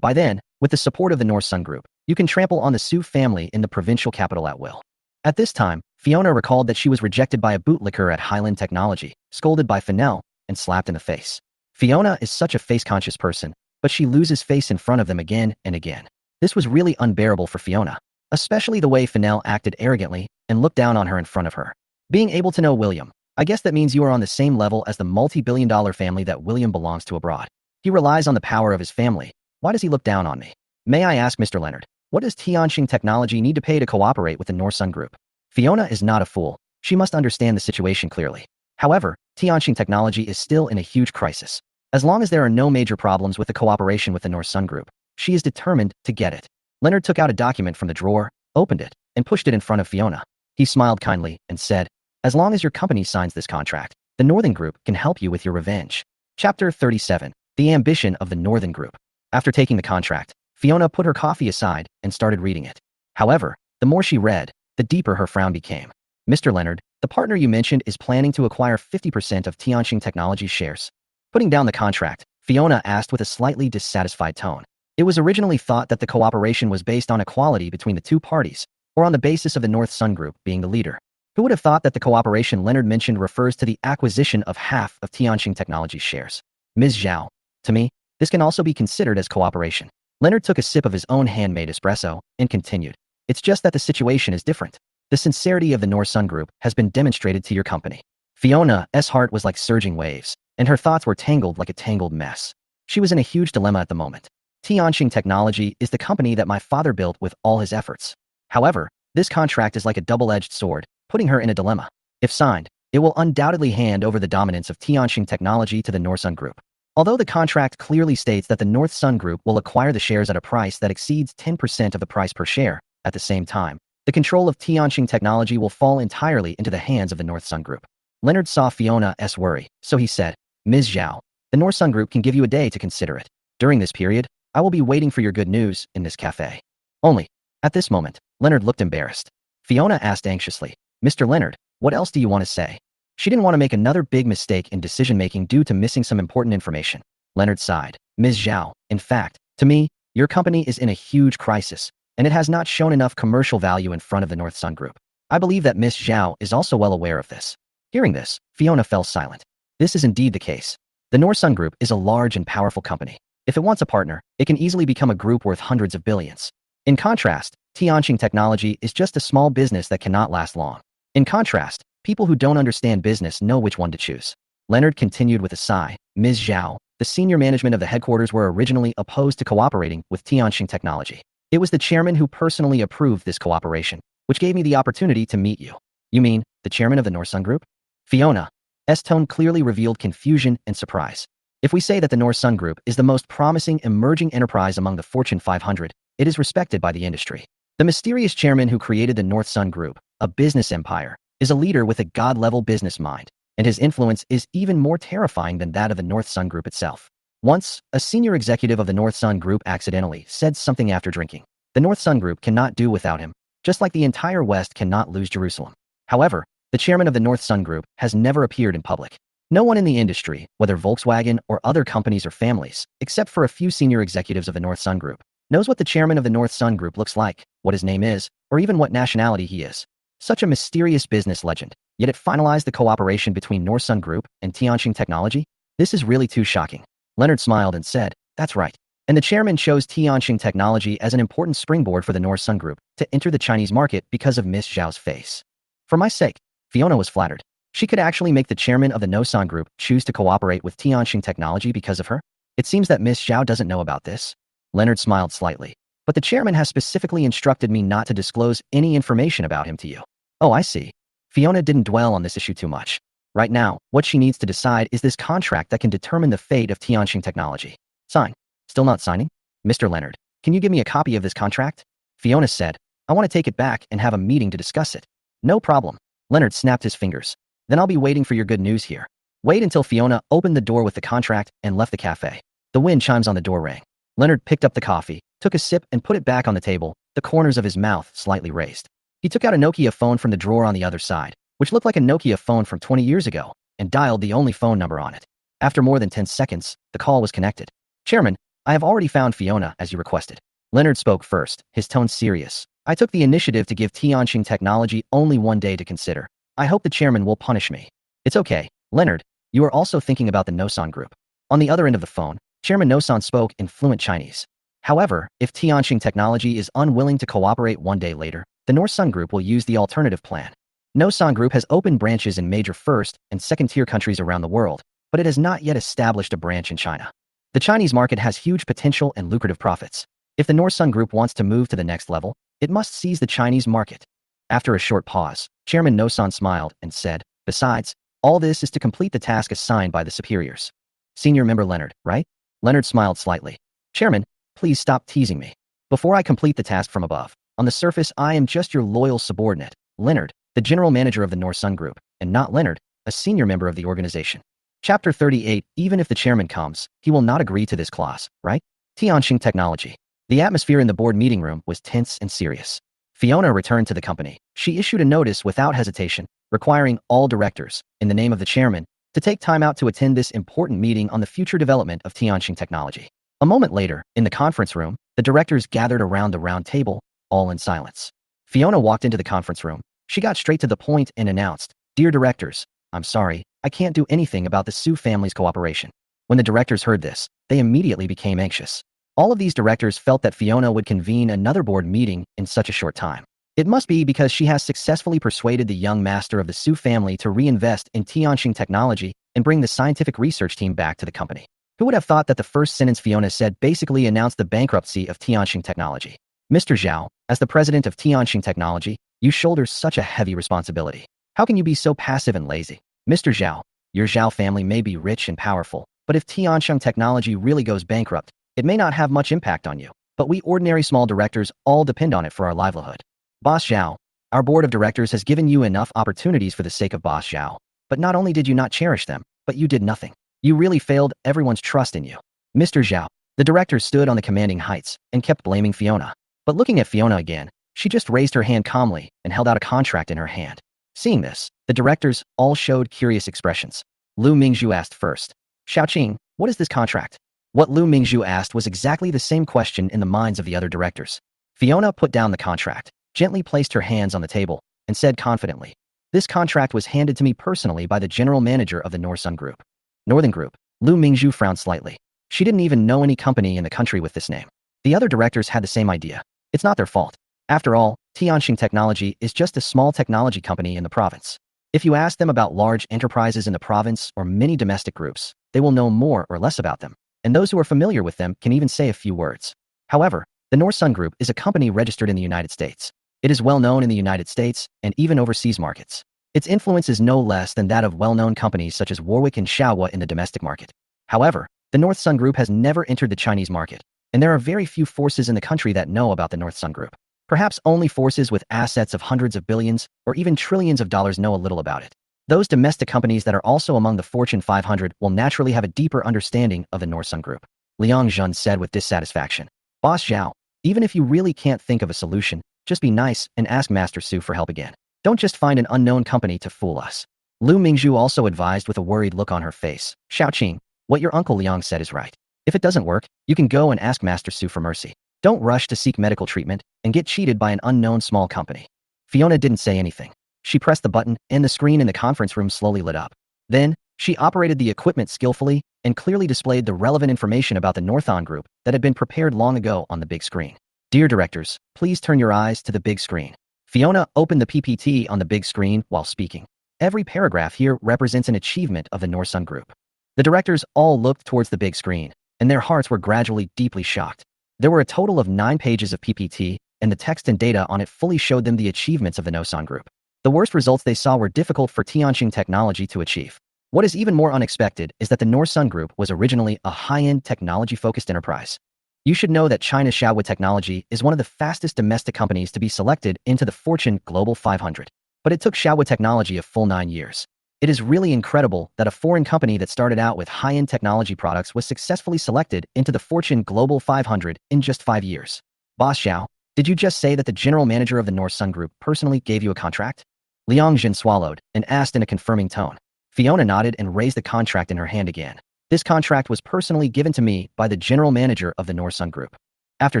By then, with the support of the Norsun Group, you can trample on the Su family in the provincial capital at will. At this time, Fiona recalled that she was rejected by a bootlicker at Highland Technology, scolded by Fennell, and slapped in the face. Fiona is such a face-conscious person, but she loses face in front of them again and again. This was really unbearable for Fiona, especially the way Fennell acted arrogantly and looked down on her in front of her. Being able to know William, I guess that means you are on the same level as the multi-billion-dollar family that William belongs to abroad. He relies on the power of his family. Why does he look down on me? May I ask, Mr. Leonard, what does Tianqing Technology need to pay to cooperate with the Norsun Group? Fiona is not a fool. She must understand the situation clearly. However, Tianqing Technology is still in a huge crisis. As long as there are no major problems with the cooperation with the Norsun Group, she is determined to get it. Leonard took out a document from the drawer, opened it, and pushed it in front of Fiona. He smiled kindly and said, "As long as your company signs this contract, the Northern Group can help you with your revenge." Chapter 37. The Ambition of the Northern Group. After taking the contract, Fiona put her coffee aside and started reading it. However, the more she read, the deeper her frown became. "Mr. Leonard, the partner you mentioned is planning to acquire 50% of Tianqing Technology's shares." Putting down the contract, Fiona asked with a slightly dissatisfied tone. It was originally thought that the cooperation was based on equality between the two parties, or on the basis of the North Sun Group being the leader. Who would have thought that the cooperation Leonard mentioned refers to the acquisition of half of Tianqing Technology's shares? Ms. Zhao, to me, this can also be considered as cooperation. Leonard took a sip of his own handmade espresso and continued. It's just that the situation is different. The sincerity of the North Sun Group has been demonstrated to your company. Fiona's heart was like surging waves, and her thoughts were tangled like a tangled mess. She was in a huge dilemma at the moment. Tianqing Technology is the company that my father built with all his efforts. However, this contract is like a double-edged sword, putting her in a dilemma. If signed, it will undoubtedly hand over the dominance of Tianqing Technology to the North Sun Group. Although the contract clearly states that the North Sun Group will acquire the shares at a price that exceeds 10% of the price per share, at the same time, the control of Tianqing Technology will fall entirely into the hands of the North Sun Group. Leonard saw Fiona's worry, so he said, "Ms. Zhao, the North Sun Group can give you a day to consider it. During this period, I will be waiting for your good news in this cafe." Only, at this moment, Leonard looked embarrassed. Fiona asked anxiously, "Mr. Leonard, what else do you want to say?" She didn't want to make another big mistake in decision-making due to missing some important information. Leonard sighed. "Ms. Zhao, in fact, to me, your company is in a huge crisis, and it has not shown enough commercial value in front of the North Sun Group. I believe that Ms. Zhao is also well aware of this." Hearing this, Fiona fell silent. This is indeed the case. The North Sun Group is a large and powerful company. If it wants a partner, it can easily become a group worth hundreds of billions. In contrast, Tianqing Technology is just a small business that cannot last long. In contrast, people who don't understand business know which one to choose. Leonard continued with a sigh. "Ms. Zhao, the senior management of the headquarters were originally opposed to cooperating with Tianqing Technology. It was the chairman who personally approved this cooperation, which gave me the opportunity to meet you." "You mean, the chairman of the North Sun Group?" Fiona's tone clearly revealed confusion and surprise. If we say that the North Sun Group is the most promising emerging enterprise among the Fortune 500, it is respected by the industry. The mysterious chairman who created the North Sun Group, a business empire, is a leader with a god-level business mind, and his influence is even more terrifying than that of the North Sun Group itself. Once, a senior executive of the North Sun Group accidentally said something after drinking. The North Sun Group cannot do without him, just like the entire West cannot lose Jerusalem. However, the chairman of the North Sun Group has never appeared in public. No one in the industry, whether Volkswagen or other companies or families, except for a few senior executives of the North Sun Group, knows what the chairman of the North Sun Group looks like, what his name is, or even what nationality he is. Such a mysterious business legend, yet it finalized the cooperation between North Sun Group and Tianqing Technology? This is really too shocking. Leonard smiled and said, "That's right." And the chairman chose Tianqing Technology as an important springboard for the North Sun Group to enter the Chinese market because of Ms. Zhao's face. For my sake, Fiona was flattered. She could actually make the chairman of the Norsun Group choose to cooperate with Tianqing Technology because of her? It seems that Ms. Zhao doesn't know about this. Leonard smiled slightly. "But the chairman has specifically instructed me not to disclose any information about him to you." "Oh, I see." Fiona didn't dwell on this issue too much. Right now, what she needs to decide is this contract that can determine the fate of Tianqing Technology. "Sign." "Still not signing?" "Mr. Leonard, can you give me a copy of this contract?" Fiona said, "I want to take it back and have a meeting to discuss it." "No problem." Leonard snapped his fingers. "Then I'll be waiting for your good news here." Wait until Fiona opened the door with the contract and left the cafe. The wind chimes on the door rang. Leonard picked up the coffee, took a sip and put it back on the table, the corners of his mouth slightly raised. He took out a Nokia phone from the drawer on the other side, which looked like a Nokia phone from 20 years ago, and dialed the only phone number on it. After more than 10 seconds, the call was connected. "Chairman, I have already found Fiona as you requested." Leonard spoke first, his tone serious. "I took the initiative to give Tianqing Technology only one day to consider. I hope the chairman will punish me." "It's okay, Leonard. You are also thinking about the Nosun Group." On the other end of the phone, Chairman Nosun spoke in fluent Chinese. However, if Tianqing Technology is unwilling to cooperate one day later, the North Sun Group will use the alternative plan. Nosan Group has opened branches in major first and second-tier countries around the world, but it has not yet established a branch in China. The Chinese market has huge potential and lucrative profits. If the North Sun Group wants to move to the next level, it must seize the Chinese market. After a short pause, Chairman Nosan smiled and said, "Besides, all this is to complete the task assigned by the superiors." Senior member Leonard, right? Leonard smiled slightly. "Chairman, please stop teasing me. Before I complete the task from above, on the surface I am just your loyal subordinate, Leonard, the general manager of the North Sun Group, and not Leonard, a senior member of the organization." Chapter 38. Even if the chairman comes, he will not agree to this clause, right? Tianqing Technology. The atmosphere in the board meeting room was tense and serious. Fiona returned to the company. She issued a notice without hesitation, requiring all directors, in the name of the chairman, to take time out to attend this important meeting on the future development of Tianqing Technology. A moment later, in the conference room, the directors gathered around the round table, all in silence. Fiona walked into the conference room. She got straight to the point and announced, "Dear directors, I'm sorry, I can't do anything about the Su family's cooperation." When the directors heard this, they immediately became anxious. All of these directors felt that Fiona would convene another board meeting in such a short time. It must be because she has successfully persuaded the young master of the Su family to reinvest in Tianqing Technology and bring the scientific research team back to the company. Who would have thought that the first sentence Fiona said basically announced the bankruptcy of Tianqing Technology? "Mr. Zhao, as the president of Tianqing Technology, you shoulder such a heavy responsibility. How can you be so passive and lazy? Mr. Zhao, your Zhao family may be rich and powerful, but if Tianqing Technology really goes bankrupt, it may not have much impact on you, but we ordinary small directors all depend on it for our livelihood. Boss Zhao, our board of directors has given you enough opportunities for the sake of Boss Zhao, but not only did you not cherish them, but you did nothing. You really failed everyone's trust in you." Mr. Zhao, the director stood on the commanding heights and kept blaming Fiona. But looking at Fiona again, she just raised her hand calmly and held out a contract in her hand. Seeing this, the directors all showed curious expressions. Lu Mingzhu asked first, "Xiaoqing, what is this contract?" What Lu Mingzhu asked was exactly the same question in the minds of the other directors. Fiona put down the contract, gently placed her hands on the table, and said confidently, "This contract was handed to me personally by the general manager of the Northern Group." Northern Group. Lu Mingzhu frowned slightly. She didn't even know any company in the country with this name. The other directors had the same idea. It's not their fault. After all, Tianqing Technology is just a small technology company in the province. If you ask them about large enterprises in the province or many domestic groups, they will know more or less about them, and those who are familiar with them can even say a few words. However, the North Sun Group is a company registered in the United States. It is well known in the United States and even overseas markets. Its influence is no less than that of well-known companies such as Warwick and Xiaohua in the domestic market. However, the North Sun Group has never entered the Chinese market, and there are very few forces in the country that know about the North Sun Group. Perhaps only forces with assets of hundreds of billions or even trillions of dollars know a little about it. Those domestic companies that are also among the Fortune 500 will naturally have a deeper understanding of the North Sun Group. Liang Zhun said with dissatisfaction, "Boss Zhao, even if you really can't think of a solution, just be nice and ask Master Su for help again. Don't just find an unknown company to fool us." Lu Mingzhu also advised with a worried look on her face, "Xiaoqing, what your uncle Liang said is right. If it doesn't work, you can go and ask Master Su for mercy. Don't rush to seek medical treatment and get cheated by an unknown small company." Fiona didn't say anything. She pressed the button and the screen in the conference room slowly lit up. Then, she operated the equipment skillfully and clearly displayed the relevant information about the Northon Group that had been prepared long ago on the big screen. "Dear directors, please turn your eyes to the big screen." Fiona opened the PPT on the big screen while speaking. Every paragraph here represents an achievement of the North Sun Group. The directors all looked towards the big screen, and their hearts were gradually deeply shocked. There were a total of 9 pages of PPT, and the text and data on it fully showed them the achievements of the North Sun Group. The worst results they saw were difficult for Tianqing Technology to achieve. What is even more unexpected is that the North Sun Group was originally a high-end technology-focused enterprise. You should know that China's Xiaohua Technology is one of the fastest domestic companies to be selected into the Fortune Global 500. But it took Xiaohua Technology a full 9 years. It is really incredible that a foreign company that started out with high-end technology products was successfully selected into the Fortune Global 500 in just 5 years. Boss Zhao, did you just say that the general manager of the North Sun Group personally gave you a contract? Liang Jin swallowed and asked in a confirming tone. Fiona nodded and raised the contract in her hand again. This contract was personally given to me by the general manager of the North Sun Group. After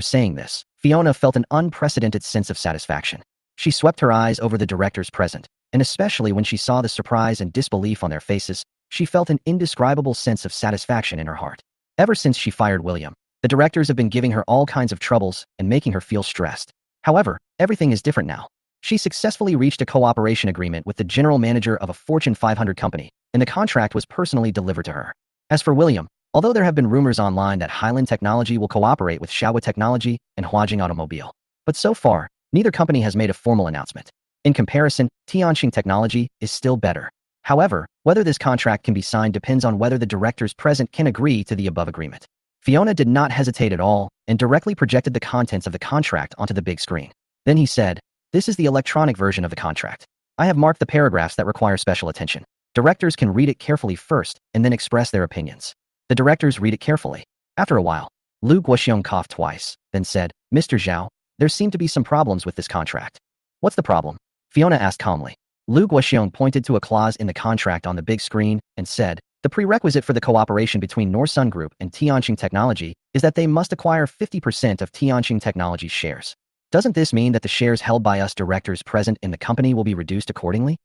saying this, Fiona felt an unprecedented sense of satisfaction. She swept her eyes over the directors present, and especially when she saw the surprise and disbelief on their faces, she felt an indescribable sense of satisfaction in her heart. Ever since she fired William, The directors have been giving her all kinds of troubles and making her feel stressed. However, everything is different now. She successfully reached a cooperation agreement with the general manager of a Fortune 500 company, and the contract was personally delivered to her. As for William, although there have been rumors online that Highland Technology will cooperate with Xiaowa Technology and Huajing Automobile, but so far, neither company has made a formal announcement. In comparison, Tianqing Technology is still better. However, whether this contract can be signed depends on whether the directors present can agree to the above agreement. Fiona did not hesitate at all and directly projected the contents of the contract onto the big screen. Then he said, "This is the electronic version of the contract. I have marked the paragraphs that require special attention. Directors can read it carefully first and then express their opinions." The directors read it carefully. After a while, Lu Guoxiong coughed twice, then said, "Mr. Zhao, there seem to be some problems with this contract." "What's the problem?" Fiona asked calmly. Lu Guoxiong pointed to a clause in the contract on the big screen and said, "The prerequisite for the cooperation between Norsun Group and Tianqing Technology is that they must acquire 50% of Tianqing Technology's shares. Doesn't this mean that the shares held by us directors present in the company will be reduced accordingly?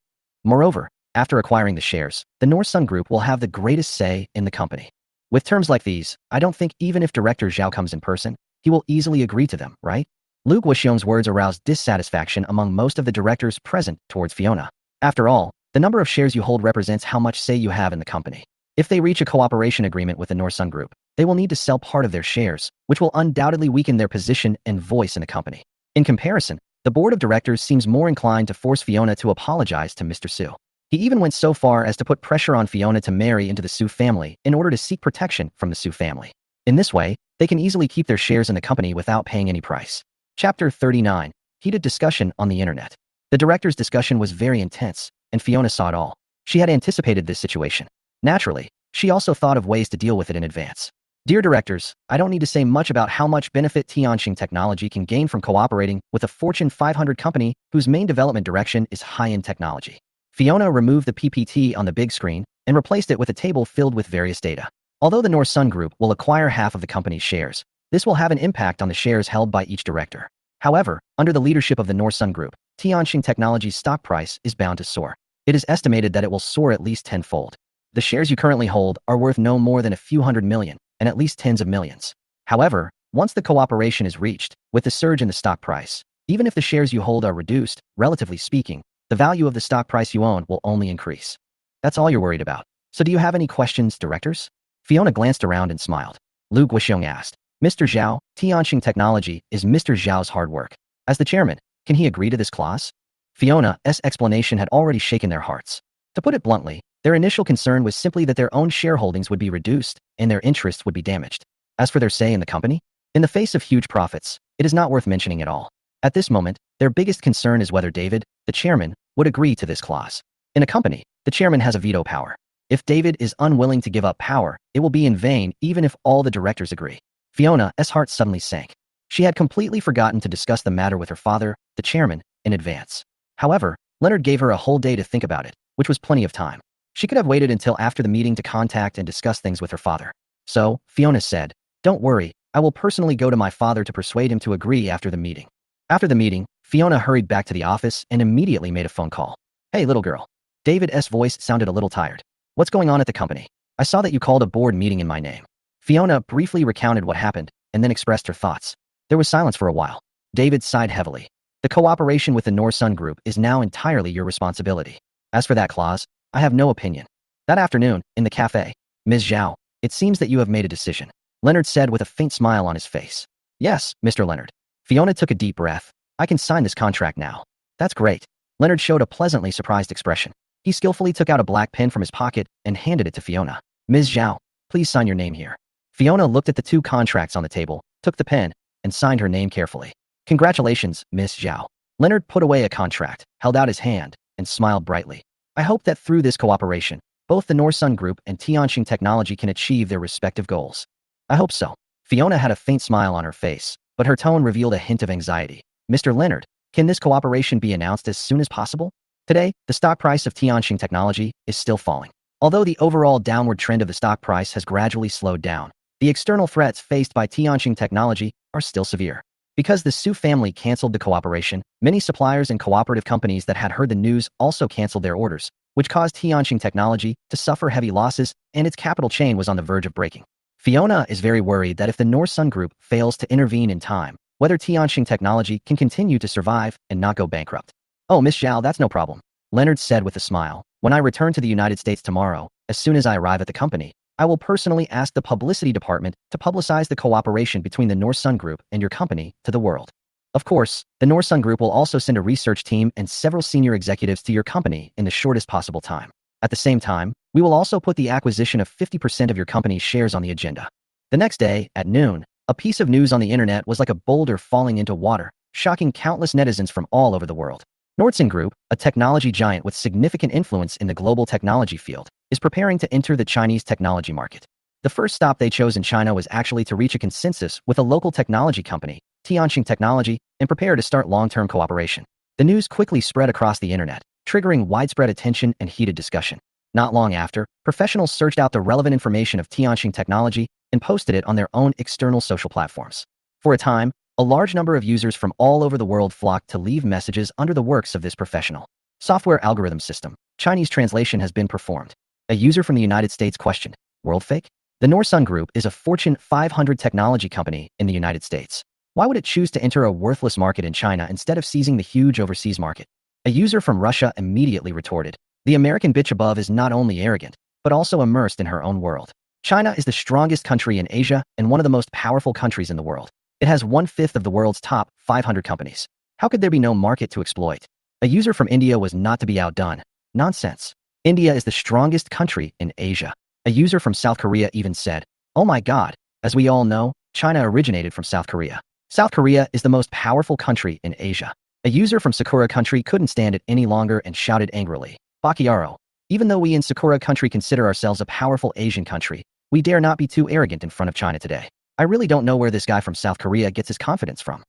Moreover, after acquiring the shares, the Norsun Group will have the greatest say in the company. With terms like these, I don't think even if Director Zhao comes in person, he will easily agree to them, right?" Lu Guoxiong's words aroused dissatisfaction among most of the directors present towards Fiona. After all, the number of shares you hold represents how much say you have in the company. If they reach a cooperation agreement with the Norsun Group, they will need to sell part of their shares, which will undoubtedly weaken their position and voice in the company. In comparison, the board of directors seems more inclined to force Fiona to apologize to Mr. Su. He even went so far as to put pressure on Fiona to marry into the Su family in order to seek protection from the Su family. In this way, they can easily keep their shares in the company without paying any price. Chapter 39. Heated discussion on the internet. The directors' discussion was very intense, and Fiona saw it all. She had anticipated this situation. Naturally, she also thought of ways to deal with it in advance. "Dear directors, I don't need to say much about how much benefit Tianqing Technology can gain from cooperating with a Fortune 500 company whose main development direction is high-end technology." Fiona removed the PPT on the big screen and replaced it with a table filled with various data. Although the Norsun Group will acquire half of the company's shares, this will have an impact on the shares held by each director. However, under the leadership of the Norsun Group, Tianqing Technology's stock price is bound to soar. It is estimated that it will soar at least tenfold. The shares you currently hold are worth no more than a few hundred million, and at least tens of millions. However, once the cooperation is reached, with the surge in the stock price, even if the shares you hold are reduced, relatively speaking, the value of the stock price you own will only increase. That's all you're worried about. So do you have any questions, directors? Fiona glanced around and smiled. Lu Guoxiong asked, "Mr. Zhao, Tianqing Technology is Mr. Zhao's hard work. As the chairman, can he agree to this clause?" Fiona's explanation had already shaken their hearts. To put it bluntly, their initial concern was simply that their own shareholdings would be reduced and their interests would be damaged. As for their say in the company, in the face of huge profits, it is not worth mentioning at all. At this moment, their biggest concern is whether David, the chairman, would agree to this clause. In a company, the chairman has a veto power. If David is unwilling to give up power, it will be in vain even if all the directors agree. Fiona's heart suddenly sank. She had completely forgotten to discuss the matter with her father, the chairman, in advance. However, Leonard gave her a whole day to think about it, which was plenty of time. She could have waited until after the meeting to contact and discuss things with her father. So, Fiona said, "Don't worry, I will personally go to my father to persuade him to agree after the meeting." After the meeting, Fiona hurried back to the office and immediately made a phone call. "Hey, little girl." David's voice sounded a little tired. "What's going on at the company? I saw that you called a board meeting in my name." Fiona briefly recounted what happened and then expressed her thoughts. There was silence for a while. David sighed heavily. "The cooperation with the Norsun Group is now entirely your responsibility. As for that clause, I have no opinion." That afternoon, in the cafe, "Ms. Zhao, it seems that you have made a decision," Leonard said with a faint smile on his face. "Yes, Mr. Leonard." Fiona took a deep breath. "I can sign this contract now." "That's great." Leonard showed a pleasantly surprised expression. He skillfully took out a black pen from his pocket and handed it to Fiona. "Ms. Zhao, please sign your name here." Fiona looked at the two contracts on the table, took the pen, and signed her name carefully. "Congratulations, Miss Zhao." Leonard put away a contract, held out his hand, and smiled brightly. "I hope that through this cooperation, both the Norsun Group and Tianqing Technology can achieve their respective goals." "I hope so." Fiona had a faint smile on her face, but her tone revealed a hint of anxiety. "Mr. Leonard, can this cooperation be announced as soon as possible?" Today, the stock price of Tianqing Technology is still falling. Although the overall downward trend of the stock price has gradually slowed down, the external threats faced by Tianqing Technology are still severe. Because the Su family canceled the cooperation, many suppliers and cooperative companies that had heard the news also canceled their orders, which caused Tianqing Technology to suffer heavy losses, and its capital chain was on the verge of breaking. Fiona is very worried that if the North Sun Group fails to intervene in time, whether Tianxing Technology can continue to survive and not go bankrupt. Oh, Miss Zhao, that's no problem, Leonard said with a smile. When I return to the United States tomorrow, as soon as I arrive at the company, I will personally ask the publicity department to publicize the cooperation between the North Sun Group and your company to the world. Of course, the North Sun Group will also send a research team and several senior executives to your company in the shortest possible time. At the same time, we will also put the acquisition of 50% of your company's shares on the agenda. The next day, at noon, a piece of news on the internet was like a boulder falling into water, shocking countless netizens from all over the world. Nordson Group, a technology giant with significant influence in the global technology field, is preparing to enter the Chinese technology market. The first stop they chose in China was actually to reach a consensus with a local technology company, Tianxing Technology, and prepare to start long-term cooperation. The news quickly spread across the internet, triggering widespread attention and heated discussion. Not long after, professionals searched out the relevant information of Tianxing Technology and posted it on their own external social platforms. For a time, a large number of users from all over the world flocked to leave messages under the works of this professional software algorithm system. Chinese translation has been performed. A user from the United States questioned, "World fake?" The North Sun Group is a Fortune 500 technology company in the United States. Why would it choose to enter a worthless market in China instead of seizing the huge overseas market? A user from Russia immediately retorted, "The American bitch above is not only arrogant, but also immersed in her own world. China is the strongest country in Asia and one of the most powerful countries in the world. It has 1/5 of the world's top 500 companies. How could there be no market to exploit?" A user from India was not to be outdone. "Nonsense. India is the strongest country in Asia." A user from South Korea even said, "Oh my God, as we all know, China originated from South Korea. South Korea is the most powerful country in Asia." A user from Sakura country couldn't stand it any longer and shouted angrily, "Bakiaro, even though we in Sakura country consider ourselves a powerful Asian country, we dare not be too arrogant in front of China today. I really don't know where this guy from South Korea gets his confidence from."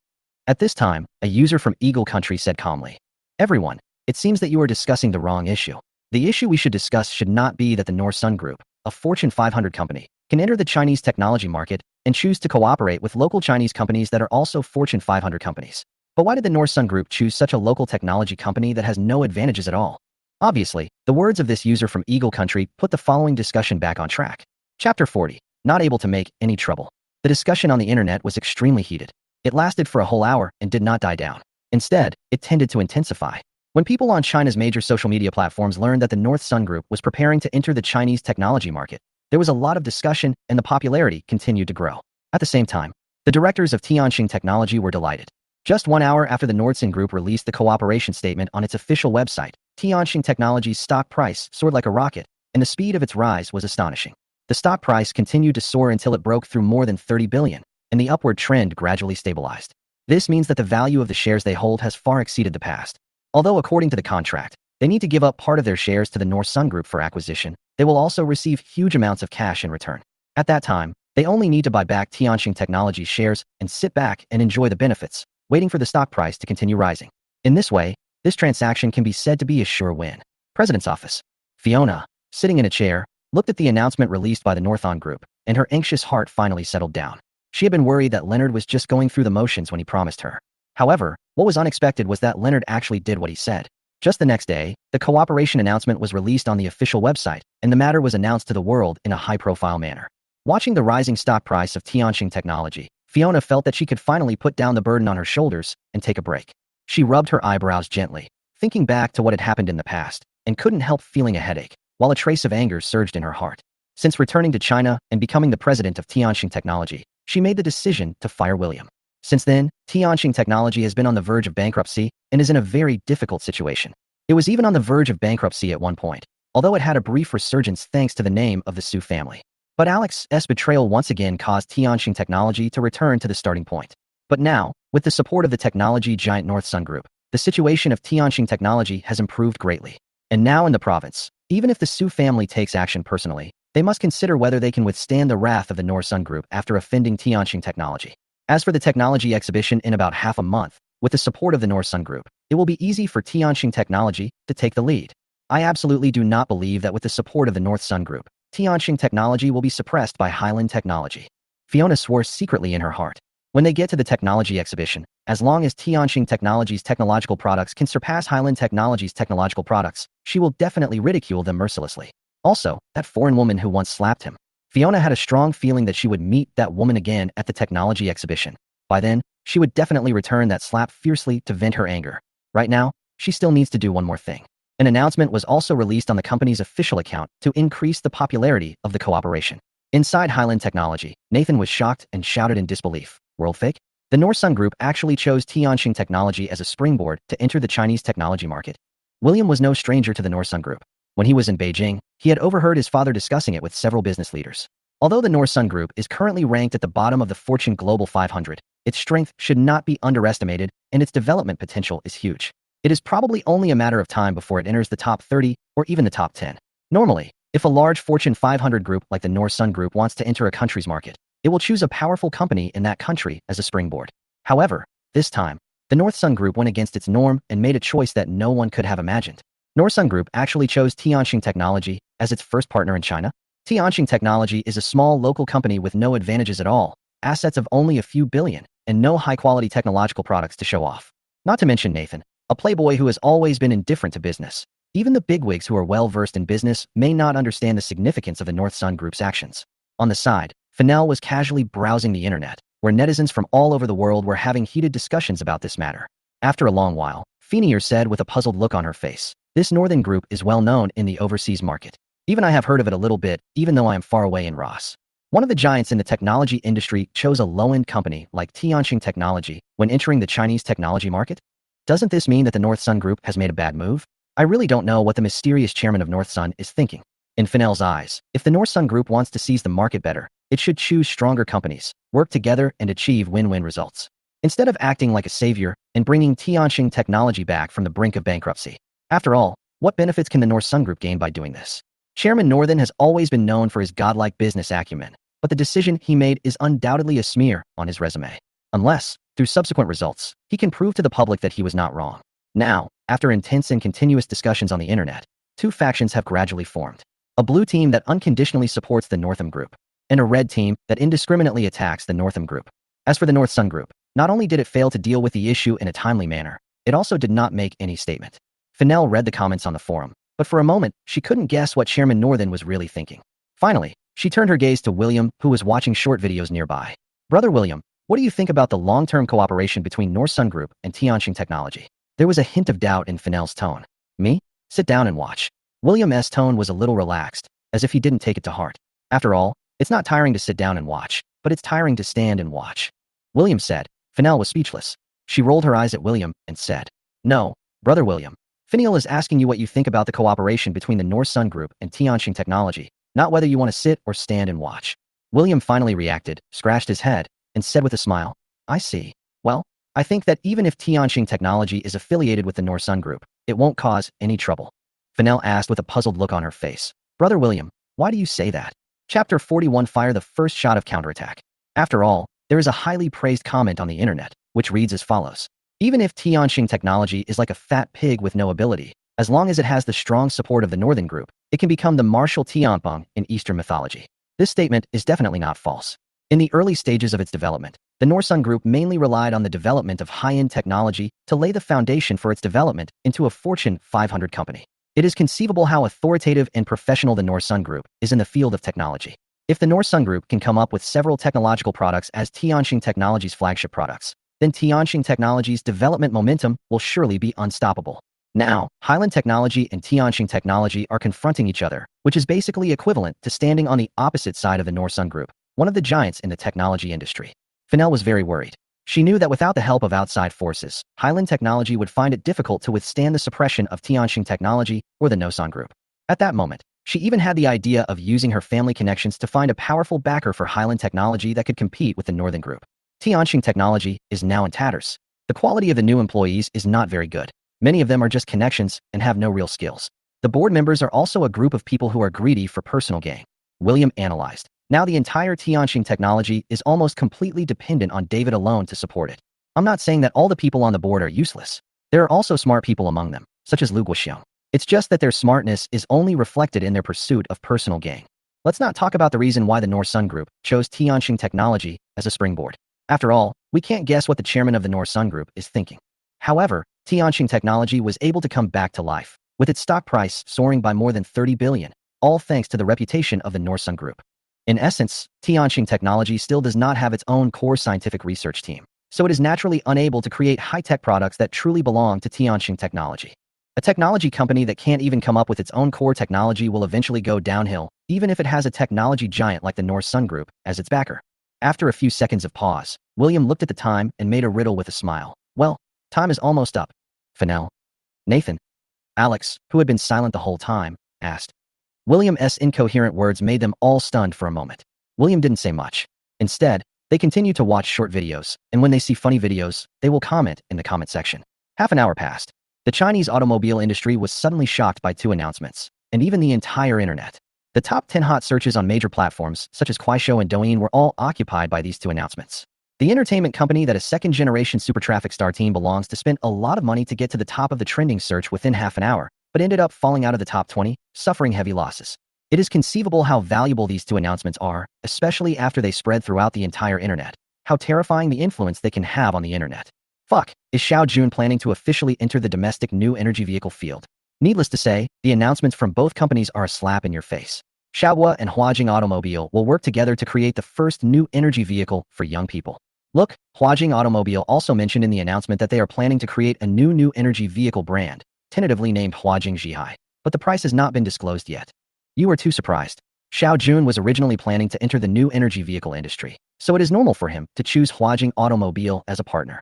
At this time, a user from Eagle country said calmly, "Everyone, it seems that you are discussing the wrong issue. The issue we should discuss should not be that the North Sun Group, a Fortune 500 company, can enter the Chinese technology market and choose to cooperate with local Chinese companies that are also Fortune 500 companies. But why did the North Sun Group choose such a local technology company that has no advantages at all?" Obviously, the words of this user from Eagle country put the following discussion back on track. Chapter 40. Not able to make any trouble. The discussion on the internet was extremely heated. It lasted for a whole hour and did not die down. Instead, it tended to intensify. When people on China's major social media platforms learned that the North Sun Group was preparing to enter the Chinese technology market, there was a lot of discussion and the popularity continued to grow. At the same time, the directors of Tianxing Technology were delighted. Just 1 hour after the Nordson Group released the cooperation statement on its official website, Tianxing Technology's stock price soared like a rocket, and the speed of its rise was astonishing. The stock price continued to soar until it broke through more than 30 billion, and the upward trend gradually stabilized. This means that the value of the shares they hold has far exceeded the past. Although according to the contract, they need to give up part of their shares to the North Sun Group for acquisition, they will also receive huge amounts of cash in return. At that time, they only need to buy back Tianxing Technology's shares and sit back and enjoy the benefits, waiting for the stock price to continue rising. In this way, this transaction can be said to be a sure win. President's office. Fiona, sitting in a chair, looked at the announcement released by the North Sun Group, and her anxious heart finally settled down. She had been worried that Leonard was just going through the motions when he promised her. However, what was unexpected was that Leonard actually did what he said. Just the next day, the cooperation announcement was released on the official website, and the matter was announced to the world in a high-profile manner. Watching the rising stock price of Tianxing Technology, Fiona felt that she could finally put down the burden on her shoulders and take a break. She rubbed her eyebrows gently, thinking back to what had happened in the past, and couldn't help feeling a headache, while a trace of anger surged in her heart. Since returning to China and becoming the president of Tianxing Technology, she made the decision to fire William. Since then, Tianxing Technology has been on the verge of bankruptcy and is in a very difficult situation. It was even on the verge of bankruptcy at one point, although it had a brief resurgence thanks to the name of the Su family. But Alex's betrayal once again caused Tianxing Technology to return to the starting point. But now, with the support of the technology giant North Sun Group, the situation of Tianxing Technology has improved greatly. And now in the province, even if the Su family takes action personally, they must consider whether they can withstand the wrath of the North Sun Group after offending Tianxing Technology. As for the technology exhibition in about half a month, with the support of the North Sun Group, it will be easy for Tianxing Technology to take the lead. I absolutely do not believe that with the support of the North Sun Group, Tianxing Technology will be suppressed by Highland Technology. Fiona swore secretly in her heart. When they get to the technology exhibition, as long as Tianxing Technology's technological products can surpass Highland Technology's technological products, she will definitely ridicule them mercilessly. Also, that foreign woman who once slapped him. Fiona had a strong feeling that she would meet that woman again at the technology exhibition. By then, she would definitely return that slap fiercely to vent her anger. Right now, she still needs to do one more thing. An announcement was also released on the company's official account to increase the popularity of the cooperation. Inside Highland Technology, Nathan was shocked and shouted in disbelief. World fake? The Norsun Group actually chose Tianxing Technology as a springboard to enter the Chinese technology market. William was no stranger to the Norsun Group. When he was in Beijing, he had overheard his father discussing it with several business leaders. Although the Norsun Group is currently ranked at the bottom of the Fortune Global 500, its strength should not be underestimated and its development potential is huge. It is probably only a matter of time before it enters the top 30 or even the top 10. Normally, if a large Fortune 500 group like the Norsun Group wants to enter a country's market, it will choose a powerful company in that country as a springboard. However, this time, the Norsun Group went against its norm and made a choice that no one could have imagined. Norsun Group actually chose Tianxing Technology as its first partner in China. Tianxing Technology is a small local company with no advantages at all, assets of only a few billion, and no high-quality technological products to show off. Not to mention Nathan, a playboy who has always been indifferent to business. Even the bigwigs who are well-versed in business may not understand the significance of the Norsun Group's actions. On the side, Fennell was casually browsing the internet, where netizens from all over the world were having heated discussions about this matter. After a long while, Fiona said with a puzzled look on her face, "This Northern Group is well known in the overseas market. Even I have heard of it a little bit, even though I am far away in Ross." One of the giants in the technology industry chose a low-end company like Tianxing Technology when entering the Chinese technology market? Doesn't this mean that the Norsun Group has made a bad move? I really don't know what the mysterious chairman of Norsun is thinking. In Fennell's eyes, if the Norsun Group wants to seize the market better, it should choose stronger companies, work together, and achieve win-win results, instead of acting like a savior and bringing Tianxing Technology back from the brink of bankruptcy. After all, what benefits can the Norsun Group gain by doing this? Chairman Northern has always been known for his godlike business acumen, but the decision he made is undoubtedly a smear on his resume. Unless, through subsequent results, he can prove to the public that he was not wrong. Now, after intense and continuous discussions on the internet, two factions have gradually formed. A blue team that unconditionally supports the Northam Group, and a red team that indiscriminately attacks the Northam Group. As for the Norsun Group, not only did it fail to deal with the issue in a timely manner, it also did not make any statement. Fennell read the comments on the forum, but for a moment, she couldn't guess what Chairman Northern was really thinking. Finally, she turned her gaze to William, who was watching short videos nearby. "Brother William, what do you think about the long-term cooperation between Norsun Group and Tianxing Technology?" There was a hint of doubt in Fennell's tone. "Me? Sit down and watch." William's tone was a little relaxed, as if he didn't take it to heart. After all, it's not tiring to sit down and watch, but it's tiring to stand and watch. William said. Fennell was speechless. She rolled her eyes at William and said, "No, Brother William. Fennell is asking you what you think about the cooperation between the Norsun Group and Tianxing Technology, not whether you want to sit or stand and watch." William finally reacted, scratched his head, and said with a smile, "I see. Well, I think that even if Tianxing Technology is affiliated with the Norsun Group, it won't cause any trouble." Fennell asked with a puzzled look on her face. "Brother William, why do you say that?" Chapter 41 Fire the first shot of counterattack. After all, there is a highly praised comment on the internet, which reads as follows. "Even if Tianxing Technology is like a fat pig with no ability, as long as it has the strong support of the Northern Group, it can become the martial Tianpeng in Eastern mythology." This statement is definitely not false. In the early stages of its development, the Norsun Group mainly relied on the development of high-end technology to lay the foundation for its development into a Fortune 500 company. It is conceivable how authoritative and professional the Norsun Group is in the field of technology. If the Norsun Group can come up with several technological products as Tianxing Technology's flagship products, then Tianxing Technology's development momentum will surely be unstoppable. Now, Highland Technology and Tianxing Technology are confronting each other, which is basically equivalent to standing on the opposite side of the Norsun Group, one of the giants in the technology industry. Fennell was very worried. She knew that without the help of outside forces, Highland Technology would find it difficult to withstand the suppression of Tianxing Technology or the Norsun Group. At that moment, she even had the idea of using her family connections to find a powerful backer for Highland Technology that could compete with the Northern Group. Tianxing Technology is now in tatters. The quality of the new employees is not very good. Many of them are just connections and have no real skills. The board members are also a group of people who are greedy for personal gain. William analyzed. Now the entire Tianxing Technology is almost completely dependent on David alone to support it. I'm not saying that all the people on the board are useless. There are also smart people among them, such as Lu Guoxiong. It's just that their smartness is only reflected in their pursuit of personal gain. Let's not talk about the reason why the Norsun Group chose Tianxing Technology as a springboard. After all, we can't guess what the chairman of the Norsun Group is thinking. However, Tianxing Technology was able to come back to life, with its stock price soaring by more than 30 billion, all thanks to the reputation of the Norsun Group. In essence, Tianqing Technology still does not have its own core scientific research team, so it is naturally unable to create high-tech products that truly belong to Tianqing Technology. A technology company that can't even come up with its own core technology will eventually go downhill, even if it has a technology giant like the North Sun Group as its backer. After a few seconds of pause, William looked at the time and made a riddle with a smile. Well, time is almost up. Fennell. Nathan. Alex, who had been silent the whole time, asked. William's incoherent words made them all stunned for a moment. William didn't say much. Instead, they continued to watch short videos, and when they see funny videos, they will comment in the comment section. Half an hour passed. The Chinese automobile industry was suddenly shocked by two announcements, and even the entire internet. The top 10 hot searches on major platforms, such as Kuaishou and Douyin, were all occupied by these two announcements. The entertainment company that a second-generation super traffic star team belongs to spent a lot of money to get to the top of the trending search within half an hour, but ended up falling out of the top 20, suffering heavy losses. It is conceivable how valuable these two announcements are, especially after they spread throughout the entire internet. How terrifying the influence they can have on the internet. Fuck, is Xiao Jun planning to officially enter the domestic new energy vehicle field? Needless to say, the announcements from both companies are a slap in your face. Xiaohua and Huajing Automobile will work together to create the first new energy vehicle for young people. Look, Huajing Automobile also mentioned in the announcement that they are planning to create a new energy vehicle brand, tentatively named Huajing Zhihai, but the price has not been disclosed yet. You were too surprised. Xiao Jun was originally planning to enter the new energy vehicle industry, so it is normal for him to choose Huajing Automobile as a partner.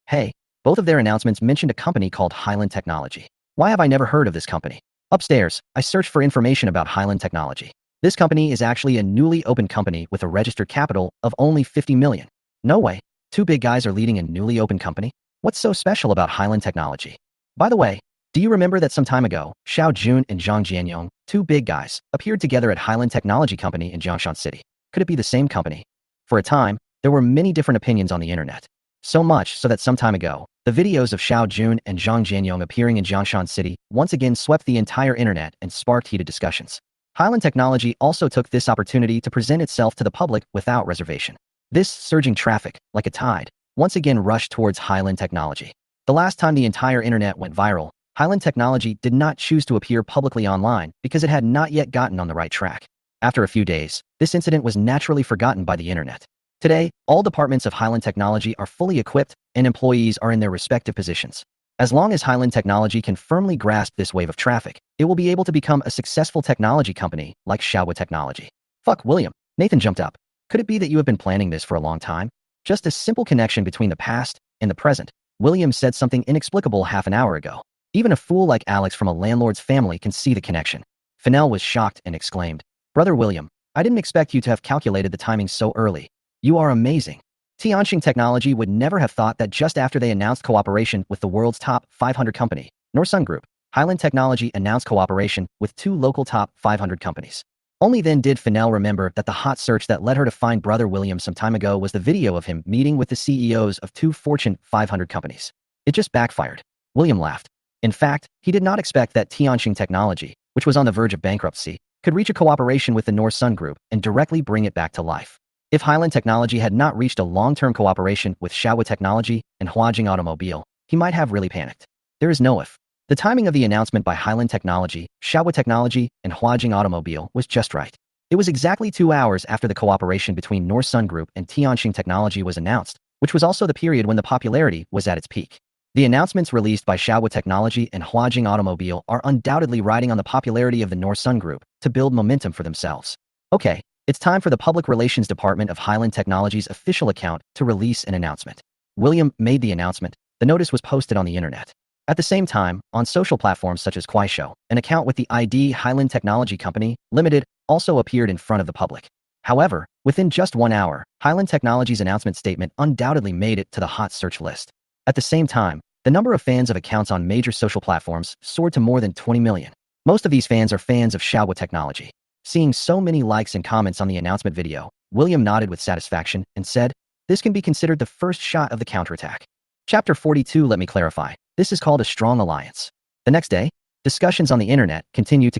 Hey, both of their announcements mentioned a company called Highland Technology. Why have I never heard of this company? Upstairs, I searched for information about Highland Technology. This company is actually a newly opened company with a registered capital of only 50 million. No way. Two big guys are leading a newly opened company? What's so special about Highland Technology? By the way, do you remember that some time ago, Xiao Jun and Zhang Jianyong, two big guys, appeared together at Highland Technology Company in Jiangshan City? Could it be the same company? For a time, there were many different opinions on the internet. So much so that some time ago, the videos of Xiao Jun and Zhang Jianyong appearing in Jiangshan City once again swept the entire internet and sparked heated discussions. Highland Technology also took this opportunity to present itself to the public without reservation. This surging traffic, like a tide, once again rushed towards Highland Technology. The last time the entire internet went viral, Highland Technology did not choose to appear publicly online because it had not yet gotten on the right track. After a few days, this incident was naturally forgotten by the internet. Today, all departments of Highland Technology are fully equipped and employees are in their respective positions. As long as Highland Technology can firmly grasp this wave of traffic, it will be able to become a successful technology company like Xiaohua Technology. Fuck, William. Nathan jumped up. Could it be that you have been planning this for a long time? Just a simple connection between the past and the present. William said something inexplicable half an hour ago. Even a fool like Alex from a landlord's family can see the connection. Fennell was shocked and exclaimed, Brother William, I didn't expect you to have calculated the timing so early. You are amazing. Tianqing Technology would never have thought that just after they announced cooperation with the world's top 500 company, North Sun Group, Highland Technology announced cooperation with two local top 500 companies. Only then did Fennell remember that the hot search that led her to find Brother William some time ago was the video of him meeting with the CEOs of two Fortune 500 companies. It just backfired. William laughed. In fact, he did not expect that Tianqing Technology, which was on the verge of bankruptcy, could reach a cooperation with the North Sun Group and directly bring it back to life. If Highland Technology had not reached a long-term cooperation with Xiaohua Technology and Huajing Automobile, he might have really panicked. There is no if. The timing of the announcement by Highland Technology, Xiaohua Technology, and Huajing Automobile was just right. It was exactly 2 hours after the cooperation between North Sun Group and Tianqing Technology was announced, which was also the period when the popularity was at its peak. The announcements released by Xiaohua Technology and Huajing Automobile are undoubtedly riding on the popularity of the North Sun Group to build momentum for themselves. Okay. It's time for the Public Relations Department of Highland Technology's official account to release an announcement. William made the announcement. The notice was posted on the internet. At the same time, on social platforms such as Kuaishou, an account with the ID Highland Technology Company, Limited, also appeared in front of the public. However, within just 1 hour, Highland Technology's announcement statement undoubtedly made it to the hot search list. At the same time, the number of fans of accounts on major social platforms soared to more than 20 million. Most of these fans are fans of Xiaohua Technology. Seeing so many likes and comments on the announcement video, William nodded with satisfaction and said, this can be considered the first shot of the counterattack. Chapter 42. Let me clarify. This is called a strong alliance. The next day, discussions on the internet continue.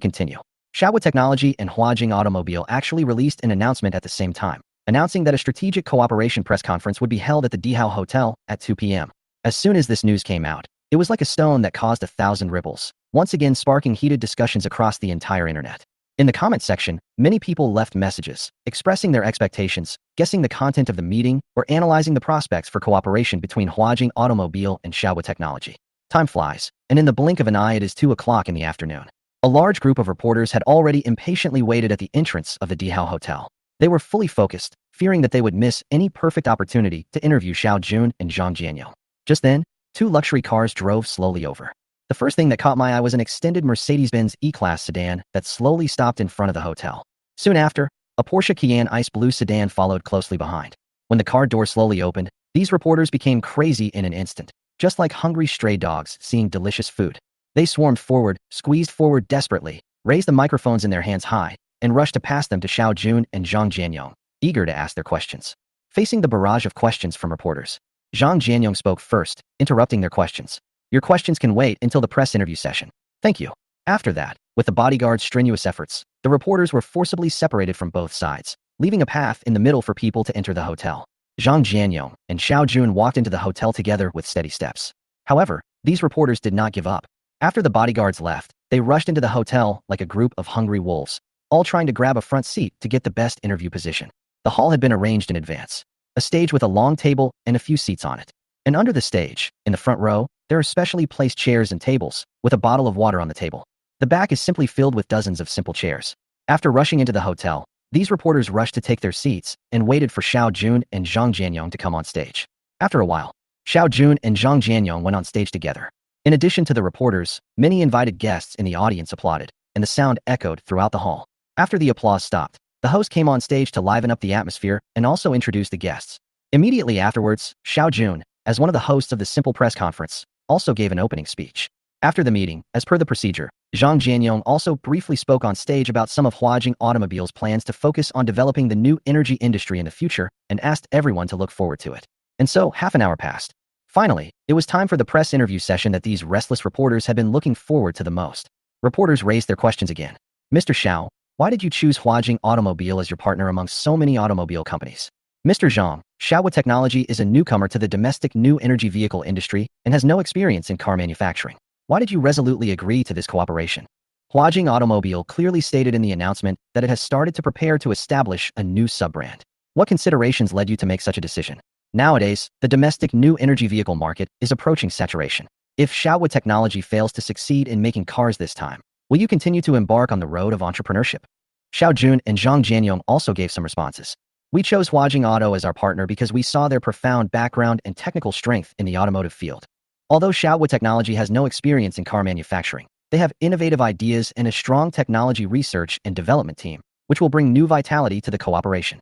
Xiaohua Technology and Huajing Automobile actually released an announcement at the same time, announcing that a strategic cooperation press conference would be held at the Dihao Hotel at 2 p.m. As soon as this news came out, it was like a stone that caused 1,000 ripples, once again sparking heated discussions across the entire internet. In the comment section, many people left messages, expressing their expectations, guessing the content of the meeting, or analyzing the prospects for cooperation between Huajing Automobile and Xiaowa Technology. Time flies, and in the blink of an eye it is 2 o'clock in the afternoon. A large group of reporters had already impatiently waited at the entrance of the Dihao Hotel. They were fully focused, fearing that they would miss any perfect opportunity to interview Xiao Jun and Zhang Jianyou. Just then, 2 luxury cars drove slowly over. The first thing that caught my eye was an extended Mercedes-Benz E-Class sedan that slowly stopped in front of the hotel. Soon after, a Porsche Cayenne ice blue sedan followed closely behind. When the car door slowly opened, these reporters became crazy in an instant, just like hungry stray dogs seeing delicious food. They swarmed forward, squeezed forward desperately, raised the microphones in their hands high, and rushed to pass them to Xiao Jun and Zhang Jianyou, eager to ask their questions. Facing the barrage of questions from reporters, Zhang Jianyou spoke first, interrupting their questions. Your questions can wait until the press interview session. Thank you. After that, with the bodyguard's strenuous efforts, the reporters were forcibly separated from both sides, leaving a path in the middle for people to enter the hotel. Zhang Jianyou and Xiao Jun walked into the hotel together with steady steps. However, these reporters did not give up. After the bodyguards left, they rushed into the hotel like a group of hungry wolves, all trying to grab a front seat to get the best interview position. The hall had been arranged in advance. A stage with a long table and a few seats on it. And under the stage, in the front row, there are specially placed chairs and tables, with a bottle of water on the table. The back is simply filled with dozens of simple chairs. After rushing into the hotel, these reporters rushed to take their seats and waited for Xiao Jun and Zhang Jianyou to come on stage. After a while, Xiao Jun and Zhang Jianyou went on stage together. In addition to the reporters, many invited guests in the audience applauded, and the sound echoed throughout the hall. After the applause stopped, the host came on stage to liven up the atmosphere and also introduce the guests. Immediately afterwards, Xiao Jun, as one of the hosts of the simple press conference, also gave an opening speech. After the meeting, as per the procedure, Zhang Jianyou also briefly spoke on stage about some of Huajing Automobile's plans to focus on developing the new energy industry in the future and asked everyone to look forward to it. And so, half an hour passed. Finally, it was time for the press interview session that these restless reporters had been looking forward to the most. Reporters raised their questions again. Mr. Xiao, why did you choose Huajing Automobile as your partner among so many automobile companies? Mr. Zhang, Xiaowa Technology is a newcomer to the domestic new energy vehicle industry and has no experience in car manufacturing. Why did you resolutely agree to this cooperation? Huajing Automobile clearly stated in the announcement that it has started to prepare to establish a new sub-brand. What considerations led you to make such a decision? Nowadays, the domestic new energy vehicle market is approaching saturation. If Xiaowa Technology fails to succeed in making cars this time, will you continue to embark on the road of entrepreneurship? Xiao Jun and Zhang Jianyou also gave some responses. We chose Huajing Auto as our partner because we saw their profound background and technical strength in the automotive field. Although Xiaowa Technology has no experience in car manufacturing, they have innovative ideas and a strong technology research and development team, which will bring new vitality to the cooperation.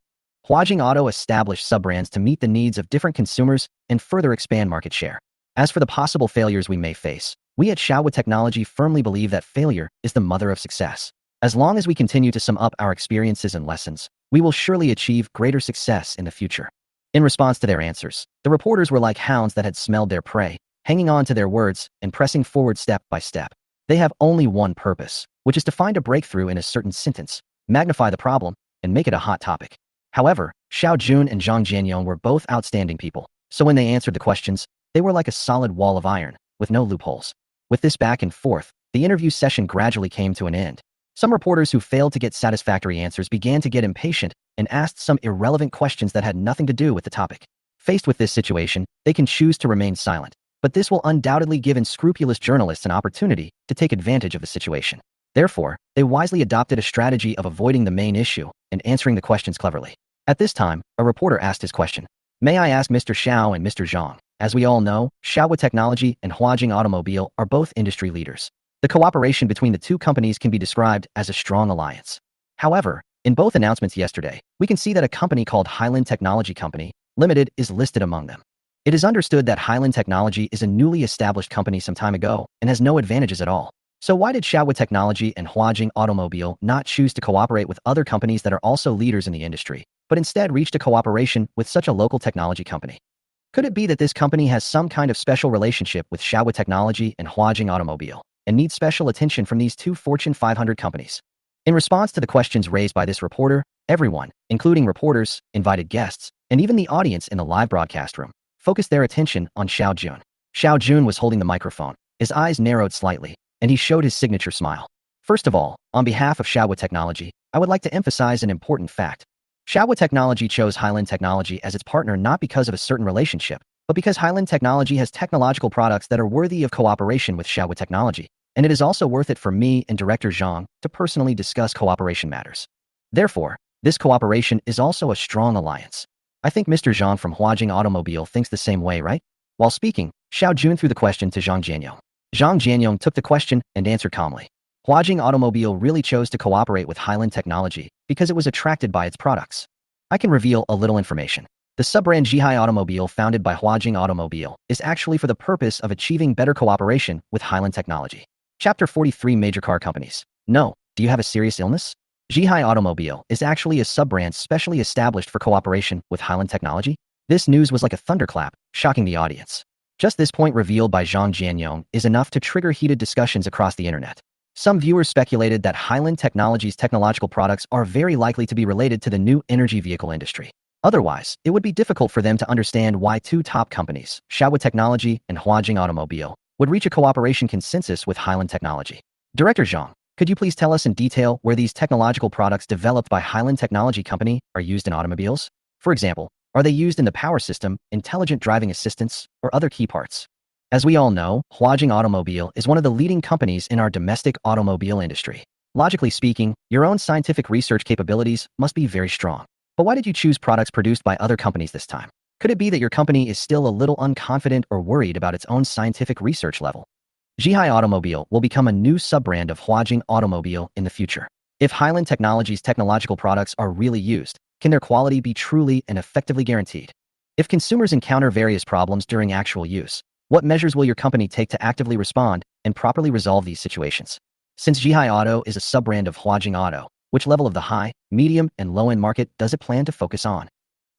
Huajing Auto established sub-brands to meet the needs of different consumers and further expand market share. As for the possible failures we may face, we at Xiaowa Technology firmly believe that failure is the mother of success. As long as we continue to sum up our experiences and lessons, we will surely achieve greater success in the future. In response to their answers, the reporters were like hounds that had smelled their prey, hanging on to their words and pressing forward step by step. They have only one purpose, which is to find a breakthrough in a certain sentence, magnify the problem, and make it a hot topic. However, Xiao Jun and Zhang Jianyou were both outstanding people, so when they answered the questions, they were like a solid wall of iron, with no loopholes. With this back and forth, the interview session gradually came to an end. Some reporters who failed to get satisfactory answers began to get impatient and asked some irrelevant questions that had nothing to do with the topic. Faced with this situation, they can choose to remain silent, but this will undoubtedly give unscrupulous journalists an opportunity to take advantage of the situation. Therefore, they wisely adopted a strategy of avoiding the main issue and answering the questions cleverly. At this time, a reporter asked his question. May I ask Mr. Xiao and Mr. Zhang? As we all know, Xiaowa Technology and Huajing Automobile are both industry leaders. The cooperation between the two companies can be described as a strong alliance. However, in both announcements yesterday, we can see that a company called Highland Technology Company Limited is listed among them. It is understood that Highland Technology is a newly established company some time ago and has no advantages at all. So why did Xiaowa Technology and Huajing Automobile not choose to cooperate with other companies that are also leaders in the industry, but instead reached a cooperation with such a local technology company? Could it be that this company has some kind of special relationship with Xiaowa Technology and Huajing Automobile and needs special attention from these two Fortune 500 companies? In response to the questions raised by this reporter, everyone, including reporters, invited guests, and even the audience in the live broadcast room, focused their attention on Xiao Jun. Xiao Jun was holding the microphone. His eyes narrowed slightly, and he showed his signature smile. First of all, on behalf of Xiaohua Technology, I would like to emphasize an important fact. Xiaohua Technology chose Highland Technology as its partner not because of a certain relationship, but because Highland Technology has technological products that are worthy of cooperation with Xiaohua Technology, and it is also worth it for me and Director Zhang to personally discuss cooperation matters. Therefore, this cooperation is also a strong alliance. I think Mr. Zhang from Huajing Automobile thinks the same way, right? While speaking, Xiao Jun threw the question to Zhang Jianyong. Zhang Jianyong took the question and answered calmly. Huajing Automobile really chose to cooperate with Highland Technology because it was attracted by its products. I can reveal a little information. The sub-brand Zhihai Automobile founded by Huajing Automobile is actually for the purpose of achieving better cooperation with Highland Technology. Chapter 43 Major Car Companies. No, do you have a serious illness? Zhihai Automobile is actually a sub-brand specially established for cooperation with Highland Technology. This news was like a thunderclap, shocking the audience. Just this point revealed by Zhang Jianyong is enough to trigger heated discussions across the internet. Some viewers speculated that Highland Technology's technological products are very likely to be related to the new energy vehicle industry. Otherwise, it would be difficult for them to understand why two top companies, Xiaohua Technology and Huajing Automobile, would reach a cooperation consensus with Highland Technology. Director Zhang, could you please tell us in detail where these technological products developed by Highland Technology Company are used in automobiles? For example, are they used in the power system, intelligent driving assistance, or other key parts? As we all know, Huajing Automobile is one of the leading companies in our domestic automobile industry. Logically speaking, your own scientific research capabilities must be very strong. But why did you choose products produced by other companies this time? Could it be that your company is still a little unconfident or worried about its own scientific research level? Zhihai Automobile will become a new sub-brand of Huajing Automobile in the future. If Highland Technology's technological products are really used, can their quality be truly and effectively guaranteed? If consumers encounter various problems during actual use, what measures will your company take to actively respond and properly resolve these situations? Since Zhihai Auto is a sub-brand of Huajing Auto, which level of the high, medium, and low-end market does it plan to focus on?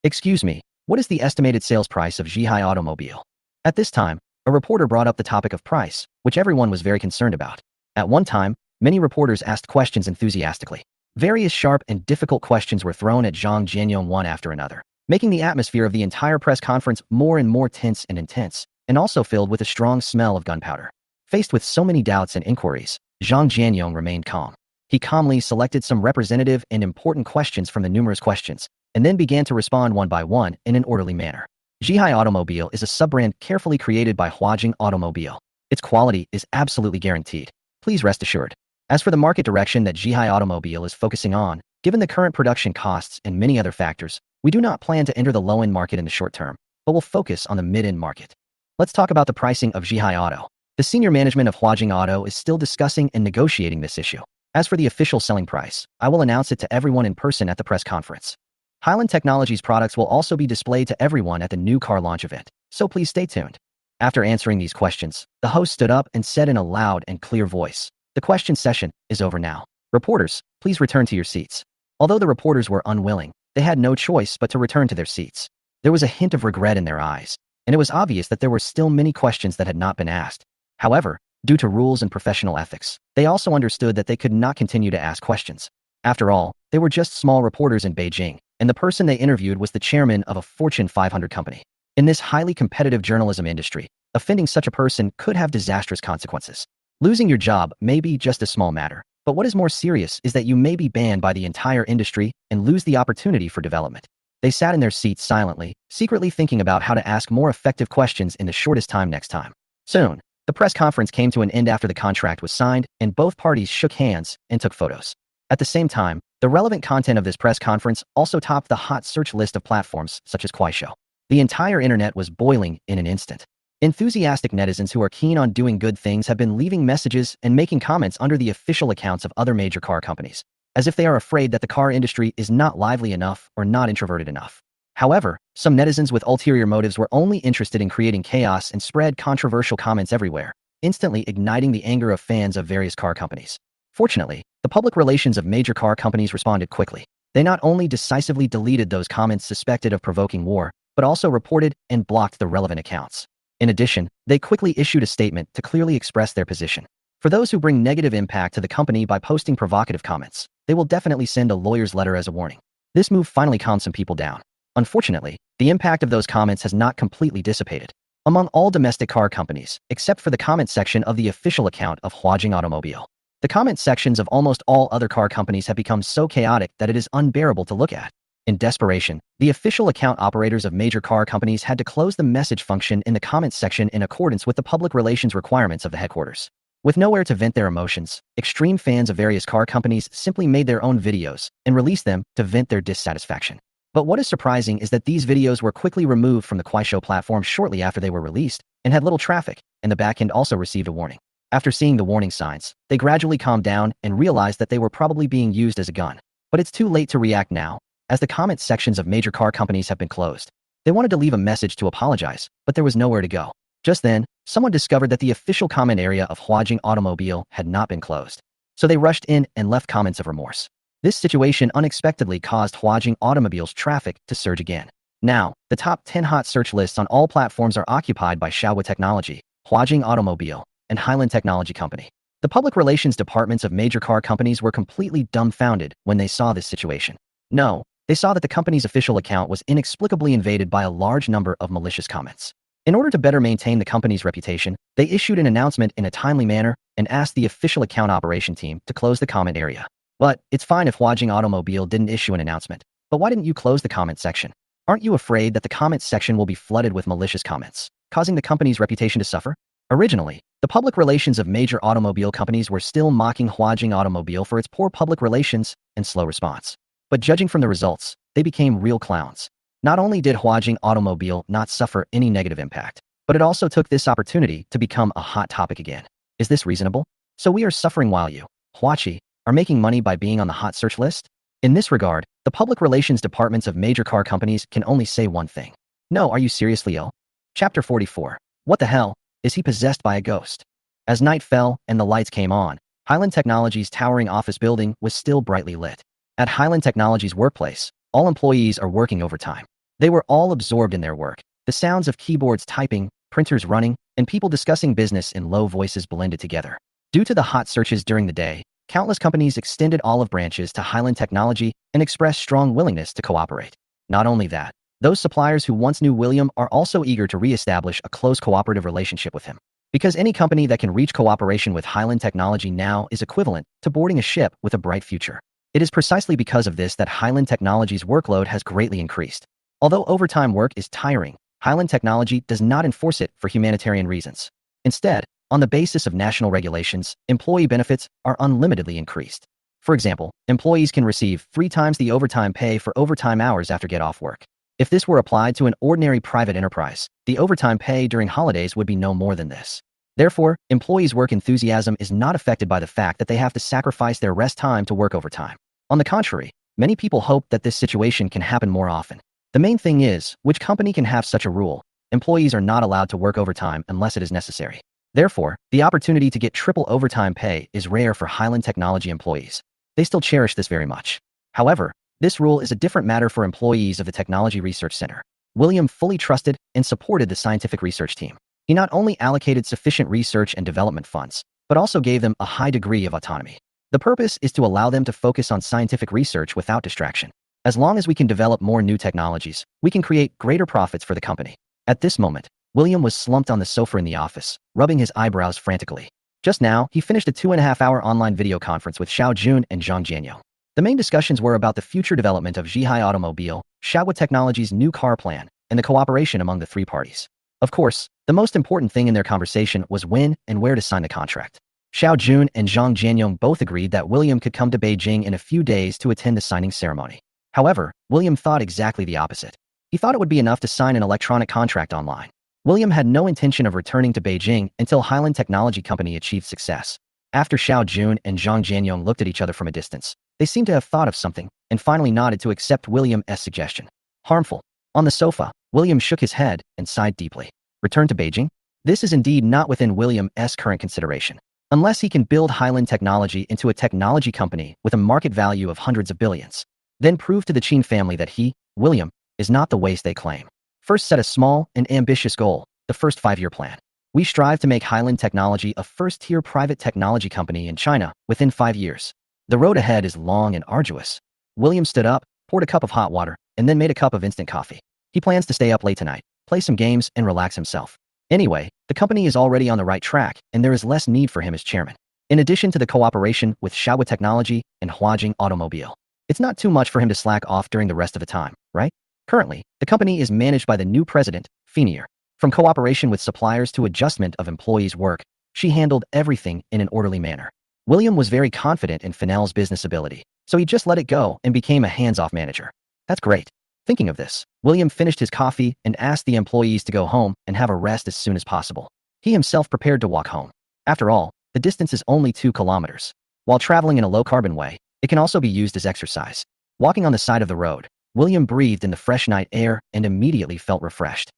Excuse me, what is the estimated sales price of Zhihai Automobile? At this time, a reporter brought up the topic of price, which everyone was very concerned about. At one time, many reporters asked questions enthusiastically. Various sharp and difficult questions were thrown at Zhang Jianyong one after another, making the atmosphere of the entire press conference more and more tense and intense, and also filled with a strong smell of gunpowder. Faced with so many doubts and inquiries, Zhang Jianyong remained calm. He calmly selected some representative and important questions from the numerous questions, and then began to respond one by one in an orderly manner. Zhihai Automobile is a sub-brand carefully created by Huajing Automobile. Its quality is absolutely guaranteed. Please rest assured. As for the market direction that Zhihai Automobile is focusing on, given the current production costs and many other factors, we do not plan to enter the low-end market in the short term, but will focus on the mid-end market. Let's talk about the pricing of Zhihai Auto. The senior management of Huajing Auto is still discussing and negotiating this issue. As for the official selling price, I will announce it to everyone in person at the press conference. Highland Technology's products will also be displayed to everyone at the new car launch event, so please stay tuned. After answering these questions, the host stood up and said in a loud and clear voice, "The question session is over now. Reporters, please return to your seats." Although the reporters were unwilling, they had no choice but to return to their seats. There was a hint of regret in their eyes, and it was obvious that there were still many questions that had not been asked. However, due to rules and professional ethics, they also understood that they could not continue to ask questions. After all, they were just small reporters in Beijing, and the person they interviewed was the chairman of a Fortune 500 company. In this highly competitive journalism industry, offending such a person could have disastrous consequences. Losing your job may be just a small matter, but what is more serious is that you may be banned by the entire industry and lose the opportunity for development. They sat in their seats silently, secretly thinking about how to ask more effective questions in the shortest time next time. Soon, the press conference came to an end after the contract was signed, and both parties shook hands and took photos. At the same time, the relevant content of this press conference also topped the hot search list of platforms such as Kuaishou. The entire internet was boiling in an instant. Enthusiastic netizens who are keen on doing good things have been leaving messages and making comments under the official accounts of other major car companies, as if they are afraid that the car industry is not lively enough or not introverted enough. However, some netizens with ulterior motives were only interested in creating chaos and spread controversial comments everywhere, instantly igniting the anger of fans of various car companies. Fortunately, the public relations of major car companies responded quickly. They not only decisively deleted those comments suspected of provoking war, but also reported and blocked the relevant accounts. In addition, they quickly issued a statement to clearly express their position. For those who bring negative impact to the company by posting provocative comments, they will definitely send a lawyer's letter as a warning. This move finally calmed some people down. Unfortunately, the impact of those comments has not completely dissipated. Among all domestic car companies, except for the comment section of the official account of Huajing Automobile, The comment sections of almost all other car companies have become so chaotic that it is unbearable to look at. In desperation, the official account operators of major car companies had to close the message function in the comments section in accordance with the public relations requirements of the headquarters. With nowhere to vent their emotions, extreme fans of various car companies simply made their own videos and released them to vent their dissatisfaction. But what is surprising is that these videos were quickly removed from the Kuaishou platform shortly after they were released and had little traffic, and the backend also received a warning. After seeing the warning signs, they gradually calmed down and realized that they were probably being used as a gun. But it's too late to react now, as the comment sections of major car companies have been closed. They wanted to leave a message to apologize, but there was nowhere to go. Just then, someone discovered that the official comment area of Huajing Automobile had not been closed. So they rushed in and left comments of remorse. This situation unexpectedly caused Huajing Automobile's traffic to surge again. Now, the top 10 hot search lists on all platforms are occupied by Xiaowa Technology, Huajing Automobile, and Highland Technology Company. The public relations departments of major car companies were completely dumbfounded when they saw this situation. No, they saw that the company's official account was inexplicably invaded by a large number of malicious comments. In order to better maintain the company's reputation, they issued an announcement in a timely manner and asked the official account operation team to close the comment area. But it's fine if Huajing Automobile didn't issue an announcement. But why didn't you close the comment section? Aren't you afraid that the comment section will be flooded with malicious comments, causing the company's reputation to suffer? Originally, the public relations of major automobile companies were still mocking Huajing Automobile for its poor public relations and slow response. But judging from the results, they became real clowns. Not only did Huajing Automobile not suffer any negative impact, but it also took this opportunity to become a hot topic again. Is this reasonable? So we are suffering while you, Huachi, are making money by being on the hot search list? In this regard, the public relations departments of major car companies can only say one thing. No, are you seriously ill? Chapter 44. What the hell? Is he possessed by a ghost? As night fell and the lights came on, Highland Technology's towering office building was still brightly lit. At Highland Technology's workplace, all employees are working overtime. They were all absorbed in their work. The sounds of keyboards typing, printers running, and people discussing business in low voices blended together. Due to the hot searches during the day, countless companies extended olive branches to Highland Technology and expressed strong willingness to cooperate. Not only that, those suppliers who once knew William are also eager to re-establish a close cooperative relationship with him. Because any company that can reach cooperation with Highland Technology now is equivalent to boarding a ship with a bright future. It is precisely because of this that Highland Technology's workload has greatly increased. Although overtime work is tiring, Highland Technology does not enforce it for humanitarian reasons. Instead, on the basis of national regulations, employee benefits are unlimitedly increased. For example, employees can receive 3 times the overtime pay for overtime hours after get-off work. If this were applied to an ordinary private enterprise, the overtime pay during holidays would be no more than this. Therefore, employees' work enthusiasm is not affected by the fact that they have to sacrifice their rest time to work overtime. On the contrary, many people hope that this situation can happen more often. The main thing is, which company can have such a rule? Employees are not allowed to work overtime unless it is necessary. Therefore, the opportunity to get triple overtime pay is rare for Highland Technology employees. They still cherish this very much. However, this rule is a different matter for employees of the Technology Research Center. William fully trusted and supported the scientific research team. He not only allocated sufficient research and development funds, but also gave them a high degree of autonomy. The purpose is to allow them to focus on scientific research without distraction. As long as we can develop more new technologies, we can create greater profits for the company. At this moment, William was slumped on the sofa in the office, rubbing his eyebrows frantically. Just now, he finished a 2.5-hour online video conference with Xiao Jun and Zhang Jianyou. The main discussions were about the future development of Zhihai Automobile, Xiaowa Technology's new car plan, and the cooperation among the 3 parties. Of course, the most important thing in their conversation was when and where to sign the contract. Xiao Jun and Zhang Jianyou both agreed that William could come to Beijing in a few days to attend the signing ceremony. However, William thought exactly the opposite. He thought it would be enough to sign an electronic contract online. William had no intention of returning to Beijing until Highland Technology Company achieved success. After Xiao Jun and Zhang Jianyou looked at each other from a distance, they seemed to have thought of something and finally nodded to accept William's suggestion. Harmful. On the sofa, William shook his head and sighed deeply. Return to Beijing? This is indeed not within William's current consideration. Unless he can build Highland Technology into a technology company with a market value of hundreds of billions. Then prove to the Qin family that he, William, is not the waste they claim. First, set a small and ambitious goal, the first 5-year plan. We strive to make Highland Technology a first-tier private technology company in China within 5 years. The road ahead is long and arduous. William stood up, poured a cup of hot water, and then made a cup of instant coffee. He plans to stay up late tonight, play some games, and relax himself. Anyway, the company is already on the right track, and there is less need for him as chairman. In addition to the cooperation with Xiaowa Technology and Huajing Automobile. It's not too much for him to slack off during the rest of the time, right? Currently, the company is managed by the new president, Fiona. From cooperation with suppliers to adjustment of employees' work, she handled everything in an orderly manner. William was very confident in Fennell's business ability, so he just let it go and became a hands-off manager. That's great. Thinking of this, William finished his coffee and asked the employees to go home and have a rest as soon as possible. He himself prepared to walk home. After all, the distance is only 2 kilometers. While traveling in a low-carbon way, it can also be used as exercise. Walking on the side of the road, William breathed in the fresh night air and immediately felt refreshed.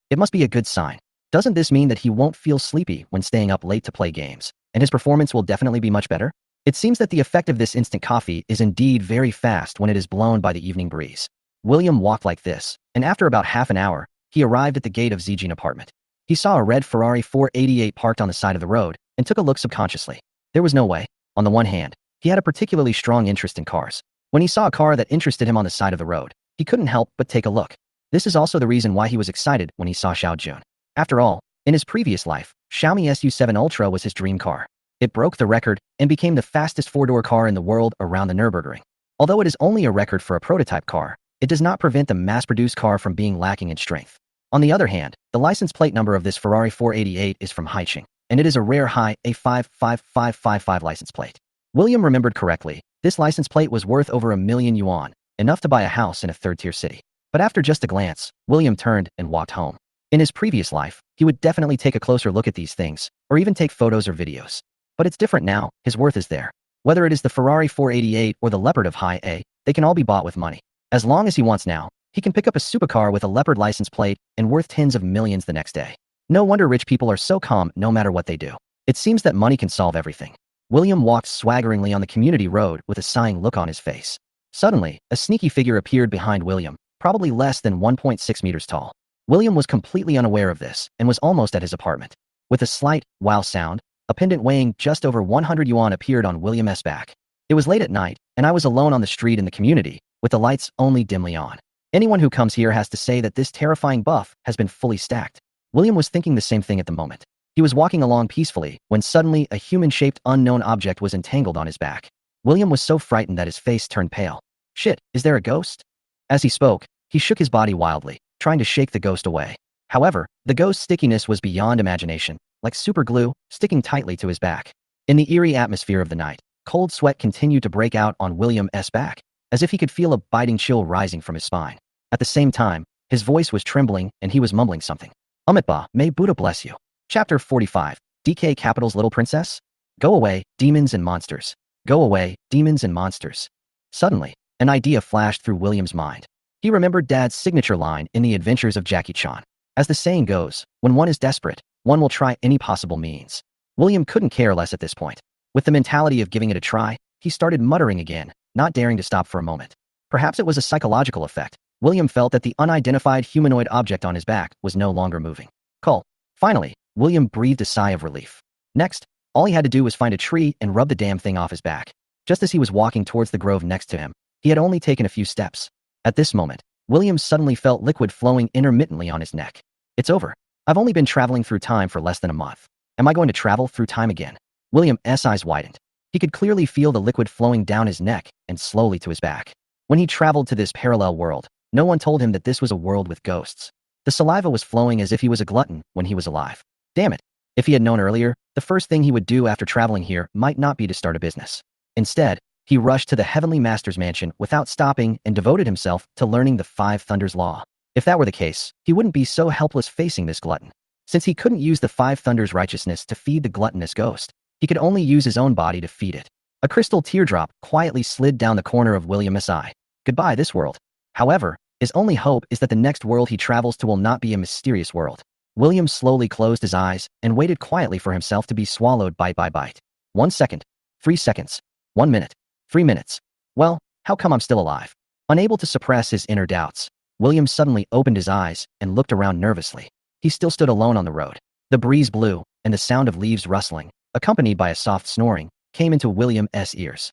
It must be a good sign. Doesn't this mean that he won't feel sleepy when staying up late to play games, and his performance will definitely be much better? It seems that the effect of this instant coffee is indeed very fast when it is blown by the evening breeze. William walked like this, and after about half an hour, he arrived at the gate of Zijin apartment. He saw a red Ferrari 488 parked on the side of the road and took a look subconsciously. There was no way. On the one hand, he had a particularly strong interest in cars. When he saw a car that interested him on the side of the road, he couldn't help but take a look. This is also the reason why he was excited when he saw Xiao Jun. After all, in his previous life, Xiaomi SU7 Ultra was his dream car. It broke the record and became the fastest four-door car in the world around the Nürburgring. Although it is only a record for a prototype car, it does not prevent the mass-produced car from being lacking in strength. On the other hand, the license plate number of this Ferrari 488 is from Haicheng, and it is a rare high A55555 license plate. William remembered correctly, this license plate was worth over $1,000,000 yuan, enough to buy a house in a third-tier city. But after just a glance, William turned and walked home. In his previous life, he would definitely take a closer look at these things, or even take photos or videos. But it's different now, his worth is there. Whether it is the Ferrari 488 or the Leopard of High A, they can all be bought with money. As long as he wants now, he can pick up a supercar with a Leopard license plate and worth tens of millions the next day. No wonder rich people are so calm no matter what they do. It seems that money can solve everything. William walked swaggeringly on the community road with a sighing look on his face. Suddenly, a sneaky figure appeared behind William, probably less than 1.6 meters tall. William was completely unaware of this and was almost at his apartment. With a slight, wow sound, a pendant weighing just over 100 yuan appeared on William's back. It was late at night, and I was alone on the street in the community, with the lights only dimly on. Anyone who comes here has to say that this terrifying buff has been fully stacked. William was thinking the same thing at the moment. He was walking along peacefully when suddenly a human-shaped unknown object was entangled on his back. William was so frightened that his face turned pale. Shit, is there a ghost? As he spoke, he shook his body wildly, trying to shake the ghost away. However, the ghost's stickiness was beyond imagination, like super glue, sticking tightly to his back. In the eerie atmosphere of the night, cold sweat continued to break out on William's back, as if he could feel a biting chill rising from his spine. At the same time, his voice was trembling and he was mumbling something. Amitba, may Buddha bless you. Chapter 45, DK Capital's Little Princess? Go away, demons and monsters. Go away, demons and monsters. Suddenly, an idea flashed through William's mind. He remembered Dad's signature line in The Adventures of Jackie Chan. As the saying goes, when one is desperate, one will try any possible means. William couldn't care less at this point. With the mentality of giving it a try, he started muttering again, not daring to stop for a moment. Perhaps it was a psychological effect. William felt that the unidentified humanoid object on his back was no longer moving. Cull. Finally, William breathed a sigh of relief. Next, all he had to do was find a tree and rub the damn thing off his back. Just as he was walking towards the grove next to him, he had only taken a few steps. At this moment, William suddenly felt liquid flowing intermittently on his neck. It's over. I've only been traveling through time for less than a month. Am I going to travel through time again? William's eyes widened. He could clearly feel the liquid flowing down his neck and slowly to his back. When he traveled to this parallel world, no one told him that this was a world with ghosts. The saliva was flowing as if he was a glutton when he was alive. Damn it. If he had known earlier, the first thing he would do after traveling here might not be to start a business. Instead, he rushed to the Heavenly Master's mansion without stopping and devoted himself to learning the Five Thunders Law. If that were the case, he wouldn't be so helpless facing this glutton. Since he couldn't use the Five Thunders' righteousness to feed the gluttonous ghost, he could only use his own body to feed it. A crystal teardrop quietly slid down the corner of William's eye. Goodbye, this world. However, his only hope is that the next world he travels to will not be a mysterious world. William slowly closed his eyes and waited quietly for himself to be swallowed bite by bite. 1 second. 3 seconds. 1 minute. 3 minutes. Well, how come I'm still alive? Unable to suppress his inner doubts, William suddenly opened his eyes and looked around nervously. He still stood alone on the road. The breeze blew, and the sound of leaves rustling, accompanied by a soft snoring, came into William's ears.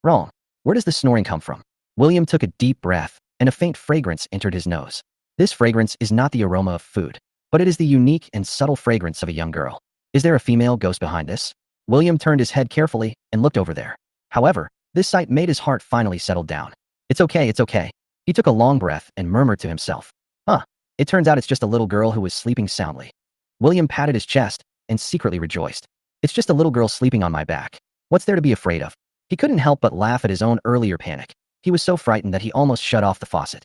Wrong. Where does the snoring come from? William took a deep breath, and a faint fragrance entered his nose. This fragrance is not the aroma of food, but it is the unique and subtle fragrance of a young girl. Is there a female ghost behind this? William turned his head carefully and looked over there. However, this sight made his heart finally settle down. It's okay, it's okay. He took a long breath and murmured to himself. Huh, it turns out it's just a little girl who was sleeping soundly. William patted his chest and secretly rejoiced. It's just a little girl sleeping on my back. What's there to be afraid of? He couldn't help but laugh at his own earlier panic. He was so frightened that he almost shut off the faucet.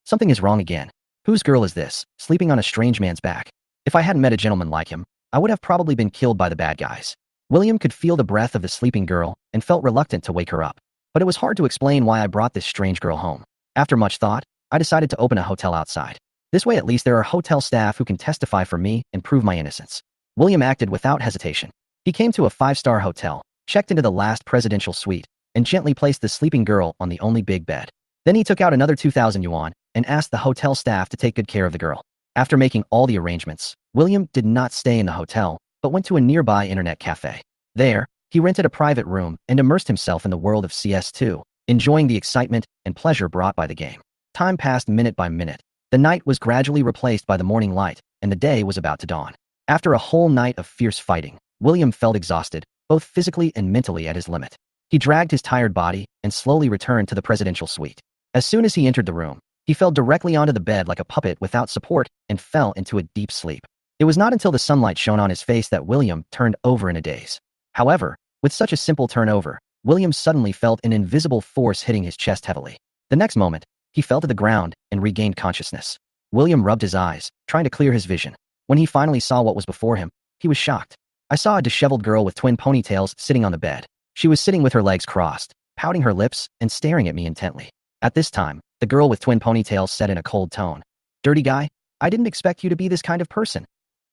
Something is wrong again. Whose girl is this, sleeping on a strange man's back? If I hadn't met a gentleman like him, I would have probably been killed by the bad guys. William could feel the breath of the sleeping girl and felt reluctant to wake her up. But it was hard to explain why I brought this strange girl home. After much thought, I decided to open a hotel outside. This way at least there are hotel staff who can testify for me and prove my innocence. William acted without hesitation. He came to a 5-star hotel, checked into the last presidential suite, and gently placed the sleeping girl on the only big bed. Then he took out another 2,000 yuan and asked the hotel staff to take good care of the girl. After making all the arrangements, William did not stay in the hotel, but went to a nearby internet cafe. There, he rented a private room and immersed himself in the world of CS2, enjoying the excitement and pleasure brought by the game. Time passed minute by minute. The night was gradually replaced by the morning light, and the day was about to dawn. After a whole night of fierce fighting, William felt exhausted, both physically and mentally at his limit. He dragged his tired body and slowly returned to the presidential suite. As soon as he entered the room, he fell directly onto the bed like a puppet without support and fell into a deep sleep. It was not until the sunlight shone on his face that William turned over in a daze. However, with such a simple turnover, William suddenly felt an invisible force hitting his chest heavily. The next moment, he fell to the ground and regained consciousness. William rubbed his eyes, trying to clear his vision. When he finally saw what was before him, he was shocked. I saw a disheveled girl with twin ponytails sitting on the bed. She was sitting with her legs crossed, pouting her lips and staring at me intently. At this time, the girl with twin ponytails said in a cold tone, "Dirty guy, I didn't expect you to be this kind of person.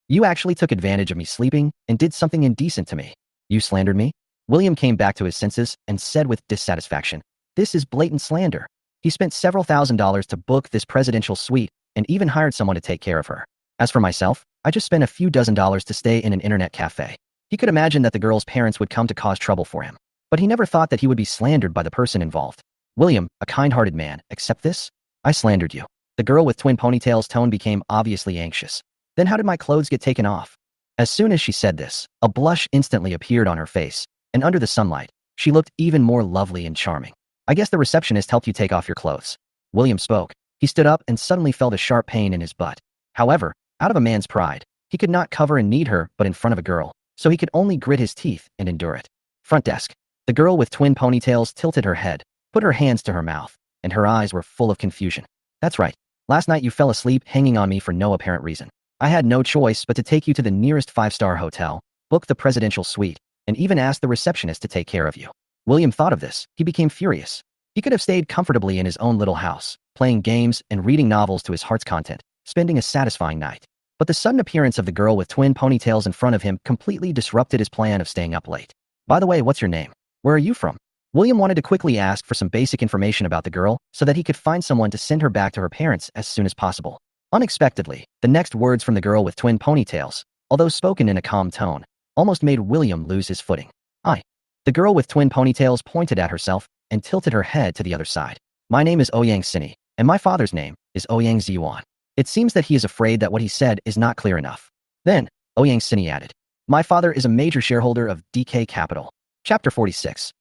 You actually took advantage of me sleeping and did something indecent to me. You slandered me?" William came back to his senses and said with dissatisfaction, "This is blatant slander." He spent several $1,000s to book this presidential suite and even hired someone to take care of her. As for myself, I just spent a few dozen dollars to stay in an internet cafe. He could imagine that the girl's parents would come to cause trouble for him, but he never thought that he would be slandered by the person involved. William, a kind-hearted man, accept this? I slandered you. The girl with twin ponytails' tone became obviously anxious. Then how did my clothes get taken off? As soon as she said this, a blush instantly appeared on her face, and under the sunlight, she looked even more lovely and charming. I guess the receptionist helped you take off your clothes. William spoke. He stood up and suddenly felt a sharp pain in his butt. However, out of a man's pride, he could not cover and knead her but in front of a girl, so he could only grit his teeth and endure it. Front desk. The girl with twin ponytails tilted her head, put her hands to her mouth, and her eyes were full of confusion. That's right. Last night you fell asleep hanging on me for no apparent reason. I had no choice but to take you to the nearest 5-star hotel, book the presidential suite, and even ask the receptionist to take care of you. William thought of this. He became furious. He could have stayed comfortably in his own little house, playing games and reading novels to his heart's content, spending a satisfying night. But the sudden appearance of the girl with twin ponytails in front of him completely disrupted his plan of staying up late. By the way, what's your name? Where are you from? William wanted to quickly ask for some basic information about the girl so that he could find someone to send her back to her parents as soon as possible. Unexpectedly, the next words from the girl with twin ponytails, although spoken in a calm tone, almost made William lose his footing. "Hi." The girl with twin ponytails pointed at herself and tilted her head to the other side. "My name is Ouyang Sini, and my father's name is Ouyang Ziyuan." It seems that he is afraid that what he said is not clear enough. Then, Ouyang Sini added, "My father is a major shareholder of DK Capital." Chapter 46.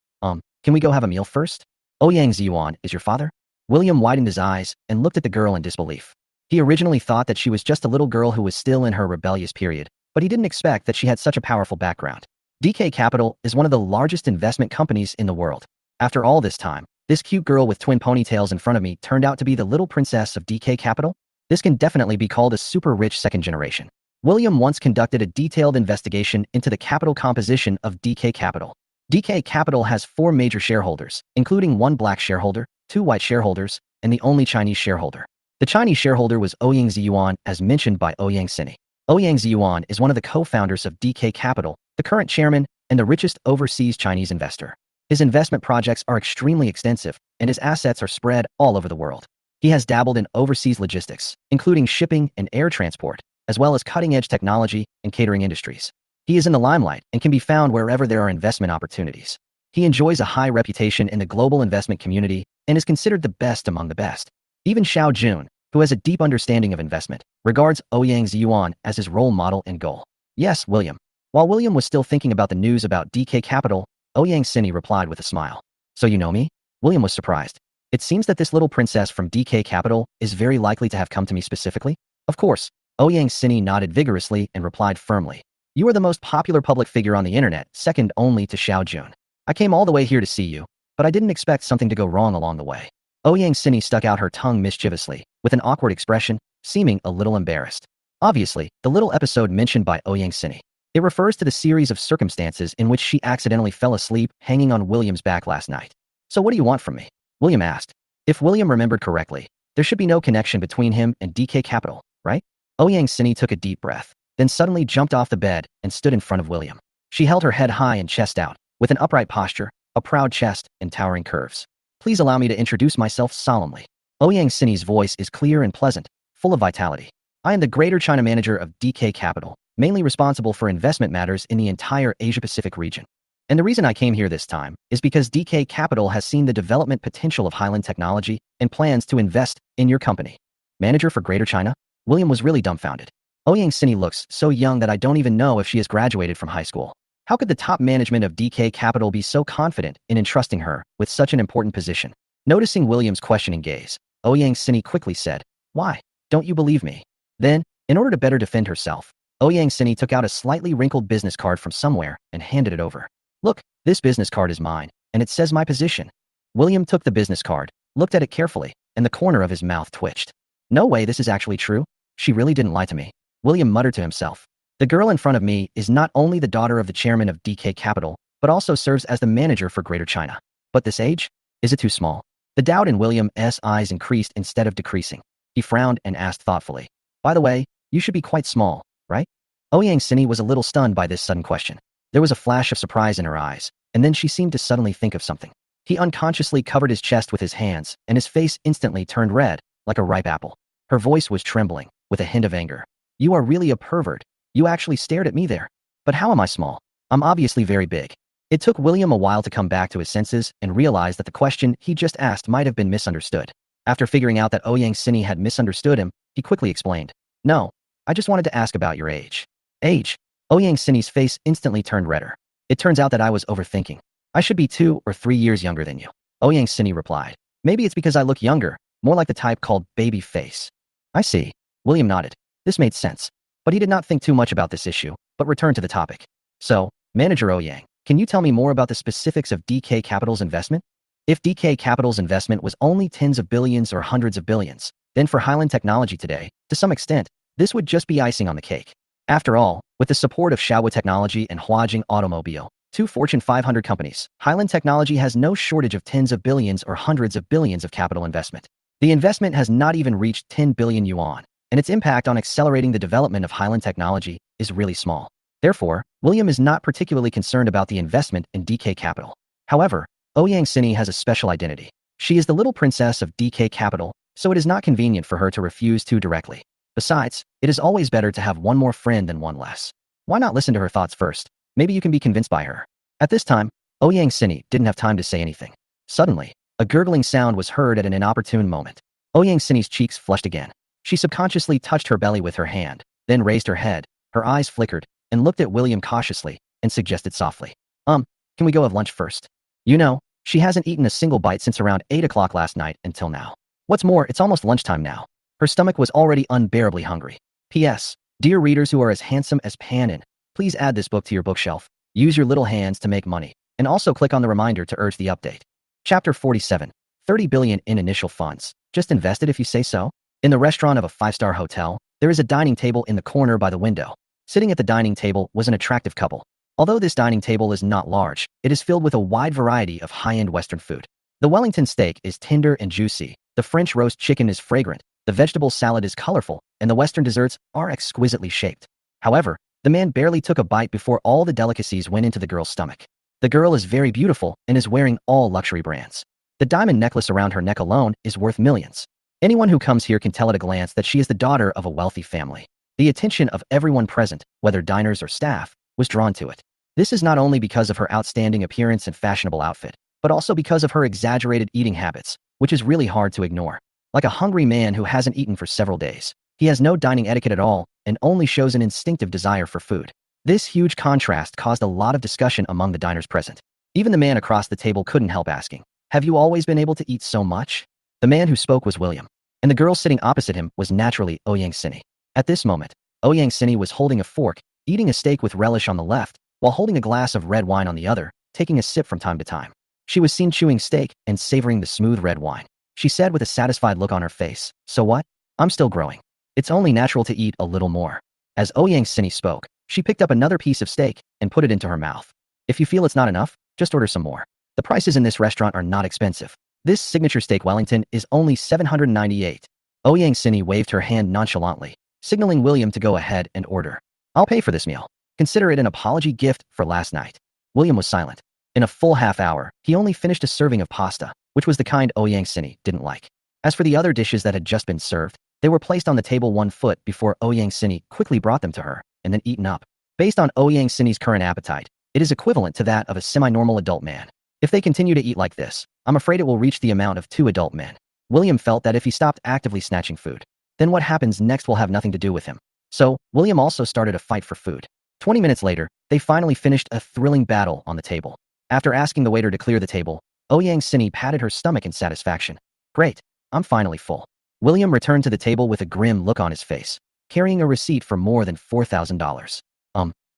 Can we go have a meal first? Ouyang Ziyuan is your father? William widened his eyes and looked at the girl in disbelief. He originally thought that she was just a little girl who was still in her rebellious period, but he didn't expect that she had such a powerful background. DK Capital is one of the largest investment companies in the world. After all this time, this cute girl with twin ponytails in front of me turned out to be the little princess of DK Capital? This can definitely be called a super rich second generation. William once conducted a detailed investigation into the capital composition of DK Capital. DK Capital has 4 major shareholders, including 1 black shareholder, 2 white shareholders, and the only Chinese shareholder. The Chinese shareholder was Ouyang Ziyuan, as mentioned by Ouyang Sini. Ouyang Ziyuan is one of the co-founders of DK Capital, the current chairman, and the richest overseas Chinese investor. His investment projects are extremely extensive, and his assets are spread all over the world. He has dabbled in overseas logistics, including shipping and air transport, as well as cutting-edge technology and catering industries. He is in the limelight and can be found wherever there are investment opportunities. He enjoys a high reputation in the global investment community and is considered the best among the best. Even Xiao Jun, who has a deep understanding of investment, regards Ouyang Ziyuan as his role model and goal. Yes, William. While William was still thinking about the news about DK Capital, Ouyang Sini replied with a smile. So you know me? William was surprised. It seems that this little princess from DK Capital is very likely to have come to me specifically. Of course, Ouyang Sini nodded vigorously and replied firmly. You are the most popular public figure on the internet, second only to Xiao Jun. I came all the way here to see you, but I didn't expect something to go wrong along the way. Ouyang Sini stuck out her tongue mischievously, with an awkward expression, seeming a little embarrassed. Obviously, the little episode mentioned by Ouyang Sini. It refers to the series of circumstances in which she accidentally fell asleep hanging on William's back last night. So what do you want from me? William asked. If William remembered correctly, there should be no connection between him and DK Capital, right? Ouyang Sini took a deep breath, then suddenly jumped off the bed and stood in front of William. She held her head high and chest out, with an upright posture, a proud chest, and towering curves. Please allow me to introduce myself solemnly. Ouyang Sini's voice is clear and pleasant, full of vitality. I am the Greater China Manager of DK Capital, mainly responsible for investment matters in the entire Asia-Pacific region. And the reason I came here this time is because DK Capital has seen the development potential of Highland Technology and plans to invest in your company. Manager for Greater China? William was really dumbfounded. Ouyang Sini looks so young that I don't even know if she has graduated from high school. How could the top management of DK Capital be so confident in entrusting her with such an important position? Noticing William's questioning gaze, Ouyang Sini quickly said, Why? Don't you believe me? Then, in order to better defend herself, Ouyang Sini took out a slightly wrinkled business card from somewhere and handed it over. Look, this business card is mine, and it says my position. William took the business card, looked at it carefully, and the corner of his mouth twitched. No way this is actually true. She really didn't lie to me. William muttered to himself. The girl in front of me is not only the daughter of the chairman of DK Capital, but also serves as the manager for Greater China. But this age? Is it too small? The doubt in William's eyes increased instead of decreasing. He frowned and asked thoughtfully. By the way, you should be quite small, right? Ouyang Sini was a little stunned by this sudden question. There was a flash of surprise in her eyes, and then she seemed to suddenly think of something. He unconsciously covered his chest with his hands, and his face instantly turned red, like a ripe apple. Her voice was trembling, with a hint of anger. You are really a pervert. You actually stared at me there. But how am I small? I'm obviously very big. It took William a while to come back to his senses and realize that the question he just asked might have been misunderstood. After figuring out that Ouyang Sini had misunderstood him, he quickly explained. No, I just wanted to ask about your age. Age? Ouyang Sini's face instantly turned redder. It turns out that I was overthinking. I should be 2 or 3 years younger than you. Ouyang Sini replied. Maybe it's because I look younger, more like the type called baby face. I see. William nodded. This made sense. But he did not think too much about this issue, but returned to the topic. So, Manager Ouyang, can you tell me more about the specifics of DK Capital's investment? If DK Capital's investment was only tens of billions or hundreds of billions, then for Highland Technology today, to some extent, this would just be icing on the cake. After all, with the support of Xiaowu Technology and Huajing Automobile, 2 Fortune 500 companies, Highland Technology has no shortage of tens of billions or hundreds of billions of capital investment. The investment has not even reached 10 billion yuan, and its impact on accelerating the development of Highland Technology is really small. Therefore, William is not particularly concerned about the investment in DK Capital. However, Ouyang Sini has a special identity. She is the little princess of DK Capital, so it is not convenient for her to refuse too directly. Besides, it is always better to have one more friend than one less. Why not listen to her thoughts first? Maybe you can be convinced by her. At this time, Ouyang Sini didn't have time to say anything. Suddenly, a gurgling sound was heard at an inopportune moment. Ouyang Sini's cheeks flushed again. She subconsciously touched her belly with her hand, then raised her head, her eyes flickered, and looked at William cautiously, and suggested softly. Can we go have lunch first? You know, she hasn't eaten a single bite since around 8 o'clock last night until now. What's more, it's almost lunchtime now. Her stomach was already unbearably hungry. P.S. Dear readers who are as handsome as Panin, please add this book to your bookshelf, use your little hands to make money, and also click on the reminder to urge the update. Chapter 47. 30 billion in initial funds. Just invest it if you say so. In the restaurant of a 5-star hotel, there is a dining table in the corner by the window. Sitting at the dining table was an attractive couple. Although this dining table is not large, it is filled with a wide variety of high-end Western food. The Wellington steak is tender and juicy, the French roast chicken is fragrant, the vegetable salad is colorful, and the Western desserts are exquisitely shaped. However, the man barely took a bite before all the delicacies went into the girl's stomach. The girl is very beautiful and is wearing all luxury brands. The diamond necklace around her neck alone is worth millions. Anyone who comes here can tell at a glance that she is the daughter of a wealthy family. The attention of everyone present, whether diners or staff, was drawn to it. This is not only because of her outstanding appearance and fashionable outfit, but also because of her exaggerated eating habits, which is really hard to ignore. Like a hungry man who hasn't eaten for several days, he has no dining etiquette at all and only shows an instinctive desire for food. This huge contrast caused a lot of discussion among the diners present. Even the man across the table couldn't help asking, "Have you always been able to eat so much?" The man who spoke was William, and the girl sitting opposite him was naturally Ouyang Sini. At this moment, Ouyang Sini was holding a fork, eating a steak with relish on the left, while holding a glass of red wine on the other, taking a sip from time to time. She was seen chewing steak and savoring the smooth red wine. She said with a satisfied look on her face, "So what? I'm still growing. It's only natural to eat a little more." As Ouyang Sini spoke, she picked up another piece of steak and put it into her mouth. "If you feel it's not enough, just order some more. The prices in this restaurant are not expensive. This signature steak Wellington is only $798. Ouyang Sini waved her hand nonchalantly, signaling William to go ahead and order. "I'll pay for this meal. Consider it an apology gift for last night." William was silent. In a full half hour, he only finished a serving of pasta, which was the kind Ouyang Sini didn't like. As for the other dishes that had just been served, they were placed on the table 1 foot before Ouyang Sini quickly brought them to her, and then eaten up. Based on Ouyang Sini's current appetite, it is equivalent to that of a semi-normal adult man. If they continue to eat like this, I'm afraid it will reach the amount of 2 adult men. William felt that if he stopped actively snatching food, then what happens next will have nothing to do with him. So, William also started a fight for food. 20 minutes later, they finally finished a thrilling battle on the table. After asking the waiter to clear the table, Ouyang Sini patted her stomach in satisfaction. "Great, I'm finally full." William returned to the table with a grim look on his face, carrying a receipt for more than $4,000.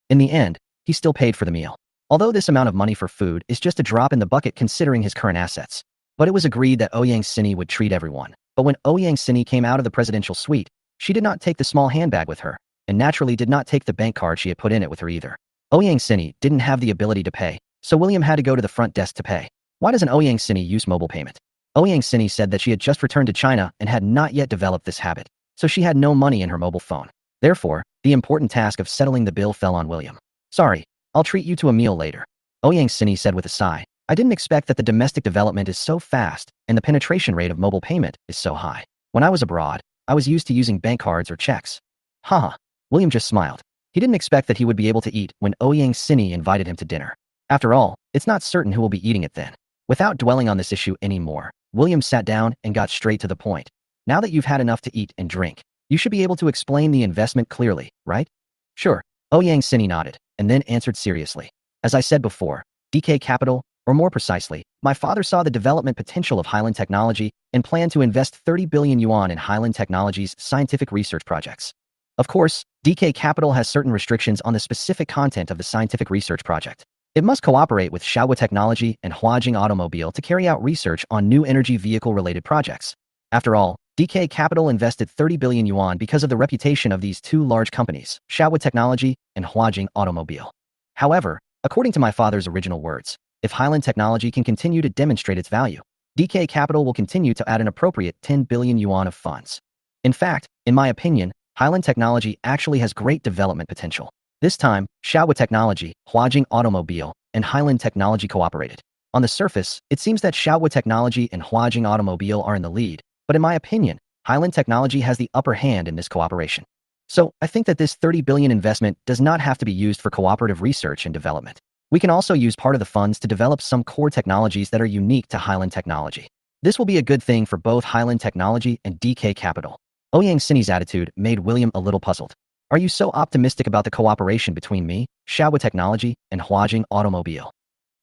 In the end, he still paid for the meal. Although this amount of money for food is just a drop in the bucket considering his current assets. But it was agreed that Ouyang Sini would treat everyone. But when Ouyang Sini came out of the presidential suite, she did not take the small handbag with her, and naturally did not take the bank card she had put in it with her either. Ouyang Sini didn't have the ability to pay, so William had to go to the front desk to pay. Why doesn't Ouyang Sini use mobile payment? Ouyang Sini said that she had just returned to China and had not yet developed this habit, so she had no money in her mobile phone. Therefore, the important task of settling the bill fell on William. "Sorry, I'll treat you to a meal later," Ouyang Sini said with a sigh. "I didn't expect that the domestic development is so fast and the penetration rate of mobile payment is so high. When I was abroad, I was used to using bank cards or checks." Haha. William just smiled. He didn't expect that he would be able to eat when Ouyang Sini invited him to dinner. After all, it's not certain who will be eating it then. Without dwelling on this issue anymore, William sat down and got straight to the point. "Now that you've had enough to eat and drink, you should be able to explain the investment clearly, right?" "Sure." Ouyang Sini nodded, and then answered seriously. "As I said before, DK Capital, or more precisely, my father saw the development potential of Highland Technology and planned to invest 30 billion yuan in Highland Technology's scientific research projects. Of course, DK Capital has certain restrictions on the specific content of the scientific research project. It must cooperate with Xiaohua Technology and Huajing Automobile to carry out research on new energy vehicle-related projects. After all, DK Capital invested 30 billion yuan because of the reputation of these 2 large companies, Xiaohua Technology and Huajing Automobile. However, according to my father's original words, if Highland Technology can continue to demonstrate its value, DK Capital will continue to add an appropriate 10 billion yuan of funds. In fact, in my opinion, Highland Technology actually has great development potential. This time, Xiaohua Technology, Huajing Automobile, and Highland Technology cooperated. On the surface, it seems that Xiaohua Technology and Huajing Automobile are in the lead, but in my opinion, Highland Technology has the upper hand in this cooperation. So, I think that this 30 billion investment does not have to be used for cooperative research and development. We can also use part of the funds to develop some core technologies that are unique to Highland Technology. This will be a good thing for both Highland Technology and DK Capital." Ouyang Sini's attitude made William a little puzzled. "Are you so optimistic about the cooperation between me, Xiaohua Technology, and Huajing Automobile?"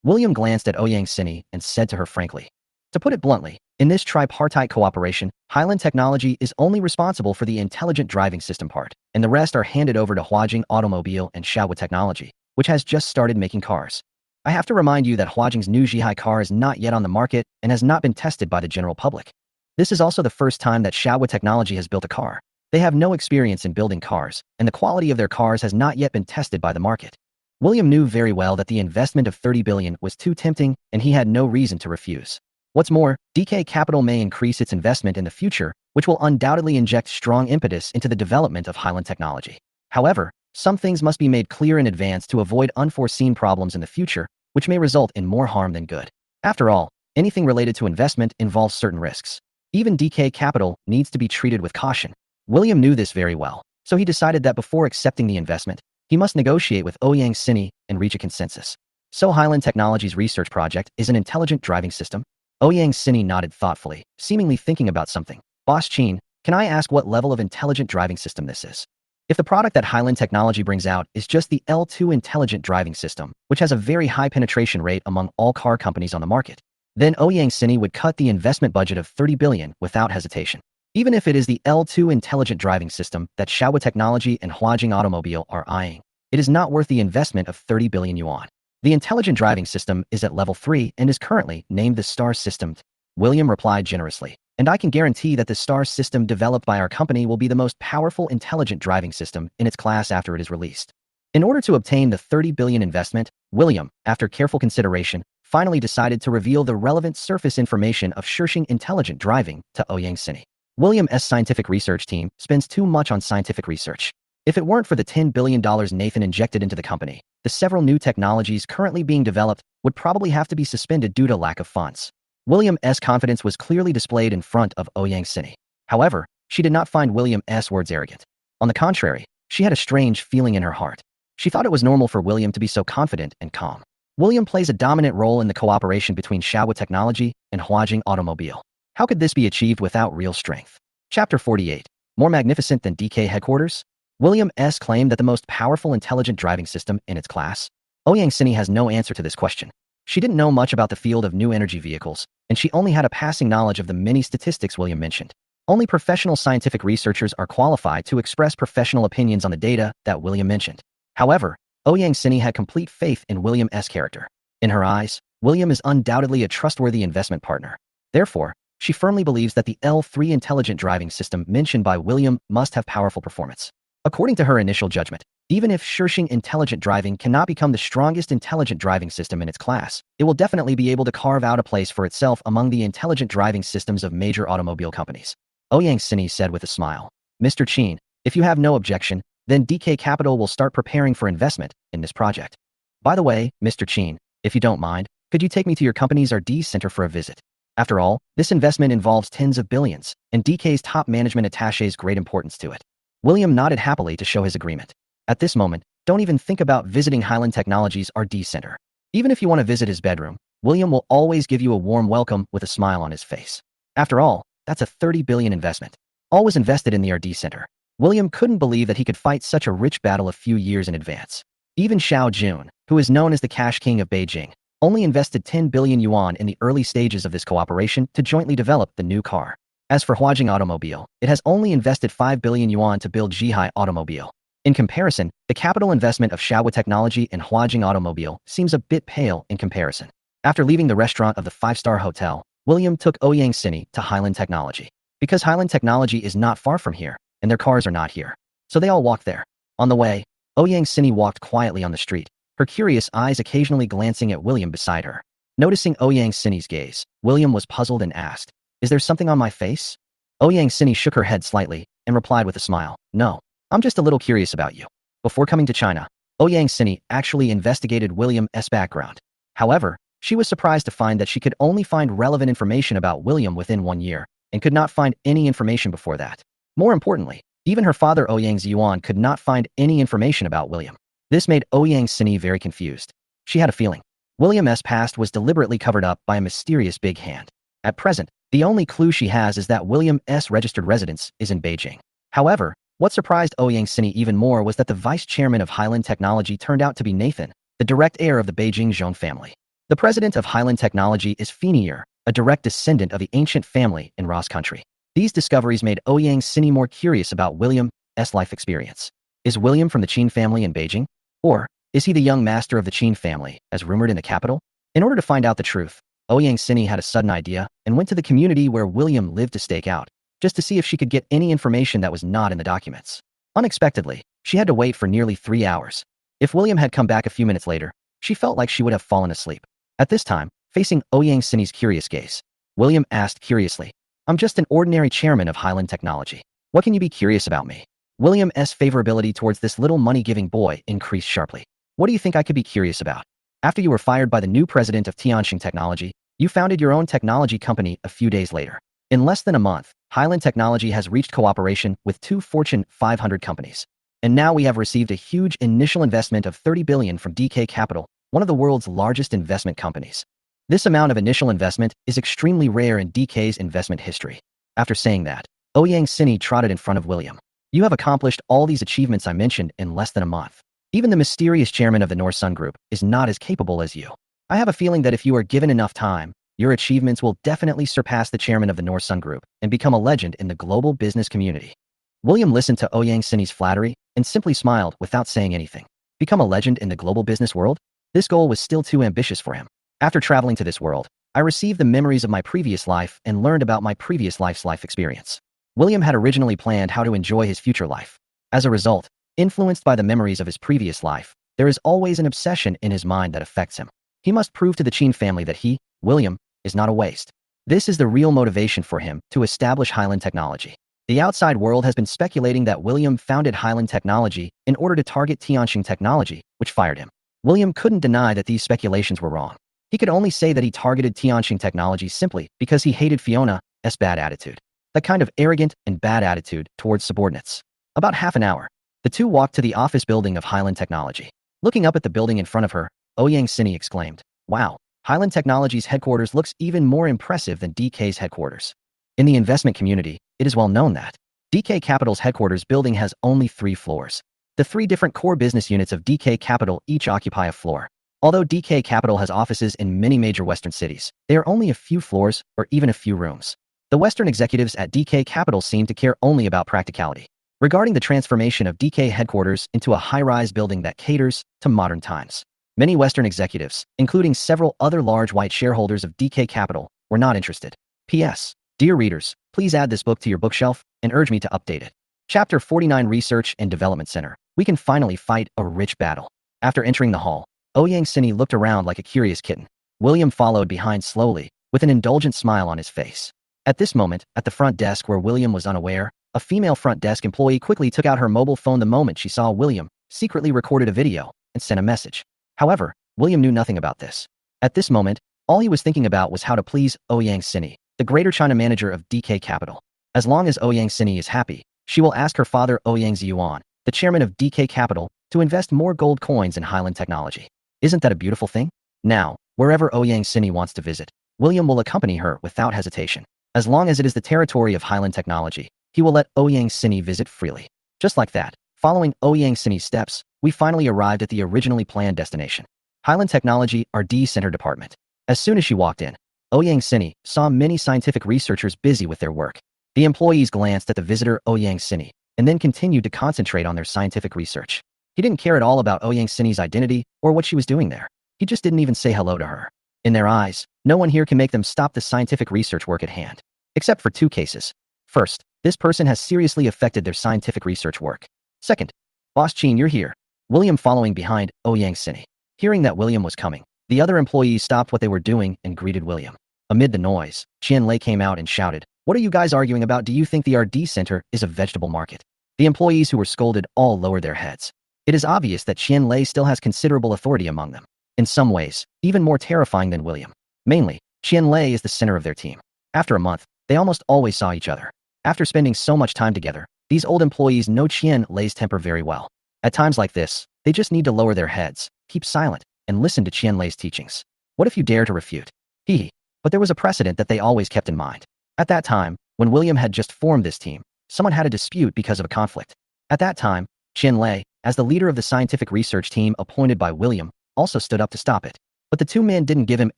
William glanced at Ouyang Sini and said to her frankly, "To put it bluntly, in this tripartite cooperation, Highland Technology is only responsible for the intelligent driving system part, and the rest are handed over to Huajing Automobile and Xiaohua Technology, which has just started making cars. I have to remind you that Huajing's new Zhihai car is not yet on the market and has not been tested by the general public. This is also the first time that Xiaohua Technology has built a car. They have no experience in building cars, and the quality of their cars has not yet been tested by the market." William knew very well that the investment of 30 billion was too tempting, and he had no reason to refuse. What's more, DK Capital may increase its investment in the future, which will undoubtedly inject strong impetus into the development of Highland Technology. However, some things must be made clear in advance to avoid unforeseen problems in the future, which may result in more harm than good. After all, anything related to investment involves certain risks. Even DK Capital needs to be treated with caution. William knew this very well, so he decided that before accepting the investment, he must negotiate with Ouyang Sini and reach a consensus. "So Highland Technology's research project is an intelligent driving system?" Ouyang Sini nodded thoughtfully, seemingly thinking about something. "Boss Chin, can I ask what level of intelligent driving system this is?" If the product that Highland Technology brings out is just the L2 intelligent driving system, which has a very high penetration rate among all car companies on the market, then Ouyang Cini would cut the investment budget of 30 billion without hesitation. Even if it is the L2 intelligent driving system that Xiaowa Technology and Huajing Automobile are eyeing, it is not worth the investment of 30 billion yuan. The intelligent driving system is at level 3 and is currently named the STAR system. William replied generously, and I can guarantee that the STAR system developed by our company will be the most powerful intelligent driving system in its class after it is released. In order to obtain the 30 billion investment, William, after careful consideration, finally decided to reveal the relevant surface information of Shishing intelligent driving to Ouyang Cini. William's scientific research team spends too much on scientific research. If it weren't for the $10 billion Nathan injected into the company, the several new technologies currently being developed would probably have to be suspended due to lack of funds. William's confidence was clearly displayed in front of Ouyang Cini. However, she did not find William's words arrogant. On the contrary, she had a strange feeling in her heart. She thought it was normal for William to be so confident and calm. William plays a dominant role in the cooperation between Xiaowa Technology and Huajing Automobile. How could this be achieved without real strength? Chapter 48. More magnificent than DK headquarters? William's claimed that the most powerful intelligent driving system in its class? Ouyang Cini has no answer to this question. She didn't know much about the field of new energy vehicles, and she only had a passing knowledge of the many statistics William mentioned. Only professional scientific researchers are qualified to express professional opinions on the data that William mentioned. However, Ouyang Cini had complete faith in William's character. In her eyes, William is undoubtedly a trustworthy investment partner. Therefore, she firmly believes that the L3 intelligent driving system mentioned by William must have powerful performance. According to her initial judgment, even if Shishing intelligent driving cannot become the strongest intelligent driving system in its class, it will definitely be able to carve out a place for itself among the intelligent driving systems of major automobile companies. Ouyang Cini said with a smile, Mr. Qin, if you have no objection, then DK Capital will start preparing for investment in this project. By the way, Mr. Qin, if you don't mind, could you take me to your company's R&D center for a visit? After all, this investment involves tens of billions, and DK's top management attaches great importance to it. William nodded happily to show his agreement. At this moment, don't even think about visiting Highland Technology's R&D center. Even if you want to visit his bedroom, William will always give you a warm welcome with a smile on his face. After all, that's a 30 billion investment. All was invested in the R&D center. William couldn't believe that he could fight such a rich battle a few years in advance. Even Xiao Jun, who is known as the cash king of Beijing, only invested 10 billion yuan in the early stages of this cooperation to jointly develop the new car. As for Huajing Automobile, it has only invested 5 billion yuan to build Zhihai Automobile. In comparison, the capital investment of Xiaowa Technology and Huajing Automobile seems a bit pale in comparison. After leaving the restaurant of the 5-star hotel, William took Ouyang Cini to Highland Technology. Because Highland Technology is not far from here, and their cars are not here. So they all walked there. On the way, Ouyang Cini walked quietly on the street, her curious eyes occasionally glancing at William beside her. Noticing Ouyang Cini's gaze, William was puzzled and asked, Is there something on my face? Ouyang Cini shook her head slightly and replied with a smile, No, I'm just a little curious about you. Before coming to China, Ouyang Cini actually investigated William's background. However, she was surprised to find that she could only find relevant information about William within 1 year, and could not find any information before that. More importantly, even her father Ouyang Yuan could not find any information about William. This made Ouyang Cini very confused. She had a feeling. William's past was deliberately covered up by a mysterious big hand. At present, the only clue she has is that William's registered residence is in Beijing. However, what surprised Ouyang Cini even more was that the vice chairman of Highland Technology turned out to be Nathan, the direct heir of the Beijing Zhong family. The president of Highland Technology is Fiona, a direct descendant of the ancient family in Ross country. These discoveries made Ouyang Cini more curious about William's life experience. Is William from the Qin family in Beijing? Or is he the young master of the Qin family, as rumored in the capital? In order to find out the truth, Ouyang Cini had a sudden idea and went to the community where William lived to stake out, just to see if she could get any information that was not in the documents. Unexpectedly, she had to wait for nearly 3 hours. If William had come back a few minutes later, she felt like she would have fallen asleep. At this time, facing Ouyang Cini's curious gaze, William asked curiously, I'm just an ordinary chairman of Highland Technology. What can you be curious about me? William's favorability towards this little money-giving boy increased sharply. What do you think I could be curious about? After you were fired by the new president of Tianxing Technology, you founded your own technology company a few days later. In less than a month, Highland Technology has reached cooperation with 2 Fortune 500 companies. And now we have received a huge initial investment of 30 billion from DK Capital, one of the world's largest investment companies. This amount of initial investment is extremely rare in DK's investment history. After saying that, Ouyang Cini trotted in front of William. You have accomplished all these achievements I mentioned in less than a month. Even the mysterious chairman of the North Sun Group is not as capable as you. I have a feeling that if you are given enough time, your achievements will definitely surpass the chairman of the North Sun Group and become a legend in the global business community. William listened to Ouyang Sini's flattery and simply smiled without saying anything. Become a legend in the global business world? This goal was still too ambitious for him. After traveling to this world, I received the memories of my previous life and learned about my previous life's life experience. William had originally planned how to enjoy his future life. As a result, influenced by the memories of his previous life, there is always an obsession in his mind that affects him. He must prove to the Qin family that he, William, is not a waste. This is the real motivation for him to establish Highland Technology. The outside world has been speculating that William founded Highland Technology in order to target Tianxing Technology, which fired him. William couldn't deny that these speculations were wrong. He could only say that he targeted Tianxing Technology simply because he hated Fiona's bad attitude. That kind of arrogant and bad attitude towards subordinates. About half an hour, the two walked to the office building of Highland Technology. Looking up at the building in front of her, Ouyang Sini exclaimed, "Wow, Highland Technology's headquarters looks even more impressive than DK's headquarters." In the investment community, it is well known that DK Capital's headquarters building has only 3 floors. The 3 different core business units of DK Capital each occupy a floor. Although DK Capital has offices in many major Western cities, they are only a few floors or even a few rooms. The Western executives at DK Capital seem to care only about practicality. Regarding the transformation of DK headquarters into a high-rise building that caters to modern times, many Western executives, including several other large white shareholders of DK Capital, were not interested. P.S. Dear readers, please add this book to your bookshelf and urge me to update it. Chapter 49 Research and Development Center. We can finally fight a rich battle. After entering the hall, Ouyang Sini looked around like a curious kitten. William followed behind slowly, with an indulgent smile on his face. At this moment, at the front desk where William was unaware, a female front desk employee quickly took out her mobile phone the moment she saw William, secretly recorded a video, and sent a message. However, William knew nothing about this. At this moment, all he was thinking about was how to please Ouyang Sini, the Greater China manager of DK Capital. As long as Ouyang Sini is happy, she will ask her father Ouyang Yuan, the chairman of DK Capital, to invest more gold coins in Highland Technology. Isn't that a beautiful thing? Now, wherever Ouyang Sini wants to visit, William will accompany her without hesitation. As long as it is the territory of Highland Technology, he will let Ouyang Sini visit freely. Just like that, following Ouyang Sini's steps, we finally arrived at the originally planned destination. Highland Technology R&D Center Department. As soon as she walked in, Ouyang Sini saw many scientific researchers busy with their work. The employees glanced at the visitor Ouyang Sini and then continued to concentrate on their scientific research. He didn't care at all about Ouyang Sini's identity or what she was doing there. He just didn't even say hello to her. In their eyes, no one here can make them stop the scientific research work at hand. Except for 2 cases. First, this person has seriously affected their scientific research work. Second, Boss Qin, you're here. William following behind Ouyang Sini. Hearing that William was coming, the other employees stopped what they were doing and greeted William. Amid the noise, Qian Lei came out and shouted, "What are you guys arguing about? Do you think the RD Center is a vegetable market?" The employees who were scolded all lowered their heads. It is obvious that Qian Lei still has considerable authority among them. In some ways, even more terrifying than William. Mainly, Qian Lei is the center of their team. After a month, they almost always saw each other. After spending so much time together, these old employees know Qian Lei's temper very well. At times like this, they just need to lower their heads, keep silent, and listen to Qian Lei's teachings. What if you dare to refute? Hee. But there was a precedent that they always kept in mind. At that time, when William had just formed this team, someone had a dispute because of a conflict. At that time, Qian Lei, as the leader of the scientific research team appointed by William, also stood up to stop it. But the 2 men didn't give him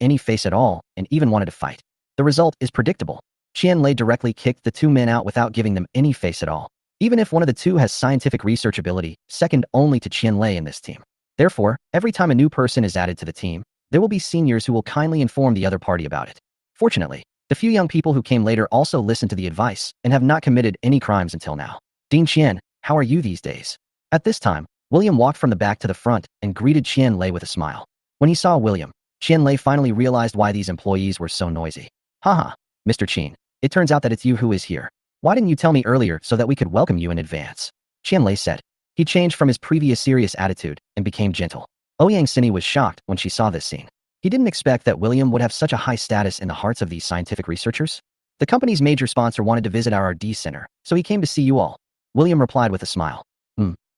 any face at all and even wanted to fight. The result is predictable. Qian Lei directly kicked the 2 men out without giving them any face at all. Even if one of the 2 has scientific research ability, second only to Qian Lei in this team. Therefore, every time a new person is added to the team, there will be seniors who will kindly inform the other party about it. Fortunately, the few young people who came later also listened to the advice and have not committed any crimes until now. Dean Qian, how are you these days? At this time, William walked from the back to the front and greeted Qian Lei with a smile. When he saw William, Qian Lei finally realized why these employees were so noisy. Haha, Mr. Qin, it turns out that it's you who is here. Why didn't you tell me earlier so that we could welcome you in advance? Qian Lei said. He changed from his previous serious attitude and became gentle. Ouyang Sini was shocked when she saw this scene. He didn't expect that William would have such a high status in the hearts of these scientific researchers. The company's major sponsor wanted to visit our R&D center, so he came to see you all. William replied with a smile.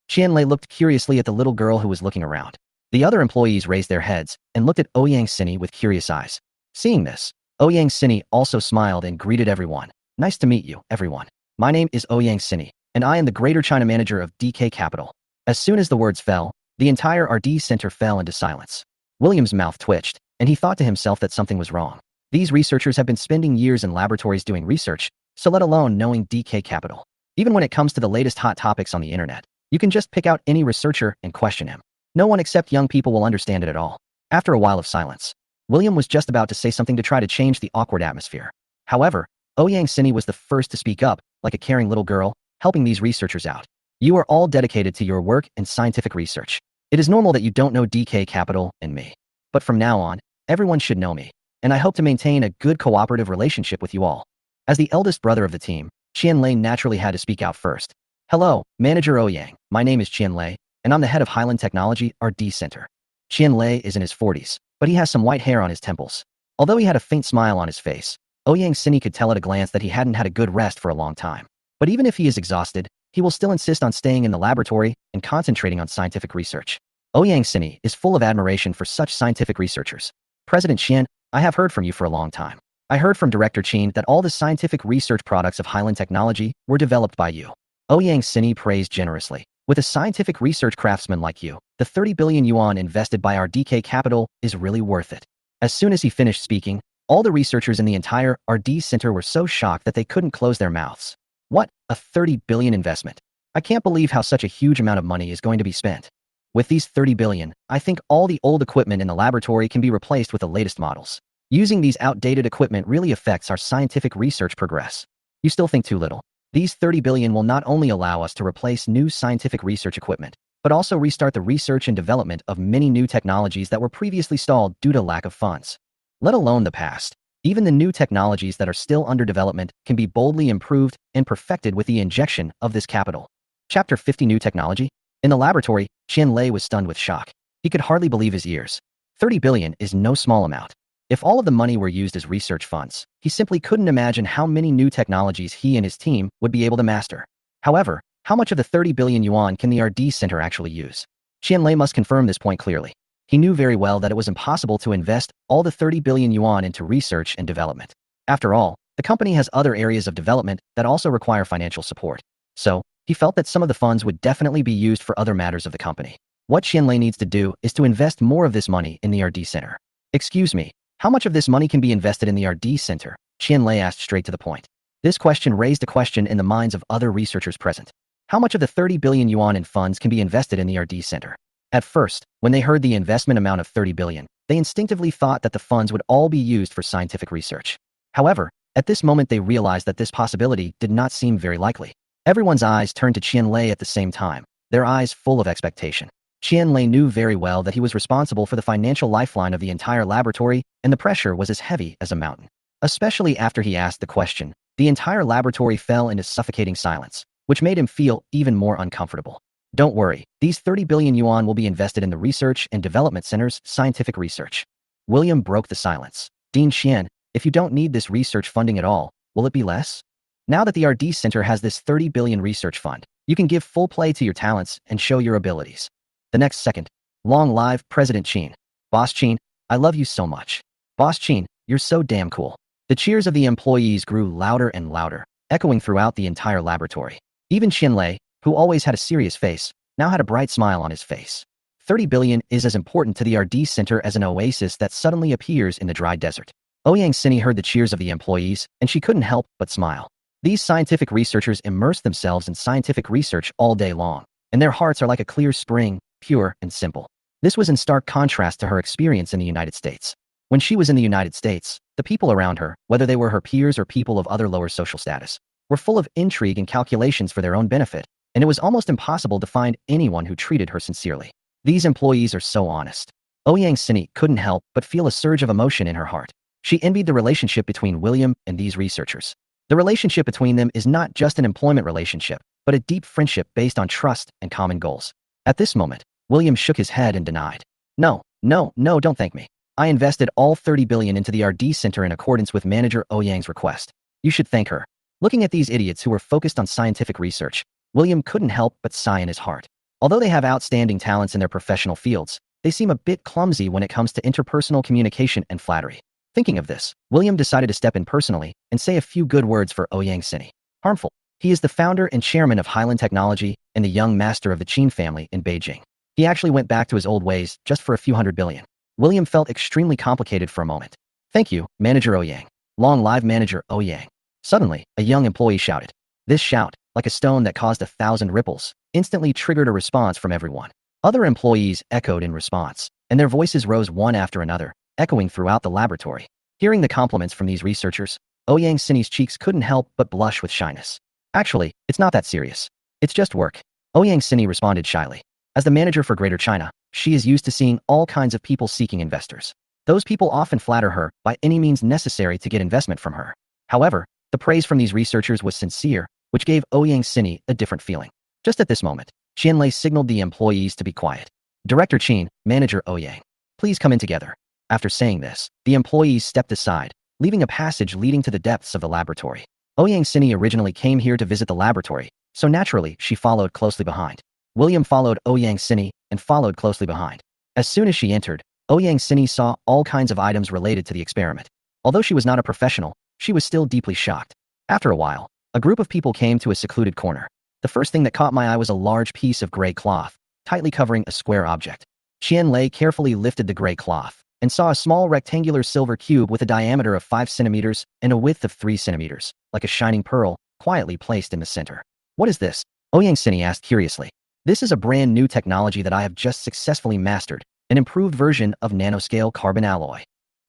Qian Lei looked curiously at the little girl who was looking around. The other employees raised their heads and looked at Ouyang Sini with curious eyes. Seeing this, Ouyang Sini also smiled and greeted everyone. Nice to meet you, everyone. My name is Ouyang Sini, and I am the Greater China manager of DK Capital. As soon as the words fell, the entire RD center fell into silence. William's mouth twitched, and he thought to himself that something was wrong. These researchers have been spending years in laboratories doing research, so let alone knowing DK Capital. Even when it comes to the latest hot topics on the internet, you can just pick out any researcher and question him. No one except young people will understand it at all. After a while of silence, William was just about to say something to try to change the awkward atmosphere. However, Ouyang Sini was the first to speak up, like a caring little girl, helping these researchers out. You are all dedicated to your work and scientific research. It is normal that you don't know DK Capital and me. But from now on, everyone should know me, and I hope to maintain a good cooperative relationship with you all. As the eldest brother of the team, Qianlei naturally had to speak out first. Hello, Manager Ouyang. My name is Qianlei, and I'm the head of Highland Technology RD Center. Qianlei is in his 40s, but he has some white hair on his temples. Although he had a faint smile on his face, Ouyang Sini could tell at a glance that he hadn't had a good rest for a long time. But even if he is exhausted, he will still insist on staying in the laboratory and concentrating on scientific research. Ouyang Sini is full of admiration for such scientific researchers. President Qian, I have heard from you for a long time. I heard from Director Qin that all the scientific research products of Highland Technology were developed by you. Ouyang Sini praised generously. With a scientific research craftsman like you, the 30 billion yuan invested by our DK Capital is really worth it. As soon as he finished speaking, all the researchers in the entire RD Center were so shocked that they couldn't close their mouths. What? A 30 billion investment? I can't believe how such a huge amount of money is going to be spent. With these 30 billion, I think all the old equipment in the laboratory can be replaced with the latest models. Using these outdated equipment really affects our scientific research progress. You still think too little. These 30 billion will not only allow us to replace new scientific research equipment, but also restart the research and development of many new technologies that were previously stalled due to lack of funds. Let alone the past. Even the new technologies that are still under development can be boldly improved and perfected with the injection of this capital. Chapter 50 New Technology? In the laboratory, Qianlei was stunned with shock. He could hardly believe his ears. 30 billion is no small amount. If all of the money were used as research funds, he simply couldn't imagine how many new technologies he and his team would be able to master. However, how much of the 30 billion yuan can the RD Center actually use? Qianlei must confirm this point clearly. He knew very well that it was impossible to invest all the 30 billion yuan into research and development. After all, the company has other areas of development that also require financial support. So, he felt that some of the funds would definitely be used for other matters of the company. What Qianlei needs to do is to invest more of this money in the RD Center. Excuse me, how much of this money can be invested in the RD Center? Qianlei asked straight to the point. This question raised a question in the minds of other researchers present. How much of the 30 billion yuan in funds can be invested in the RD Center? At first, when they heard the investment amount of 30 billion, they instinctively thought that the funds would all be used for scientific research. However, at this moment they realized that this possibility did not seem very likely. Everyone's eyes turned to Qianlei at the same time, their eyes full of expectation. Qianlei knew very well that he was responsible for the financial lifeline of the entire laboratory, and the pressure was as heavy as a mountain. Especially after he asked the question, the entire laboratory fell into suffocating silence, which made him feel even more uncomfortable. Don't worry, these 30 billion yuan will be invested in the Research and Development Center's scientific research. William broke the silence. Dean Qian, if you don't need this research funding at all, will it be less? Now that the RD Center has this 30 billion research fund, you can give full play to your talents and show your abilities. The next second, long live President Qin. Boss Qin, I love you so much. Boss Qin, you're so damn cool. The cheers of the employees grew louder and louder, echoing throughout the entire laboratory. Even Qianlei, who always had a serious face, now had a bright smile on his face. 30 billion is as important to the RD Center as an oasis that suddenly appears in the dry desert. Ouyang Sini heard the cheers of the employees, and she couldn't help but smile. These scientific researchers immerse themselves in scientific research all day long, and their hearts are like a clear spring, pure and simple. This was in stark contrast to her experience in the United States. When she was in the United States, the people around her, whether they were her peers or people of other lower social status, were full of intrigue and calculations for their own benefit, and it was almost impossible to find anyone who treated her sincerely. These employees are so honest. Ouyang Sini couldn't help but feel a surge of emotion in her heart. She envied the relationship between William and these researchers. The relationship between them is not just an employment relationship, but a deep friendship based on trust and common goals. At this moment, William shook his head and denied. No, don't thank me. I invested all 30 billion into the RD Center in accordance with Manager Ouyang's request. You should thank her. Looking at these idiots who were focused on scientific research, William couldn't help but sigh in his heart. Although they have outstanding talents in their professional fields, they seem a bit clumsy when it comes to interpersonal communication and flattery. Thinking of this, William decided to step in personally and say a few good words for Ouyang Sini. Harmful. He is the founder and chairman of Highland Technology and the young master of the Qin family in Beijing. He actually went back to his old ways just for a few hundred billion. William felt extremely complicated for a moment. Thank you, Manager Ouyang. Long live Manager Ouyang. Suddenly, a young employee shouted. This shout, like a stone that caused 1,000 ripples, instantly triggered a response from everyone. Other employees echoed in response, and their voices rose one after another, echoing throughout the laboratory. Hearing the compliments from these researchers, Ouyang Sini's cheeks couldn't help but blush with shyness. Actually, it's not that serious. It's just work. Ouyang Sini responded shyly. As the manager for Greater China, she is used to seeing all kinds of people seeking investors. Those people often flatter her by any means necessary to get investment from her. However, the praise from these researchers was sincere, which gave Ouyang Sini a different feeling. Just at this moment, Qianlei signaled the employees to be quiet. Director Qin, Manager Ouyang, please come in together. After saying this, the employees stepped aside, leaving a passage leading to the depths of the laboratory. Ouyang Sini originally came here to visit the laboratory, so naturally she followed closely behind. William followed Ouyang Sini and followed closely behind. As soon as she entered, Ouyang Sini saw all kinds of items related to the experiment. Although she was not a professional, she was still deeply shocked. After a while, a group of people came to a secluded corner. The first thing that caught my eye was a large piece of gray cloth, tightly covering a square object. Qianlei carefully lifted the gray cloth and saw a small rectangular silver cube with a diameter of 5 centimeters and a width of 3 centimeters, like a shining pearl, quietly placed in the center. What is this? Ouyang Sini asked curiously. This is a brand new technology that I have just successfully mastered, an improved version of nanoscale carbon alloy.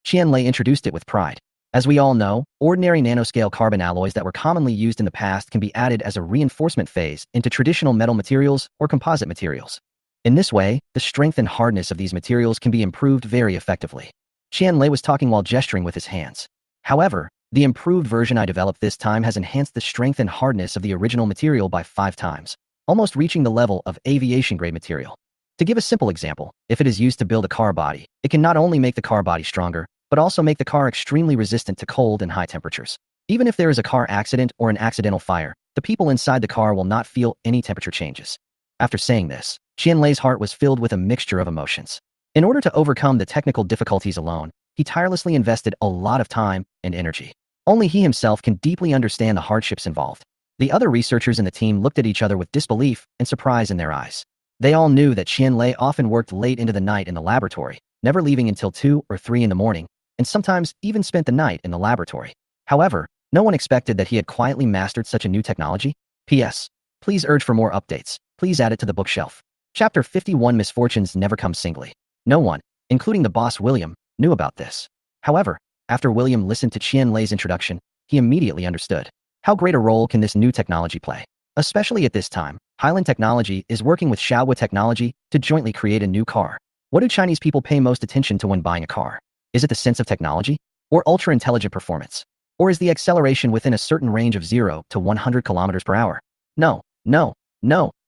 Qianlei introduced it with pride. As we all know, ordinary nanoscale carbon alloys that were commonly used in the past can be added as a reinforcement phase into traditional metal materials or composite materials. In this way, the strength and hardness of these materials can be improved very effectively. Qianlei was talking while gesturing with his hands. However, the improved version I developed this time has enhanced the strength and hardness of the original material by 5 times, almost reaching the level of aviation-grade material. To give a simple example, if it is used to build a car body, it can not only make the car body stronger, but also make the car extremely resistant to cold and high temperatures. Even if there is a car accident or an accidental fire, the people inside the car will not feel any temperature changes. After saying this, Qianlei's heart was filled with a mixture of emotions. In order to overcome the technical difficulties alone, he tirelessly invested a lot of time and energy. Only he himself can deeply understand the hardships involved. The other researchers in the team looked at each other with disbelief and surprise in their eyes. They all knew that Qianlei often worked late into the night in the laboratory, never leaving until 2 or 3 in the morning, and sometimes even spent the night in the laboratory. However, no one expected that he had quietly mastered such a new technology. P.S. Please urge for more updates. Please add it to the bookshelf. Chapter 51 Misfortunes never come singly. No one, including the boss William, knew about this. However, after William listened to Qianlei's introduction, he immediately understood. How great a role can this new technology play? Especially at this time, Highland Technology is working with Xiaowa Technology to jointly create a new car. What do Chinese people pay most attention to when buying a car? Is it the sense of technology? Or ultra-intelligent performance? Or is the acceleration within a certain range of 0 to 100 kilometers per hour? No,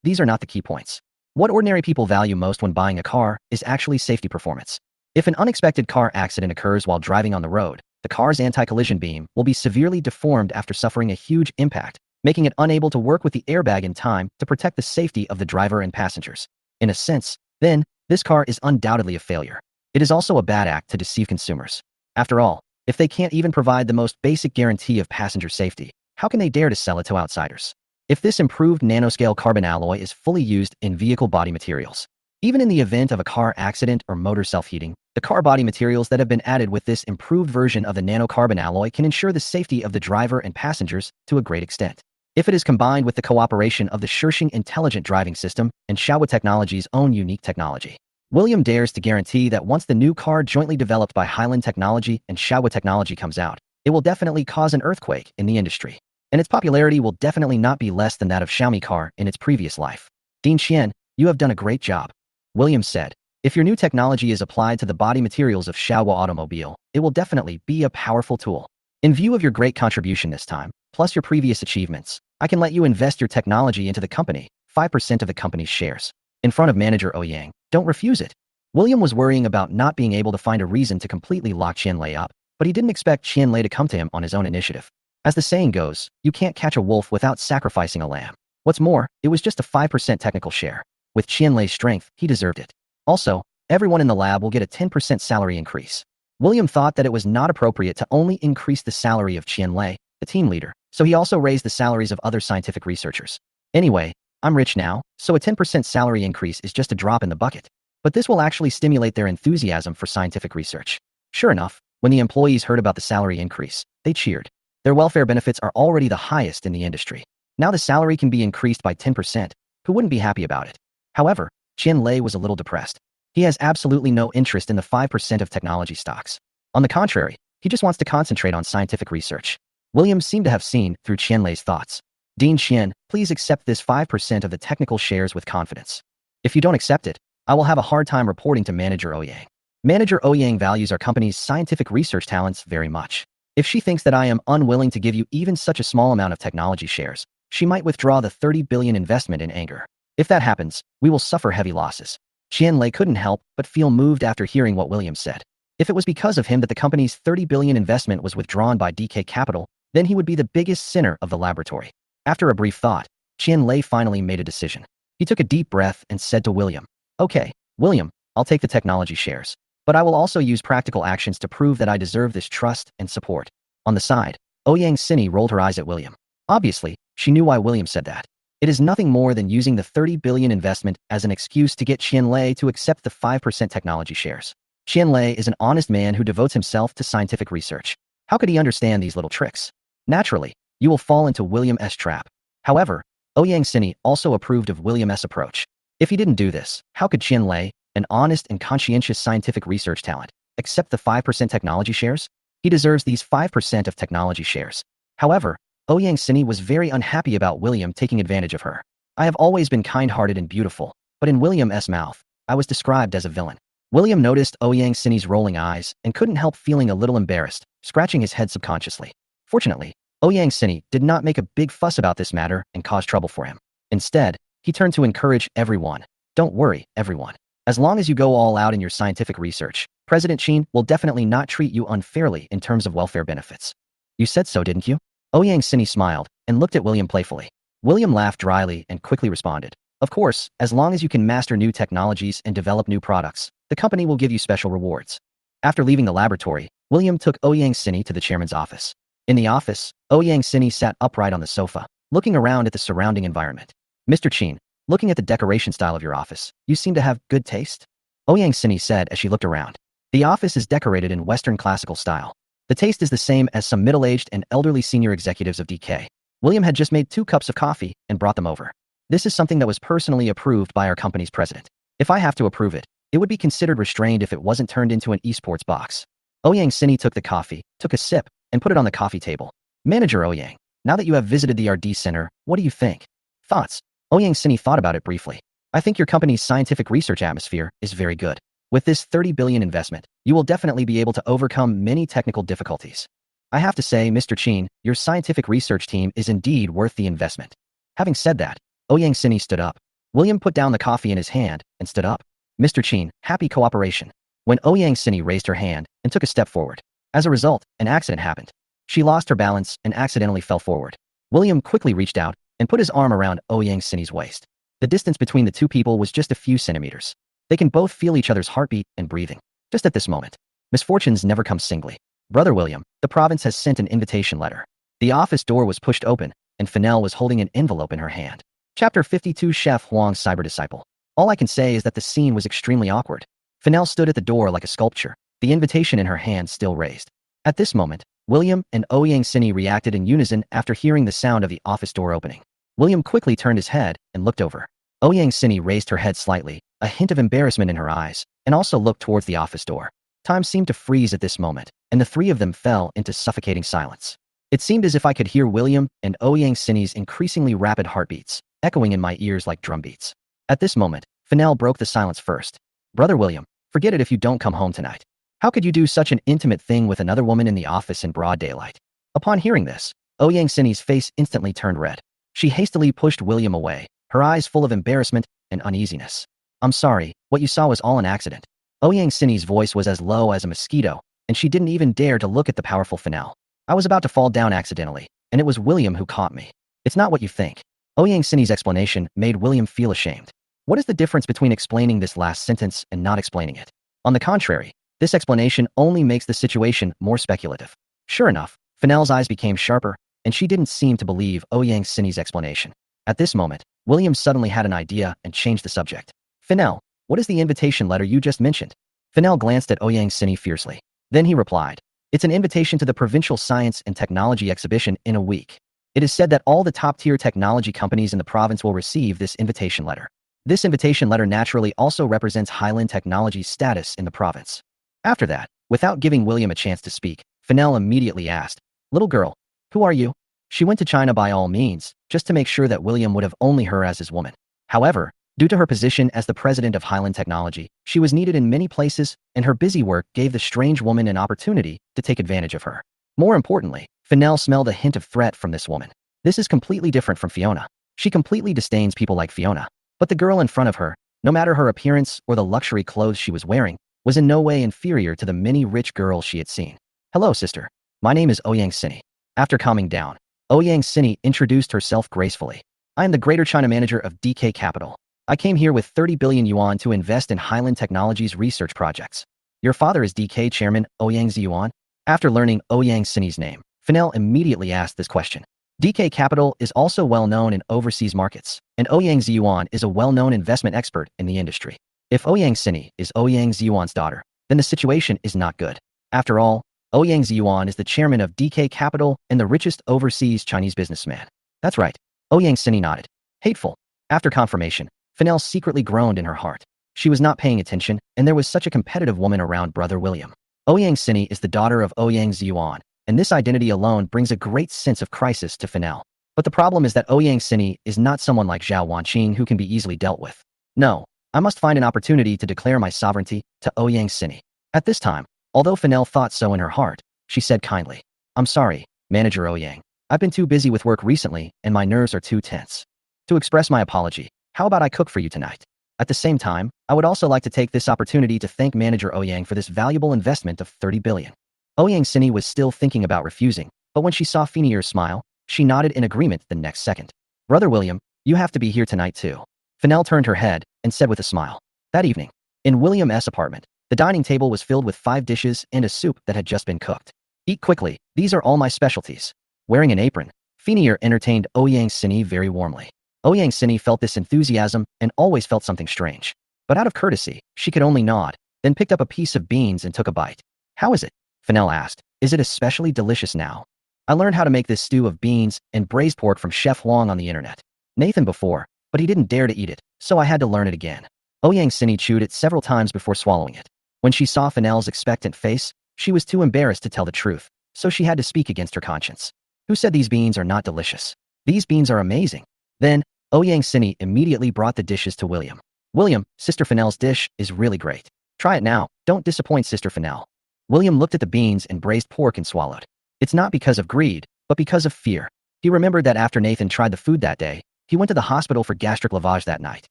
these are not the key points. What ordinary people value most when buying a car is actually safety performance. If an unexpected car accident occurs while driving on the road, the car's anti-collision beam will be severely deformed after suffering a huge impact, making it unable to work with the airbag in time to protect the safety of the driver and passengers. In a sense, then, this car is undoubtedly a failure. It is also a bad act to deceive consumers. After all, if they can't even provide the most basic guarantee of passenger safety, how can they dare to sell it to outsiders? If this improved nanoscale carbon alloy is fully used in vehicle body materials, even in the event of a car accident or motor self-heating, the car body materials that have been added with this improved version of the nanocarbon alloy can ensure the safety of the driver and passengers to a great extent. If it is combined with the cooperation of the Shishing Intelligent Driving System and Xiaowa Technology's own unique technology, William dares to guarantee that once the new car jointly developed by Highland Technology and Xiaowa Technology comes out, it will definitely cause an earthquake in the industry. And its popularity will definitely not be less than that of Xiaomi car in its previous life. Dean Qian, you have done a great job. William said, if your new technology is applied to the body materials of Xiaowa automobile, it will definitely be a powerful tool. In view of your great contribution this time, plus your previous achievements, I can let you invest your technology into the company, 5% of the company's shares. In front of Manager Ouyang, don't refuse it. William was worrying about not being able to find a reason to completely lock Qianlei up, but he didn't expect Qianlei to come to him on his own initiative. As the saying goes, you can't catch a wolf without sacrificing a lamb. What's more, it was just a 5% technical share. With Qianlei's strength, he deserved it. Also, everyone in the lab will get a 10% salary increase. William thought that it was not appropriate to only increase the salary of Qianlei, the team leader, So he also raised the salaries of other scientific researchers. Anyway, I'm rich now, so a 10% salary increase is just a drop in the bucket. But this will actually stimulate their enthusiasm for scientific research. Sure enough, when the employees heard about the salary increase, they cheered. Their welfare benefits are already the highest in the industry. Now the salary can be increased by 10%. Who wouldn't be happy about it? However, Qianlei was a little depressed. He has absolutely no interest in the 5% of technology stocks. On the contrary, he just wants to concentrate on scientific research. William seemed to have seen through Qianlei's thoughts. Dean Qian, please accept this 5% of the technical shares with confidence. If you don't accept it, I will have a hard time reporting to Manager Ouyang. Manager Ouyang values our company's scientific research talents very much. If she thinks that I am unwilling to give you even such a small amount of technology shares, she might withdraw the 30 billion investment in anger. If that happens, we will suffer heavy losses. Qianlei couldn't help but feel moved after hearing what William said. If it was because of him that the company's 30 billion investment was withdrawn by DK Capital, then he would be the biggest sinner of the laboratory. After a brief thought, Qianlei finally made a decision. He took a deep breath and said to William, "Okay, William, I'll take the technology shares. But I will also use practical actions to prove that I deserve this trust and support." On the side, Ouyang Sini rolled her eyes at William. Obviously, she knew why William said that. It is nothing more than using the 30 billion investment as an excuse to get Qianlei to accept the 5% technology shares. Qianlei is an honest man who devotes himself to scientific research. How could he understand these little tricks? Naturally, you will fall into William's trap. However, Ouyang Sini also approved of William's approach. If he didn't do this, how could Qianlei, an honest and conscientious scientific research talent, accept the 5% technology shares? He deserves these 5% of technology shares. However, Ouyang Sini was very unhappy about William taking advantage of her. I have always been kind-hearted and beautiful, but in William's mouth, I was described as a villain. William noticed Ouyang Sini's rolling eyes and couldn't help feeling a little embarrassed, scratching his head subconsciously. Fortunately, Ouyang Sini did not make a big fuss about this matter and cause trouble for him. Instead, he turned to encourage everyone. Don't worry, everyone. As long as you go all out in your scientific research, President Qin will definitely not treat you unfairly in terms of welfare benefits. You said so, didn't you? Ouyang Sini smiled and looked at William playfully. William laughed dryly and quickly responded, "Of course, as long as you can master new technologies and develop new products, the company will give you special rewards." After leaving the laboratory, William took Ouyang Sini to the chairman's office. In the office, Ouyang Sini sat upright on the sofa, looking around at the surrounding environment. "Mr. Qin, looking at the decoration style of your office, you seem to have good taste," Ouyang Sini said as she looked around. The office is decorated in Western classical style. The taste is the same as some middle-aged and elderly senior executives of DK. William had just made 2 cups of coffee and brought them over. "This is something that was personally approved by our company's president. If I have to approve it, it would be considered restrained if it wasn't turned into an esports box." Ouyang Sini took the coffee, took a sip, and put it on the coffee table. "Manager Ouyang, now that you have visited the RD Center, what do you think?" "Thoughts?" Ouyang Sini thought about it briefly. "I think your company's scientific research atmosphere is very good. With this 30 billion investment, you will definitely be able to overcome many technical difficulties. I have to say, Mr. Qin, your scientific research team is indeed worth the investment." Having said that, Ouyang Sini stood up. William put down the coffee in his hand and stood up. "Mr. Qin, happy cooperation." When Ouyang Sini raised her hand and took a step forward. As a result, an accident happened. She lost her balance and accidentally fell forward. William quickly reached out and put his arm around Ouyang Sini's waist. The distance between the two people was just a few centimeters. They can both feel each other's heartbeat and breathing. Just at this moment. Misfortunes never come singly. "Brother William, the province has sent an invitation letter." The office door was pushed open, and Fennell was holding an envelope in her hand. Chapter 52 Chef Huang's Cyber Disciple. All I can say is that the scene was extremely awkward. Fennell stood at the door like a sculpture, the invitation in her hand still raised. At this moment, William and Ouyang Sini reacted in unison after hearing the sound of the office door opening. William quickly turned his head and looked over. Ouyang Sini raised her head slightly, a hint of embarrassment in her eyes, and also looked towards the office door. Time seemed to freeze at this moment, and the three of them fell into suffocating silence. It seemed as if I could hear William and Ouyang Sini's increasingly rapid heartbeats, echoing in my ears like drumbeats. At this moment, Fennell broke the silence first. "Brother William, forget it if you don't come home tonight. How could you do such an intimate thing with another woman in the office in broad daylight?" Upon hearing this, Ouyang Sini's face instantly turned red. She hastily pushed William away, her eyes full of embarrassment and uneasiness. "I'm sorry, what you saw was all an accident." Ouyang Sini's voice was as low as a mosquito, and she didn't even dare to look at the powerful Fennell. "I was about to fall down accidentally, and it was William who caught me." "It's not what you think." Ouyang Sini's explanation made William feel ashamed. What is the difference between explaining this last sentence and not explaining it? On the contrary, this explanation only makes the situation more speculative. Sure enough, Fennell's eyes became sharper, and she didn't seem to believe Ouyang Sini's explanation. At this moment, William suddenly had an idea and changed the subject. Fennell, what is the invitation letter you just mentioned? Fennell glanced at Ouyang Sini fiercely. Then he replied, it's an invitation to the Provincial Science and Technology Exhibition in a week. It is said that all the top-tier technology companies in the province will receive this invitation letter. This invitation letter naturally also represents Highland Technology's status in the province. After that, without giving William a chance to speak, Fennell immediately asked, little girl, who are you? She went to China by all means, just to make sure that William would have only her as his woman. However, due to her position as the president of Highland Technology, she was needed in many places, and her busy work gave the strange woman an opportunity to take advantage of her. More importantly, Fennell smelled a hint of threat from this woman. This is completely different from Fiona. She completely disdains people like Fiona. But the girl in front of her, no matter her appearance or the luxury clothes she was wearing, was in no way inferior to the many rich girls she had seen. Hello, sister. My name is Ouyang Sini. After calming down, Ouyang Sini introduced herself gracefully. I am the Greater China manager of DK Capital. I came here with 30 billion yuan to invest in Highland Technology's research projects. Your father is DK chairman Ouyang Yuan? After learning Ouyang Sini's name, Fennell immediately asked this question. DK Capital is also well known in overseas markets, and Ouyang Yuan is a well-known investment expert in the industry. If Ouyang Sini is Ouyang Yuan's daughter, then the situation is not good. After all, Ouyang Yuan is the chairman of DK Capital and the richest overseas Chinese businessman. That's right. Ouyang Sini nodded. Hateful. After confirmation, Fennell secretly groaned in her heart. She was not paying attention, and there was such a competitive woman around brother William. Ouyang Sini is the daughter of Ouyang Yuan, and this identity alone brings a great sense of crisis to Fennell. But the problem is that Ouyang Sini is not someone like Zhao Wanqing who can be easily dealt with. No, I must find an opportunity to declare my sovereignty to Ouyang Sini. At this time, although Fennell thought so in her heart, she said kindly, I'm sorry, Manager Ouyang. I've been too busy with work recently, and my nerves are too tense. To express my apology, how about I cook for you tonight? At the same time, I would also like to take this opportunity to thank Manager Ouyang for this valuable investment of 30 billion. Ouyang Sini was still thinking about refusing, but when she saw Fenier's smile, she nodded in agreement the next second. Brother William, you have to be here tonight too. Fennell turned her head and said with a smile. That evening, in William's apartment, the dining table was filled with 5 dishes and a soup that had just been cooked. Eat quickly, these are all my specialties. Wearing an apron, Fenier entertained Ouyang Sini very warmly. Ouyang Sini felt this enthusiasm and always felt something strange. But out of courtesy, she could only nod, then picked up a piece of beans and took a bite. How is it? Fennell asked. Is it especially delicious now? I learned how to make this stew of beans and braised pork from Chef Huang on the internet. Nathan before, but he didn't dare to eat it, so I had to learn it again. Ouyang Sini chewed it several times before swallowing it. When she saw Fennell's expectant face, she was too embarrassed to tell the truth, so she had to speak against her conscience. Who said these beans are not delicious? These beans are amazing. Then, Ouyang Sini immediately brought the dishes to William. William, Sister Fennell's dish is really great. Try it now, don't disappoint Sister Fennell. William looked at the beans and braised pork and swallowed. It's not because of greed, but because of fear. He remembered that after Nathan tried the food that day, he went to the hospital for gastric lavage that night.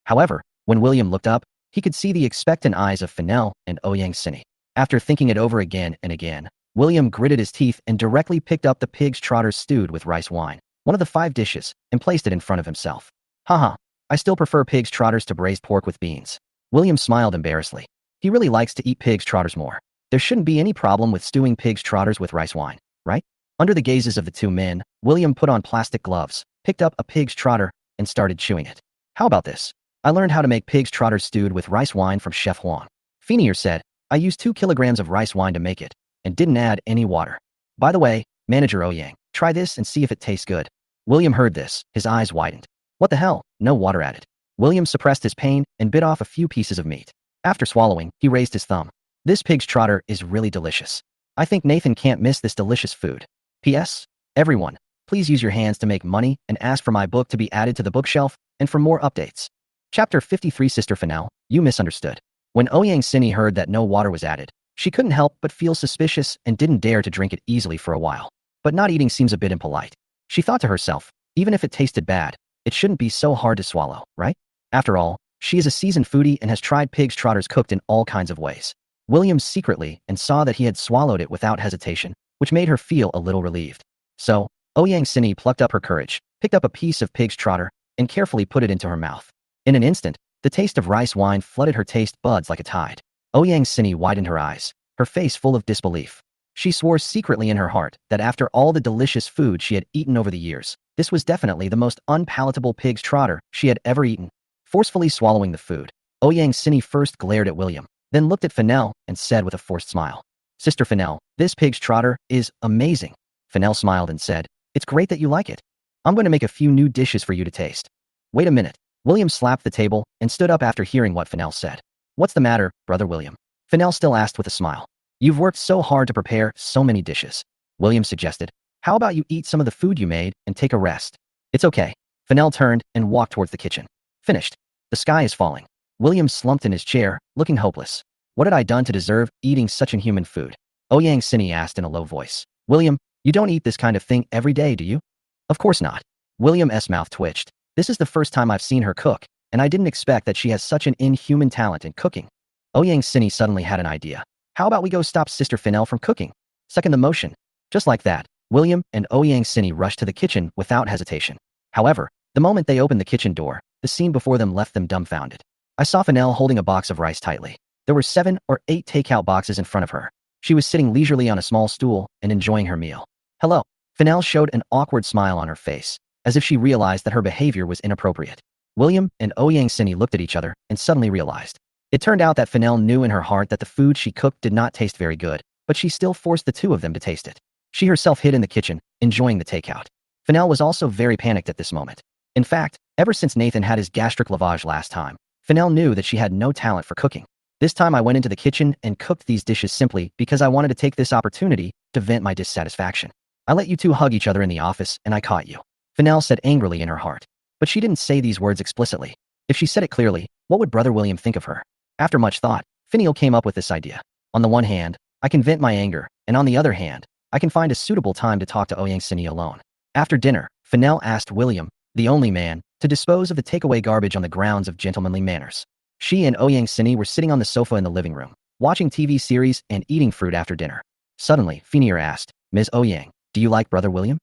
However, when William looked up, he could see the expectant eyes of Fennell and Ouyang Sini. After thinking it over again and again, William gritted his teeth and directly picked up the pig's trotters stewed with rice wine, one of the 5 dishes, and placed it in front of himself. Haha, I still prefer pig's trotters to braised pork with beans. William smiled embarrassedly. He really likes to eat pig's trotters more. There shouldn't be any problem with stewing pig's trotters with rice wine, right? Under the gazes of the 2 men, William put on plastic gloves, picked up a pig's trotter, and started chewing it. How about this? I learned how to make pig's trotters stewed with rice wine from Chef Huang. Fenier said, I used 2 kilograms of rice wine to make it, and didn't add any water. By the way, Manager Ouyang, try this and see if it tastes good. William heard this, his eyes widened. What the hell? No water added. William suppressed his pain and bit off a few pieces of meat. After swallowing, he raised his thumb. This pig's trotter is really delicious. I think Nathan can't miss this delicious food. P.S. Everyone, please use your hands to make money and ask for my book to be added to the bookshelf and for more updates. Chapter 53 Sister Fennell, you misunderstood. When Ouyang Sini heard that no water was added, she couldn't help but feel suspicious and didn't dare to drink it easily for a while. But not eating seems a bit impolite. She thought to herself, even if it tasted bad, it shouldn't be so hard to swallow, right? After all, she is a seasoned foodie and has tried pig's trotters cooked in all kinds of ways. William secretly and saw that he had swallowed it without hesitation, which made her feel a little relieved. So, Ouyang Sini plucked up her courage, picked up a piece of pig's trotter, and carefully put it into her mouth. In an instant, the taste of rice wine flooded her taste buds like a tide. Ouyang Sini widened her eyes, her face full of disbelief. She swore secretly in her heart that after all the delicious food she had eaten over the years, this was definitely the most unpalatable pig's trotter she had ever eaten. Forcefully swallowing the food, Ouyang Sini first glared at William, then looked at Fennell and said with a forced smile, "Sister Fennell, this pig's trotter is amazing." Fennell smiled and said, "It's great that you like it. I'm going to make a few new dishes for you to taste." "Wait a minute." William slapped the table and stood up after hearing what Fennell said. "What's the matter, Brother William?" Fennell still asked with a smile. "You've worked so hard to prepare so many dishes." William suggested, "How about you eat some of the food you made and take a rest?" "It's okay." Fennell turned and walked towards the kitchen. "Finished." The sky is falling. William slumped in his chair, looking hopeless. What had I done to deserve eating such inhuman food? Ouyang Sini asked in a low voice. "William, you don't eat this kind of thing every day, do you?" "Of course not." William's mouth twitched. "This is the first time I've seen her cook, and I didn't expect that she has such an inhuman talent in cooking." Ouyang Sini suddenly had an idea. "How about we go stop Sister Fennell from cooking?" "Second the motion." Just like that, William and Ouyang Sini rushed to the kitchen without hesitation. However, the moment they opened the kitchen door, the scene before them left them dumbfounded. I saw Fennell holding a box of rice tightly. There were 7 or 8 takeout boxes in front of her. She was sitting leisurely on a small stool and enjoying her meal. "Hello." Fennell showed an awkward smile on her face, as if she realized that her behavior was inappropriate. William and Ouyang Sini looked at each other and suddenly realized. It turned out that Fennell knew in her heart that the food she cooked did not taste very good, but she still forced the two of them to taste it. She herself hid in the kitchen, enjoying the takeout. Fennell was also very panicked at this moment. In fact, ever since Nathan had his gastric lavage last time, Fennell knew that she had no talent for cooking. "This time I went into the kitchen and cooked these dishes simply because I wanted to take this opportunity to vent my dissatisfaction. I let you two hug each other in the office and I caught you," Fennell said angrily in her heart. But she didn't say these words explicitly. If she said it clearly, what would Brother William think of her? After much thought, Fennell came up with this idea. On the one hand, I can vent my anger, and on the other hand, I can find a suitable time to talk to Ouyang Sini alone. After dinner, Fennell asked William, the only man, to dispose of the takeaway garbage on the grounds of gentlemanly manners. She and Ouyang Sini were sitting on the sofa in the living room, watching TV series and eating fruit after dinner. Suddenly, Fennell asked, "Ms. Ouyang, do you like Brother William?"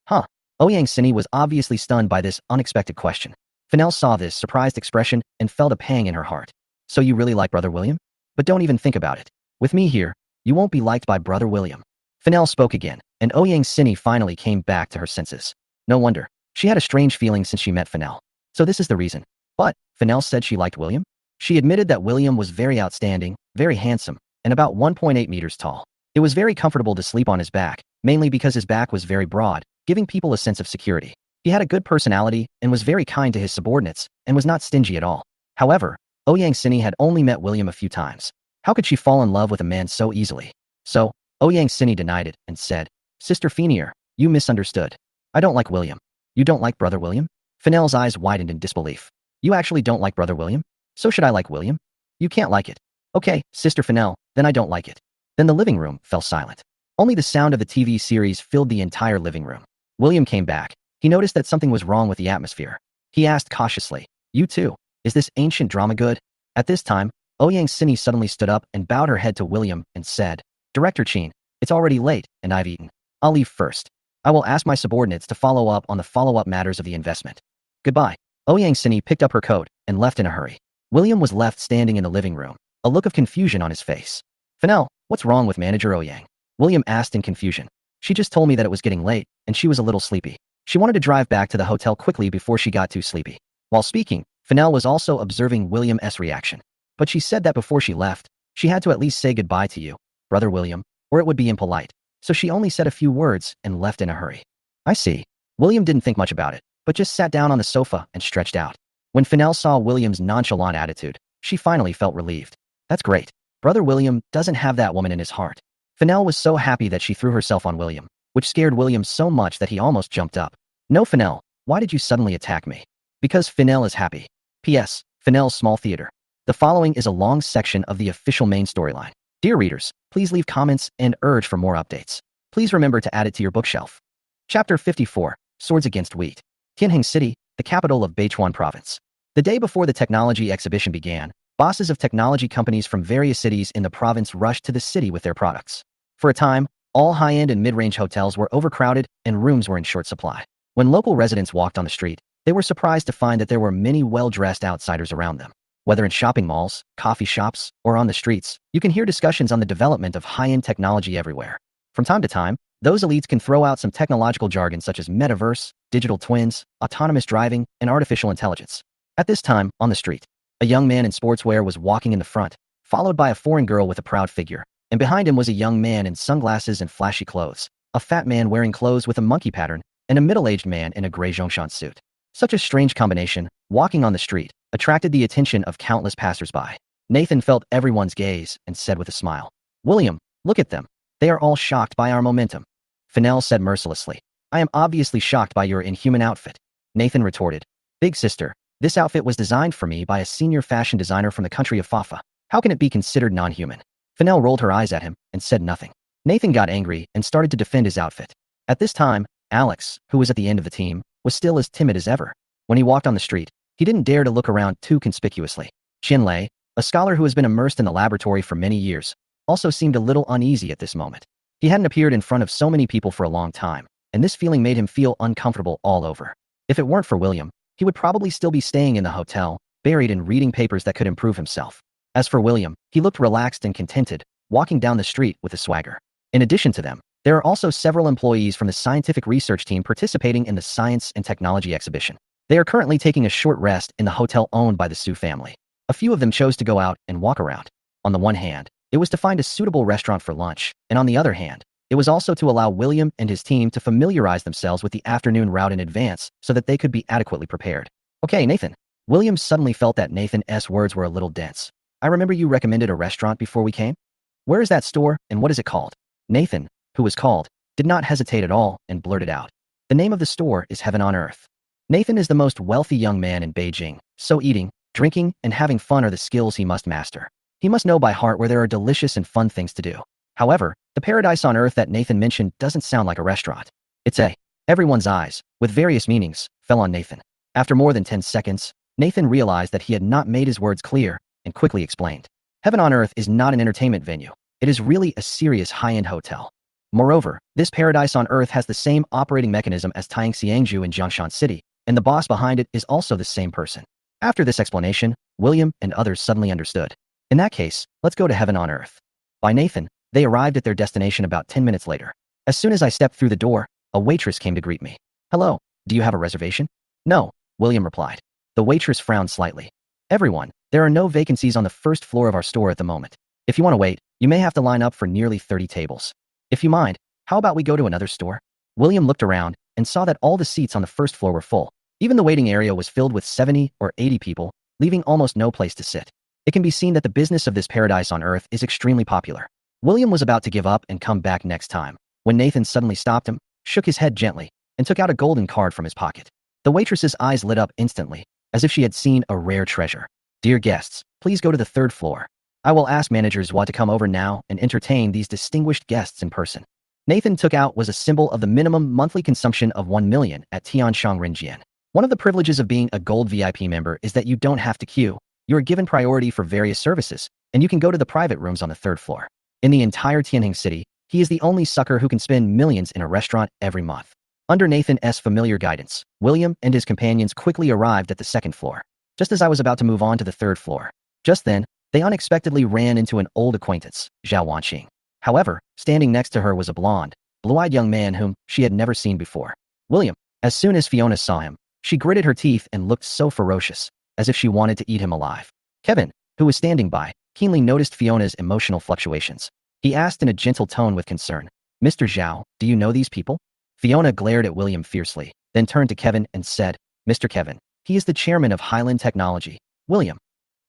"Huh?" Ouyang Sini was obviously stunned by this unexpected question. Fennell saw this surprised expression and felt a pang in her heart. "So you really like Brother William? But don't even think about it. With me here, you won't be liked by Brother William." Fennell spoke again, and Ouyang Sini finally came back to her senses. No wonder. She had a strange feeling since she met Fennell. So this is the reason. But Fennell said she liked William? She admitted that William was very outstanding, very handsome, and about 1.8 meters tall. It was very comfortable to sleep on his back, mainly because his back was very broad, giving people a sense of security. He had a good personality and was very kind to his subordinates and was not stingy at all. However, Ouyang Sini had only met William a few times. How could she fall in love with a man so easily? So, Ouyang Sini denied it and said, "Sister Fiona, you misunderstood. I don't like William." "You don't like Brother William?" Fennell's eyes widened in disbelief. "You actually don't like Brother William? So should I like William?" "You can't like it." "Okay, Sister Fennell, then I don't like it." Then the living room fell silent. Only the sound of the TV series filled the entire living room. William came back. He noticed that something was wrong with the atmosphere. He asked cautiously, "You too? Is this ancient drama good?" At this time, Ouyang Sini suddenly stood up and bowed her head to William and said, "Director Chin, it's already late and I've eaten. I'll leave first. I will ask my subordinates to follow up on the follow-up matters of the investment. Goodbye." Ouyang Sini picked up her coat and left in a hurry. William was left standing in the living room, a look of confusion on his face. "Fennell, what's wrong with Manager Ouyang?" William asked in confusion. "She just told me that it was getting late, and she was a little sleepy. She wanted to drive back to the hotel quickly before she got too sleepy." While speaking, Fennell was also observing William's reaction. "But she said that before she left, she had to at least say goodbye to you, Brother William, or it would be impolite. So she only said a few words and left in a hurry." "I see." William didn't think much about it, but just sat down on the sofa and stretched out. When Fennell saw William's nonchalant attitude, she finally felt relieved. That's great. Brother William doesn't have that woman in his heart. Fennell was so happy that she threw herself on William, which scared William so much that he almost jumped up. "No, Fennell, why did you suddenly attack me?" "Because Fennell is happy. P.S. Fennell's small theater." The following is a long section of the official main storyline. Dear readers, please leave comments and urge for more updates. Please remember to add it to your bookshelf. Chapter 54, Swords Against Wheat. Tianjin City, the capital of Beichuan Province. The day before the technology exhibition began, bosses of technology companies from various cities in the province rushed to the city with their products. For a time, all high-end and mid-range hotels were overcrowded and rooms were in short supply. When local residents walked on the street, they were surprised to find that there were many well-dressed outsiders around them. Whether in shopping malls, coffee shops, or on the streets, you can hear discussions on the development of high-end technology everywhere. From time to time, those elites can throw out some technological jargon such as metaverse, digital twins, autonomous driving, and artificial intelligence. At this time, on the street, a young man in sportswear was walking in the front, followed by a foreign girl with a proud figure, and behind him was a young man in sunglasses and flashy clothes, a fat man wearing clothes with a monkey pattern, and a middle-aged man in a gray Zhongshan suit. Such a strange combination, walking on the street, attracted the attention of countless passersby. Nathan felt everyone's gaze and said with a smile, "William, look at them. They are all shocked by our momentum." Fennell said mercilessly, "I am obviously shocked by your inhuman outfit." Nathan retorted, "Big sister, this outfit was designed for me by a senior fashion designer from the country of Fafa. How can it be considered non-human?" Fennell rolled her eyes at him and said nothing. Nathan got angry and started to defend his outfit. At this time, Alex, who was at the end of the team, was still as timid as ever. When he walked on the street, he didn't dare to look around too conspicuously. Lei, a scholar who has been immersed in the laboratory for many years, also seemed a little uneasy at this moment. He hadn't appeared in front of so many people for a long time, and this feeling made him feel uncomfortable all over. If it weren't for William, he would probably still be staying in the hotel, buried in reading papers that could improve himself. As for William, he looked relaxed and contented, walking down the street with a swagger. In addition to them, there are also several employees from the scientific research team participating in the Science and Technology exhibition. They are currently taking a short rest in the hotel owned by the Su family. A few of them chose to go out and walk around. On the one hand, it was to find a suitable restaurant for lunch, and on the other hand, it was also to allow William and his team to familiarize themselves with the afternoon route in advance so that they could be adequately prepared. "Okay, Nathan." William suddenly felt that Nathan's words were a little dense. "I remember you recommended a restaurant before we came. Where is that store, and what is it called?" Nathan, who was called, did not hesitate at all and blurted out, "The name of the store is Heaven on Earth." Nathan is the most wealthy young man in Beijing, so eating, drinking, and having fun are the skills he must master. He must know by heart where there are delicious and fun things to do. However, the paradise on earth that Nathan mentioned doesn't sound like a restaurant. It's a. Everyone's eyes, with various meanings, fell on Nathan. After more than 10 seconds, Nathan realized that he had not made his words clear and quickly explained. Heaven on Earth is not an entertainment venue. It is really a serious high-end hotel. Moreover, this paradise on Earth has the same operating mechanism as Tianxiangju in Jiangshan City, and the boss behind it is also the same person. After this explanation, William and others suddenly understood. In that case, let's go to Heaven on Earth. By Nathan, they arrived at their destination about 10 minutes later. As soon as I stepped through the door, a waitress came to greet me. "Hello, do you have a reservation?" "No," William replied. The waitress frowned slightly. "Everyone, there are no vacancies on the first floor of our store at the moment. If you want to wait, you may have to line up for nearly 30 tables. If you mind, how about we go to another store?" William looked around and saw that all the seats on the first floor were full. Even the waiting area was filled with 70 or 80 people, leaving almost no place to sit. It can be seen that the business of this paradise on Earth is extremely popular. William was about to give up and come back next time, when Nathan suddenly stopped him, shook his head gently, and took out a golden card from his pocket. The waitress's eyes lit up instantly, as if she had seen a rare treasure. "Dear guests, please go to the third floor. I will ask managers what to come over now and entertain these distinguished guests in person." Nathan took out was a symbol of the minimum monthly consumption of 1 million at Tianshang Renjian. One of the privileges of being a gold VIP member is that you don't have to queue. You are given priority for various services, and you can go to the private rooms on the third floor. In the entire Tianjin city, he is the only sucker who can spend millions in a restaurant every month. Under Nathan's familiar guidance, William and his companions quickly arrived at the second floor. Just as I was about to move on to the third floor, just then, they unexpectedly ran into an old acquaintance, Zhao Wanqing. However, standing next to her was a blonde, blue-eyed young man whom she had never seen before. William. As soon as Fiona saw him, she gritted her teeth and looked so ferocious, as if she wanted to eat him alive. Kevin, who was standing by, keenly noticed Fiona's emotional fluctuations. He asked in a gentle tone with concern, "Mr. Zhao, do you know these people?" Fiona glared at William fiercely, then turned to Kevin and said, "Mr. Kevin, he is the chairman of Highland Technology. William.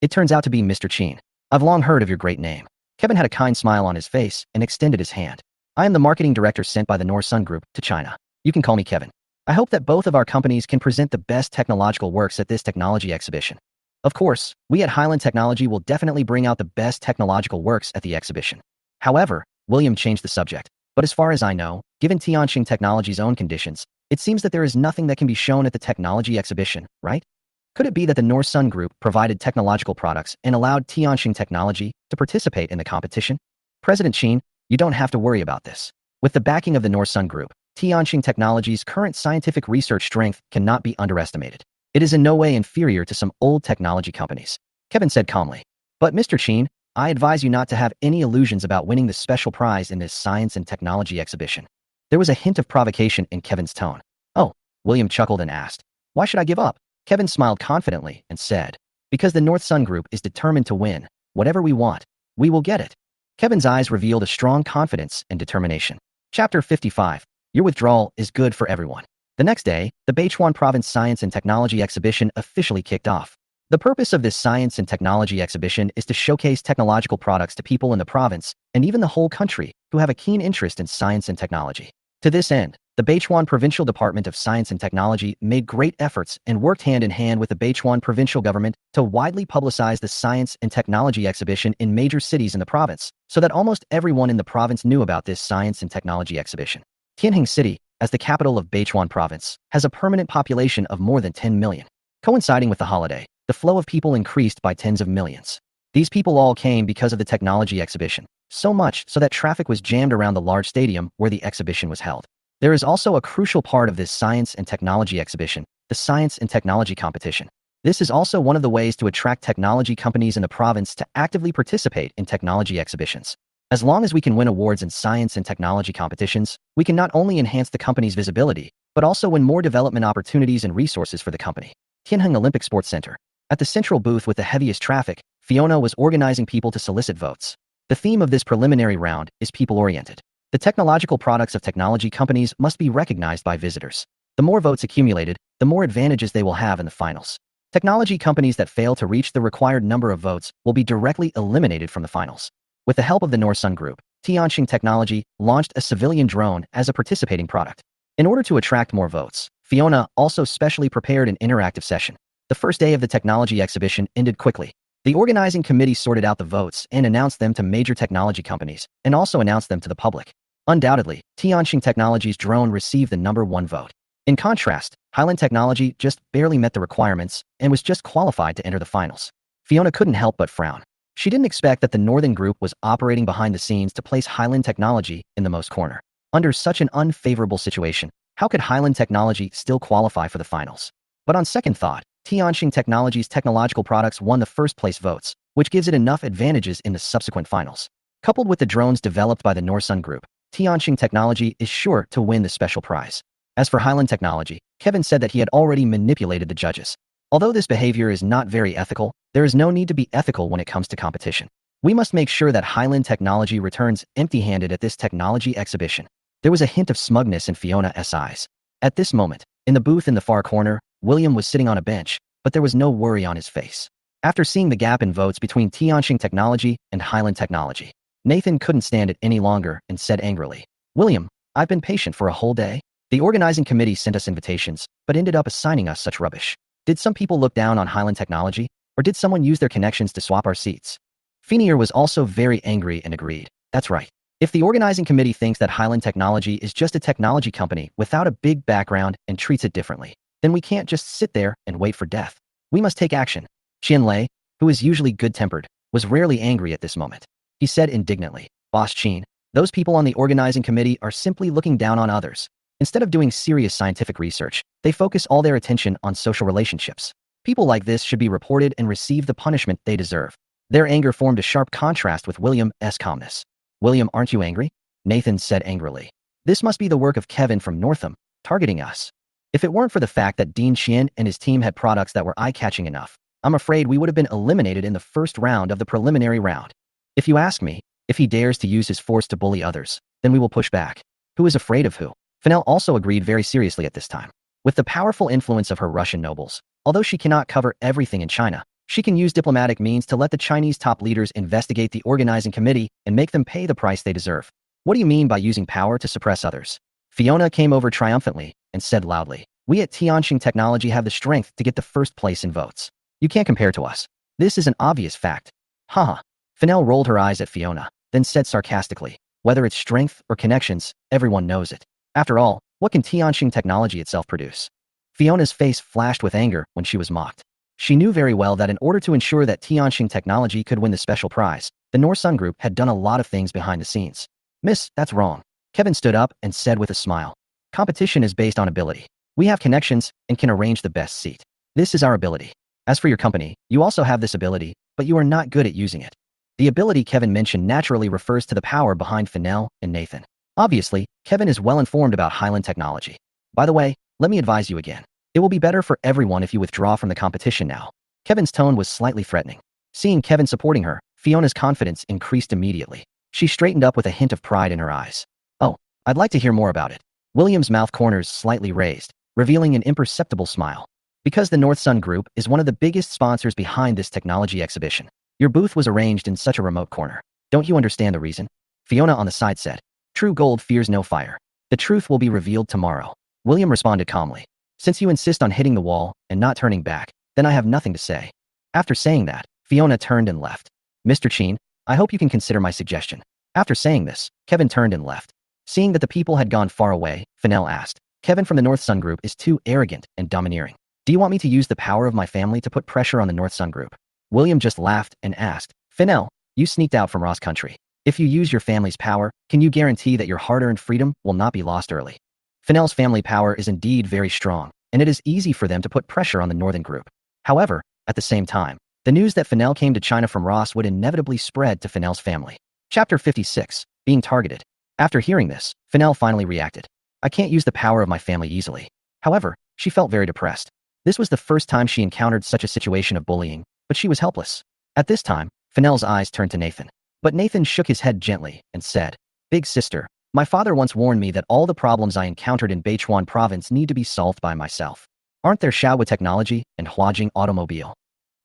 It turns out to be Mr. Qin. I've long heard of your great name." Kevin had a kind smile on his face and extended his hand. "I am the marketing director sent by the North Sun Group to China. You can call me Kevin. I hope that both of our companies can present the best technological works at this technology exhibition. Of course, we at Highland Technology will definitely bring out the best technological works at the exhibition." However, William changed the subject. "But as far as I know, given Tianjin Technology's own conditions, it seems that there is nothing that can be shown at the technology exhibition, right? Could it be that the North Sun Group provided technological products and allowed Tianjin Technology to participate in the competition?" "President Qin, you don't have to worry about this. With the backing of the North Sun Group, Tianjin Technology's current scientific research strength cannot be underestimated. It is in no way inferior to some old technology companies," Kevin said calmly. "But Mr. Qin, I advise you not to have any illusions about winning the special prize in this science and technology exhibition. There was a hint of provocation in Kevin's tone. Oh, William chuckled and asked, why should I give up? Kevin smiled confidently and said, because the North Sun Group is determined to win. Whatever we want, we will get it. Kevin's eyes revealed a strong confidence and determination. Chapter 55. Your withdrawal is good for everyone. The next day, the Beichuan Province Science and Technology Exhibition officially kicked off. The purpose of this science and technology exhibition is to showcase technological products to people in the province and even the whole country who have a keen interest in science and technology. To this end, the Beichuan Provincial Department of Science and Technology made great efforts and worked hand in hand with the Beichuan provincial government to widely publicize the science and technology exhibition in major cities in the province, so that almost everyone in the province knew about this science and technology exhibition. Tianjin City, as the capital of Beichuan Province, has a permanent population of more than 10 million. Coinciding with the holiday, the flow of people increased by tens of millions. These people all came because of the technology exhibition, so much so that traffic was jammed around the large stadium where the exhibition was held. There is also a crucial part of this science and technology exhibition, the science and technology competition. This is also one of the ways to attract technology companies in the province to actively participate in technology exhibitions. As long as we can win awards in science and technology competitions, we can not only enhance the company's visibility, but also win more development opportunities and resources for the company. Tianjin Olympic Sports Center. At the central booth with the heaviest traffic, Fiona was organizing people to solicit votes. The theme of this preliminary round is people-oriented. The technological products of technology companies must be recognized by visitors. The more votes accumulated, the more advantages they will have in the finals. Technology companies that fail to reach the required number of votes will be directly eliminated from the finals. With the help of the North Sun Group, Tianjin Technology launched a civilian drone as a participating product. In order to attract more votes, Fiona also specially prepared an interactive session. The first day of the technology exhibition ended quickly. The organizing committee sorted out the votes and announced them to major technology companies, and also announced them to the public. Undoubtedly, Tianjin Technology's drone received the number one vote. In contrast, Highland Technology just barely met the requirements and was just qualified to enter the finals. Fiona couldn't help but frown. She didn't expect that the Northern Group was operating behind the scenes to place Highland Technology in the most corner. Under such an unfavorable situation, how could Highland Technology still qualify for the finals? But on second thought, Tianjin Technology's technological products won the first place votes, which gives it enough advantages in the subsequent finals. Coupled with the drones developed by the North Sun Group, Tianjin Technology is sure to win the special prize. As for Highland Technology, Kevin said that he had already manipulated the judges. Although this behavior is not very ethical, there is no need to be ethical when it comes to competition. We must make sure that Highland Technology returns empty-handed at this technology exhibition. There was a hint of smugness in Fiona's eyes. At this moment, in the booth in the far corner, William was sitting on a bench, but there was no worry on his face. After seeing the gap in votes between Tianjin Technology and Highland Technology, Nathan couldn't stand it any longer and said angrily, William, I've been patient for a whole day. The organizing committee sent us invitations, but ended up assigning us such rubbish. Did some people look down on Highland Technology, or did someone use their connections to swap our seats? Finier was also very angry and agreed. That's right. If the organizing committee thinks that Highland Technology is just a technology company without a big background and treats it differently, then we can't just sit there and wait for death. We must take action. Qian Lei, who is usually good-tempered, was rarely angry at this moment. He said indignantly, Boss Qin, those people on the organizing committee are simply looking down on others. Instead of doing serious scientific research, they focus all their attention on social relationships. People like this should be reported and receive the punishment they deserve. Their anger formed a sharp contrast with William's calmness. William, aren't you angry? Nathan said angrily. This must be the work of Kevin from Northam, targeting us. If it weren't for the fact that Dean Qian and his team had products that were eye-catching enough, I'm afraid we would have been eliminated in the first round of the preliminary round. If you ask me, if he dares to use his force to bully others, then we will push back. Who is afraid of who? Fennell also agreed very seriously at this time. With the powerful influence of her Russian nobles, although she cannot cover everything in China, she can use diplomatic means to let the Chinese top leaders investigate the organizing committee and make them pay the price they deserve. What do you mean by using power to suppress others? Fiona came over triumphantly and said loudly, we at Tianjin Technology have the strength to get the first place in votes. You can't compare to us. This is an obvious fact. Haha. Fennell rolled her eyes at Fiona, then said sarcastically, whether it's strength or connections, everyone knows it. After all, what can Tianjin Technology itself produce? Fiona's face flashed with anger when she was mocked. She knew very well that in order to ensure that Tianjin Technology could win the special prize, the North Sun Group had done a lot of things behind the scenes. Miss, that's wrong. Kevin stood up and said with a smile. Competition is based on ability. We have connections and can arrange the best seat. This is our ability. As for your company, you also have this ability, but you are not good at using it. The ability Kevin mentioned naturally refers to the power behind Fennell and Nathan. Obviously, Kevin is well informed about Highland technology. By the way, let me advise you again. It will be better for everyone if you withdraw from the competition now. Kevin's tone was slightly threatening. Seeing Kevin supporting her, Fiona's confidence increased immediately. She straightened up with a hint of pride in her eyes. Oh, I'd like to hear more about it. William's mouth corners slightly raised, revealing an imperceptible smile. Because the North Sun Group is one of the biggest sponsors behind this technology exhibition, your booth was arranged in such a remote corner. Don't you understand the reason? Fiona on the side said. True gold fears no fire. The truth will be revealed tomorrow. William responded calmly. Since you insist on hitting the wall and not turning back, then I have nothing to say. After saying that, Fiona turned and left. Mr. Cheen, I hope you can consider my suggestion. After saying this, Kevin turned and left. Seeing that the people had gone far away, Fennell asked, Kevin from the North Sun Group is too arrogant and domineering. Do you want me to use the power of my family to put pressure on the North Sun Group? William just laughed and asked, Fennell, you sneaked out from Ross Country. If you use your family's power, can you guarantee that your hard-earned freedom will not be lost early? Fennell's family power is indeed very strong, and it is easy for them to put pressure on the Northern Group. However, at the same time, the news that Fennell came to China from Ross would inevitably spread to Fennell's family. Chapter 56, Being Targeted. After hearing this, Fennell finally reacted. I can't use the power of my family easily. However, she felt very depressed. This was the first time she encountered such a situation of bullying, but she was helpless. At this time, Fennell's eyes turned to Nathan. But Nathan shook his head gently and said, Big sister, my father once warned me that all the problems I encountered in Beichuan province need to be solved by myself. Aren't there Xiaowu Technology and Huajing Automobile?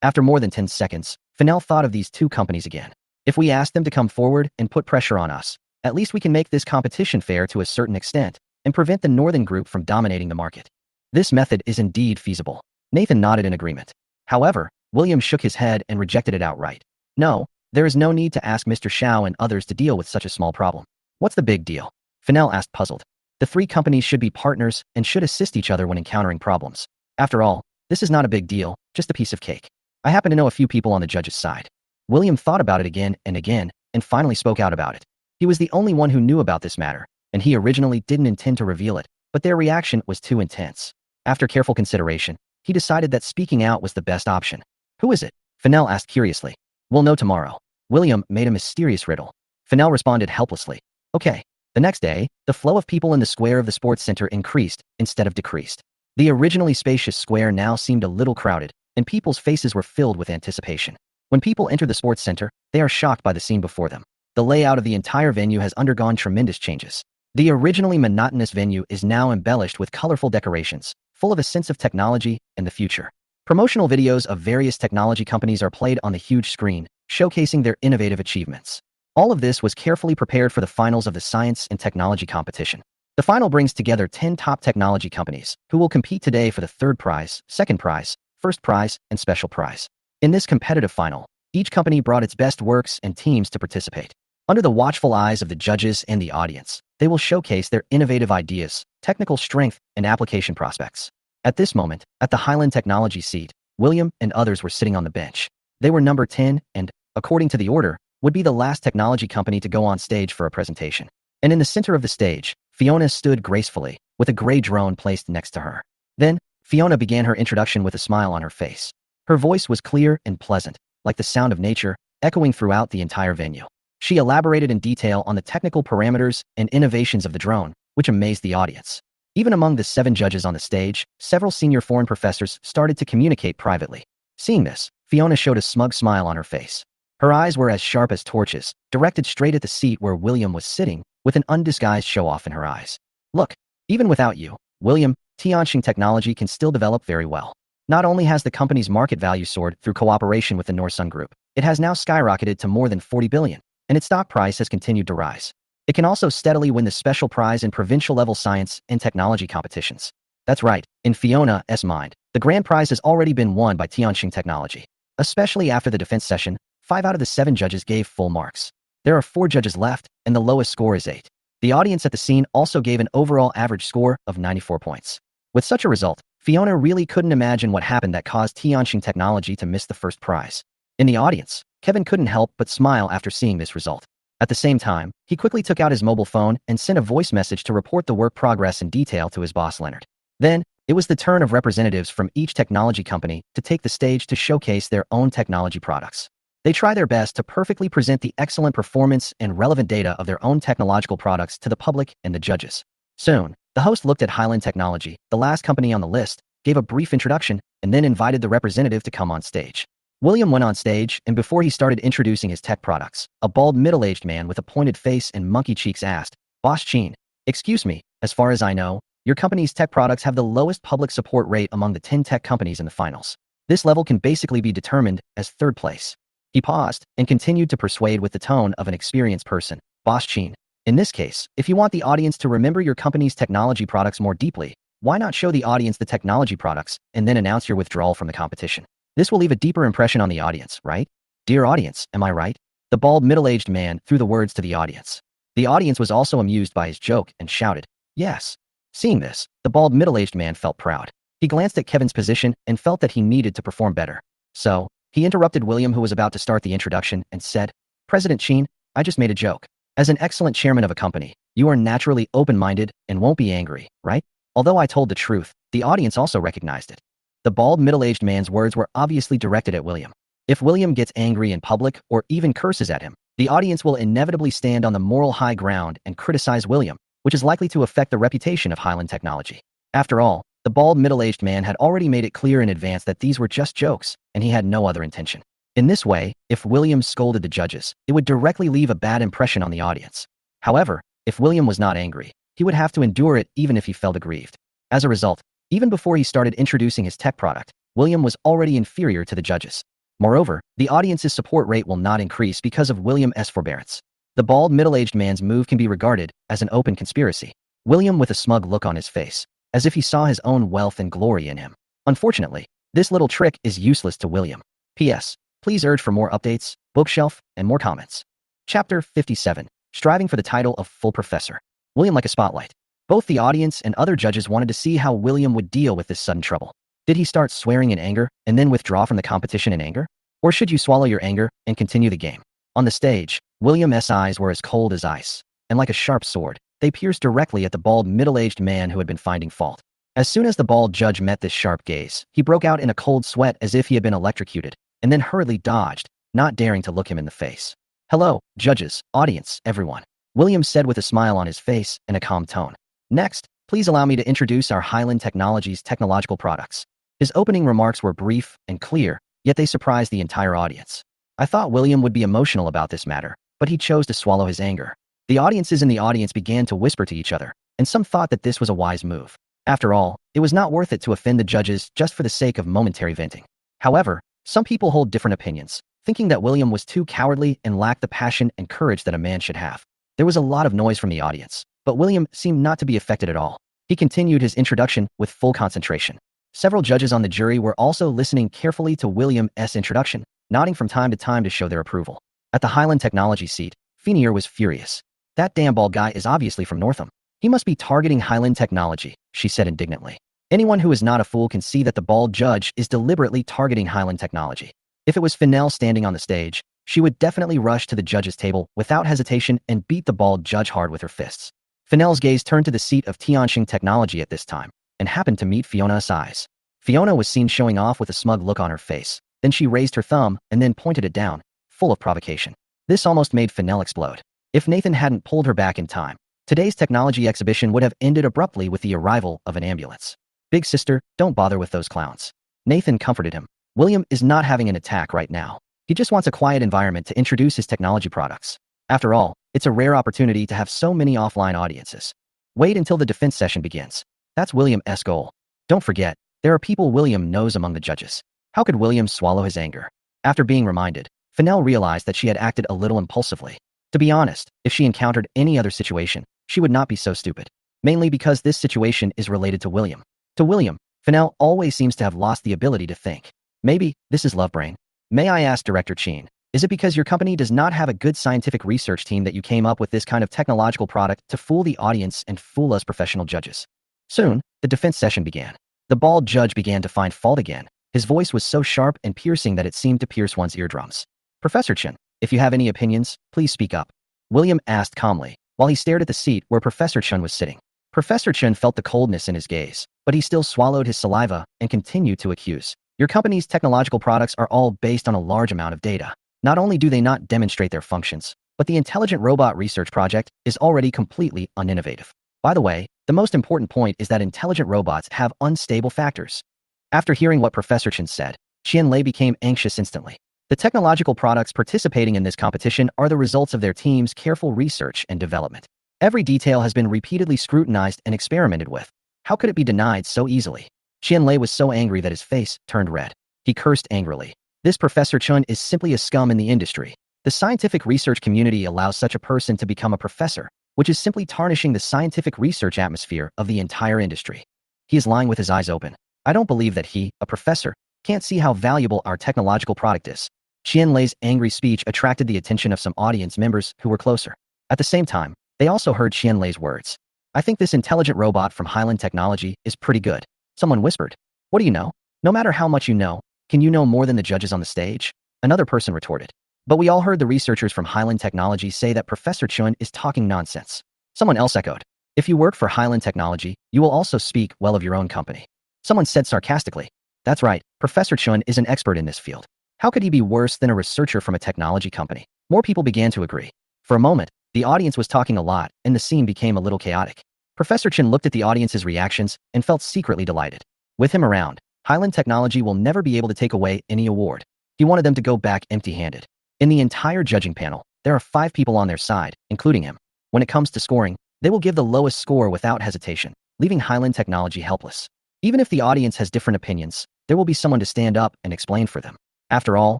After more than 10 seconds, Fennell thought of these two companies again. If we ask them to come forward and put pressure on us, at least we can make this competition fair to a certain extent and prevent the Northern Group from dominating the market. This method is indeed feasible. Nathan nodded in agreement. However, William shook his head and rejected it outright. No, there is no need to ask Mr. Xiao and others to deal with such a small problem. What's the big deal? Fennell asked puzzled. The three companies should be partners and should assist each other when encountering problems. After all, this is not a big deal, just a piece of cake. I happen to know a few people on the judge's side. William thought about it again and finally spoke out about it. He was the only one who knew about this matter, and he originally didn't intend to reveal it, but their reaction was too intense. After careful consideration, he decided that speaking out was the best option. Who is it? Fennell asked curiously. We'll know tomorrow. William made a mysterious riddle. Fennell responded helplessly. Okay. The next day, the flow of people in the square of the sports center increased instead of decreased. The originally spacious square now seemed a little crowded, and people's faces were filled with anticipation. When people enter the sports center, they are shocked by the scene before them. The layout of the entire venue has undergone tremendous changes. The originally monotonous venue is now embellished with colorful decorations, full of a sense of technology and the future. Promotional videos of various technology companies are played on the huge screen, showcasing their innovative achievements. All of this was carefully prepared for the finals of the science and technology competition. The final brings together 10 top technology companies, who will compete today for the third prize, second prize, first prize, and special prize. In this competitive final, each company brought its best works and teams to participate. Under the watchful eyes of the judges and the audience, they will showcase their innovative ideas, technical strength, and application prospects. At this moment, at the Highland Technology seat, William and others were sitting on the bench. They were number 10 and, according to the order, would be the last technology company to go on stage for a presentation. And in the center of the stage, Fiona stood gracefully, with a gray drone placed next to her. Then, Fiona began her introduction with a smile on her face. Her voice was clear and pleasant, like the sound of nature, echoing throughout the entire venue. She elaborated in detail on the technical parameters and innovations of the drone, which amazed the audience. Even among the 7 judges on the stage, several senior foreign professors started to communicate privately. Seeing this, Fiona showed a smug smile on her face. Her eyes were as sharp as torches, directed straight at the seat where William was sitting, with an undisguised show-off in her eyes. Look, even without you, William, Tianxing Technology can still develop very well. Not only has the company's market value soared through cooperation with the North Sun Group, it has now skyrocketed to more than 40 billion, and its stock price has continued to rise. It can also steadily win the special prize in provincial-level science and technology competitions. That's right, in Fiona's mind, the grand prize has already been won by Tianxing Technology. Especially after the defense session, 5 out of the 7 judges gave full marks. There are 4 judges left, and the lowest score is 8. The audience at the scene also gave an overall average score of 94 points. With such a result, Fiona really couldn't imagine what happened that caused Tianxing Technology to miss the first prize. In the audience, Kevin couldn't help but smile after seeing this result. At the same time, he quickly took out his mobile phone and sent a voice message to report the work progress in detail to his boss Leonard. Then, it was the turn of representatives from each technology company to take the stage to showcase their own technology products. They try their best to perfectly present the excellent performance and relevant data of their own technological products to the public and the judges. Soon, the host looked at Highland Technology, the last company on the list, gave a brief introduction, and then invited the representative to come on stage. William went on stage, and before he started introducing his tech products, a bald middle-aged man with a pointed face and monkey cheeks asked, "Boss Chin, excuse me, as far as I know, your company's tech products have the lowest public support rate among the 10 tech companies in the finals. This level can basically be determined as third place." He paused and continued to persuade with the tone of an experienced person. "Boss Chin, in this case, if you want the audience to remember your company's technology products more deeply, why not show the audience the technology products and then announce your withdrawal from the competition? This will leave a deeper impression on the audience, right? Dear audience, am I right?" The bald middle-aged man threw the words to the audience. The audience was also amused by his joke and shouted, "Yes." Seeing this, the bald middle-aged man felt proud. He glanced at Kevin's position and felt that he needed to perform better. So, he interrupted William, who was about to start the introduction, and said, "President Chin, I just made a joke. As an excellent chairman of a company, you are naturally open-minded and won't be angry, right?" Although I told the truth, the audience also recognized it. The bald middle-aged man's words were obviously directed at William. If William gets angry in public or even curses at him, the audience will inevitably stand on the moral high ground and criticize William, which is likely to affect the reputation of Highland Technology. After all, the bald middle-aged man had already made it clear in advance that these were just jokes, and he had no other intention. In this way, if William scolded the judges, it would directly leave a bad impression on the audience. However, if William was not angry, he would have to endure it even if he felt aggrieved. As a result, even before he started introducing his tech product, William was already inferior to the judges. Moreover, the audience's support rate will not increase because of William's forbearance. The bald middle-aged man's move can be regarded as an open conspiracy. William with a smug look on his face, as if he saw his own wealth and glory in him. Unfortunately, this little trick is useless to William. P.S. Please urge for more updates, bookshelf, and more comments. Chapter 57. Striving for the title of full professor. William like a spotlight. Both the audience and other judges wanted to see how William would deal with this sudden trouble. Did he start swearing in anger and then withdraw from the competition in anger? Or should you swallow your anger and continue the game? On the stage, William's eyes were as cold as ice, and like a sharp sword, they pierced directly at the bald middle-aged man who had been finding fault. As soon as the bald judge met this sharp gaze, he broke out in a cold sweat as if he had been electrocuted, and then hurriedly dodged, not daring to look him in the face. "Hello, judges, audience, everyone," William said with a smile on his face and a calm tone. "Next, please allow me to introduce our Highland Technologies technological products." His opening remarks were brief and clear, yet they surprised the entire audience. I thought William would be emotional about this matter, but he chose to swallow his anger. The audiences in the audience began to whisper to each other, and some thought that this was a wise move. After all, it was not worth it to offend the judges just for the sake of momentary venting. However, some people hold different opinions, thinking that William was too cowardly and lacked the passion and courage that a man should have. There was a lot of noise from the audience, but William seemed not to be affected at all. He continued his introduction with full concentration. Several judges on the jury were also listening carefully to William's introduction, nodding from time to time to show their approval. At the Highland Technology seat, Fiona was furious. "That damn bald guy is obviously from Northam. He must be targeting Highland Technology," she said indignantly. Anyone who is not a fool can see that the bald judge is deliberately targeting Highland Technology. If it was Fennell standing on the stage, she would definitely rush to the judge's table without hesitation and beat the bald judge hard with her fists. Fennell's gaze turned to the seat of Tianxing Technology at this time, and happened to meet Fiona's eyes. Fiona was seen showing off with a smug look on her face. Then she raised her thumb and then pointed it down, full of provocation. This almost made Fennell explode. If Nathan hadn't pulled her back in time, today's technology exhibition would have ended abruptly with the arrival of an ambulance. "Big sister, don't bother with those clowns." Nathan comforted him. William is not having an attack right now. He just wants a quiet environment to introduce his technology products. After all, it's a rare opportunity to have so many offline audiences. Wait until the defense session begins. That's William's goal. Don't forget, there are people William knows among the judges. How could William swallow his anger? After being reminded, Fennell realized that she had acted a little impulsively. To be honest, if she encountered any other situation, she would not be so stupid. Mainly because this situation is related to William. To William, Fennell always seems to have lost the ability to think. Maybe this is love brain. "May I ask Director Chin, is it because your company does not have a good scientific research team that you came up with this kind of technological product to fool the audience and fool us professional judges?" Soon, the defense session began. The bald judge began to find fault again. His voice was so sharp and piercing that it seemed to pierce one's eardrums. "Professor Chin, if you have any opinions, please speak up," William asked calmly, while he stared at the seat where Professor Chen was sitting. Professor Chen felt the coldness in his gaze, but he still swallowed his saliva and continued to accuse. "Your company's technological products are all based on a large amount of data. Not only do they not demonstrate their functions, but the intelligent robot research project is already completely uninnovative. By the way, the most important point is that intelligent robots have unstable factors. After hearing what Professor Chen said, Qianlei became anxious instantly. The technological products participating in this competition are the results of their team's careful research and development. Every detail has been repeatedly scrutinized and experimented with. How could it be denied so easily? Qianlei was so angry that his face turned red. He cursed angrily. This Professor Chen is simply a scum in the industry. The scientific research community allows such a person to become a professor, which is simply tarnishing the scientific research atmosphere of the entire industry. He is lying with his eyes open. I don't believe that he, a professor, can't see how valuable our technological product is. Qianlei's angry speech attracted the attention of some audience members who were closer. At the same time, they also heard Qianlei's words. I think this intelligent robot from Highland Technology is pretty good. Someone whispered. What do you know? No matter how much you know, can you know more than the judges on the stage? Another person retorted. But we all heard the researchers from Highland Technology say that Professor Chen is talking nonsense. Someone else echoed. If you work for Highland Technology, you will also speak well of your own company. Someone said sarcastically. That's right, Professor Chen is an expert in this field. How could he be worse than a researcher from a technology company? More people began to agree. For a moment, the audience was talking a lot, and the scene became a little chaotic. Professor Chen looked at the audience's reactions and felt secretly delighted. With him around, Highland Technology will never be able to take away any award. He wanted them to go back empty-handed. In the entire judging panel, there are 5 people on their side, including him. When it comes to scoring, they will give the lowest score without hesitation, leaving Highland Technology helpless. Even if the audience has different opinions, there will be someone to stand up and explain for them. After all,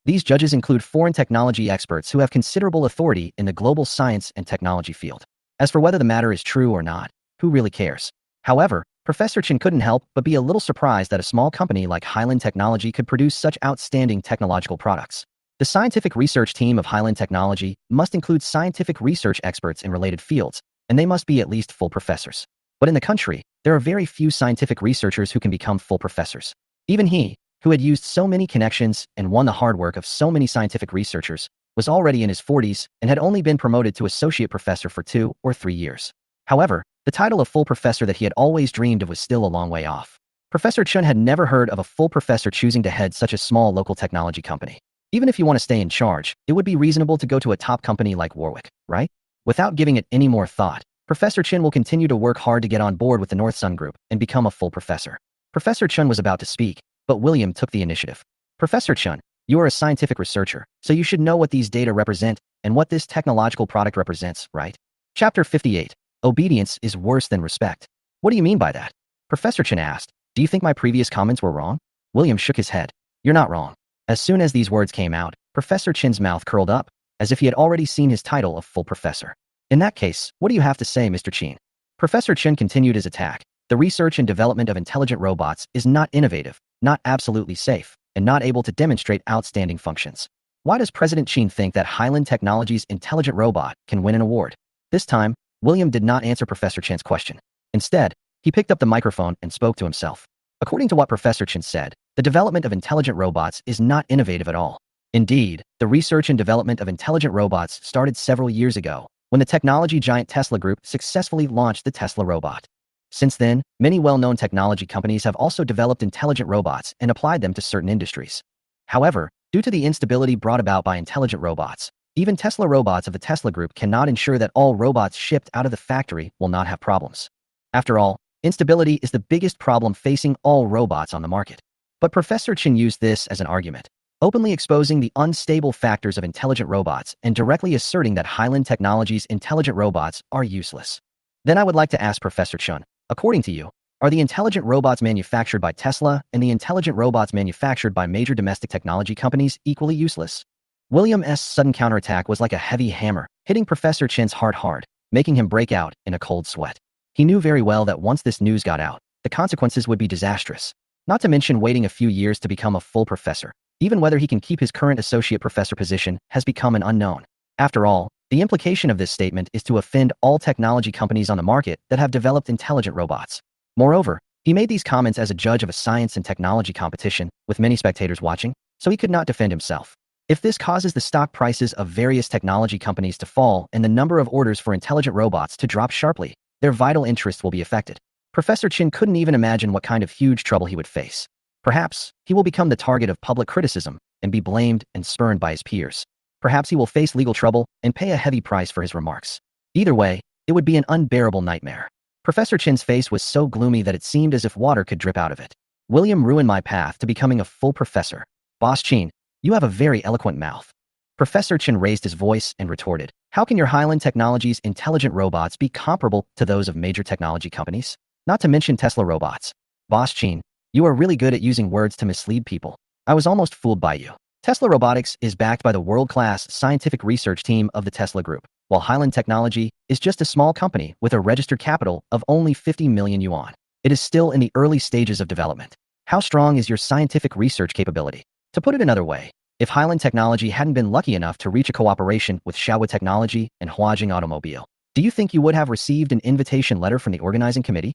these judges include foreign technology experts who have considerable authority in the global science and technology field. As for whether the matter is true or not, who really cares? However, Professor Chen couldn't help but be a little surprised that a small company like Highland Technology could produce such outstanding technological products. The scientific research team of Highland Technology must include scientific research experts in related fields, and they must be at least full professors. But in the country, there are very few scientific researchers who can become full professors. Even he, who had used so many connections and won the hard work of so many scientific researchers, was already in his 40s and had only been promoted to associate professor for 2 or 3 years. However, the title of full professor that he had always dreamed of was still a long way off. Professor Chen had never heard of a full professor choosing to head such a small local technology company. Even if you want to stay in charge, it would be reasonable to go to a top company like Warwick, right? Without giving it any more thought, Professor Chen will continue to work hard to get on board with the North Sun Group and become a full professor. Professor Chen was about to speak, but William took the initiative. Professor Chen, you are a scientific researcher, so you should know what these data represent and what this technological product represents, right? Chapter 58. Obedience is worse than respect. What do you mean by that? Professor Chen asked. Do you think my previous comments were wrong? William shook his head. You're not wrong. As soon as these words came out, Professor Chen's mouth curled up, as if he had already seen his title of full professor. In that case, what do you have to say, Mr. Chen? Professor Chen continued his attack. The research and development of intelligent robots is not innovative, not absolutely safe, and not able to demonstrate outstanding functions. Why does President Chen think that Highland Technology's intelligent robot can win an award? This time, William did not answer Professor Chen's question. Instead, he picked up the microphone and spoke to himself. According to what Professor Chen said, the development of intelligent robots is not innovative at all. Indeed, the research and development of intelligent robots started several years ago, when the technology giant Tesla Group successfully launched the Tesla robot. Since then, many well-known technology companies have also developed intelligent robots and applied them to certain industries. However, due to the instability brought about by intelligent robots, even Tesla robots of the Tesla Group cannot ensure that all robots shipped out of the factory will not have problems. After all, instability is the biggest problem facing all robots on the market. But Professor Chen used this as an argument, openly exposing the unstable factors of intelligent robots and directly asserting that Highland Technology's intelligent robots are useless. Then I would like to ask Professor Chen, according to you, are the intelligent robots manufactured by Tesla and the intelligent robots manufactured by major domestic technology companies equally useless? William's sudden counterattack was like a heavy hammer, hitting Professor Chen's heart hard, making him break out in a cold sweat. He knew very well that once this news got out, the consequences would be disastrous. Not to mention waiting a few years to become a full professor. Even whether he can keep his current associate professor position has become an unknown. After all, the implication of this statement is to offend all technology companies on the market that have developed intelligent robots. Moreover, he made these comments as a judge of a science and technology competition, with many spectators watching, so he could not defend himself. If this causes the stock prices of various technology companies to fall and the number of orders for intelligent robots to drop sharply, their vital interests will be affected. Professor Chen couldn't even imagine what kind of huge trouble he would face. Perhaps, he will become the target of public criticism and be blamed and spurned by his peers. Perhaps he will face legal trouble and pay a heavy price for his remarks. Either way, it would be an unbearable nightmare. Professor Chin's face was so gloomy that it seemed as if water could drip out of it. William ruined my path to becoming a full professor. Boss Chin, you have a very eloquent mouth. Professor Chin raised his voice and retorted, how can your Highland Technologies intelligent robots be comparable to those of major technology companies? Not to mention Tesla robots. Boss Chin, you are really good at using words to mislead people. I was almost fooled by you. Tesla Robotics is backed by the world-class scientific research team of the Tesla Group, while Highland Technology is just a small company with a registered capital of only 50 million yuan. It is still in the early stages of development. How strong is your scientific research capability? To put it another way, if Highland Technology hadn't been lucky enough to reach a cooperation with Xiaowu Technology and Huajing Automobile, do you think you would have received an invitation letter from the organizing committee?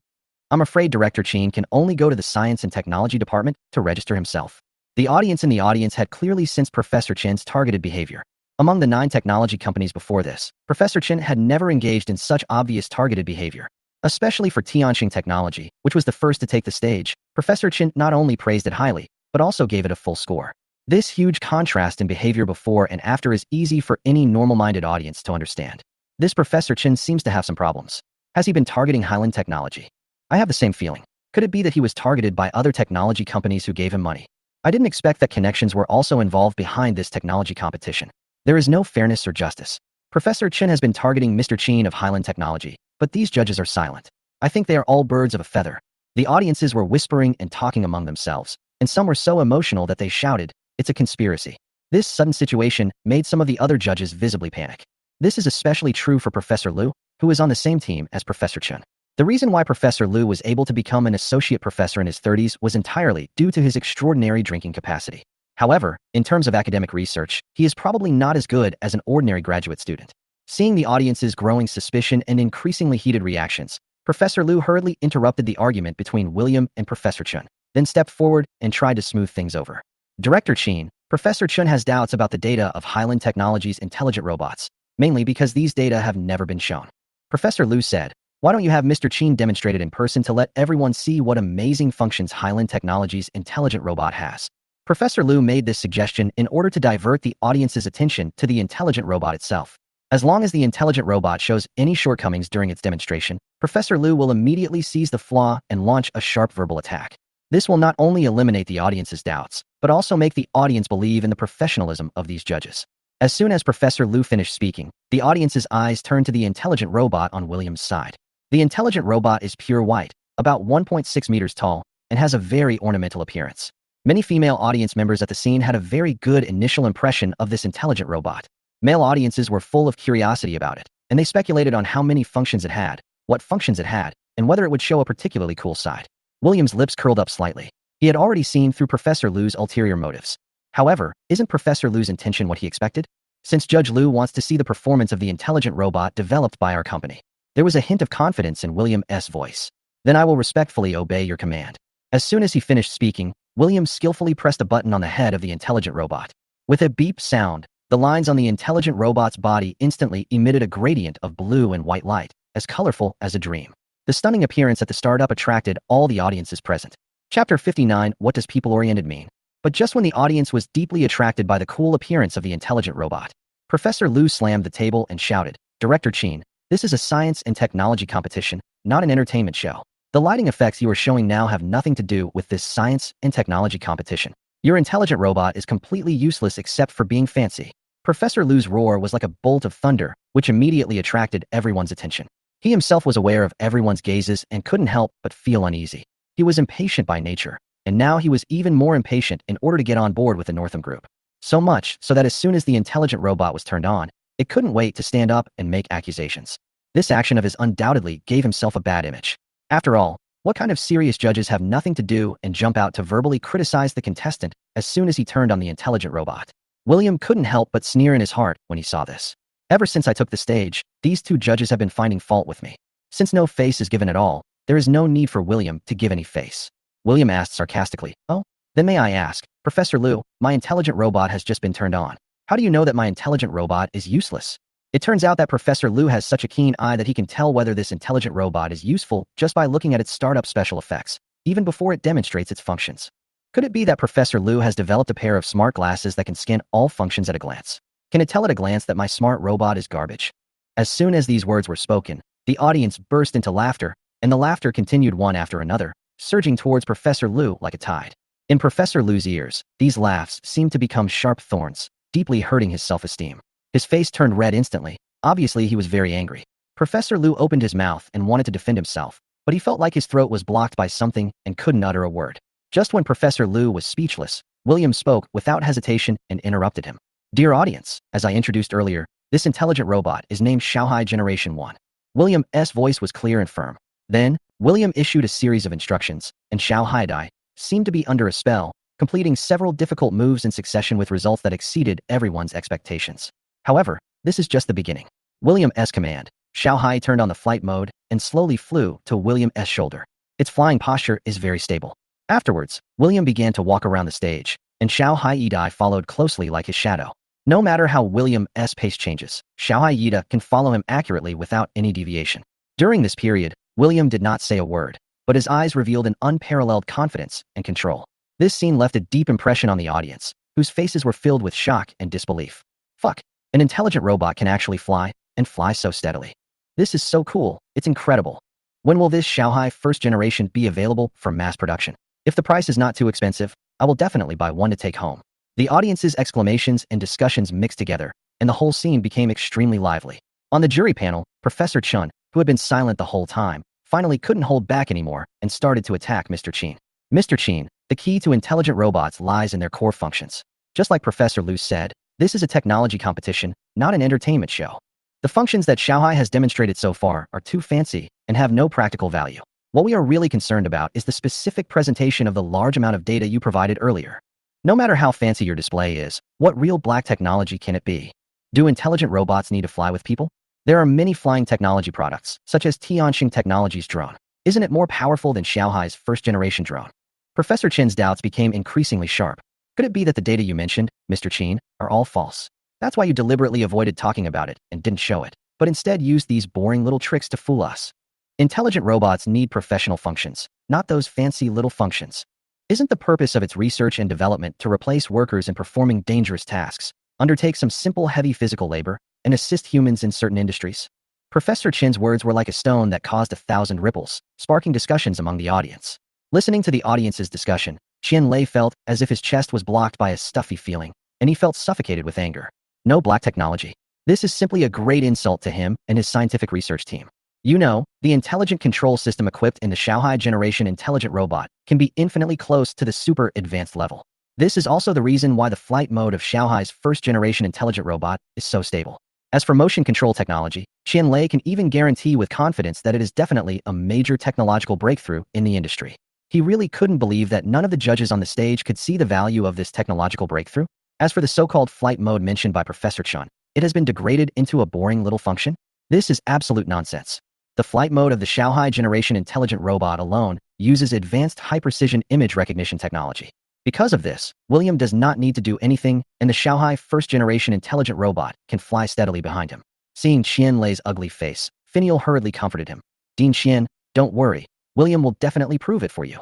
I'm afraid Director Chin can only go to the Science and Technology Department to register himself. The audience in the audience had clearly sensed Professor Chin's targeted behavior. Among the 9 technology companies before this, Professor Chin had never engaged in such obvious targeted behavior. Especially for Tianxing Technology, which was the first to take the stage, Professor Chin not only praised it highly, but also gave it a full score. This huge contrast in behavior before and after is easy for any normal-minded audience to understand. This Professor Chin seems to have some problems. Has he been targeting Highland Technology? I have the same feeling. Could it be that he was targeted by other technology companies who gave him money? I didn't expect that connections were also involved behind this technology competition. There is no fairness or justice. Professor Chin has been targeting Mr. Chin of Highland Technology, but these judges are silent. I think they are all birds of a feather. The audiences were whispering and talking among themselves, and some were so emotional that they shouted, "It's a conspiracy." This sudden situation made some of the other judges visibly panic. This is especially true for Professor Liu, who is on the same team as Professor Chin. The reason why Professor Liu was able to become an associate professor in his 30s was entirely due to his extraordinary drinking capacity. However, in terms of academic research, he is probably not as good as an ordinary graduate student. Seeing the audience's growing suspicion and increasingly heated reactions, Professor Liu hurriedly interrupted the argument between William and Professor Chin, then stepped forward and tried to smooth things over. Director Chin, Professor Chin has doubts about the data of Highland Technologies' intelligent robots, mainly because these data have never been shown. Professor Liu said, why don't you have Mr. Chin demonstrated in person to let everyone see what amazing functions Highland Technologies' intelligent robot has? Professor Liu made this suggestion in order to divert the audience's attention to the intelligent robot itself. As long as the intelligent robot shows any shortcomings during its demonstration, Professor Liu will immediately seize the flaw and launch a sharp verbal attack. This will not only eliminate the audience's doubts, but also make the audience believe in the professionalism of these judges. As soon as Professor Liu finished speaking, the audience's eyes turned to the intelligent robot on William's side. The intelligent robot is pure white, about 1.6 meters tall, and has a very ornamental appearance. Many female audience members at the scene had a very good initial impression of this intelligent robot. Male audiences were full of curiosity about it, and they speculated on how many functions it had, what functions it had, and whether it would show a particularly cool side. William's lips curled up slightly. He had already seen through Professor Liu's ulterior motives. However, isn't Professor Liu's intention what he expected? Since Judge Liu wants to see the performance of the intelligent robot developed by our company. There was a hint of confidence in William's voice. Then I will respectfully obey your command. As soon as he finished speaking, William skillfully pressed a button on the head of the intelligent robot. With a beep sound, the lines on the intelligent robot's body instantly emitted a gradient of blue and white light, as colorful as a dream. The stunning appearance at the startup attracted all the audiences present. Chapter 59, What does people-oriented mean? But just when the audience was deeply attracted by the cool appearance of the intelligent robot, Professor Liu slammed the table and shouted, Director Chin, this is a science and technology competition, not an entertainment show. The lighting effects you are showing now have nothing to do with this science and technology competition. Your intelligent robot is completely useless except for being fancy. Professor Liu's roar was like a bolt of thunder, which immediately attracted everyone's attention. He himself was aware of everyone's gazes and couldn't help but feel uneasy. He was impatient by nature, and now he was even more impatient in order to get on board with the Northam Group. So much so that as soon as the intelligent robot was turned on, it couldn't wait to stand up and make accusations. This action of his undoubtedly gave himself a bad image. After all, what kind of serious judges have nothing to do and jump out to verbally criticize the contestant as soon as he turned on the intelligent robot? William couldn't help but sneer in his heart when he saw this. Ever since I took the stage, these two judges have been finding fault with me. Since no face is given at all, there is no need for William to give any face. William asked sarcastically, Oh? Then may I ask, Professor Liu, my intelligent robot has just been turned on. How do you know that my intelligent robot is useless? It turns out that Professor Liu has such a keen eye that he can tell whether this intelligent robot is useful just by looking at its startup special effects, even before it demonstrates its functions. Could it be that Professor Liu has developed a pair of smart glasses that can scan all functions at a glance? Can it tell at a glance that my smart robot is garbage? As soon as these words were spoken, the audience burst into laughter, and the laughter continued one after another, surging towards Professor Liu like a tide. In Professor Liu's ears, these laughs seemed to become sharp thorns, deeply hurting his self-esteem. His face turned red instantly. Obviously, he was very angry. Professor Liu opened his mouth and wanted to defend himself, but he felt like his throat was blocked by something and couldn't utter a word. Just when Professor Liu was speechless, William spoke without hesitation and interrupted him. Dear audience, as I introduced earlier, this intelligent robot is named Xiaohai Generation 1. William's voice was clear and firm. Then, William issued a series of instructions, and Xiaohai Dai seemed to be under a spell, completing several difficult moves in succession with results that exceeded everyone's expectations. However, this is just the beginning. William's command, Xiaohai turned on the flight mode and slowly flew to William's shoulder. Its flying posture is very stable. Afterwards, William began to walk around the stage, and Xiaohai Yidai followed closely like his shadow. No matter how William's pace changes, Xiaohai Yida can follow him accurately without any deviation. During this period, William did not say a word, but his eyes revealed an unparalleled confidence and control. This scene left a deep impression on the audience, whose faces were filled with shock and disbelief. Fuck, an intelligent robot can actually fly, and fly so steadily. This is so cool, it's incredible. When will this Xiaohai first generation be available for mass production? If the price is not too expensive, I will definitely buy one to take home. The audience's exclamations and discussions mixed together, and the whole scene became extremely lively. On the jury panel, Professor Chun, who had been silent the whole time, finally couldn't hold back anymore and started to attack Mr. Chin. Mr. Chin, the key to intelligent robots lies in their core functions. Just like Professor Liu said, this is a technology competition, not an entertainment show. The functions that Xiaohai has demonstrated so far are too fancy and have no practical value. What we are really concerned about is the specific presentation of the large amount of data you provided earlier. No matter how fancy your display is, what real black technology can it be? Do intelligent robots need to fly with people? There are many flying technology products, such as Tianxing Technologies' drone. Isn't it more powerful than Xiaohai's first-generation drone? Professor Chin's doubts became increasingly sharp. Could it be that the data you mentioned, Mr. Chin, are all false? That's why you deliberately avoided talking about it and didn't show it, but instead used these boring little tricks to fool us. Intelligent robots need professional functions, not those fancy little functions. Isn't the purpose of its research and development to replace workers in performing dangerous tasks, undertake some simple heavy physical labor, and assist humans in certain industries? Professor Chin's words were like a stone that caused 1,000 ripples, sparking discussions among the audience. Listening to the audience's discussion, Qian Lei felt as if his chest was blocked by a stuffy feeling, and he felt suffocated with anger. No black technology. This is simply a great insult to him and his scientific research team. You know, the intelligent control system equipped in the Xiaohai generation intelligent robot can be infinitely close to the super advanced level. This is also the reason why the flight mode of Xiaohai's first generation intelligent robot is so stable. As for motion control technology, Qian Lei can even guarantee with confidence that it is definitely a major technological breakthrough in the industry. He really couldn't believe that none of the judges on the stage could see the value of this technological breakthrough. As for the so-called flight mode mentioned by Professor Chun, it has been degraded into a boring little function. This is absolute nonsense. The flight mode of the Xiaohai generation intelligent robot alone uses advanced high-precision image recognition technology. Because of this, William does not need to do anything, and the Xiaohai first-generation intelligent robot can fly steadily behind him. Seeing Qian Lei's ugly face, Finial hurriedly comforted him. Dean Qian, don't worry. William will definitely prove it for you.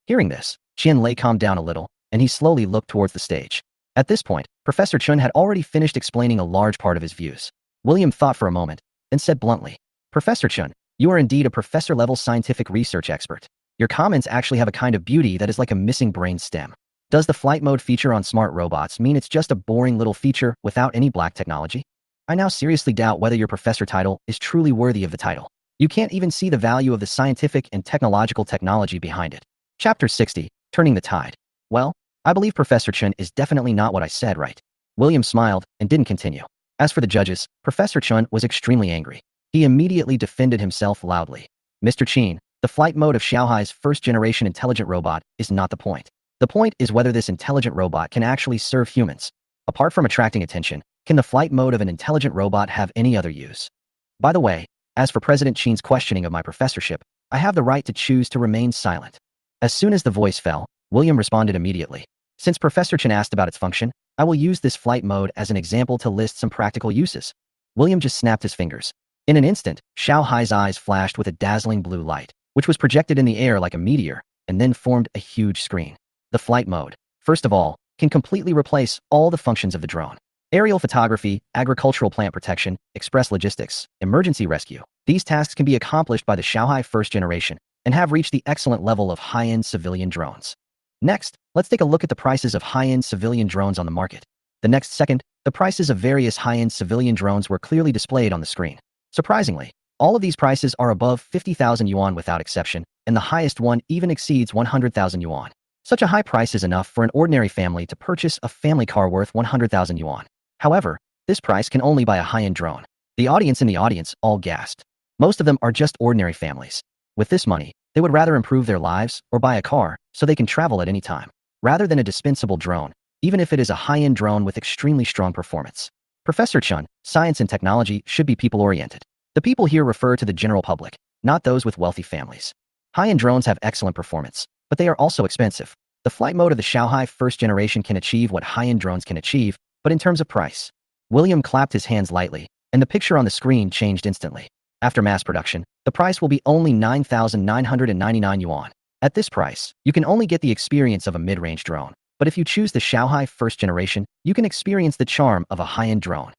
Hearing this, Qian Lei calmed down a little, and he slowly looked towards the stage. At this point, Professor Chun had already finished explaining a large part of his views. William thought for a moment, then said bluntly, Professor Chun, you are indeed a professor-level scientific research expert. Your comments actually have a kind of beauty that is like a missing brain stem. Does the flight mode feature on smart robots mean it's just a boring little feature without any black technology? I now seriously doubt whether your professor title is truly worthy of the title. You can't even see the value of the scientific and technological technology behind it. Chapter 60, Turning the Tide. Well, I believe Professor Chun is definitely not what I said, right? William smiled and didn't continue. As for the judges, Professor Chun was extremely angry. He immediately defended himself loudly. Mr. Chin, the flight mode of Xiaohai's first-generation intelligent robot is not the point. The point is whether this intelligent robot can actually serve humans. Apart from attracting attention, can the flight mode of an intelligent robot have any other use? By the way, as for President Chin's questioning of my professorship, I have the right to choose to remain silent. As soon as the voice fell, William responded immediately. Since Professor Chin asked about its function, I will use this flight mode as an example to list some practical uses. William just snapped his fingers. In an instant, Xiaohai's eyes flashed with a dazzling blue light, which was projected in the air like a meteor, and then formed a huge screen. The flight mode, first of all, can completely replace all the functions of the drone. Aerial photography, agricultural plant protection, express logistics, emergency rescue. These tasks can be accomplished by the Xiaohai first generation and have reached the excellent level of high-end civilian drones. Next, let's take a look at the prices of high-end civilian drones on the market. The next second, the prices of various high-end civilian drones were clearly displayed on the screen. Surprisingly, all of these prices are above 50,000 yuan without exception, and the highest one even exceeds 100,000 yuan. Such a high price is enough for an ordinary family to purchase a family car worth 100,000 yuan. However, this price can only buy a high-end drone. The audience in the audience all gasped. Most of them are just ordinary families. With this money, they would rather improve their lives or buy a car so they can travel at any time, rather than a dispensable drone, even if it is a high-end drone with extremely strong performance. Professor Chun, science and technology should be people-oriented. The people here refer to the general public, not those with wealthy families. High-end drones have excellent performance, but they are also expensive. The flight mode of the Xiaohai first generation can achieve what high-end drones can achieve, but in terms of price. William clapped his hands lightly, and the picture on the screen changed instantly. After mass production, the price will be only 9,999 yuan. At this price, you can only get the experience of a mid-range drone. But if you choose the Xiaohai first generation, you can experience the charm of a high-end drone.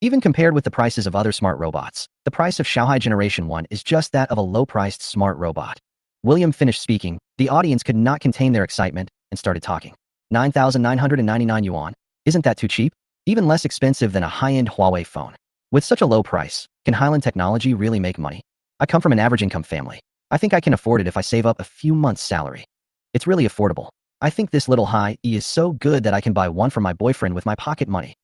Even compared with the prices of other smart robots, the price of Xiaohai Generation 1 is just that of a low-priced smart robot. William finished speaking, the audience could not contain their excitement and started talking. 9,999 yuan? Isn't that too cheap? Even less expensive than a high-end Huawei phone. With such a low price, can Highland Technology really make money? I come from an average income family. I think I can afford it if I save up a few months' salary. It's really affordable. I think this little high is so good that I can buy one for my boyfriend with my pocket money.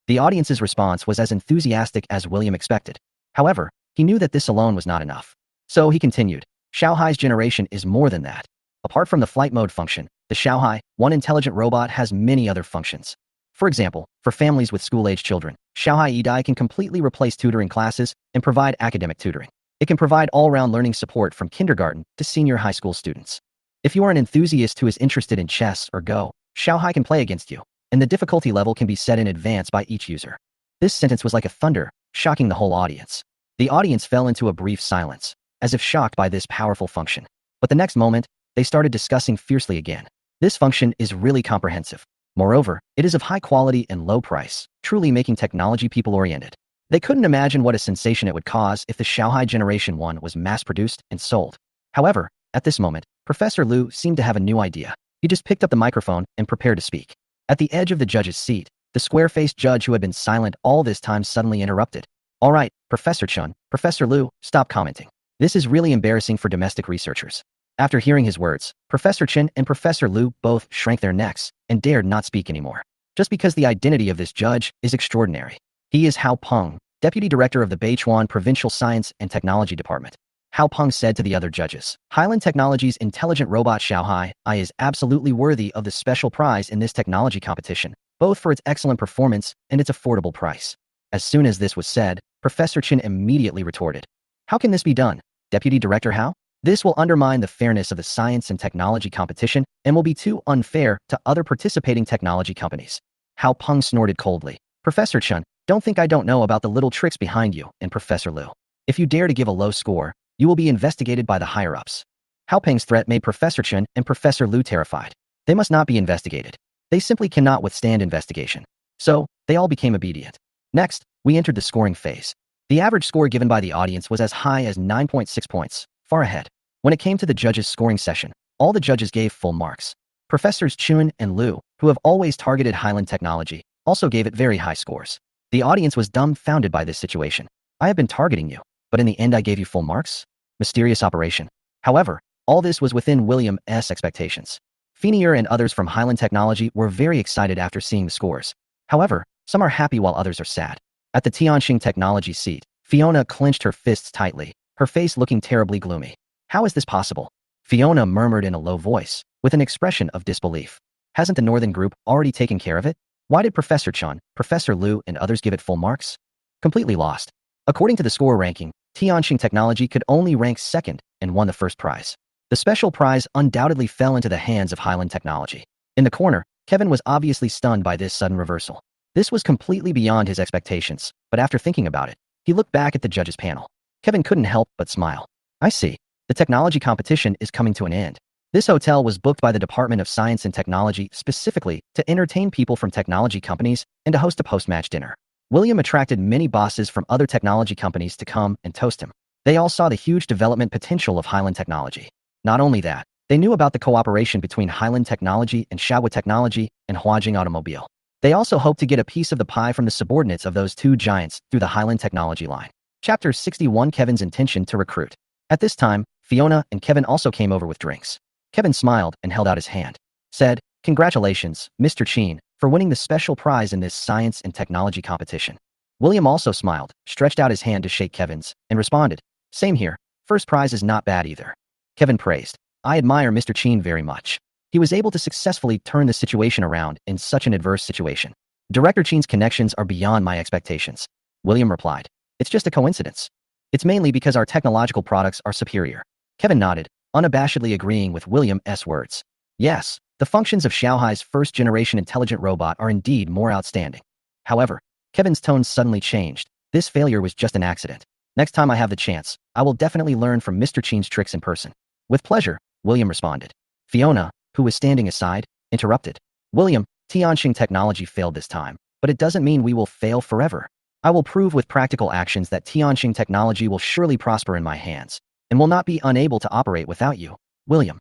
The audience's response was as enthusiastic as William expected. However, he knew that this alone was not enough. So he continued, Xiaohai's generation is more than that. Apart from the flight mode function, the Xiaohai, one intelligent robot, has many other functions. For example, for families with school-age children, Xiaohai Edai can completely replace tutoring classes and provide academic tutoring. It can provide all-round learning support from kindergarten to senior high school students. If you are an enthusiast who is interested in chess or Go, Xiaohai can play against you, and the difficulty level can be set in advance by each user. This sentence was like a thunder, shocking the whole audience. The audience fell into a brief silence, as if shocked by this powerful function. But the next moment, they started discussing fiercely again. This function is really comprehensive. Moreover, it is of high quality and low price, truly making technology people-oriented. They couldn't imagine what a sensation it would cause if the Xiaohai Generation 1 was mass-produced and sold. However, at this moment, Professor Liu seemed to have a new idea. He just picked up the microphone and prepared to speak. At the edge of the judge's seat, the square-faced judge who had been silent all this time suddenly interrupted. All right, Professor Chun, Professor Liu, stop commenting. This is really embarrassing for domestic researchers. After hearing his words, Professor Chen and Professor Liu both shrank their necks and dared not speak anymore. Just because the identity of this judge is extraordinary. He is Hao Peng, Deputy Director of the Beichuan Provincial Science and Technology Department. Hao Peng said to the other judges, Highland Technology's intelligent robot Xiaohai is absolutely worthy of the special prize in this technology competition, both for its excellent performance and its affordable price. As soon as this was said, Professor Chen immediately retorted, How can this be done, Deputy Director Hao? This will undermine the fairness of the science and technology competition and will be too unfair to other participating technology companies. Hao Peng snorted coldly. Professor Chen, don't think I don't know about the little tricks behind you and Professor Liu. If you dare to give a low score, you will be investigated by the higher-ups. Hao Peng's threat made Professor Chen and Professor Liu terrified. They must not be investigated. They simply cannot withstand investigation. So, they all became obedient. Next, we entered the scoring phase. The average score given by the audience was as high as 9.6 points, far ahead. When it came to the judges' scoring session, all the judges gave full marks. Professors Chun and Liu, who have always targeted Highland Technology, also gave it very high scores. The audience was dumbfounded by this situation. I have been targeting you, but in the end I gave you full marks? Mysterious operation. However, all this was within William's expectations. Fiona and others from Highland Technology were very excited after seeing the scores. However, some are happy while others are sad. At the Tianxing Technology seat, Fiona clenched her fists tightly, her face looking terribly gloomy. How is this possible? Fiona murmured in a low voice, with an expression of disbelief. Hasn't the Northern Group already taken care of it? Why did Professor Chun, Professor Liu, and others give it full marks? Completely lost. According to the score ranking, Tianxing Technology could only rank second and won the first prize. The special prize undoubtedly fell into the hands of Highland Technology. In the corner, Kevin was obviously stunned by this sudden reversal. This was completely beyond his expectations, but after thinking about it, he looked back at the judges' panel. Kevin couldn't help but smile. I see. The technology competition is coming to an end. This hotel was booked by the Department of Science and Technology specifically to entertain people from technology companies and to host a post-match dinner. William attracted many bosses from other technology companies to come and toast him. They all saw the huge development potential of Highland Technology. Not only that, they knew about the cooperation between Highland Technology and Shawa Technology and Huajing Automobile. They also hoped to get a piece of the pie from the subordinates of those two giants through the Highland Technology line. Chapter 61: Kevin's intention to recruit. At this time, Fiona and Kevin also came over with drinks. Kevin smiled and held out his hand. Said, "Congratulations, Mr. Cheen, for winning the special prize in this science and technology competition." William also smiled, stretched out his hand to shake Kevin's, and responded, "Same here. First prize is not bad either." Kevin praised, "I admire Mr. Cheen very much. He was able to successfully turn the situation around in such an adverse situation. Director Cheen's connections are beyond my expectations." William replied, "It's just a coincidence. It's mainly because our technological products are superior." Kevin nodded, unabashedly agreeing with William's words. Yes, the functions of Xiaohai's first-generation intelligent robot are indeed more outstanding. However, Kevin's tone suddenly changed. This failure was just an accident. Next time I have the chance, I will definitely learn from Mr. Cheen's tricks in person. With pleasure, William responded. Fiona, who was standing aside, interrupted. "William, Tianxing Technology failed this time, but it doesn't mean we will fail forever. I will prove with practical actions that Tianxing Technology will surely prosper in my hands, and will not be unable to operate without you, William."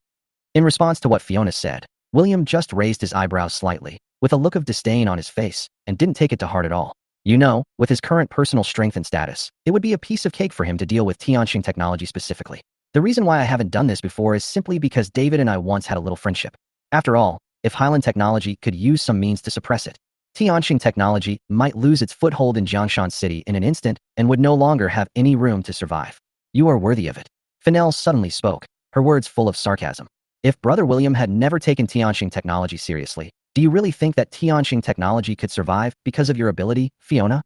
In response to what Fiona said, William just raised his eyebrows slightly, with a look of disdain on his face, and didn't take it to heart at all. You know, with his current personal strength and status, it would be a piece of cake for him to deal with Tianxing Technology specifically. The reason why I haven't done this before is simply because David and I once had a little friendship. After all, if Highland Technology could use some means to suppress it, Tianxing Technology might lose its foothold in Jiangshan City in an instant and would no longer have any room to survive. You are worthy of it. Fennell suddenly spoke, her words full of sarcasm. If Brother William had never taken Tianxing Technology seriously, do you really think that Tianxing Technology could survive because of your ability, Fiona?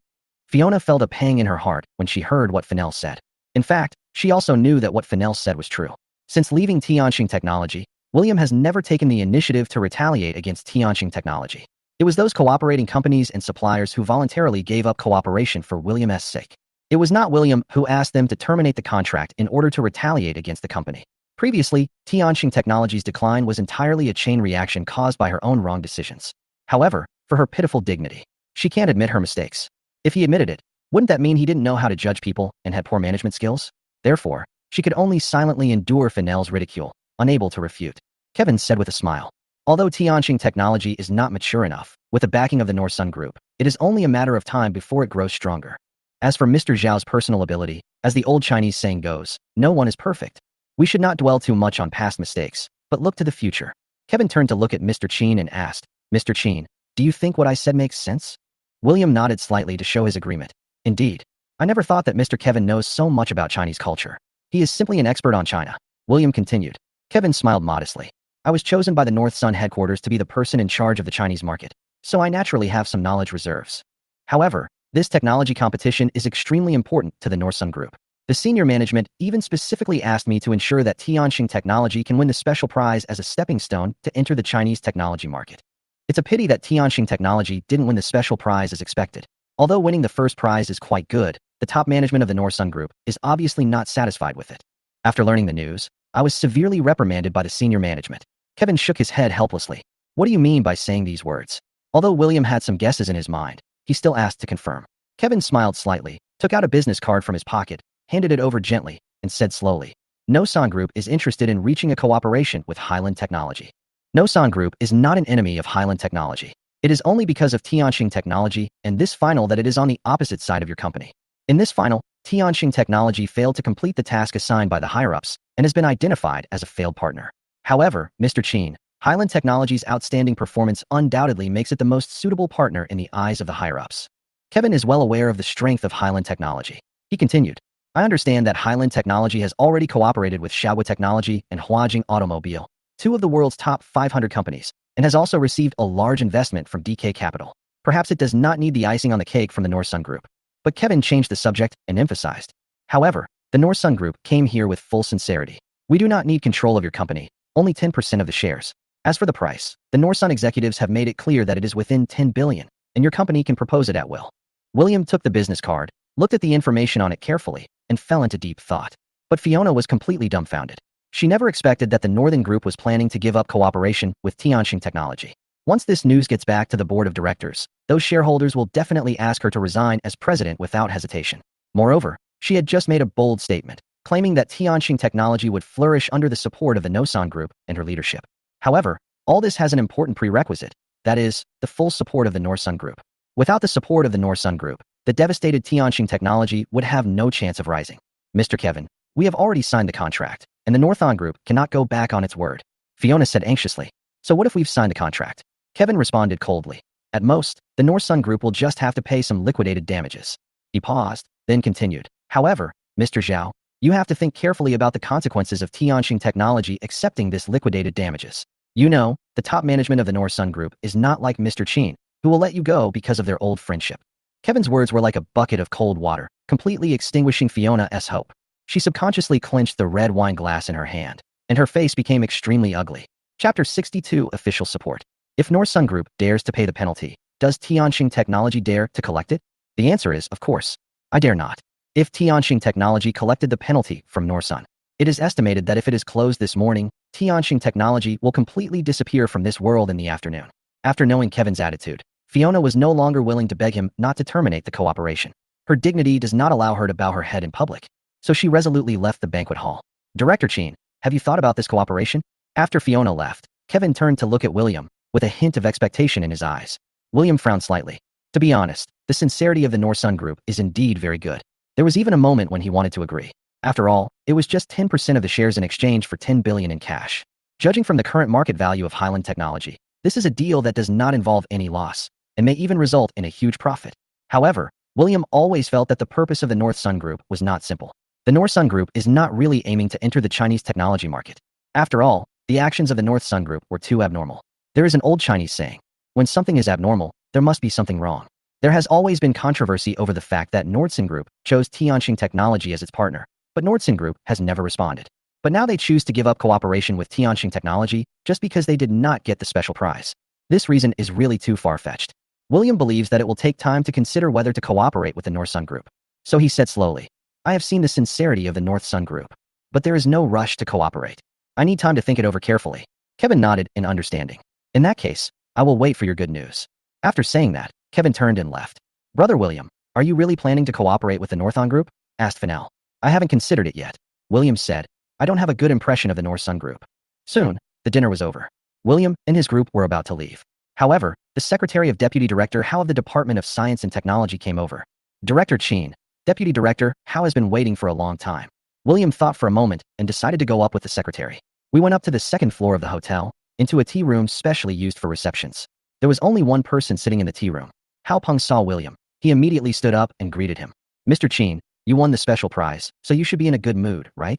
Fiona felt a pang in her heart when she heard what Fennell said. In fact, she also knew that what Fennell said was true. Since leaving Tianxing Technology, William has never taken the initiative to retaliate against Tianxing Technology. It was those cooperating companies and suppliers who voluntarily gave up cooperation for William's sake. It was not William who asked them to terminate the contract in order to retaliate against the company. Previously, Tianxing Technology's decline was entirely a chain reaction caused by her own wrong decisions. However, for her pitiful dignity, she can't admit her mistakes. If he admitted it, wouldn't that mean he didn't know how to judge people and had poor management skills? Therefore, she could only silently endure Fennell's ridicule, unable to refute. Kevin said with a smile. Although Tianxing Technology is not mature enough, with the backing of the Norsun Group, it is only a matter of time before it grows stronger. As for Mr. Zhao's personal ability, as the old Chinese saying goes, no one is perfect. We should not dwell too much on past mistakes, but look to the future. Kevin turned to look at Mr. Cheen and asked, "Mr. Cheen, do you think what I said makes sense?" William nodded slightly to show his agreement. "Indeed. I never thought that Mr. Kevin knows so much about Chinese culture. He is simply an expert on China." William continued. Kevin smiled modestly. "I was chosen by the North Sun headquarters to be the person in charge of the Chinese market, so I naturally have some knowledge reserves. However, this technology competition is extremely important to the North Sun Group. The senior management even specifically asked me to ensure that Tianxing Technology can win the special prize as a stepping stone to enter the Chinese technology market. It's a pity that Tianxing Technology didn't win the special prize as expected. Although winning the first prize is quite good, the top management of the North Sun Group is obviously not satisfied with it. After learning the news, I was severely reprimanded by the senior management." Kevin shook his head helplessly. "What do you mean by saying these words?" Although William had some guesses in his mind, he still asked to confirm. Kevin smiled slightly, took out a business card from his pocket, handed it over gently, and said slowly, "Nosan Group is interested in reaching a cooperation with Highland Technology. Nosan Group is not an enemy of Highland Technology. It is only because of Tianxing Technology and this final that it is on the opposite side of your company. In this final, Tianxing Technology failed to complete the task assigned by the higher-ups and has been identified as a failed partner. However, Mr. Cheen, Highland Technology's outstanding performance undoubtedly makes it the most suitable partner in the eyes of the higher-ups." Kevin is well aware of the strength of Highland Technology. He continued, "I understand that Highland Technology has already cooperated with Shawa Technology and Huajing Automobile, two of the world's top 500 companies, and has also received a large investment from DK Capital. Perhaps it does not need the icing on the cake from the North Sun Group." But Kevin changed the subject and emphasized, "However, the North Sun Group came here with full sincerity. We do not need control of your company, only 10% of the shares. As for the price, the North Sun executives have made it clear that it is within 10 billion, and your company can propose it at will." William took the business card, looked at the information on it carefully, and fell into deep thought. But Fiona was completely dumbfounded. She never expected that the Northern Group was planning to give up cooperation with Tianxing Technology. Once this news gets back to the board of directors, those shareholders will definitely ask her to resign as president without hesitation. Moreover, she had just made a bold statement, claiming that Tianxing Technology would flourish under the support of the Nosan Group and her leadership. However, all this has an important prerequisite, that is, the full support of the Norsun Group. Without the support of the Norsun Group, the devastated Tianxing Technology would have no chance of rising. Mr. Kevin, we have already signed the contract, and the Northon Group cannot go back on its word. Fiona said anxiously. So what if we've signed the contract? Kevin responded coldly. At most, the Norsun Group will just have to pay some liquidated damages. He paused, then continued. However, Mr. Zhao, you have to think carefully about the consequences of Tianxing Technology accepting this liquidated damages. You know, the top management of the Norsun Group is not like Mr. Qin, who will let you go because of their old friendship. Kevin's words were like a bucket of cold water, completely extinguishing Fiona's hope. She subconsciously clenched the red wine glass in her hand, and her face became extremely ugly. Chapter 62 Official Support. If Norsun Group dares to pay the penalty, does Tianxing Technology dare to collect it? The answer is, of course. I dare not. If Tianxing Technology collected the penalty from Norsun, it is estimated that if it is closed this morning, Tianxing Technology will completely disappear from this world in the afternoon. After knowing Kevin's attitude, Fiona was no longer willing to beg him not to terminate the cooperation. Her dignity does not allow her to bow her head in public, so she resolutely left the banquet hall. Director Qin, have you thought about this cooperation? After Fiona left, Kevin turned to look at William, with a hint of expectation in his eyes. William frowned slightly. To be honest, the sincerity of the Norsun Group is indeed very good. There was even a moment when he wanted to agree. After all, it was just 10% of the shares in exchange for 10 billion in cash. Judging from the current market value of Highland Technology, this is a deal that does not involve any loss, and may even result in a huge profit. However, William always felt that the purpose of the Northsun Group was not simple. The Northsun Group is not really aiming to enter the Chinese technology market. After all, the actions of the Northsun Group were too abnormal. There is an old Chinese saying, when something is abnormal, there must be something wrong. There has always been controversy over the fact that Nordson Group chose Tianxing Technology as its partner, but Nordson Group has never responded. But now they choose to give up cooperation with Tianxing Technology just because they did not get the special prize. This reason is really too far-fetched. William believes that it will take time to consider whether to cooperate with the Northsun Group. So he said slowly, I have seen the sincerity of the Northsun Group, but there is no rush to cooperate. I need time to think it over carefully. Kevin nodded in understanding. In that case, I will wait for your good news. After saying that, Kevin turned and left. Brother William, are you really planning to cooperate with the Northon Group? Asked Fennell. I haven't considered it yet. William said, I don't have a good impression of the Northsun Group. Soon, the dinner was over. William and his group were about to leave. However, the Secretary of Deputy Director Hao of the Department of Science and Technology came over. Director Qin, Deputy Director Hao has been waiting for a long time. William thought for a moment and decided to go up with the secretary. We went up to the second floor of the hotel, into a tea room specially used for receptions. There was only one person sitting in the tea room. Hao Peng saw William. He immediately stood up and greeted him. Mr. Qin, you won the special prize, so you should be in a good mood, right?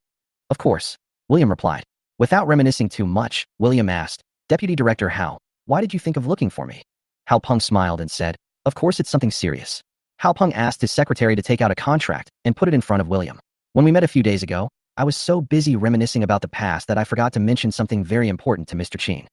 Of course, William replied. Without reminiscing too much, William asked, Deputy Director Hao, why did you think of looking for me? Hao Peng smiled and said, of course it's something serious. Hao Peng asked his secretary to take out a contract and put it in front of William. When we met a few days ago, I was so busy reminiscing about the past that I forgot to mention something very important to Mr. Qin.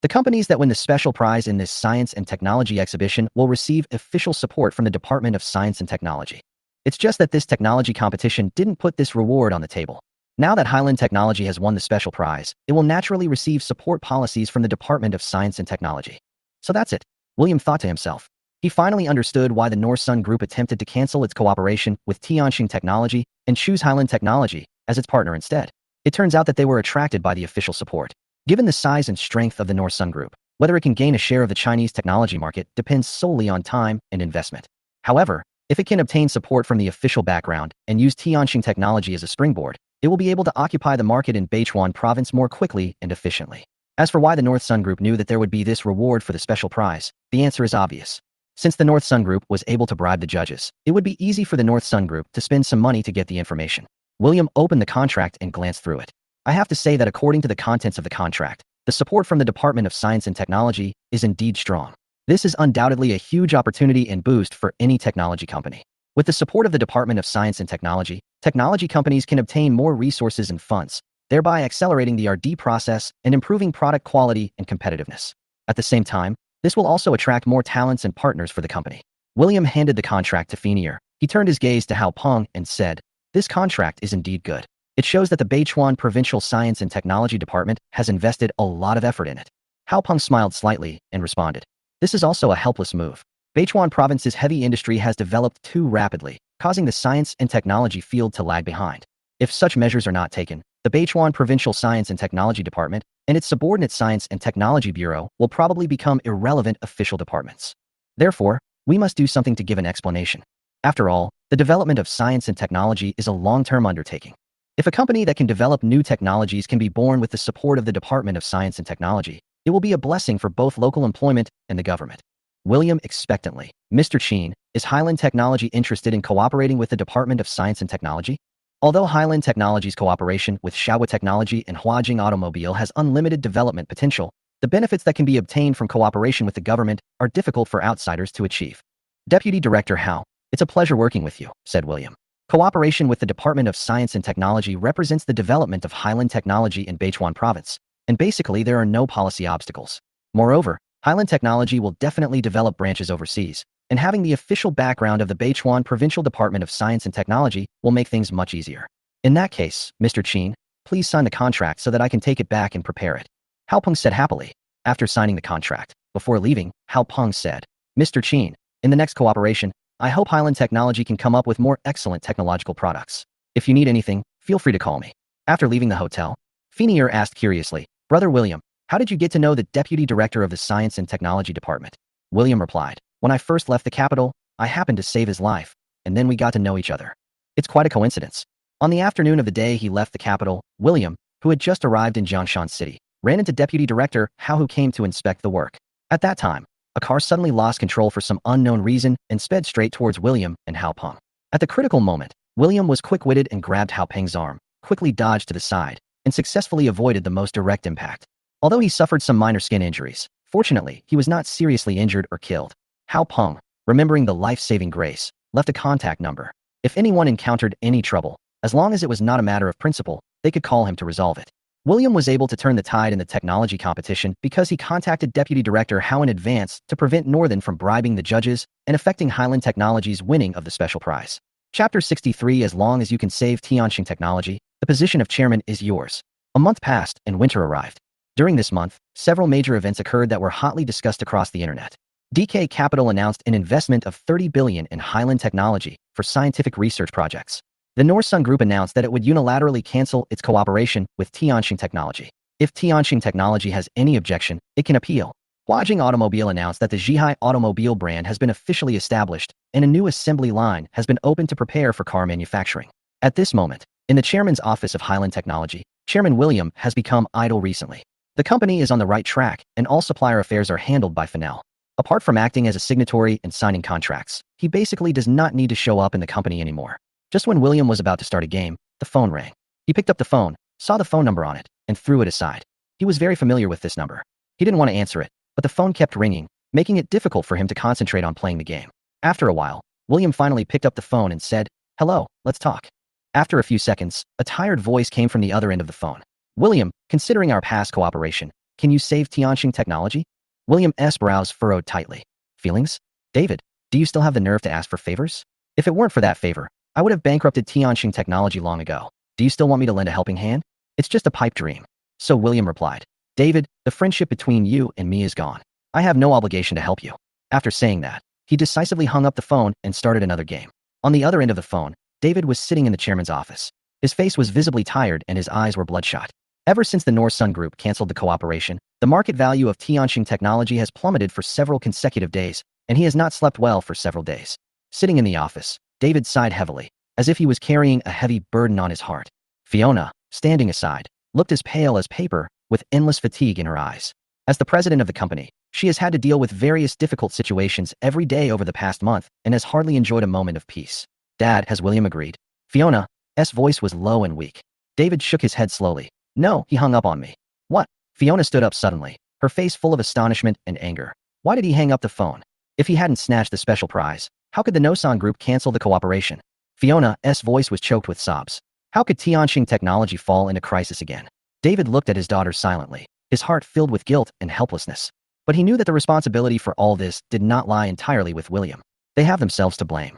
The companies that win the special prize in this science and technology exhibition will receive official support from the Department of Science and Technology. It's just that this technology competition didn't put this reward on the table. Now that Highland Technology has won the special prize, it will naturally receive support policies from the Department of Science and Technology. So that's it, William thought to himself. He finally understood why the Northsun Group attempted to cancel its cooperation with Tianxing Technology and choose Highland Technology as its partner instead. It turns out that they were attracted by the official support. Given the size and strength of the Northsun Group, whether it can gain a share of the Chinese technology market depends solely on time and investment. However, if it can obtain support from the official background and use Tianxing Technology as a springboard, it will be able to occupy the market in Beichuan province more quickly and efficiently. As for why the Northsun Group knew that there would be this reward for the special prize, the answer is obvious. Since the Northsun Group was able to bribe the judges, it would be easy for the Northsun Group to spend some money to get the information. William opened the contract and glanced through it. I have to say that according to the contents of the contract, the support from the Department of Science and Technology is indeed strong. This is undoubtedly a huge opportunity and boost for any technology company. With the support of the Department of Science and Technology, technology companies can obtain more resources and funds, thereby accelerating the R&D process and improving product quality and competitiveness. At the same time, this will also attract more talents and partners for the company. William handed the contract to Fiona. He turned his gaze to Hao Peng and said, this contract is indeed good. It shows that the Beichuan Provincial Science and Technology Department has invested a lot of effort in it. Hao Peng smiled slightly and responded, "This is also a helpless move. Beichuan Province's heavy industry has developed too rapidly, causing the science and technology field to lag behind. If such measures are not taken, the Beichuan Provincial Science and Technology Department and its subordinate Science and Technology Bureau will probably become irrelevant official departments. Therefore, we must do something to give an explanation. After all, the development of science and technology is a long-term undertaking. If a company that can develop new technologies can be born with the support of the Department of Science and Technology, it will be a blessing for both local employment and the government." William expectantly, "Mr. Qin, is Highland Technology interested in cooperating with the Department of Science and Technology?" Although Highland Technology's cooperation with Xiaohua Technology and Huajing Automobile has unlimited development potential, the benefits that can be obtained from cooperation with the government are difficult for outsiders to achieve. Deputy Director Hao, "It's a pleasure working with you," said William. "Cooperation with the Department of Science and Technology represents the development of Highland Technology in Beichuan Province, and basically there are no policy obstacles. Moreover, Highland Technology will definitely develop branches overseas, and having the official background of the Beichuan Provincial Department of Science and Technology will make things much easier. In that case, Mr. Qin, please sign the contract so that I can take it back and prepare it." Hao Peng said happily. After signing the contract, before leaving, Hao Peng said, "Mr. Qin, in the next cooperation, I hope Highland Technology can come up with more excellent technological products. If you need anything, feel free to call me." After leaving the hotel, Fiona asked curiously, "Brother William, how did you get to know the Deputy Director of the Science and Technology Department?" William replied, "When I first left the capital, I happened to save his life, and then we got to know each other. It's quite a coincidence." On the afternoon of the day he left the capital, William, who had just arrived in Jiangshan City, ran into Deputy Director Hao, who came to inspect the work. At that time, a car suddenly lost control for some unknown reason and sped straight towards William and Hao Peng. At the critical moment, William was quick-witted and grabbed Hao Peng's arm, quickly dodged to the side, and successfully avoided the most direct impact. Although he suffered some minor skin injuries, fortunately, he was not seriously injured or killed. Hao Peng, remembering the life-saving grace, left a contact number. If anyone encountered any trouble, as long as it was not a matter of principle, they could call him to resolve it. William was able to turn the tide in the technology competition because he contacted Deputy Director Hao in advance to prevent Northern from bribing the judges and affecting Highland Technology's winning of the special prize. Chapter 63. As long as you can save Tianxing Technology, the position of chairman is yours. A month passed and winter arrived. During this month, several major events occurred that were hotly discussed across the internet. DK Capital announced an investment of 30 billion in Highland Technology for scientific research projects. The Norsun Group announced that it would unilaterally cancel its cooperation with Tianxing Technology. If Tianxing Technology has any objection, it can appeal. Huajing Automobile announced that the Zhihai automobile brand has been officially established, and a new assembly line has been opened to prepare for car manufacturing. At this moment, in the chairman's office of Highland Technology, Chairman William has become idle recently. The company is on the right track, and all supplier affairs are handled by Fennell. Apart from acting as a signatory and signing contracts, he basically does not need to show up in the company anymore. Just when William was about to start a game, the phone rang. He picked up the phone, saw the phone number on it, and threw it aside. He was very familiar with this number. He didn't want to answer it, but the phone kept ringing, making it difficult for him to concentrate on playing the game. After a while, William finally picked up the phone and said, "Hello, let's talk." After a few seconds, a tired voice came from the other end of the phone. "William, considering our past cooperation, can you save Tianxing Technology?" William's brows furrowed tightly. "Feelings? David, do you still have the nerve to ask for favors? If it weren't for that favor, I would have bankrupted Tianxing Technology long ago. Do you still want me to lend a helping hand? It's just a pipe dream." So William replied, "David, the friendship between you and me is gone. I have no obligation to help you." After saying that, he decisively hung up the phone and started another game. On the other end of the phone, David was sitting in the chairman's office. His face was visibly tired and his eyes were bloodshot. Ever since the Norsun Group canceled the cooperation, the market value of Tianxing Technology has plummeted for several consecutive days, and he has not slept well for several days. Sitting in the office, David sighed heavily, as if he was carrying a heavy burden on his heart. Fiona, standing aside, looked as pale as paper, with endless fatigue in her eyes. As the president of the company, she has had to deal with various difficult situations every day over the past month and has hardly enjoyed a moment of peace. "Dad," has William agreed. Fiona's voice was low and weak. David shook his head slowly. "No, he hung up on me." "What?" Fiona stood up suddenly, her face full of astonishment and anger. Why did he hang up the phone? If he hadn't snatched the special prize, how could the Norsun Group cancel the cooperation? Fiona's voice was choked with sobs. How could Tianxing Technology fall into crisis again? David looked at his daughter silently, his heart filled with guilt and helplessness. But he knew that the responsibility for all this did not lie entirely with William. They have themselves to blame.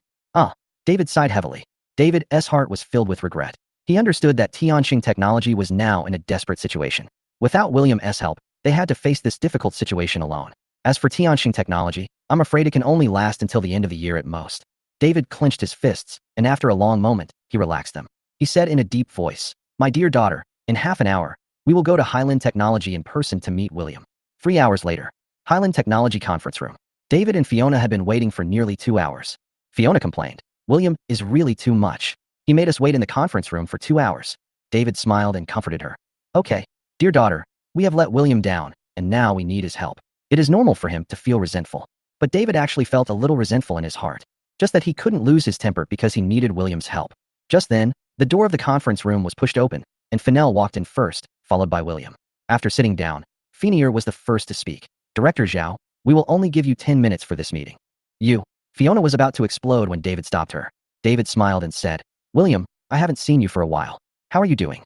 David sighed heavily. David's heart was filled with regret. He understood that Tianqing Technology was now in a desperate situation. Without William's help, they had to face this difficult situation alone. As for Tianqing Technology, I'm afraid it can only last until the end of the year at most. David clenched his fists, and after a long moment, he relaxed them. He said in a deep voice, "My dear daughter, in half an hour, we will go to Highland Technology in person to meet William." 3 hours later, Highland Technology conference room. David and Fiona had been waiting for nearly 2 hours. Fiona complained, "William is really too much. He made us wait in the conference room for 2 hours. David smiled and comforted her. "Okay, dear daughter, we have let William down, and now we need his help." It is normal for him to feel resentful. But David actually felt a little resentful in his heart. Just that he couldn't lose his temper because he needed William's help. Just then, the door of the conference room was pushed open, and Fennell walked in first, followed by William. After sitting down, Fiona was the first to speak. "Director Zhao, we will only give you 10 minutes for this meeting." "You." Fiona was about to explode when David stopped her. David smiled and said, "William, I haven't seen you for a while. How are you doing?"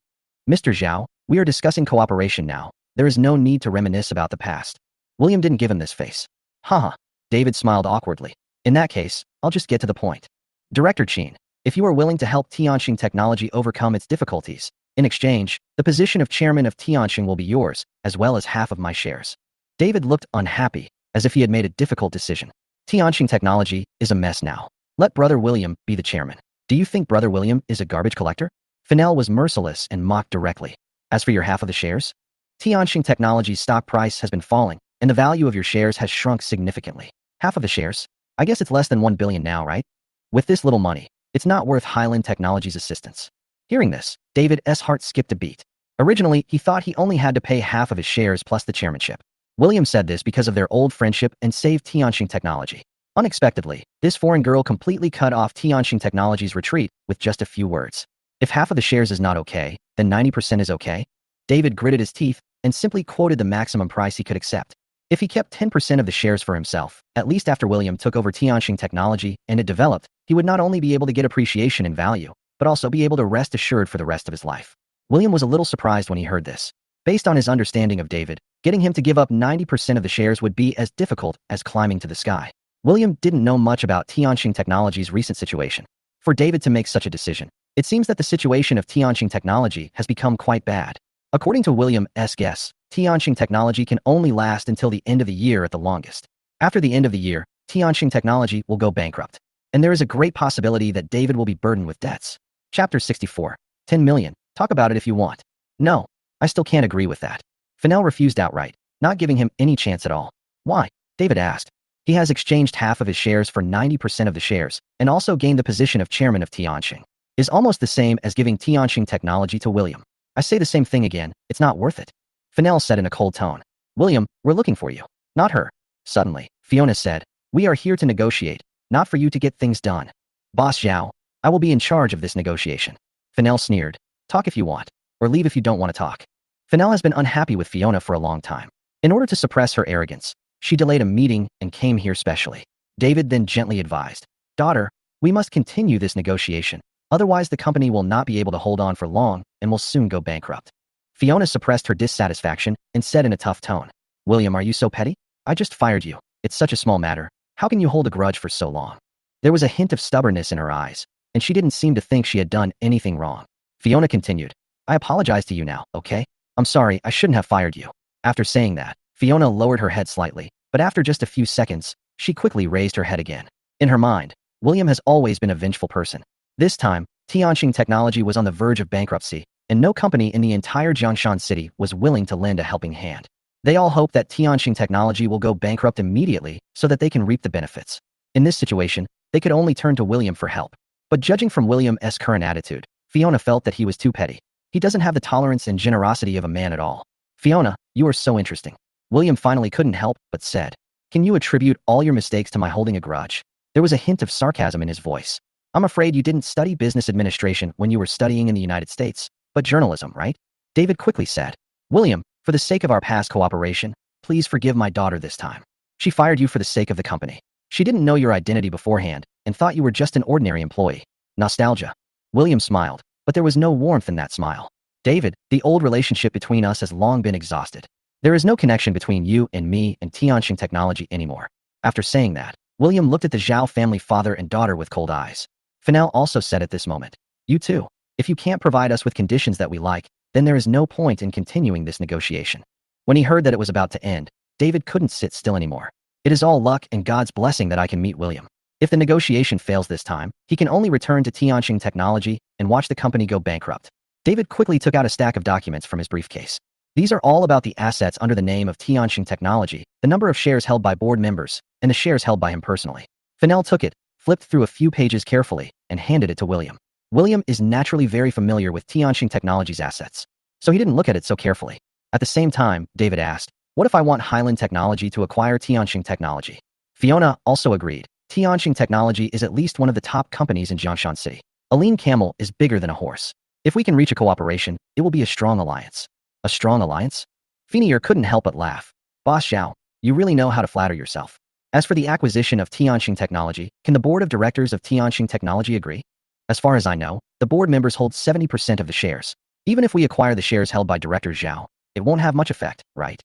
"Mr. Zhao, we are discussing cooperation now. There is no need to reminisce about the past." William didn't give him this face. Haha. David smiled awkwardly. "In that case, I'll just get to the point. Director Qin, if you are willing to help Tianqing Technology overcome its difficulties, in exchange, the position of chairman of Tianqing will be yours, as well as half of my shares." David looked unhappy, as if he had made a difficult decision. Tianqing Technology is a mess now. Let Brother William be the chairman. Do you think Brother William is a garbage collector? Fennell was merciless and mocked directly. "As for your half of the shares? Tianqing Technology's stock price has been falling, and the value of your shares has shrunk significantly. Half of the shares? I guess it's less than 1 billion now, right? With this little money, it's not worth Highland Technology's assistance." Hearing this, David's heart skipped a beat. Originally, he thought he only had to pay half of his shares plus the chairmanship. William said this because of their old friendship and saved Tianqing Technology. Unexpectedly, this foreign girl completely cut off Tianqing Technology's retreat with just a few words. "If half of the shares is not okay, then 90% is okay?" David gritted his teeth and simply quoted the maximum price he could accept. If he kept 10% of the shares for himself, at least after William took over Tianqing Technology and it developed, he would not only be able to get appreciation in value, but also be able to rest assured for the rest of his life. William was a little surprised when he heard this. Based on his understanding of David, getting him to give up 90% of the shares would be as difficult as climbing to the sky. William didn't know much about Tianqing Technology's recent situation. For David to make such a decision, it seems that the situation of Tianqing Technology has become quite bad. According to William's guess, Tianqing Technology can only last until the end of the year at the longest. After the end of the year, Tianqing Technology will go bankrupt. And there is a great possibility that David will be burdened with debts. Chapter 64. 10 million. Talk about it if you want. No, I still can't agree with that. Fennell refused outright, not giving him any chance at all. Why? David asked. He has exchanged half of his shares for 90% of the shares, and also gained the position of chairman of Tianqing. Is almost the same as giving Tianqing Technology to William. I say the same thing again, it's not worth it. Fennell said in a cold tone. William, we're looking for you. Not her. Suddenly, Fiona said, we are here to negotiate, not for you to get things done. Boss Zhao, I will be in charge of this negotiation. Fennell sneered. Talk if you want, or leave if you don't want to talk. Fennell has been unhappy with Fiona for a long time. In order to suppress her arrogance, she delayed a meeting and came here specially. David then gently advised, daughter, we must continue this negotiation. Otherwise the company will not be able to hold on for long and will soon go bankrupt. Fiona suppressed her dissatisfaction and said in a tough tone, William, are you so petty? I just fired you. It's such a small matter. How can you hold a grudge for so long? There was a hint of stubbornness in her eyes, and she didn't seem to think she had done anything wrong. Fiona continued, I apologize to you now, okay? I'm sorry, I shouldn't have fired you. After saying that, Fiona lowered her head slightly, but after just a few seconds, she quickly raised her head again. In her mind, William has always been a vengeful person. This time, Tianqing Technology was on the verge of bankruptcy, and no company in the entire Jiangshan city was willing to lend a helping hand. They all hope that Tianqing Technology will go bankrupt immediately so that they can reap the benefits. In this situation, they could only turn to William for help. But judging from William's current attitude, Fiona felt that he was too petty. He doesn't have the tolerance and generosity of a man at all. Fiona, you are so interesting. William finally couldn't help but said, can you attribute all your mistakes to my holding a grudge? There was a hint of sarcasm in his voice. I'm afraid you didn't study business administration when you were studying in the United States, but journalism, right? David quickly said, William, for the sake of our past cooperation, please forgive my daughter this time. She fired you for the sake of the company. She didn't know your identity beforehand and thought you were just an ordinary employee. Nostalgia. William smiled, but there was no warmth in that smile. David, the old relationship between us has long been exhausted. There is no connection between you and me and Tianqing Technology anymore. After saying that, William looked at the Zhao family father and daughter with cold eyes. Fennell also said at this moment, you too. If you can't provide us with conditions that we like, then there is no point in continuing this negotiation. When he heard that it was about to end, David couldn't sit still anymore. It is all luck and God's blessing that I can meet William. If the negotiation fails this time, he can only return to Tianqing Technology and watch the company go bankrupt. David quickly took out a stack of documents from his briefcase. These are all about the assets under the name of Tianqing Technology, the number of shares held by board members, and the shares held by him personally. Fennell took it, flipped through a few pages carefully, and handed it to William. William is naturally very familiar with Tianqing Technology's assets, so he didn't look at it so carefully. At the same time, David asked, "What if I want Highland Technology to acquire Tianqing Technology?" Fiona also agreed. Tianqing Technology is at least one of the top companies in Jiangshan City. A lean camel is bigger than a horse. If we can reach a cooperation, it will be a strong alliance. A strong alliance? Fenier couldn't help but laugh. Boss Zhao, you really know how to flatter yourself. As for the acquisition of Tianqing Technology, can the board of directors of Tianqing Technology agree? As far as I know, the board members hold 70% of the shares. Even if we acquire the shares held by Director Zhao, it won't have much effect, right?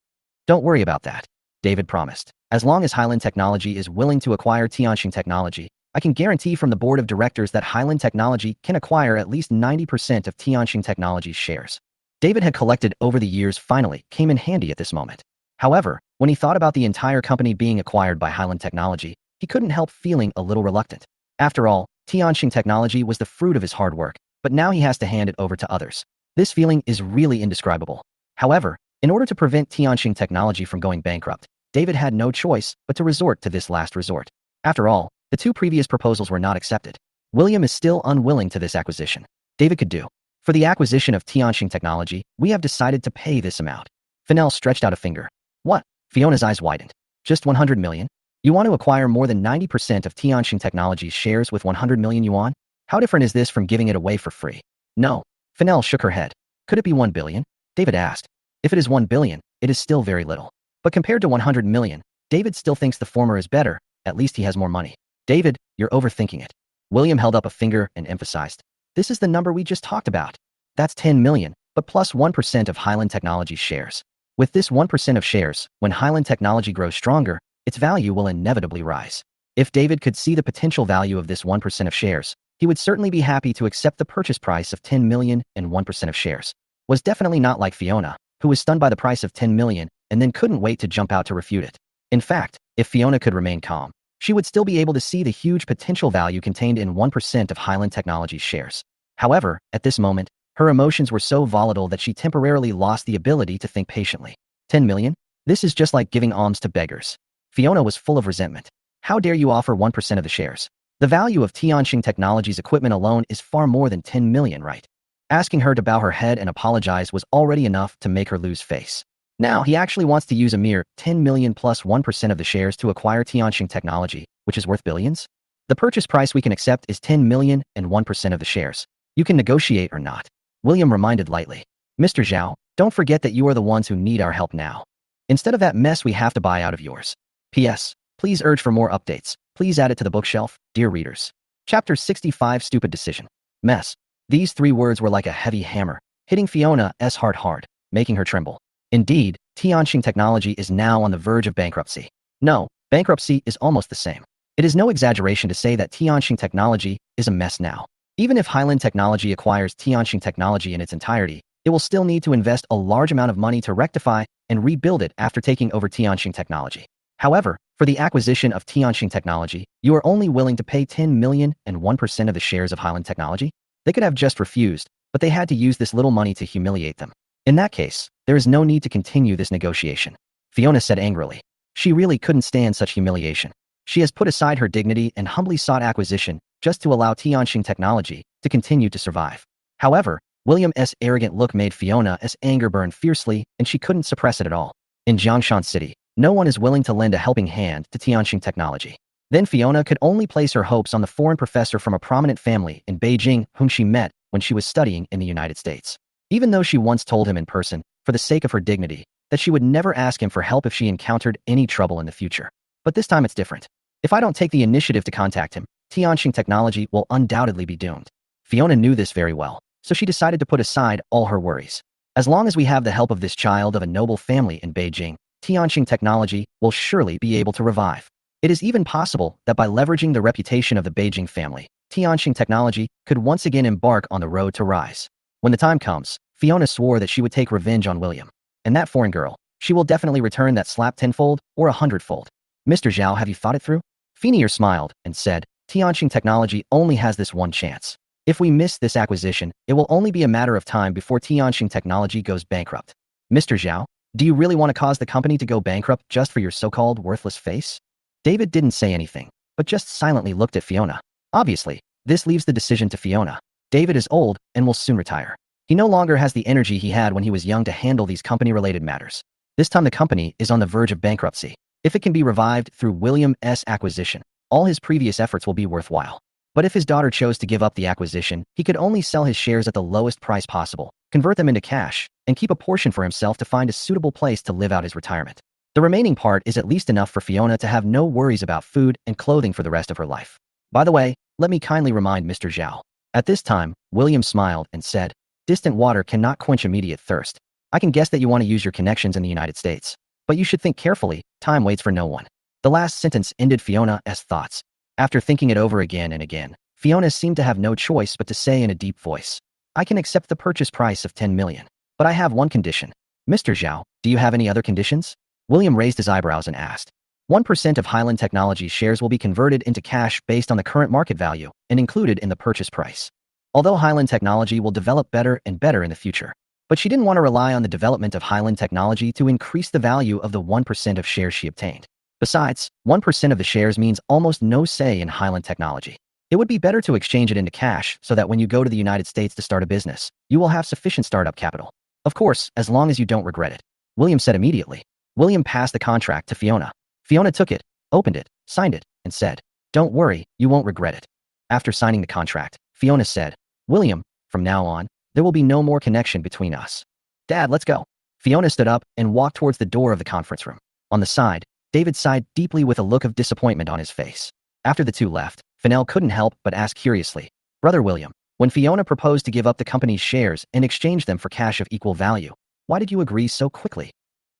Don't worry about that, David promised. As long as Highland Technology is willing to acquire Tianqing Technology, I can guarantee from the board of directors that Highland Technology can acquire at least 90% of Tianqing Technology's shares. David had collected over the years finally came in handy at this moment. However, when he thought about the entire company being acquired by Highland Technology, he couldn't help feeling a little reluctant. After all, Tianqing Technology was the fruit of his hard work, but now he has to hand it over to others. This feeling is really indescribable. However, in order to prevent Tianqing Technology from going bankrupt, David had no choice but to resort to this last resort. After all, the two previous proposals were not accepted. William is still unwilling to this acquisition. David could do. For the acquisition of Tianqing Technology, we have decided to pay this amount. Fennell stretched out a finger. What? Fiona's eyes widened. Just 100 million? You want to acquire more than 90% of Tianqing Technology's shares with 100 million yuan? How different is this from giving it away for free? No. Fennell shook her head. Could it be 1 billion? David asked. If it is 1 billion, it is still very little. But compared to 100 million, David still thinks the former is better. At least he has more money. David, you're overthinking it. William held up a finger and emphasized. This is the number we just talked about. That's 10 million, but plus 1% of Highland Technology's shares. With this 1% of shares, when Highland Technology grows stronger, its value will inevitably rise. If David could see the potential value of this 1% of shares, he would certainly be happy to accept the purchase price of 10 million and 1% of shares. Was definitely not like Fiona, who was stunned by the price of 10 million and then couldn't wait to jump out to refute it. In fact, if Fiona could remain calm, she would still be able to see the huge potential value contained in 1% of Highland Technology's shares. However, at this moment, her emotions were so volatile that she temporarily lost the ability to think patiently. 10 million? This is just like giving alms to beggars. Fiona was full of resentment. How dare you offer 1% of the shares? The value of Tianqing Technology's equipment alone is far more than 10 million, right? Asking her to bow her head and apologize was already enough to make her lose face. Now, he actually wants to use a mere 10 million plus 1% of the shares to acquire Tianqing Technology, which is worth billions? The purchase price we can accept is 10 million and 1% of the shares. You can negotiate or not. William reminded lightly. Mr. Zhao, don't forget that you are the ones who need our help now. Instead of that mess we have to buy out of yours. P.S. Please urge for more updates. Please add it to the bookshelf, dear readers. Chapter 65 Stupid Decision. Mess. These 3 words were like a heavy hammer, hitting Fiona's heart hard, making her tremble. Indeed, Tianqing Technology is now on the verge of bankruptcy. No, bankruptcy is almost the same. It is no exaggeration to say that Tianqing Technology is a mess now. Even if Highland Technology acquires Tianqing Technology in its entirety, it will still need to invest a large amount of money to rectify and rebuild it after taking over Tianqing Technology. However, for the acquisition of Tianqing Technology, you are only willing to pay 10 million and 1% of the shares of Highland Technology? They could have just refused, but they had to use this little money to humiliate them. In that case, there is no need to continue this negotiation. Fiona said angrily. She really couldn't stand such humiliation. She has put aside her dignity and humbly sought acquisition just to allow Tianqing Technology to continue to survive. However, William's arrogant look made Fiona's anger burn fiercely, and she couldn't suppress it at all. In Jiangshan City, no one is willing to lend a helping hand to Tianqing Technology. Then Fiona could only place her hopes on the foreign professor from a prominent family in Beijing whom she met when she was studying in the United States. Even though she once told him in person, for the sake of her dignity, that she would never ask him for help if she encountered any trouble in the future. But this time it's different. If I don't take the initiative to contact him, Tianqing Technology will undoubtedly be doomed. Fiona knew this very well, so she decided to put aside all her worries. As long as we have the help of this child of a noble family in Beijing, Tianqing Technology will surely be able to revive. It is even possible that by leveraging the reputation of the Beijing family, Tianxing Technology could once again embark on the road to rise. When the time comes, Fiona swore that she would take revenge on William. And that foreign girl, she will definitely return that slap tenfold or 100-fold. Mr. Zhao, have you thought it through? Finier smiled and said, Tianxing Technology only has this one chance. If we miss this acquisition, it will only be a matter of time before Tianxing Technology goes bankrupt. Mr. Zhao, do you really want to cause the company to go bankrupt just for your so-called worthless face? David didn't say anything, but just silently looked at Fiona. Obviously, this leaves the decision to Fiona. David is old and will soon retire. He no longer has the energy he had when he was young to handle these company-related matters. This time the company is on the verge of bankruptcy. If it can be revived through William's acquisition, all his previous efforts will be worthwhile. But if his daughter chose to give up the acquisition, he could only sell his shares at the lowest price possible, convert them into cash, and keep a portion for himself to find a suitable place to live out his retirement. The remaining part is at least enough for Fiona to have no worries about food and clothing for the rest of her life. By the way, let me kindly remind Mr. Zhao. At this time, William smiled and said, distant water cannot quench immediate thirst. I can guess that you want to use your connections in the United States. But you should think carefully, time waits for no one. The last sentence ended Fiona's thoughts. After thinking it over again and again, Fiona seemed to have no choice but to say in a deep voice, I can accept the purchase price of 10 million. But I have one condition. Mr. Zhao, do you have any other conditions? William raised his eyebrows and asked. 1% of Highland Technology's shares will be converted into cash based on the current market value and included in the purchase price. Although Highland Technology will develop better and better in the future, but she didn't want to rely on the development of Highland Technology to increase the value of the 1% of shares she obtained. Besides, 1% of the shares means almost no say in Highland Technology. It would be better to exchange it into cash so that when you go to the United States to start a business, you will have sufficient startup capital. Of course, as long as you don't regret it. William said immediately. William passed the contract to Fiona. Fiona took it, opened it, signed it, and said, don't worry, you won't regret it. After signing the contract, Fiona said, William, from now on, there will be no more connection between us. Dad, let's go. Fiona stood up and walked towards the door of the conference room. On the side, David sighed deeply with a look of disappointment on his face. After the two left, Fennell couldn't help but ask curiously, Brother William, when Fiona proposed to give up the company's shares and exchange them for cash of equal value, why did you agree so quickly?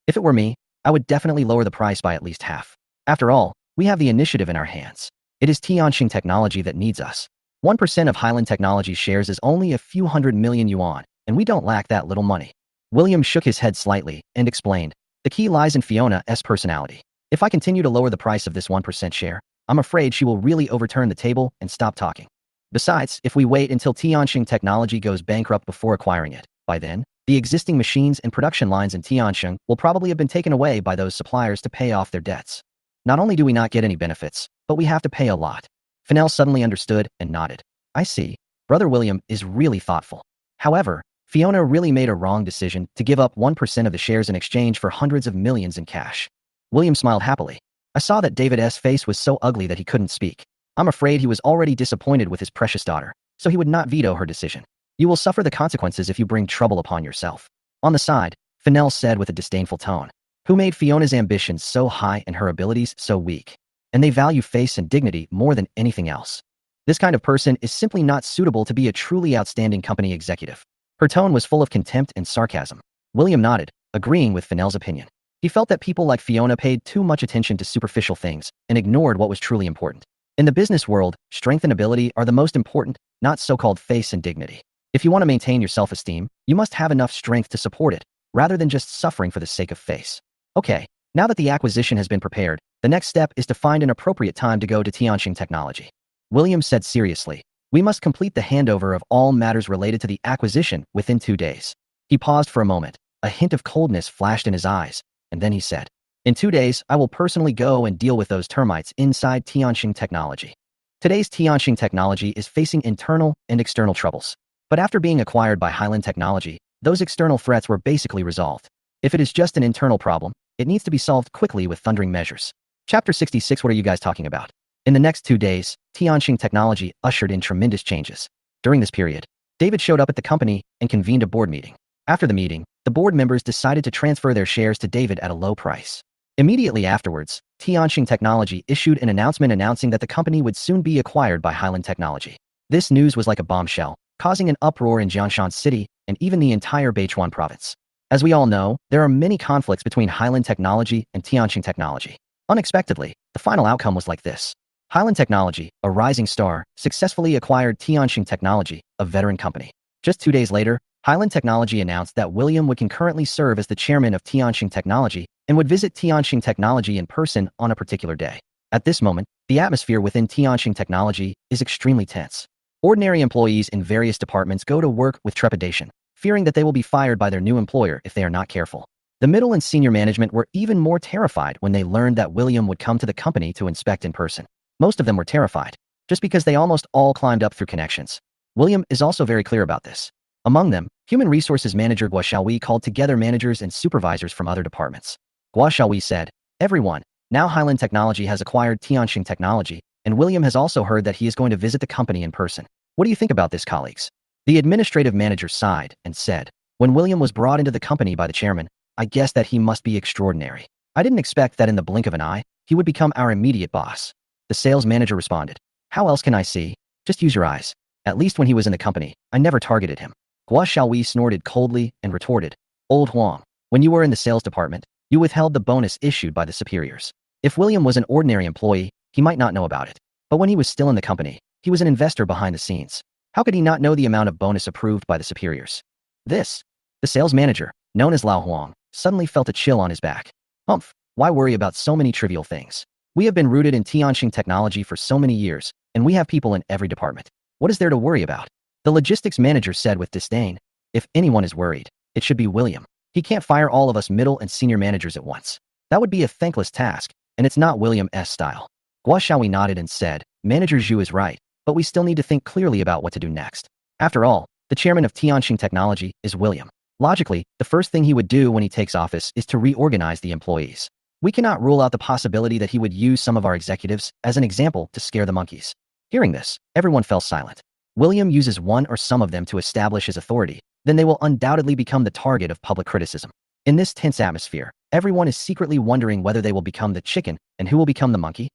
If it were me, I would definitely lower the price by at least half. After all, we have the initiative in our hands. It is Tianxing Technology that needs us. 1% of Highland Technology's shares is only a few hundred million yuan, and we don't lack that little money. William shook his head slightly and explained, the key lies in Fiona's personality. If I continue to lower the price of this 1% share, I'm afraid she will really overturn the table and stop talking. Besides, if we wait until Tianxing Technology goes bankrupt before acquiring it, by then, the existing machines and production lines in Tianxing will probably have been taken away by those suppliers to pay off their debts. Not only do we not get any benefits, but we have to pay a lot. Fennell suddenly understood and nodded. I see. Brother William is really thoughtful. However, Fiona really made a wrong decision to give up 1% of the shares in exchange for hundreds of millions in cash. William smiled happily. I saw that David's face was so ugly that he couldn't speak. I'm afraid he was already disappointed with his precious daughter, so he would not veto her decision. You will suffer the consequences if you bring trouble upon yourself. On the side, Fennell said with a disdainful tone, who made Fiona's ambitions so high and her abilities so weak? And they value face and dignity more than anything else. This kind of person is simply not suitable to be a truly outstanding company executive. Her tone was full of contempt and sarcasm. William nodded, agreeing with Fennell's opinion. He felt that people like Fiona paid too much attention to superficial things and ignored what was truly important. In the business world, strength and ability are the most important, not so-called face and dignity. If you want to maintain your self-esteem, you must have enough strength to support it, rather than just suffering for the sake of face. Okay, now that the acquisition has been prepared, the next step is to find an appropriate time to go to Tianxing Technology. William said seriously, we must complete the handover of all matters related to the acquisition within 2 days. He paused for a moment, a hint of coldness flashed in his eyes, and then he said, in 2 days, I will personally go and deal with those termites inside Tianxing Technology. Today's Tianxing Technology is facing internal and external troubles. But after being acquired by Highland Technology, those external threats were basically resolved. If it is just an internal problem, it needs to be solved quickly with thundering measures. Chapter 66. What are you guys talking about? In the next 2 days, Tianxing Technology ushered in tremendous changes. During this period, David showed up at the company and convened a board meeting. After the meeting, the board members decided to transfer their shares to David at a low price. Immediately afterwards, Tianxing Technology issued an announcement announcing that the company would soon be acquired by Highland Technology. This news was like a bombshell, causing an uproar in Jianshan City and even the entire Beichuan province. As we all know, there are many conflicts between Highland Technology and Tianxing Technology. Unexpectedly, the final outcome was like this. Highland Technology, a rising star, successfully acquired Tianxing Technology, a veteran company. Just 2 days later, Highland Technology announced that William would concurrently serve as the chairman of Tianxing Technology and would visit Tianxing Technology in person on a particular day. At this moment, the atmosphere within Tianxing Technology is extremely tense. Ordinary employees in various departments go to work with trepidation, fearing that they will be fired by their new employer if they are not careful. The middle and senior management were even more terrified when they learned that William would come to the company to inspect in person. Most of them were terrified, just because they almost all climbed up through connections. William is also very clear about this. Among them, Human Resources Manager Guo Xiaohui called together managers and supervisors from other departments. Guo Xiaohui said, "Everyone, now Highland Technology has acquired Tianxing Technology, and William has also heard that he is going to visit the company in person. What do you think about this, colleagues?" The administrative manager sighed and said, "When William was brought into the company by the chairman, I guessed that he must be extraordinary. I didn't expect that in the blink of an eye, he would become our immediate boss." The sales manager responded, "How else can I see? Just use your eyes. At least when he was in the company, I never targeted him." Guo Xiaohui snorted coldly and retorted, "Old Huang, when you were in the sales department, you withheld the bonus issued by the superiors. If William was an ordinary employee, he might not know about it. But when he was still in the company, he was an investor behind the scenes. How could he not know the amount of bonus approved by the superiors?" The sales manager, known as Lao Huang, suddenly felt a chill on his back. Humph, why worry about so many trivial things? We have been rooted in Tianxing Technology for so many years, and we have people in every department. What is there to worry about? The logistics manager said with disdain, "If anyone is worried, it should be William. He can't fire all of us middle and senior managers at once. That would be a thankless task, and it's not William's style." Guo Xiaohui nodded and said, "Manager Zhu is right, but we still need to think clearly about what to do next. After all, the chairman of Tianxing Technology is William. Logically, the first thing he would do when he takes office is to reorganize the employees. We cannot rule out the possibility that he would use some of our executives as an example to scare the monkeys." Hearing this, everyone fell silent. William uses one or some of them to establish his authority, then they will undoubtedly become the target of public criticism. In this tense atmosphere, everyone is secretly wondering whether they will become the chicken and who will become the monkey.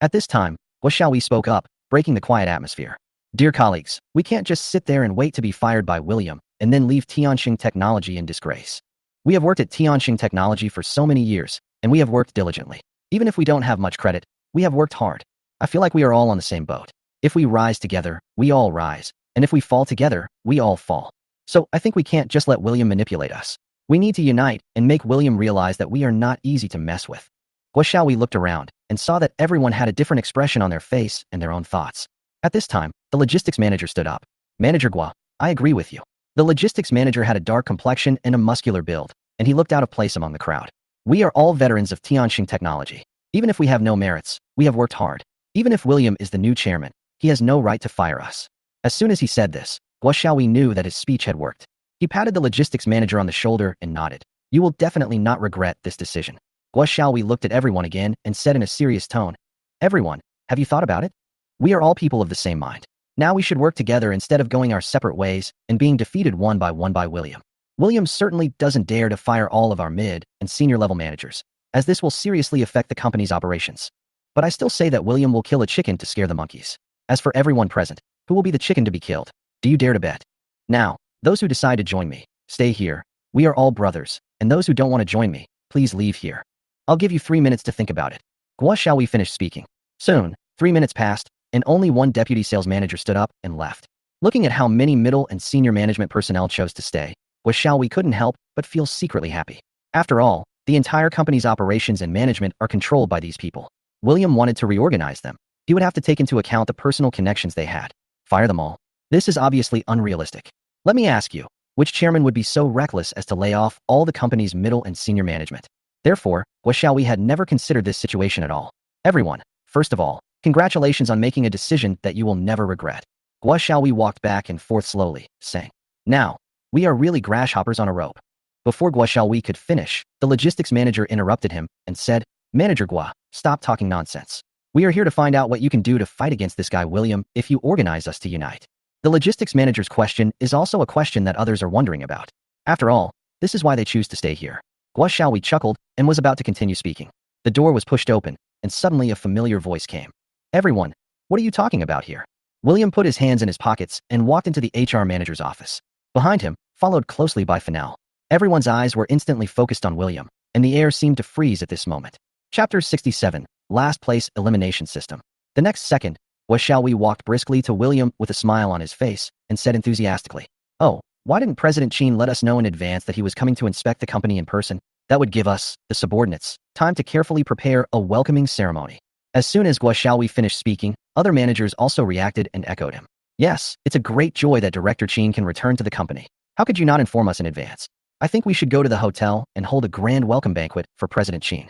At this time, Guo Xiaohui spoke up, breaking the quiet atmosphere. "Dear colleagues, we can't just sit there and wait to be fired by William and then leave Tianxing Technology in disgrace. We have worked at Tianxing Technology for so many years, and we have worked diligently. Even if we don't have much credit, we have worked hard. I feel like we are all on the same boat. If we rise together, we all rise, and if we fall together, we all fall. So I think we can't just let William manipulate us. We need to unite and make William realize that we are not easy to mess with." Guo Xiaohui looked around and saw that everyone had a different expression on their face and their own thoughts. At this time, the logistics manager stood up. "Manager Guo, I agree with you." The logistics manager had a dark complexion and a muscular build, and he looked out of place among the crowd. "We are all veterans of Tianxing Technology. Even if we have no merits, we have worked hard. Even if William is the new chairman, he has no right to fire us." As soon as he said this, Guo Xiaohui knew that his speech had worked. He patted the logistics manager on the shoulder and nodded. "You will definitely not regret this decision." Guo Xiaohui looked at everyone again and said in a serious tone, "Everyone, have you thought about it? We are all people of the same mind. Now we should work together instead of going our separate ways and being defeated one by William. William certainly doesn't dare to fire all of our mid and senior level managers, as this will seriously affect the company's operations. But I still say that William will kill a chicken to scare the monkeys. As for everyone present, who will be the chicken to be killed? Do you dare to bet? Now, those who decide to join me, stay here. We are all brothers, and those who don't want to join me, please leave here. I'll give you 3 minutes to think about it." Guo Xiaohui finished speaking. Soon, 3 minutes passed, and only one deputy sales manager stood up and left. Looking at how many middle and senior management personnel chose to stay, Guo Xiaohui couldn't help but feel secretly happy. After all, the entire company's operations and management are controlled by these people. William wanted to reorganize them. He would have to take into account the personal connections they had. Fire them all? This is obviously unrealistic. Let me ask you, which chairman would be so reckless as to lay off all the company's middle and senior management? Therefore, Guo Xiaohui had never considered this situation at all. "Everyone, first of all, congratulations on making a decision that you will never regret." Guo Xiaohui walked back and forth slowly, saying, "Now, we are really grasshoppers on a rope." Before Guo Xiaohui could finish, the logistics manager interrupted him and said, "Manager Guo, stop talking nonsense. We are here to find out what you can do to fight against this guy William if you organize us to unite." The logistics manager's question is also a question that others are wondering about. After all, this is why they choose to stay here. Guo Xiaohui chuckled and was about to continue speaking. The door was pushed open, and suddenly a familiar voice came. "Everyone, what are you talking about here?" William put his hands in his pockets and walked into the HR manager's office. Behind him, followed closely by Fennell. Everyone's eyes were instantly focused on William, and the air seemed to freeze at this moment. Chapter 67, Last Place Elimination System. The next second, Xiaowei walked briskly to William with a smile on his face and said enthusiastically, "Oh, why didn't President Qin let us know in advance that he was coming to inspect the company in person? That would give us, the subordinates, time to carefully prepare a welcoming ceremony." As soon as Xiaowei finished speaking, other managers also reacted and echoed him. "Yes, it's a great joy that Director Qin can return to the company. How could you not inform us in advance? I think we should go to the hotel and hold a grand welcome banquet for President Qin.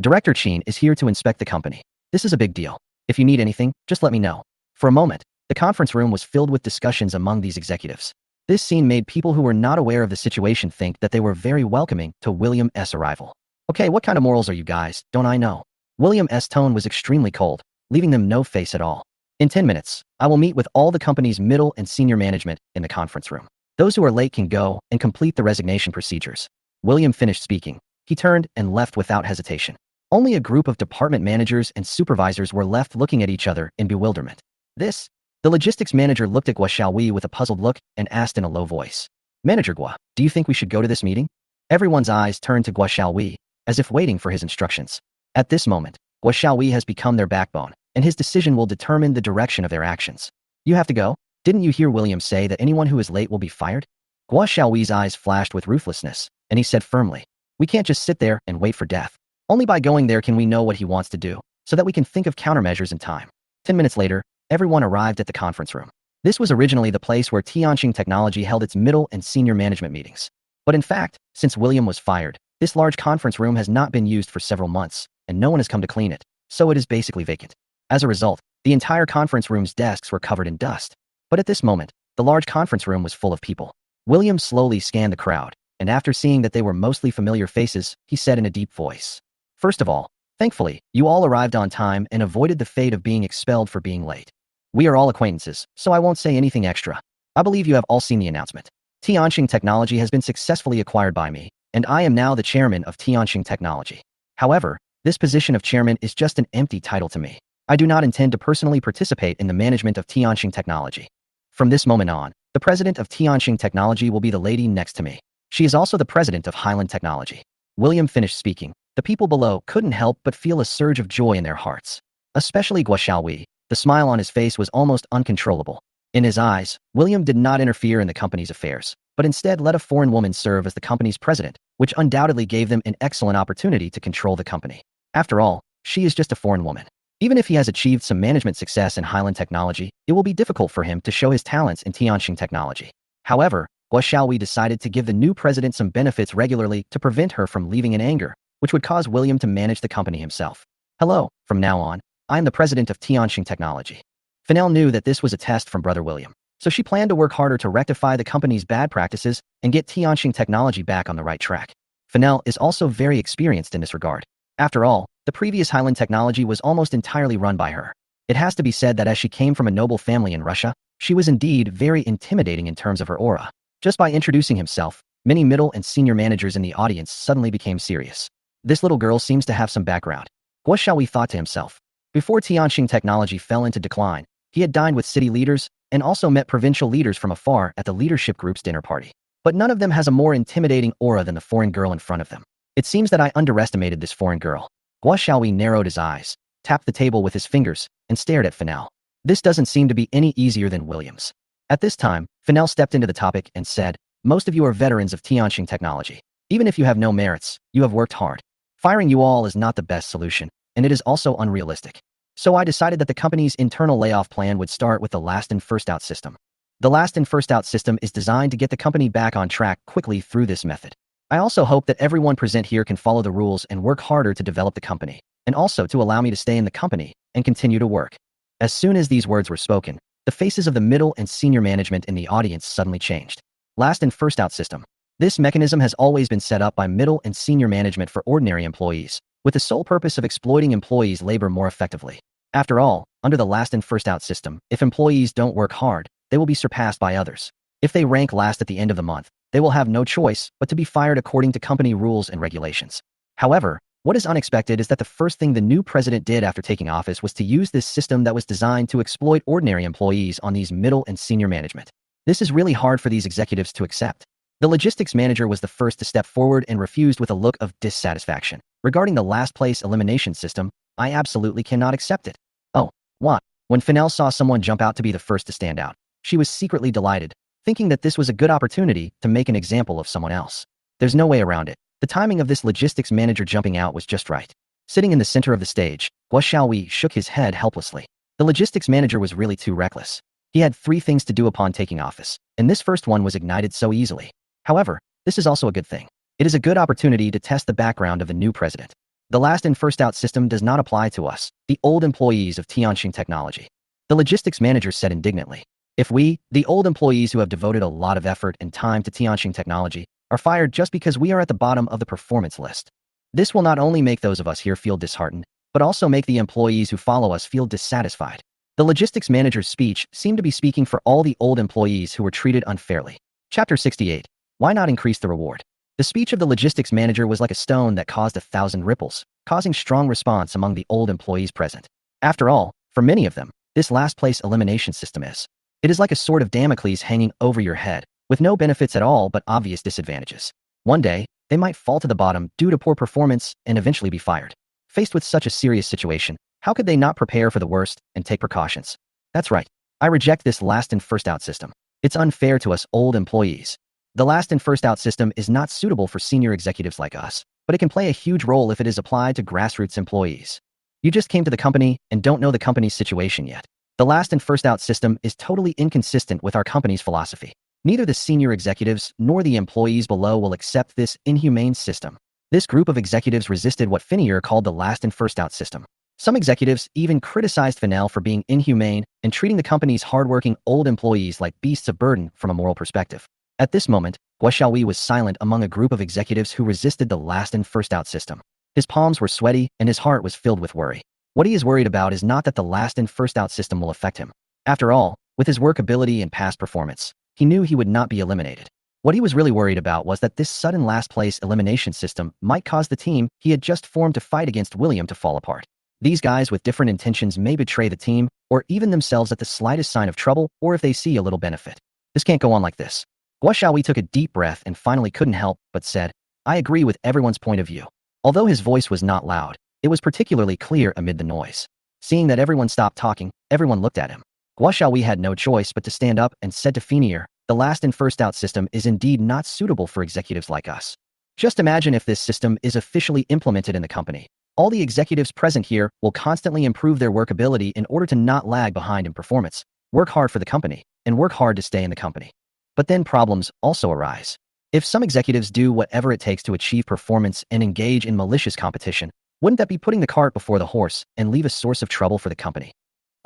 Director Qin is here to inspect the company. This is a big deal. If you need anything, just let me know." For a moment, the conference room was filled with discussions among these executives. This scene made people who were not aware of the situation think that they were very welcoming to William's arrival. "Okay, what kind of morals are you guys, don't I know?" William's tone was extremely cold, leaving them no face at all. "In 10 minutes, I will meet with all the company's middle and senior management in the conference room. Those who are late can go and complete the resignation procedures." William finished speaking. He turned and left without hesitation. Only a group of department managers and supervisors were left looking at each other in bewilderment. The logistics manager looked at Xiaowei with a puzzled look and asked in a low voice, "Manager Gua, do you think we should go to this meeting?" Everyone's eyes turned to Xiaowei, as if waiting for his instructions. At this moment, Xiaowei has become their backbone, and his decision will determine the direction of their actions. "You have to go? Didn't you hear William say that anyone who is late will be fired?" Xiaowei's eyes flashed with ruthlessness, and he said firmly, "We can't just sit there and wait for death. Only by going there can we know what he wants to do, so that we can think of countermeasures in time." 10 minutes later, everyone arrived at the conference room. This was originally the place where Tianqing Technology held its middle and senior management meetings. But in fact, since William was fired, this large conference room has not been used for several months, and no one has come to clean it, so it is basically vacant. As a result, the entire conference room's desks were covered in dust. But at this moment, the large conference room was full of people. William slowly scanned the crowd, and after seeing that they were mostly familiar faces, he said in a deep voice, "First of all, thankfully, you all arrived on time and avoided the fate of being expelled for being late. We are all acquaintances, so I won't say anything extra. I believe you have all seen the announcement. Tianqing Technology has been successfully acquired by me, and I am now the chairman of Tianqing Technology. However, this position of chairman is just an empty title to me. I do not intend to personally participate in the management of Tianqing Technology. From this moment on, the president of Tianqing Technology will be the lady next to me. She is also the president of Highland Technology." William finished speaking. The people below couldn't help but feel a surge of joy in their hearts. Especially Xiaowei. The smile on his face was almost uncontrollable. In his eyes, William did not interfere in the company's affairs, but instead let a foreign woman serve as the company's president, which undoubtedly gave them an excellent opportunity to control the company. After all, she is just a foreign woman. Even if he has achieved some management success in Highland Technology, it will be difficult for him to show his talents in Tianqing Technology. However, Xiaowei decided to give the new president some benefits regularly to prevent her from leaving in anger, which would cause William to manage the company himself. "Hello, from now on, I am the president of Tianqing Technology." Fennell knew that this was a test from Brother William, so she planned to work harder to rectify the company's bad practices and get Tianqing Technology back on the right track. Fennell is also very experienced in this regard. After all, the previous Highland Technology was almost entirely run by her. It has to be said that as she came from a noble family in Russia, she was indeed very intimidating in terms of her aura. Just by introducing himself, many middle and senior managers in the audience suddenly became serious. This little girl seems to have some background. Xiaowei thought to himself. Before Tianqing Technology fell into decline, he had dined with city leaders and also met provincial leaders from afar at the leadership group's dinner party. But none of them has a more intimidating aura than the foreign girl in front of them. It seems that I underestimated this foreign girl. Xiaowei narrowed his eyes, tapped the table with his fingers, and stared at Fennell. This doesn't seem to be any easier than William's. At this time, Fennell stepped into the topic and said, "Most of you are veterans of Tianqing Technology. Even if you have no merits, you have worked hard. Firing you all is not the best solution, and it is also unrealistic. So I decided that the company's internal layoff plan would start with the last in first out system. The last in first out system is designed to get the company back on track quickly through this method. I also hope that everyone present here can follow the rules and work harder to develop the company, and also to allow me to stay in the company and continue to work." As soon as these words were spoken, the faces of the middle and senior management in the audience suddenly changed. Last in first out system. This mechanism has always been set up by middle and senior management for ordinary employees, with the sole purpose of exploiting employees' labor more effectively. After all, under the last in first out system, if employees don't work hard, they will be surpassed by others. If they rank last at the end of the month, they will have no choice but to be fired according to company rules and regulations. However, what is unexpected is that the first thing the new president did after taking office was to use this system that was designed to exploit ordinary employees on these middle and senior management. This is really hard for these executives to accept. The logistics manager was the first to step forward and refused with a look of dissatisfaction. "Regarding the last place elimination system, I absolutely cannot accept it." "Oh, why?" When Fennell saw someone jump out to be the first to stand out, she was secretly delighted, thinking that this was a good opportunity to make an example of someone else. There's no way around it. The timing of this logistics manager jumping out was just right. Sitting in the center of the stage, Guo Xiaowei shook his head helplessly. The logistics manager was really too reckless. He had 3 things to do upon taking office, and this first one was ignited so easily. However, this is also a good thing. It is a good opportunity to test the background of the new president. The last in first out system does not apply to us, the old employees of Tianxing Technology. The logistics manager said indignantly. If we, the old employees who have devoted a lot of effort and time to Tianxing Technology, are fired just because we are at the bottom of the performance list, this will not only make those of us here feel disheartened, but also make the employees who follow us feel dissatisfied. The logistics manager's speech seemed to be speaking for all the old employees who were treated unfairly. Chapter 68. Why not increase the reward? The speech of the logistics manager was like a stone that caused 1,000 ripples, causing strong response among the old employees present. After all, for many of them, this last place elimination system is. It is like a sword of Damocles hanging over your head, with no benefits at all but obvious disadvantages. One day, they might fall to the bottom due to poor performance and eventually be fired. Faced with such a serious situation, how could they not prepare for the worst and take precautions? That's right. I reject this last in first out system. It's unfair to us old employees. The last in first out system is not suitable for senior executives like us, but it can play a huge role if it is applied to grassroots employees. You just came to the company and don't know the company's situation yet. The last in first out system is totally inconsistent with our company's philosophy. Neither the senior executives nor the employees below will accept this inhumane system. This group of executives resisted what Fiona called the last in first out system. Some executives even criticized Fennell for being inhumane and treating the company's hardworking old employees like beasts of burden from a moral perspective. At this moment, Guo Xiaowei was silent among a group of executives who resisted the last in first out system. His palms were sweaty and his heart was filled with worry. What he is worried about is not that the last in first out system will affect him. After all, with his work ability and past performance, he knew he would not be eliminated. What he was really worried about was that this sudden last place elimination system might cause the team he had just formed to fight against William to fall apart. These guys with different intentions may betray the team, or even themselves at the slightest sign of trouble, or if they see a little benefit. This can't go on like this. Guo Xiaowei took a deep breath and finally couldn't help but said, I agree with everyone's point of view. Although his voice was not loud, it was particularly clear amid the noise. Seeing that everyone stopped talking, everyone looked at him. Guo Xiaowei had no choice but to stand up and said to Fiona, the last in first out system is indeed not suitable for executives like us. Just imagine if this system is officially implemented in the company. All the executives present here will constantly improve their work ability in order to not lag behind in performance, work hard for the company, and work hard to stay in the company. But then problems also arise. If some executives do whatever it takes to achieve performance and engage in malicious competition, wouldn't that be putting the cart before the horse and leave a source of trouble for the company?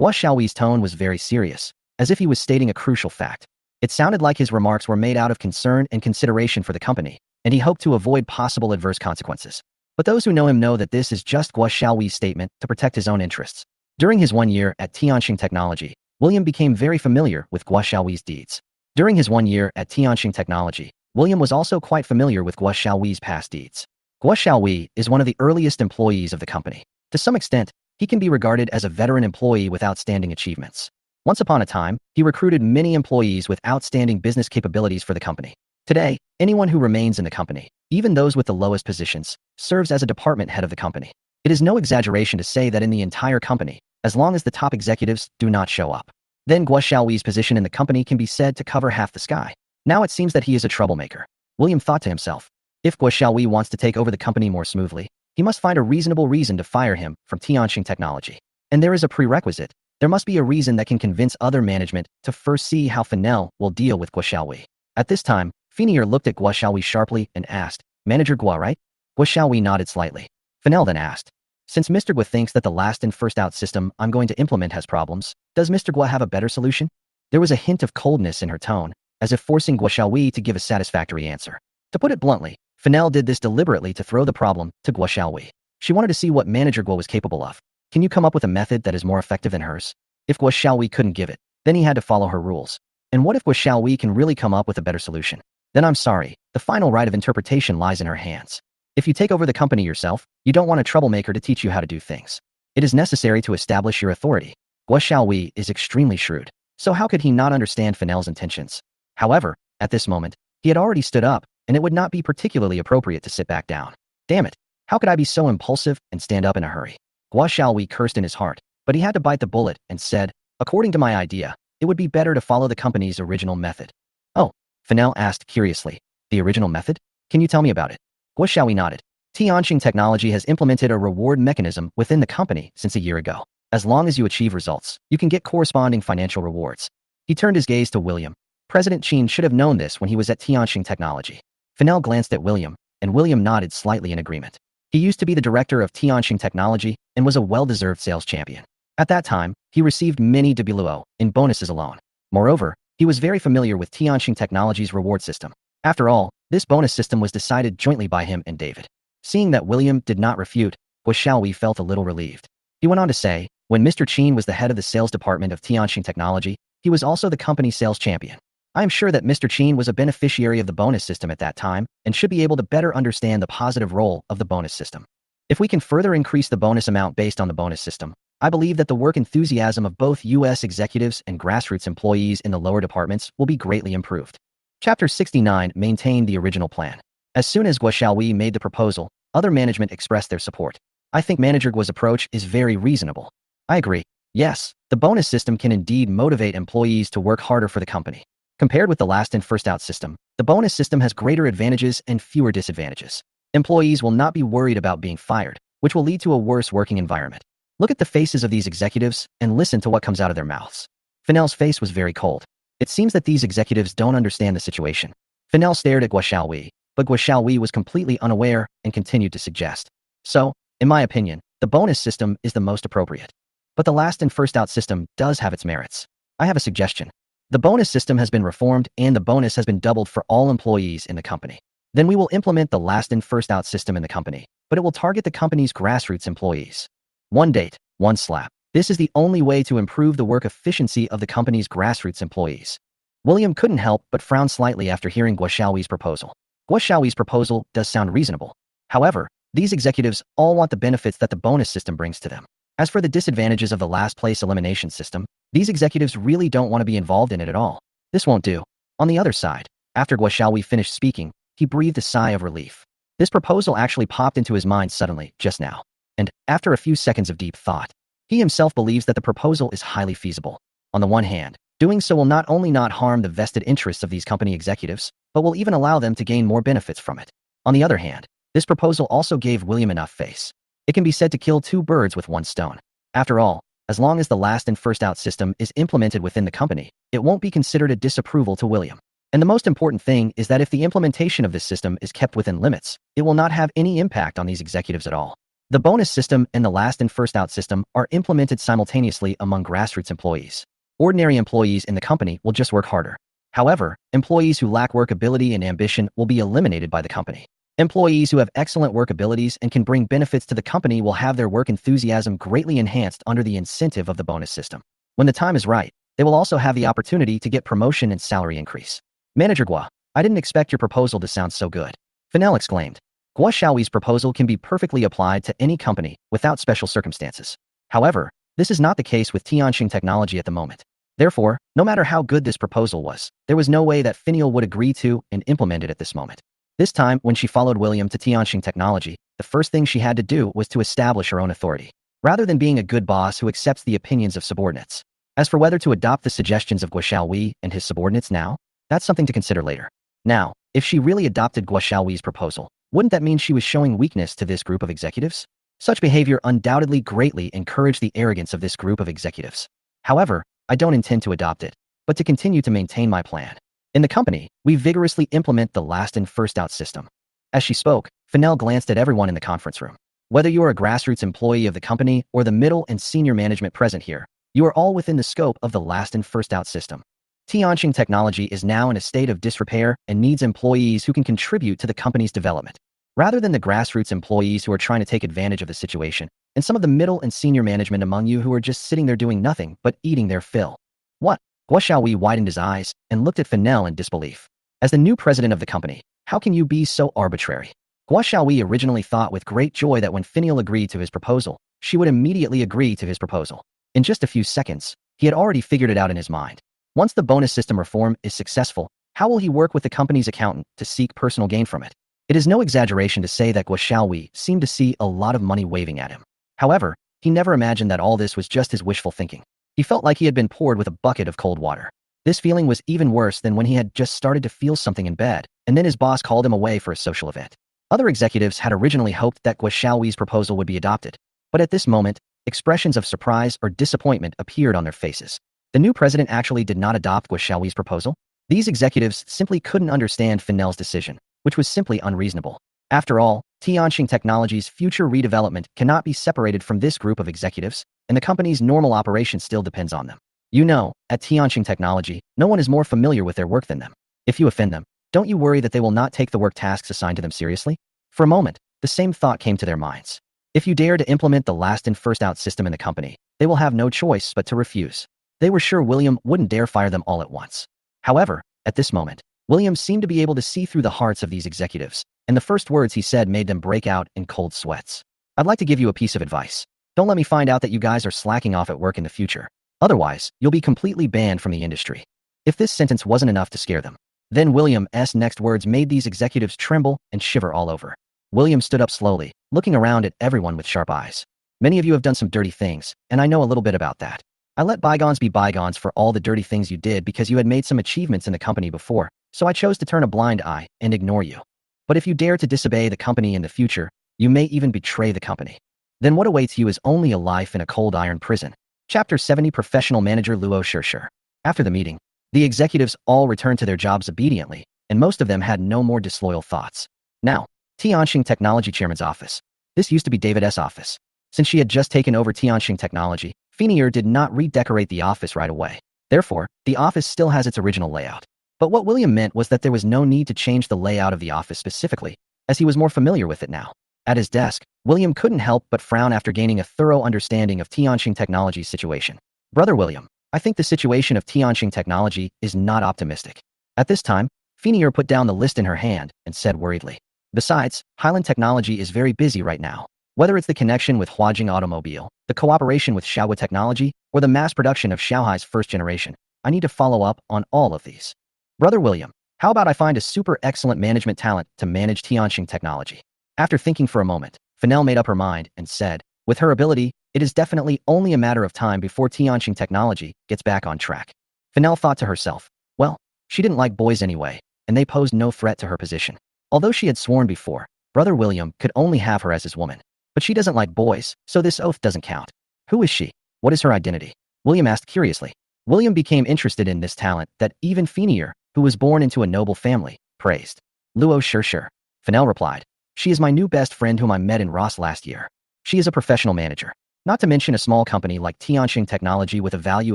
Guo Xiaowei's tone was very serious, as if he was stating a crucial fact. It sounded like his remarks were made out of concern and consideration for the company, and he hoped to avoid possible adverse consequences. But those who know him know that this is just Guo Xiaowei's statement to protect his own interests. During his 1 year at Tianxing Technology, William became very familiar with Guo Xiaowei's deeds. During his 1 year at Tianxing Technology, William was also quite familiar with Guo Xiaowei's past deeds. Guo Xiaowei is one of the earliest employees of the company. To some extent, he can be regarded as a veteran employee with outstanding achievements. Once upon a time, he recruited many employees with outstanding business capabilities for the company. Today, anyone who remains in the company, even those with the lowest positions, serves as a department head of the company. It is no exaggeration to say that in the entire company, as long as the top executives do not show up, then Guo Xiaowei's position in the company can be said to cover half the sky. Now it seems that he is a troublemaker. William thought to himself, if Guo Xiaowei wants to take over the company more smoothly, he must find a reasonable reason to fire him from Tianxing Technology. And there is a prerequisite. There must be a reason that can convince other management to first see how Fennell will deal with Guo Xiaowei. At this time, Fiona looked at Guo Xiaowei sharply and asked, Manager Guo, right? Guo Xiaowei nodded slightly. Fennell then asked, since Mr. Guo thinks that the last in first out system I'm going to implement has problems, does Mr. Guo have a better solution? There was a hint of coldness in her tone, as if forcing Guo Xiaowei to give a satisfactory answer. To put it bluntly, Fennell did this deliberately to throw the problem to Guo Xiaowei. She wanted to see what Manager Guo was capable of. Can you come up with a method that is more effective than hers? If Guo Xiaowei couldn't give it, then he had to follow her rules. And what if Guo Xiaowei can really come up with a better solution? Then I'm sorry, the final right of interpretation lies in her hands. If you take over the company yourself, you don't want a troublemaker to teach you how to do things. It is necessary to establish your authority. Guo Xiaowei is extremely shrewd, so how could he not understand Fennell's intentions? However, at this moment, he had already stood up, and it would not be particularly appropriate to sit back down. Damn it, how could I be so impulsive and stand up in a hurry? Guo Xiaowei cursed in his heart, but he had to bite the bullet and said, according to my idea, it would be better to follow the company's original method. Oh, Fennell asked curiously. The original method? Can you tell me about it? Guo Xiaoyi nodded. Tianqing Technology has implemented a reward mechanism within the company since a year ago. As long as you achieve results, you can get corresponding financial rewards. He turned his gaze to William. President Qin should have known this when he was at Tianqing Technology. Fennell glanced at William, and William nodded slightly in agreement. He used to be the director of Tianqing Technology and was a well-deserved sales champion. At that time, he received many WLO in bonuses alone. Moreover, he was very familiar with Tianqing Technology's reward system. After all, this bonus system was decided jointly by him and David. Seeing that William did not refute, Guo Xiaoyi felt a little relieved. He went on to say, when Mr. Qin was the head of the sales department of Tianqing Technology, he was also the company sales champion. I am sure that Mr. Qin was a beneficiary of the bonus system at that time and should be able to better understand the positive role of the bonus system. If we can further increase the bonus amount based on the bonus system, I believe that the work enthusiasm of both U.S. executives and grassroots employees in the lower departments will be greatly improved. Chapter 69 maintained the original plan. As soon as Guo Xiaoyi made the proposal, other management expressed their support. I think Manager Guo's approach is very reasonable. I agree. Yes, the bonus system can indeed motivate employees to work harder for the company. Compared with the last in first out system, the bonus system has greater advantages and fewer disadvantages. Employees will not be worried about being fired, which will lead to a worse working environment. Look at the faces of these executives and listen to what comes out of their mouths. Fennell's face was very cold. It seems that these executives don't understand the situation. Fennell stared at Guo Xiaoyi, but Guo Xiaoyi was completely unaware and continued to suggest. So, in my opinion, the bonus system is the most appropriate. But the last in first out system does have its merits. I have a suggestion. The bonus system has been reformed and the bonus has been doubled for all employees in the company. Then we will implement the last in first out system in the company, but it will target the company's grassroots employees. One date, one slap. This is the only way to improve the work efficiency of the company's grassroots employees. William couldn't help but frown slightly after hearing Guo Xiaoyi's proposal. Guo Xiaoyi's proposal does sound reasonable. However, these executives all want the benefits that the bonus system brings to them. As for the disadvantages of the last place elimination system, these executives really don't want to be involved in it at all. This won't do. On the other side, after Guo Xiaoyi finished speaking, he breathed a sigh of relief. This proposal actually popped into his mind suddenly, just now. And, after a few seconds of deep thought, he himself believes that the proposal is highly feasible. On the one hand, doing so will not only not harm the vested interests of these company executives, but will even allow them to gain more benefits from it. On the other hand, this proposal also gave William enough face. It can be said to kill two birds with one stone. After all, as long as the last in first out system is implemented within the company, it won't be considered a disapproval to William. And the most important thing is that if the implementation of this system is kept within limits, it will not have any impact on these executives at all. The bonus system and the last in first out system are implemented simultaneously among grassroots employees. Ordinary employees in the company will just work harder. However, employees who lack work ability and ambition will be eliminated by the company. Employees who have excellent work abilities and can bring benefits to the company will have their work enthusiasm greatly enhanced under the incentive of the bonus system. When the time is right, they will also have the opportunity to get promotion and salary increase. Manager Guo, I didn't expect your proposal to sound so good. Fennell exclaimed. Guo Xiaoyi's proposal can be perfectly applied to any company without special circumstances. However, this is not the case with Tianqing Technology at the moment. Therefore, no matter how good this proposal was, there was no way that Fennell would agree to and implement it at this moment. This time, when she followed William to Tianqing Technology, the first thing she had to do was to establish her own authority, rather than being a good boss who accepts the opinions of subordinates. As for whether to adopt the suggestions of Guo Xiaoyi and his subordinates now, that's something to consider later. Now, if she really adopted Guo Xiaoyi's proposal, wouldn't that mean she was showing weakness to this group of executives? Such behavior undoubtedly greatly encouraged the arrogance of this group of executives. However, I don't intend to adopt it, but to continue to maintain my plan. In the company, we vigorously implement the last in first out system. As she spoke, Fennell glanced at everyone in the conference room. Whether you are a grassroots employee of the company or the middle and senior management present here, you are all within the scope of the last in first out system. Tianqing Technology is now in a state of disrepair and needs employees who can contribute to the company's development, rather than the grassroots employees who are trying to take advantage of the situation, and some of the middle and senior management among you who are just sitting there doing nothing but eating their fill. What? Guo Xiaoyi widened his eyes and looked at Fennell in disbelief. As the new president of the company, how can you be so arbitrary? Guo Xiaoyi originally thought with great joy that when Fennell agreed to his proposal, she would immediately agree to his proposal. In just a few seconds, he had already figured it out in his mind. Once the bonus system reform is successful, how will he work with the company's accountant to seek personal gain from it? It is no exaggeration to say that Guo Xiaoyi seemed to see a lot of money waving at him. However, He never imagined that all this was just his wishful thinking. He felt like he had been poured with a bucket of cold water. This feeling was even worse than when he had just started to feel something in bed, and then his boss called him away for a social event. Other executives had originally hoped that Gua Xiaohui's proposal would be adopted, but at this moment, expressions of surprise or disappointment appeared on their faces. The new president actually did not adopt Gua Xiaohui's proposal? These executives simply couldn't understand Finel's decision, which was simply unreasonable. After all, Tianxing Technology's future redevelopment cannot be separated from this group of executives, and the company's normal operation still depends on them. You know, at Tianxing Technology, no one is more familiar with their work than them. If you offend them, don't you worry that they will not take the work tasks assigned to them seriously? For a moment, the same thought came to their minds. If you dare to implement the last in first out system in the company, they will have no choice but to refuse. They were sure William wouldn't dare fire them all at once. However, at this moment, William seemed to be able to see through the hearts of these executives, and the first words he said made them break out in cold sweats. I'd like to give you a piece of advice. Don't let me find out that you guys are slacking off at work in the future. Otherwise, you'll be completely banned from the industry. If this sentence wasn't enough to scare them, then William's next words made these executives tremble and shiver all over. William stood up slowly, looking around at everyone with sharp eyes. Many of you have done some dirty things, and I know a little bit about that. I let bygones be bygones for all the dirty things you did because you had made some achievements in the company before, so I chose to turn a blind eye and ignore you. But if you dare to disobey the company in the future, you may even betray the company. Then what awaits you is only a life in a cold iron prison. Chapter 70 Professional Manager Luo Shishir. After the meeting, the executives all returned to their jobs obediently, and most of them had no more disloyal thoughts. Now, Tianxing Technology Chairman's office. This used to be David's office. Since she had just taken over Tianxing Technology, Fiona did not redecorate the office right away. Therefore, the office still has its original layout. But what William meant was that there was no need to change the layout of the office specifically, as he was more familiar with it now. At his desk, William couldn't help but frown after gaining a thorough understanding of Tianxing Technology's situation. Brother William, I think the situation of Tianxing Technology is not optimistic. At this time, Fiona put down the list in her hand and said worriedly. Besides, Highland Technology is very busy right now. Whether it's the connection with Huajing Automobile, the cooperation with Xiaohua Technology, or the mass production of Xiaohai's first generation, I need to follow up on all of these. Brother William, how about I find a super excellent management talent to manage Tianxing Technology? After thinking for a moment, Fennell made up her mind and said, with her ability, it is definitely only a matter of time before Tianxing Technology gets back on track. Fennell thought to herself, well, she didn't like boys anyway, and they posed no threat to her position. Although she had sworn before, Brother William could only have her as his woman. But she doesn't like boys, so this oath doesn't count. Who is she? What is her identity? William asked curiously. William became interested in this talent that even Fiona, who was born into a noble family, praised. Luo Shishir. Fennell replied. She is my new best friend whom I met in Ross last year. She is a professional manager. Not to mention a small company like Tianxing Technology with a value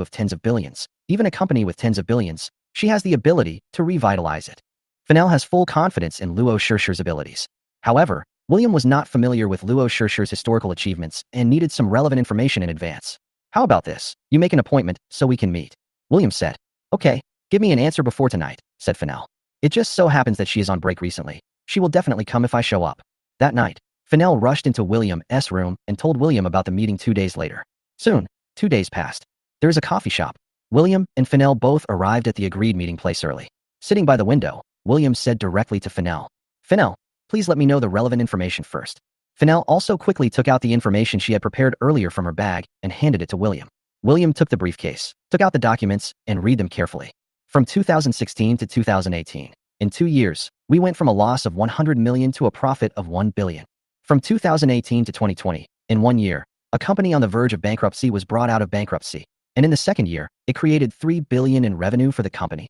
of tens of billions. Even a company with tens of billions, she has the ability to revitalize it. Fennell has full confidence in Luo Shishir's abilities. However, William was not familiar with Luo Shishir's historical achievements and needed some relevant information in advance. How about this? You make an appointment so we can meet. William said. Okay, give me an answer before tonight, said Fennell. It just so happens that she is on break recently. She will definitely come if I show up. That night, Fennell rushed into William's room and told William about the meeting 2 days later. Soon, 2 days passed. There is a coffee shop. William and Fennell both arrived at the agreed meeting place early. Sitting by the window, William said directly to Fennell. Fennell, please let me know the relevant information first. Fennell also quickly took out the information she had prepared earlier from her bag and handed it to William. William took the briefcase, took out the documents, and read them carefully. From 2016 to 2018, in 2 years, we went from a loss of 100 million to a profit of 1 billion. From 2018 to 2020, in 1 year, a company on the verge of bankruptcy was brought out of bankruptcy, and in the second year, it created 3 billion in revenue for the company.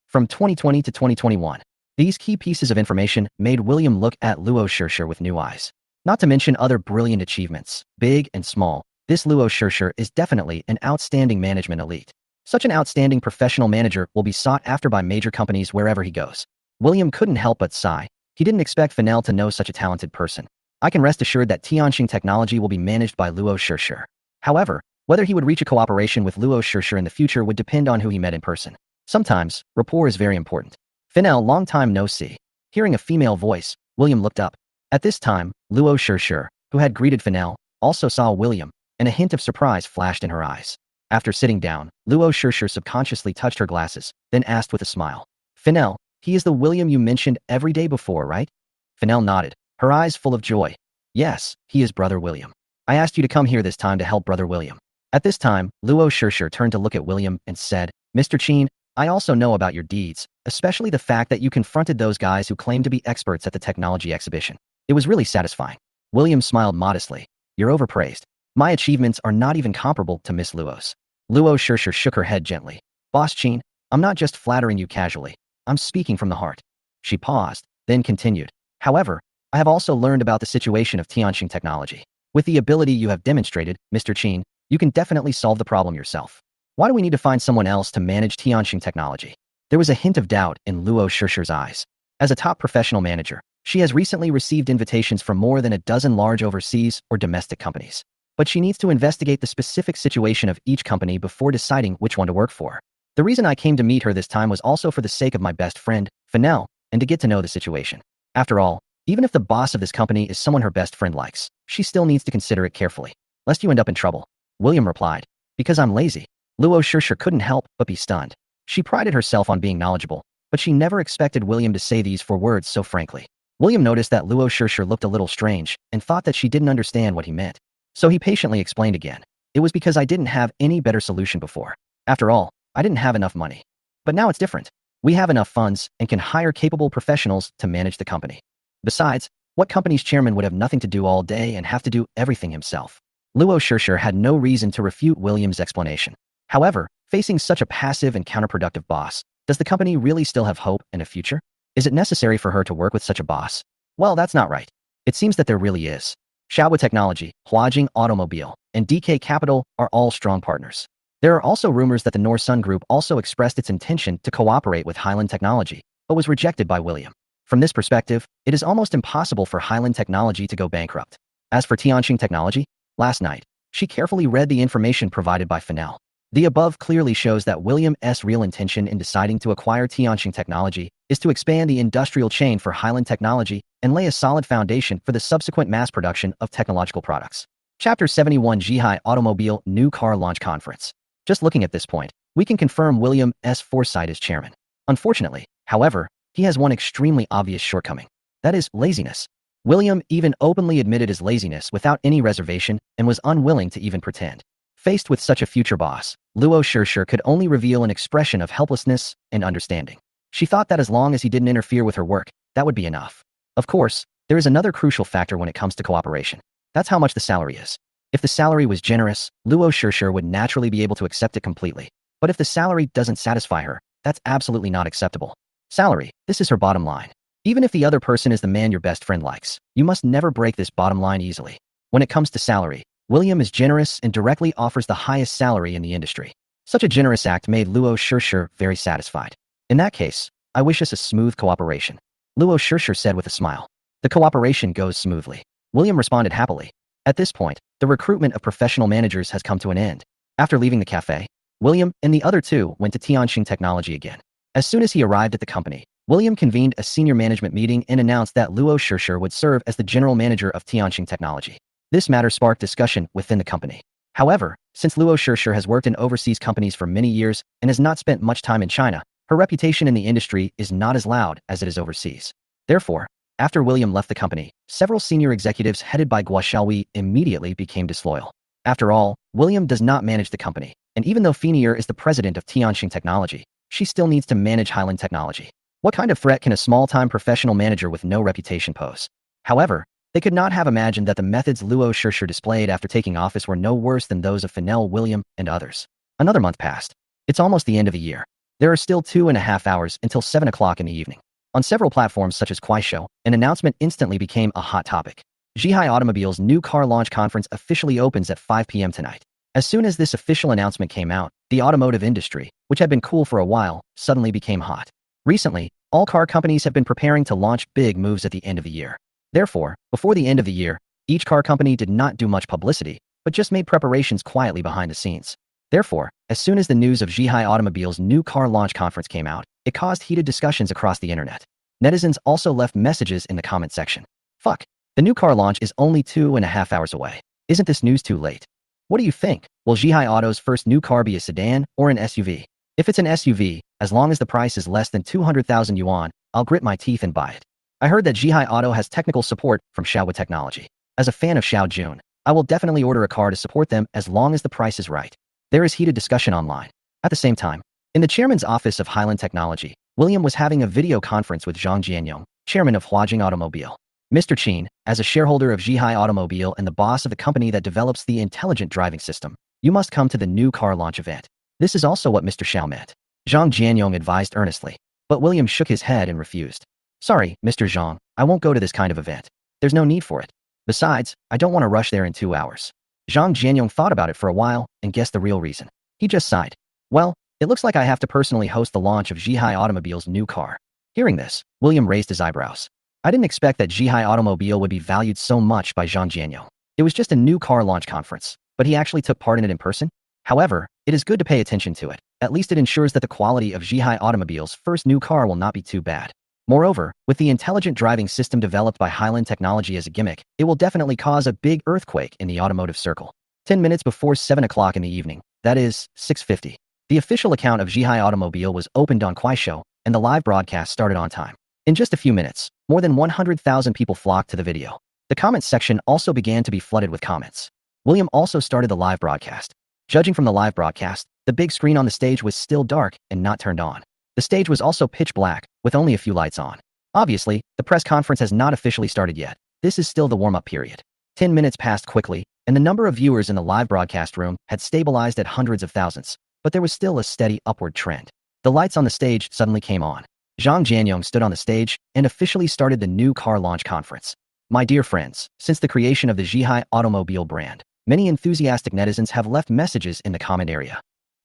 From 2020 to 2021, these key pieces of information made William look at Luo Shishir with new eyes. Not to mention other brilliant achievements, big and small, this Luo Shishir is definitely an outstanding management elite. Such an outstanding professional manager will be sought after by major companies wherever he goes. William couldn't help but sigh. He didn't expect Fennell to know such a talented person. I can rest assured that Tianxing Technology will be managed by Luo Shishir. However, whether he would reach a cooperation with Luo Shishir in the future would depend on who he met in person. Sometimes, rapport is very important. Fennell, long time no see. Hearing a female voice, William looked up. At this time, Luo Shishir, who had greeted Fennell, also saw William, and a hint of surprise flashed in her eyes. After sitting down, Luo Shishir subconsciously touched her glasses, then asked with a smile. Fennell, he is the William you mentioned every day before, right? Fennell nodded, her eyes full of joy. Yes, he is Brother William. I asked you to come here this time to help brother William. At this time, Luo Shishir turned to look at William and said, Mr. Qin, I also know about your deeds, especially the fact that you confronted those guys who claimed to be experts at the technology exhibition. It was really satisfying. William smiled modestly. You're overpraised. My achievements are not even comparable to Miss Luo's. Luo Shishir shook her head gently. Boss Qin, I'm not just flattering you casually. I'm speaking from the heart. She paused, then continued. However, I have also learned about the situation of Tianqing technology. With the ability you have demonstrated, Mr. Qin, you can definitely solve the problem yourself. Why do we need to find someone else to manage Tianqing technology? There was a hint of doubt in Luo Shishir's eyes. As a top professional manager, she has recently received invitations from more than a dozen large overseas or domestic companies. But she needs to investigate the specific situation of each company before deciding which one to work for. The reason I came to meet her this time was also for the sake of my best friend, Fiona, and to get to know the situation. After all, even if the boss of this company is someone her best friend likes, she still needs to consider it carefully, lest you end up in trouble. William replied, because I'm lazy. Luo Shishir couldn't help but be stunned. She prided herself on being knowledgeable, but she never expected William to say these 4 words so frankly. William noticed that Luo Shishir looked a little strange and thought that she didn't understand what he meant. So he patiently explained again. It was because I didn't have any better solution before. After all, I didn't have enough money. But now it's different. We have enough funds and can hire capable professionals to manage the company. Besides, what company's chairman would have nothing to do all day and have to do everything himself? Luo Shishir had no reason to refute William's explanation. However, facing such a passive and counterproductive boss, does the company really still have hope and a future? Is it necessary for her to work with such a boss? Well, that's not right. It seems that there really is. Xiaowu Technology, Huajing Automobile, and DK Capital are all strong partners. There are also rumors that the Norsun Group also expressed its intention to cooperate with Highland Technology, but was rejected by William. From this perspective, it is almost impossible for Highland Technology to go bankrupt. As for Tianqing Technology, last night, she carefully read the information provided by Fennell. The above clearly shows that William's real intention in deciding to acquire Tianqing Technology is to expand the industrial chain for Highland Technology and lay a solid foundation for the subsequent mass production of technological products. Chapter 71 Zhihai Automobile New Car Launch Conference. Just looking at this point, we can confirm William's foresight as chairman. Unfortunately, however, he has one extremely obvious shortcoming. That is laziness. William even openly admitted his laziness without any reservation and was unwilling to even pretend. Faced with such a future boss, Luo Shishir could only reveal an expression of helplessness and understanding. She thought that as long as he didn't interfere with her work, that would be enough. Of course, there is another crucial factor when it comes to cooperation. That's how much the salary is. If the salary was generous, Luo Shishir would naturally be able to accept it completely. But if the salary doesn't satisfy her, that's absolutely not acceptable. Salary, this is her bottom line. Even if the other person is the man your best friend likes, you must never break this bottom line easily. When it comes to salary, William is generous and directly offers the highest salary in the industry. Such a generous act made Luo Shishir very satisfied. In that case, I wish us a smooth cooperation. Luo Shishir said with a smile. The cooperation goes smoothly. William responded happily. At this point, the recruitment of professional managers has come to an end. After leaving the cafe, William and the other 2 went to Tianqing Technology again. As soon as he arrived at the company, William convened a senior management meeting and announced that Luo Shishir would serve as the general manager of Tianqing Technology. This matter sparked discussion within the company. However, since Luo Shishir has worked in overseas companies for many years and has not spent much time in China, her reputation in the industry is not as loud as it is overseas. Therefore, after William left the company, several senior executives headed by Guo Xiaoyi immediately became disloyal. After all, William does not manage the company, and even though Fiona is the president of Tianqing Technology, she still needs to manage Highland Technology. What kind of threat can a small-time professional manager with no reputation pose? However, they could not have imagined that the methods Luo Shishir displayed after taking office were no worse than those of Fennell, William, and others. Another month passed. It's almost the end of the year. There are still 2.5 hours until 7 o'clock in the evening. On several platforms such as Kuaishou, an announcement instantly became a hot topic. Zhihai Automobile's new car launch conference officially opens at 5 p.m. tonight. As soon as this official announcement came out, the automotive industry, which had been cool for a while, suddenly became hot. Recently, all car companies have been preparing to launch big moves at the end of the year. Therefore, before the end of the year, each car company did not do much publicity, but just made preparations quietly behind the scenes. Therefore, as soon as the news of Zhihai Automobile's new car launch conference came out, it caused heated discussions across the internet. Netizens also left messages in the comment section. Fuck, the new car launch is only 2.5 hours away. Isn't this news too late? What do you think? Will Zhihai Auto's first new car be a sedan or an SUV? If it's an SUV, as long as the price is less than 200,000 yuan, I'll grit my teeth and buy it. I heard that Zhihai Auto has technical support from Xiaowu Technology. As a fan of Xiao Jun, I will definitely order a car to support them as long as the price is right. There is heated discussion online. At the same time, in the chairman's office of Highland Technology, William was having a video conference with Zhang Jianyong, chairman of Huajing Automobile. Mr. Qin, as a shareholder of Zhihai Automobile and the boss of the company that develops the intelligent driving system, you must come to the new car launch event. This is also what Mr. Xiao meant. Zhang Jianyong advised earnestly, but William shook his head and refused. Sorry, Mr. Zhang, I won't go to this kind of event. There's no need for it. Besides, I don't want to rush there in 2 hours. Zhang Jianyong thought about it for a while and guessed the real reason. He just sighed. Well, it looks like I have to personally host the launch of Zhihai Automobile's new car. Hearing this, William raised his eyebrows. I didn't expect that Zhihai Automobile would be valued so much by Zhang Jianyong. It was just a new car launch conference, but he actually took part in it in person? However, it is good to pay attention to it. At least it ensures that the quality of Zhihai Automobile's first new car will not be too bad. Moreover, with the intelligent driving system developed by Highland Technology as a gimmick, it will definitely cause a big earthquake in the automotive circle. 10 minutes before 7 o'clock in the evening, that is, 6:50. The official account of Zhihai Automobile was opened on Kuaishou, and the live broadcast started on time. In just a few minutes, more than 100,000 people flocked to the video. The comments section also began to be flooded with comments. William also started the live broadcast. Judging from the live broadcast, the big screen on the stage was still dark and not turned on. The stage was also pitch black, with only a few lights on. Obviously, the press conference has not officially started yet. This is still the warm-up period. 10 minutes passed quickly, and the number of viewers in the live broadcast room had stabilized at hundreds of thousands, but there was still a steady upward trend. The lights on the stage suddenly came on. Zhang Jianyong stood on the stage and officially started the new car launch conference. My dear friends, since the creation of the Zhihai Automobile brand, many enthusiastic netizens have left messages in the comment area.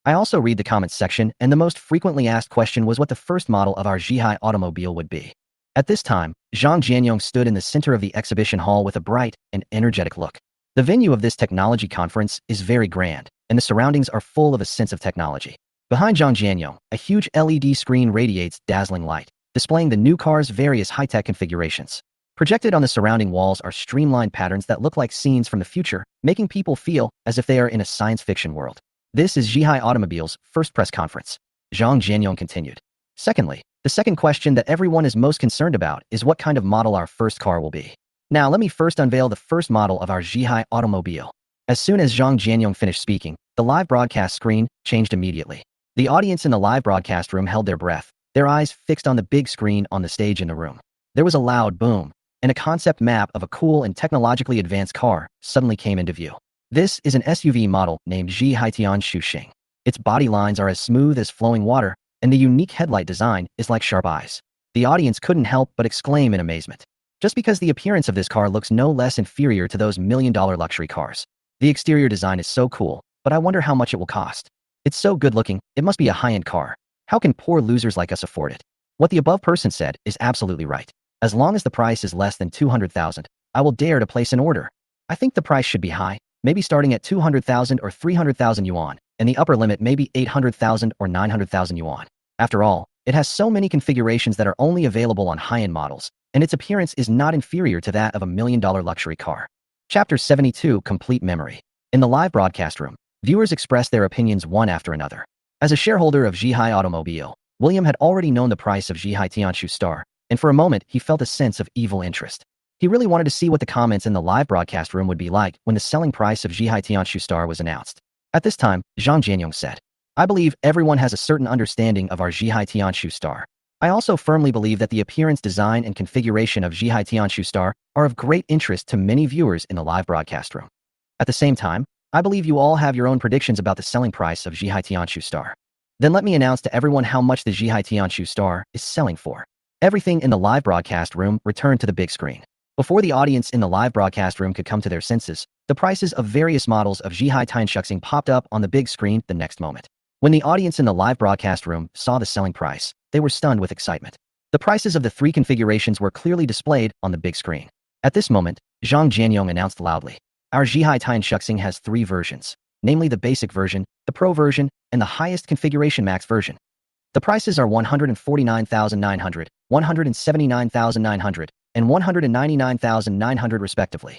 I also read the comments section, and the most frequently asked question was what the first model of our Zhihai Automobile would be. At this time, Zhang Jianyong stood in the center of the exhibition hall with a bright and energetic look. The venue of this technology conference is very grand, and the surroundings are full of a sense of technology. Behind Zhang Jianyong, a huge LED screen radiates dazzling light, displaying the new car's various high-tech configurations. Projected on the surrounding walls are streamlined patterns that look like scenes from the future, making people feel as if they are in a science fiction world. This is Zhihai Automobile's first press conference. Zhang Jianyong continued. Secondly, the second question that everyone is most concerned about is what kind of model our first car will be. Now let me first unveil the first model of our Zhihai Automobile. As soon as Zhang Jianyong finished speaking, the live broadcast screen changed immediately. The audience in the live broadcast room held their breath, their eyes fixed on the big screen on the stage in the room. There was a loud boom, and a concept map of a cool and technologically advanced car suddenly came into view. This is an SUV model named Zhihai Tianshu Xing. Its body lines are as smooth as flowing water, and the unique headlight design is like sharp eyes. The audience couldn't help but exclaim in amazement. Just because the appearance of this car looks no less inferior to those million-dollar luxury cars. The exterior design is so cool, but I wonder how much it will cost. It's so good-looking, it must be a high-end car. How can poor losers like us afford it? What the above person said is absolutely right. As long as the price is less than 200,000, I will dare to place an order. I think the price should be high, maybe starting at 200,000 or 300,000 yuan, and the upper limit may be 800,000 or 900,000 yuan. After all, it has so many configurations that are only available on high-end models, and its appearance is not inferior to that of a million-dollar luxury car. Chapter 72, Complete Memory. In the live broadcast room, viewers expressed their opinions one after another. As a shareholder of Zhihai Automobile, William had already known the price of Zhihai Tianshu Star, and for a moment he felt a sense of evil interest. He really wanted to see what the comments in the live broadcast room would be like when the selling price of Zhihai Tianshu Star was announced. At this time, Zhang Jianyong said, I believe everyone has a certain understanding of our Zhihai Tianshu Star. I also firmly believe that the appearance, design, and configuration of Zhihai Tianshu Star are of great interest to many viewers in the live broadcast room. At the same time, I believe you all have your own predictions about the selling price of Zhihai Tianshu Star. Then let me announce to everyone how much the Zhihai Tianshu Star is selling for. Everything in the live broadcast room returned to the big screen. Before the audience in the live broadcast room could come to their senses, the prices of various models of Zhihai Tianshu Xing popped up on the big screen the next moment. When the audience in the live broadcast room saw the selling price, they were stunned with excitement. The prices of the three configurations were clearly displayed on the big screen. At this moment, Zhang Jianyong announced loudly, our Zhihai Tianshu Xing has 3 versions, namely the basic version, the pro version, and the highest configuration max version. The prices are 149,900, 179,900, and 199,900 respectively.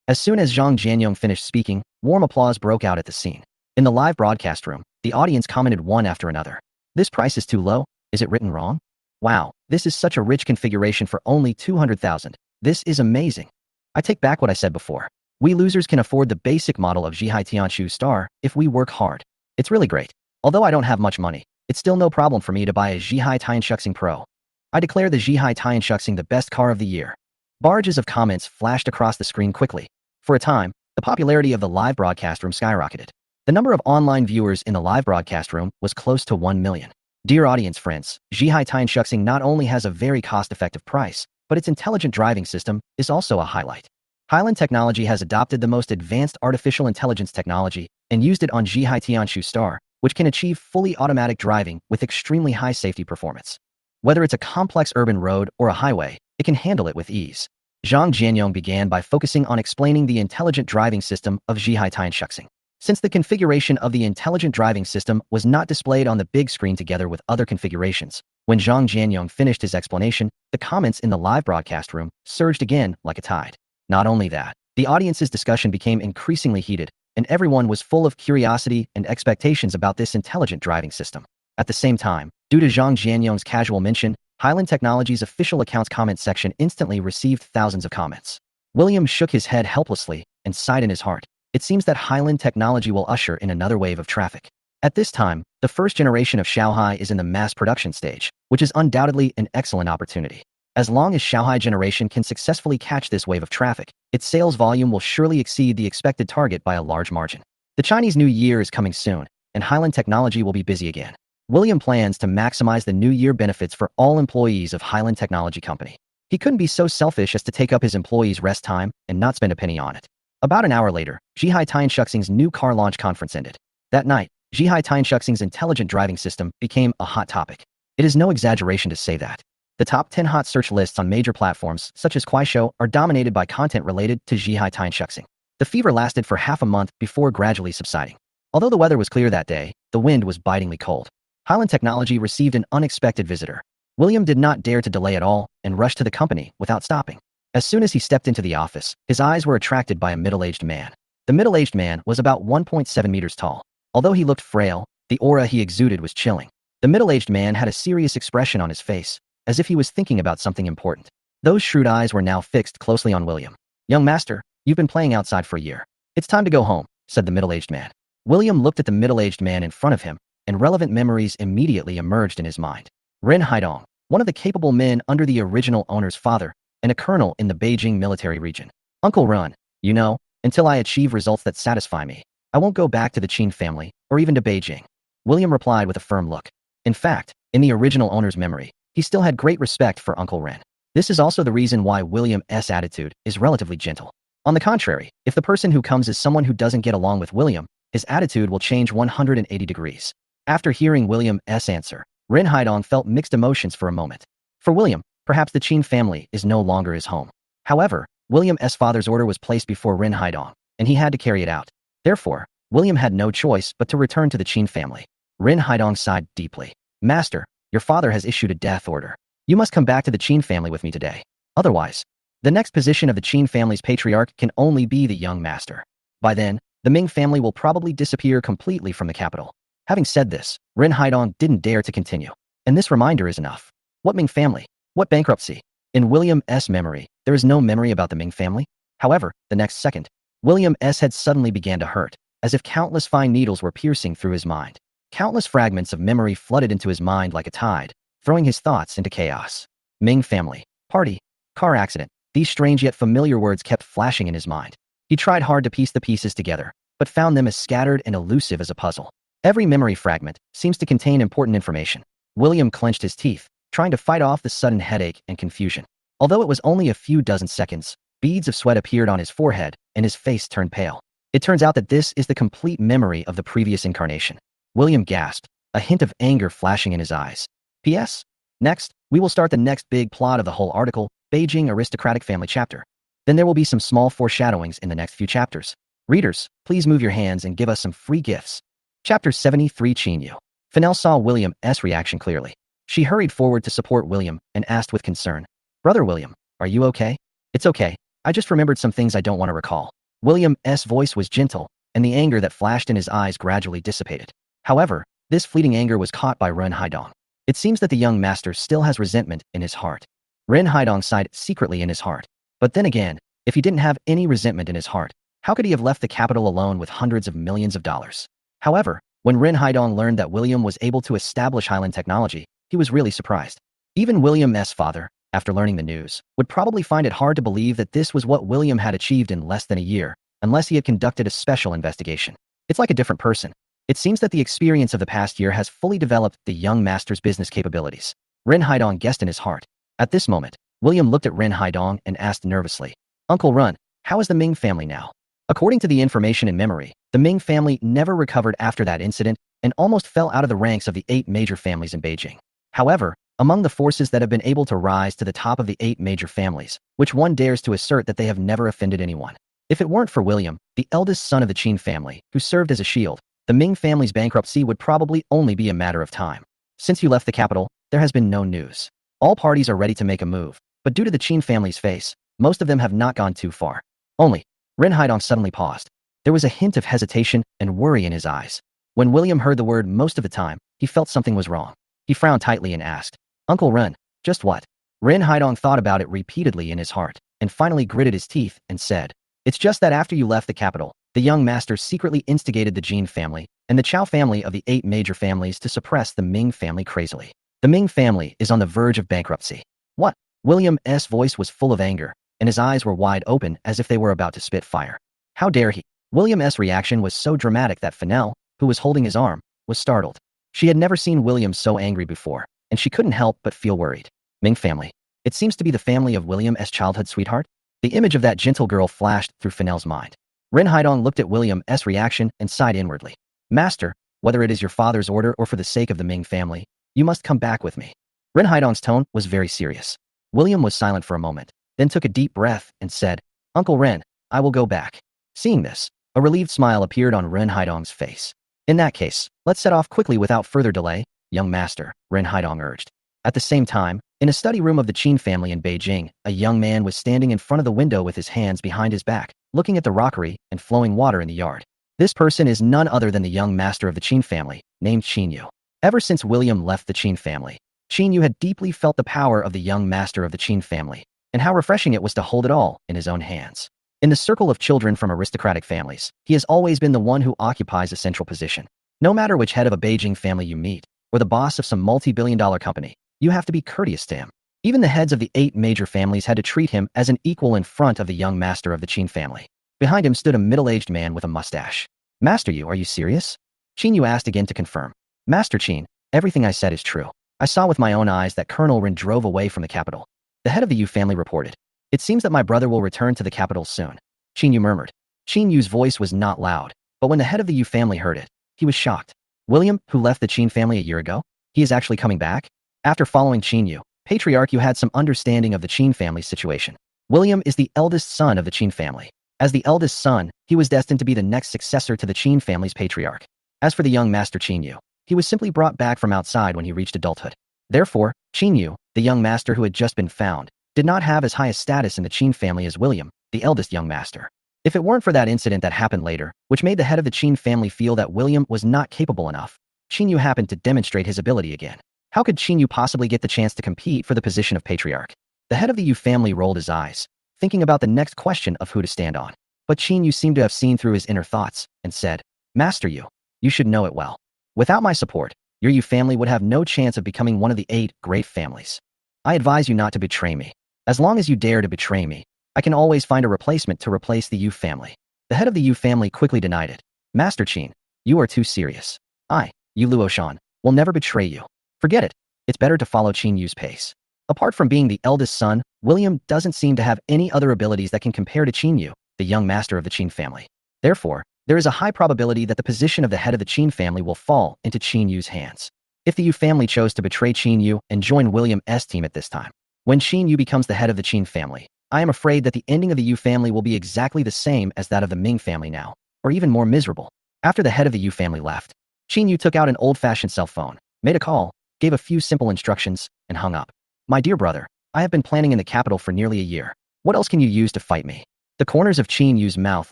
As soon as Zhang Jianyong finished speaking, warm applause broke out at the scene. In the live broadcast room, the audience commented one after another. This price is too low. Is it written wrong? Wow, this is such a rich configuration for only 200,000. This is amazing. I take back what I said before. We losers can afford the basic model of Zhihai Tianchu Star if we work hard. It's really great. Although I don't have much money, it's still no problem for me to buy a Zhihai Tianshuxing Pro. I declare the Zhihai Tianshuxing the best car of the year. Barrages of comments flashed across the screen quickly. For a time, the popularity of the live broadcast room skyrocketed. The number of online viewers in the live broadcast room was close to 1 million. Dear audience friends, Zhihai Tianshuxing not only has a very cost-effective price, but its intelligent driving system is also a highlight. Highland Technology has adopted the most advanced artificial intelligence technology and used it on Zhihai Tianshu Star, which can achieve fully automatic driving with extremely high safety performance. Whether it's a complex urban road or a highway, it can handle it with ease. Zhang Jianyong began by focusing on explaining the intelligent driving system of Zhihai Tianshuxing. Since the configuration of the intelligent driving system was not displayed on the big screen together with other configurations, when Zhang Jianyong finished his explanation, the comments in the live broadcast room surged again like a tide. Not only that, the audience's discussion became increasingly heated, and everyone was full of curiosity and expectations about this intelligent driving system. At the same time, due to Zhang Jianyong's casual mention, Highland Technology's official account's comment section instantly received thousands of comments. William shook his head helplessly and sighed in his heart. It seems that Highland Technology will usher in another wave of traffic. At this time, the first generation of Xiaohai is in the mass production stage, which is undoubtedly an excellent opportunity. As long as Xiaohai generation can successfully catch this wave of traffic, its sales volume will surely exceed the expected target by a large margin. The Chinese New Year is coming soon, and Highland Technology will be busy again. William plans to maximize the New Year benefits for all employees of Highland Technology Company. He couldn't be so selfish as to take up his employees' rest time and not spend a penny on it. About an hour later, Zhihai Tianshuxing's new car launch conference ended. That night, Zhihai Tianshuxing's intelligent driving system became a hot topic. It is no exaggeration to say that. The top 10 hot search lists on major platforms, such as Kuaishou, are dominated by content related to Zhihai Tianshuxing. The fever lasted for half a month before gradually subsiding. Although the weather was clear that day, the wind was bitingly cold. Highland Technology received an unexpected visitor. William did not dare to delay at all and rushed to the company without stopping. As soon as he stepped into the office, his eyes were attracted by a middle-aged man. The middle-aged man was about 1.7 meters tall. Although he looked frail, the aura he exuded was chilling. The middle-aged man had a serious expression on his face, as if he was thinking about something important. Those shrewd eyes were now fixed closely on William. "Young master, you've been playing outside for a year. It's time to go home," said the middle-aged man. William looked at the middle-aged man in front of him, and relevant memories immediately emerged in his mind. Ren Haidong, one of the capable men under the original owner's father, and a colonel in the Beijing military region. "Uncle Ren, you know, until I achieve results that satisfy me, I won't go back to the Qin family, or even to Beijing," William replied with a firm look. In fact, in the original owner's memory, he still had great respect for Uncle Ren. This is also the reason why William's attitude is relatively gentle. On the contrary, if the person who comes is someone who doesn't get along with William, his attitude will change 180 degrees. After hearing William's answer, Ren Haidong felt mixed emotions for a moment. For William, perhaps the Qin family is no longer his home. However, William's father's order was placed before Ren Haidong, and he had to carry it out. Therefore, William had no choice but to return to the Qin family. Ren Haidong sighed deeply. "Master, your father has issued a death order. You must come back to the Qin family with me today. Otherwise, the next position of the Qin family's patriarch can only be the young master. By then, the Ming family will probably disappear completely from the capital." Having said this, Ren Haidong didn't dare to continue. And this reminder is enough. What Ming family? What bankruptcy? In William's memory, there is no memory about the Ming family. However, the next second, William's head suddenly began to hurt, as if countless fine needles were piercing through his mind. Countless fragments of memory flooded into his mind like a tide, throwing his thoughts into chaos. Ming family, party, car accident. These strange yet familiar words kept flashing in his mind. He tried hard to piece the pieces together, but found them as scattered and elusive as a puzzle. Every memory fragment seems to contain important information. William clenched his teeth, trying to fight off the sudden headache and confusion. Although it was only a few dozen seconds, beads of sweat appeared on his forehead, and his face turned pale. It turns out that this is the complete memory of the previous incarnation. William gasped, a hint of anger flashing in his eyes. P.S. Next, we will start the next big plot of the whole article, Beijing Aristocratic Family Chapter. Then there will be some small foreshadowings in the next few chapters. Readers, please move your hands and give us some free gifts. Chapter 73 Chinyu. Fennell saw William's reaction clearly. She hurried forward to support William and asked with concern, "Brother William, are you okay?" "It's okay. I just remembered some things I don't want to recall." William's voice was gentle, and the anger that flashed in his eyes gradually dissipated. However, this fleeting anger was caught by Ren Haidong. It seems that the young master still has resentment in his heart. Ren Haidong sighed secretly in his heart. But then again, if he didn't have any resentment in his heart, How could he have left the capital alone with hundreds of millions of dollars? However, when Rin Haidong learned that William was able to establish Highland technology, he was really surprised. Even William's father, after learning the news, would probably find it hard to believe that this was what William had achieved in less than a year, unless he had conducted a special investigation. It's like a different person. It seems that the experience of the past year has fully developed the young master's business capabilities. Rin Haidong guessed in his heart. At this moment, William looked at Rin Haidong and asked nervously, "Uncle Run, how is the Ming family now?" According to the information in memory, the Ming family never recovered after that incident and almost fell out of the ranks of the 8 major families in Beijing. However, among the forces that have been able to rise to the top of the 8 major families, which one dares to assert that they have never offended anyone? If it weren't for William, the eldest son of the Qin family, who served as a shield, the Ming family's bankruptcy would probably only be a matter of time. Since you left the capital, there has been no news. All parties are ready to make a move, but due to the Qin family's face, most of them have not gone too far. Only, Rin Haidong suddenly paused. There was a hint of hesitation and worry in his eyes. When William heard the word most of the time, he felt something was wrong. He frowned tightly and asked, "Uncle Ren, just what?" Rin Haidong thought about it repeatedly in his heart, and finally gritted his teeth and said, "It's just that after you left the capital, the young master secretly instigated the Jin family and the Chao family of the 8 major families to suppress the Ming family crazily. The Ming family is on the verge of bankruptcy." "What?" William's voice was full of anger, and his eyes were wide open as if they were about to spit fire. How dare he? William's reaction was so dramatic that Fennell, who was holding his arm, was startled. She had never seen William so angry before, and she couldn't help but feel worried. Ming family. It seems to be the family of William's childhood sweetheart. The image of that gentle girl flashed through Fennell's mind. Rin Haidong looked at William's reaction and sighed inwardly. "Master, whether it is your father's order or for the sake of the Ming family, you must come back with me." Rin Haidong's tone was very serious. William was silent for a moment, then took a deep breath and said, "Uncle Ren, I will go back." Seeing this, a relieved smile appeared on Rin Haidong's face. "In that case, let's set off quickly without further delay, young master," Rin Haidong urged. At the same time, in a study room of the Qin family in Beijing, a young man was standing in front of the window with his hands behind his back, looking at the rockery and flowing water in the yard. This person is none other than the young master of the Qin family, named Qin Yu. Ever since William left the Qin family, Qin Yu had deeply felt the power of the young master of the Qin family, and how refreshing it was to hold it all in his own hands. In the circle of children from aristocratic families, he has always been the one who occupies a central position. No matter which head of a Beijing family you meet, or the boss of some multi-billion-dollar company, you have to be courteous to him. Even the heads of the 8 major families had to treat him as an equal in front of the young master of the Qin family. Behind him stood a middle-aged man with a mustache. "Master Yu, are you serious?" Qin Yu asked again to confirm. "Master Qin, everything I said is true. I saw with my own eyes that Colonel Rin drove away from the capital." The head of the Yu family reported. "It seems that my brother will return to the capital soon," Qin Yu murmured. Qin Yu's voice was not loud, but when the head of the Yu family heard it, he was shocked. "William, who left the Qin family a year ago? He is actually coming back?" After following Qin Yu, Patriarch Yu had some understanding of the Qin family's situation. William is the eldest son of the Qin family. As the eldest son, he was destined to be the next successor to the Qin family's patriarch. As for the young master Qin Yu, he was simply brought back from outside when he reached adulthood. Therefore, Qin Yu, the young master who had just been found, did not have as high a status in the Qin family as William, the eldest young master. If it weren't for that incident that happened later, which made the head of the Qin family feel that William was not capable enough, Qin Yu happened to demonstrate his ability again. How could Qin Yu possibly get the chance to compete for the position of patriarch? The head of the Yu family rolled his eyes, thinking about the next question of who to stand on. But Qin Yu seemed to have seen through his inner thoughts and said, "Master Yu, you should know it well. Without my support, your Yu family would have no chance of becoming one of the 8 great families. I advise you not to betray me. As long as you dare to betray me, I can always find a replacement to replace the Yu family." The head of the Yu family quickly denied it. "Master Qin, you are too serious. I, Yu Luoshan, will never betray you. Forget it. It's better to follow Qin Yu's pace." Apart from being the eldest son, William doesn't seem to have any other abilities that can compare to Qin Yu, the young master of the Qin family. Therefore, there is a high probability that the position of the head of the Qin family will fall into Qin Yu's hands. If the Yu family chose to betray Qin Yu and join William's team at this time, when Qin Yu becomes the head of the Qin family, I am afraid that the ending of the Yu family will be exactly the same as that of the Ming family now, or even more miserable. After the head of the Yu family left, Qin Yu took out an old-fashioned cell phone, made a call, gave a few simple instructions, and hung up. "My dear brother, I have been planning in the capital for nearly a year. What else can you use to fight me?" The corners of Qin Yu's mouth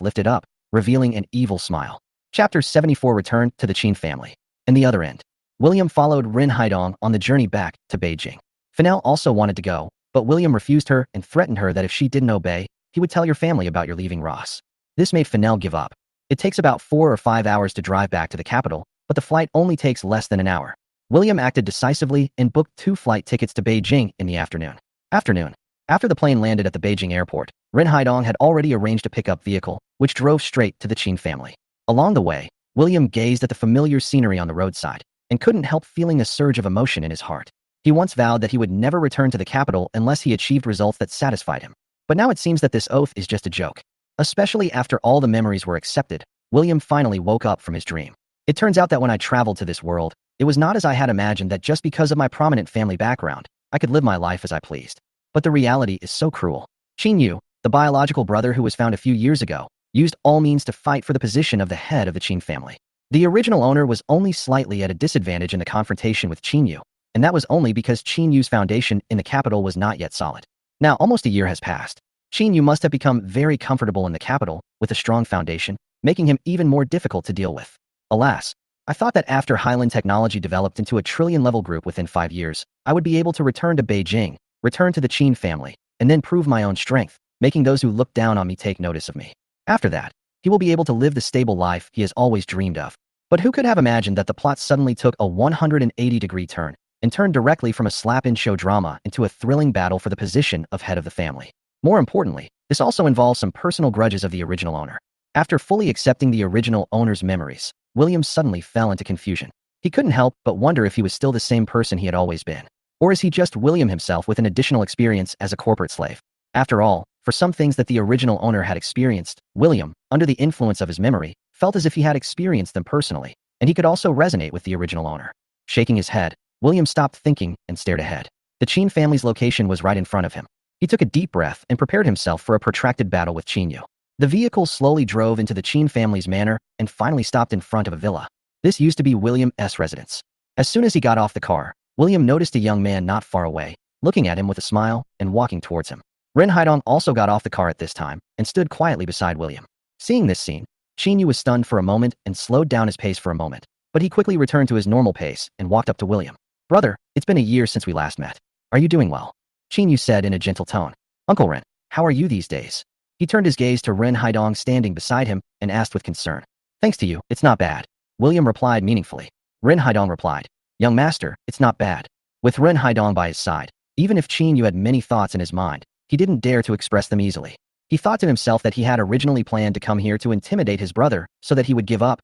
lifted up, revealing an evil smile. Chapter 74 returned to the Qin family. In the other end, William followed Rin Haidong on the journey back to Beijing. Fennell also wanted to go, but William refused her and threatened her that if she didn't obey, he would tell your family about your leaving Ross. This made Fennell give up. It takes about 4 or 5 hours to drive back to the capital, but the flight only takes less than an hour. William acted decisively and booked 2 flight tickets to Beijing in the afternoon. After the plane landed at the Beijing airport, Ren Haidong had already arranged a pickup vehicle, which drove straight to the Qin family. Along the way, William gazed at the familiar scenery on the roadside and couldn't help feeling a surge of emotion in his heart. He once vowed that he would never return to the capital unless he achieved results that satisfied him. But now it seems that this oath is just a joke. Especially after all the memories were accepted, William finally woke up from his dream. It turns out that when I traveled to this world, it was not as I had imagined that just because of my prominent family background, I could live my life as I pleased. But the reality is so cruel. Qin Yu, the biological brother who was found a few years ago, used all means to fight for the position of the head of the Qin family. The original owner was only slightly at a disadvantage in the confrontation with Qin Yu, and that was only because Qin Yu's foundation in the capital was not yet solid. Now, almost a year has passed. Qin Yu must have become very comfortable in the capital with a strong foundation, making him even more difficult to deal with. Alas, I thought that after Highland technology developed into a trillion-level group within 5 years, I would be able to return to Beijing, return to the Qin family, and then prove my own strength, making those who look down on me take notice of me. After that, he will be able to live the stable life he has always dreamed of. But who could have imagined that the plot suddenly took a 180-degree turn and turned directly from a slap-in-show drama into a thrilling battle for the position of head of the family? More importantly, this also involves some personal grudges of the original owner. After fully accepting the original owner's memories, William suddenly fell into confusion. He couldn't help but wonder if he was still the same person he had always been. Or is he just William himself with an additional experience as a corporate slave? After all, for some things that the original owner had experienced, William, under the influence of his memory, felt as if he had experienced them personally, and he could also resonate with the original owner. Shaking his head, William stopped thinking and stared ahead. The Qin family's location was right in front of him. He took a deep breath and prepared himself for a protracted battle with Qin Yu. The vehicle slowly drove into the Qin family's manor and finally stopped in front of a villa. This used to be William's residence. As soon as he got off the car, William noticed a young man not far away, looking at him with a smile and walking towards him. Ren Haidong also got off the car at this time and stood quietly beside William. Seeing this scene, Qin Yu was stunned for a moment and slowed down his pace for a moment, but he quickly returned to his normal pace and walked up to William. "Brother, it's been a year since we last met. Are you doing well?" Qin Yu said in a gentle tone. "Uncle Ren, how are you these days?" He turned his gaze to Ren Haidong standing beside him and asked with concern. "Thanks to you, it's not bad," William replied meaningfully. Ren Haidong replied, "Young master, it's not bad." With Ren Haidong by his side, even if Qin Yu had many thoughts in his mind, he didn't dare to express them easily. He thought to himself that he had originally planned to come here to intimidate his brother so that he would give up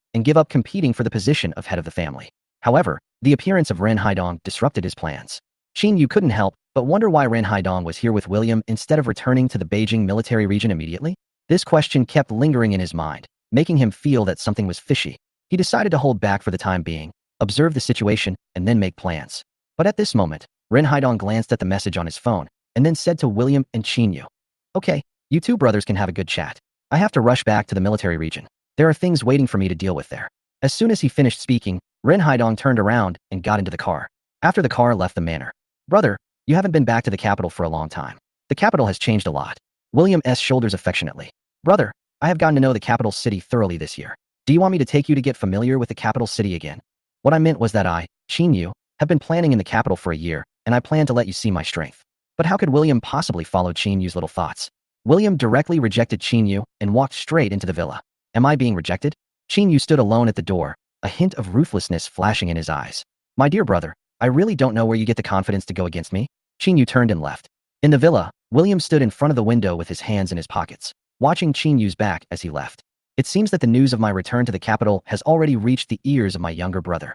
competing for the position of head of the family. However, the appearance of Ren Haidong disrupted his plans. Qin Yu couldn't help but wonder why Ren Haidong was here with William instead of returning to the Beijing military region immediately. This question kept lingering in his mind, making him feel that something was fishy. He decided to hold back for the time being, observe the situation, and then make plans. But at this moment, Ren Haidong glanced at the message on his phone and then said to William and Qin Yu, "Okay, you two brothers can have a good chat. I have to rush back to the military region. There are things waiting for me to deal with there." As soon as he finished speaking, Ren Haidong turned around and got into the car. After the car left the manor, "Brother, you haven't been back to the capital for a long time. The capital has changed a lot." William's shoulders affectionately. "Brother, I have gotten to know the capital city thoroughly this year. Do you want me to take you to get familiar with the capital city again?" "What I meant was that I, Qin Yu, have been planning in the capital for a year, and I plan to let you see my strength." But how could William possibly follow Qin Yu's little thoughts? William directly rejected Qin Yu and walked straight into the villa. "Am I being rejected?" Qin Yu stood alone at the door, a hint of ruthlessness flashing in his eyes. "My dear brother, I really don't know where you get the confidence to go against me." Qin Yu turned and left. In the villa, William stood in front of the window with his hands in his pockets, watching Qin Yu's back as he left. It seems that the news of my return to the capital has already reached the ears of my younger brother.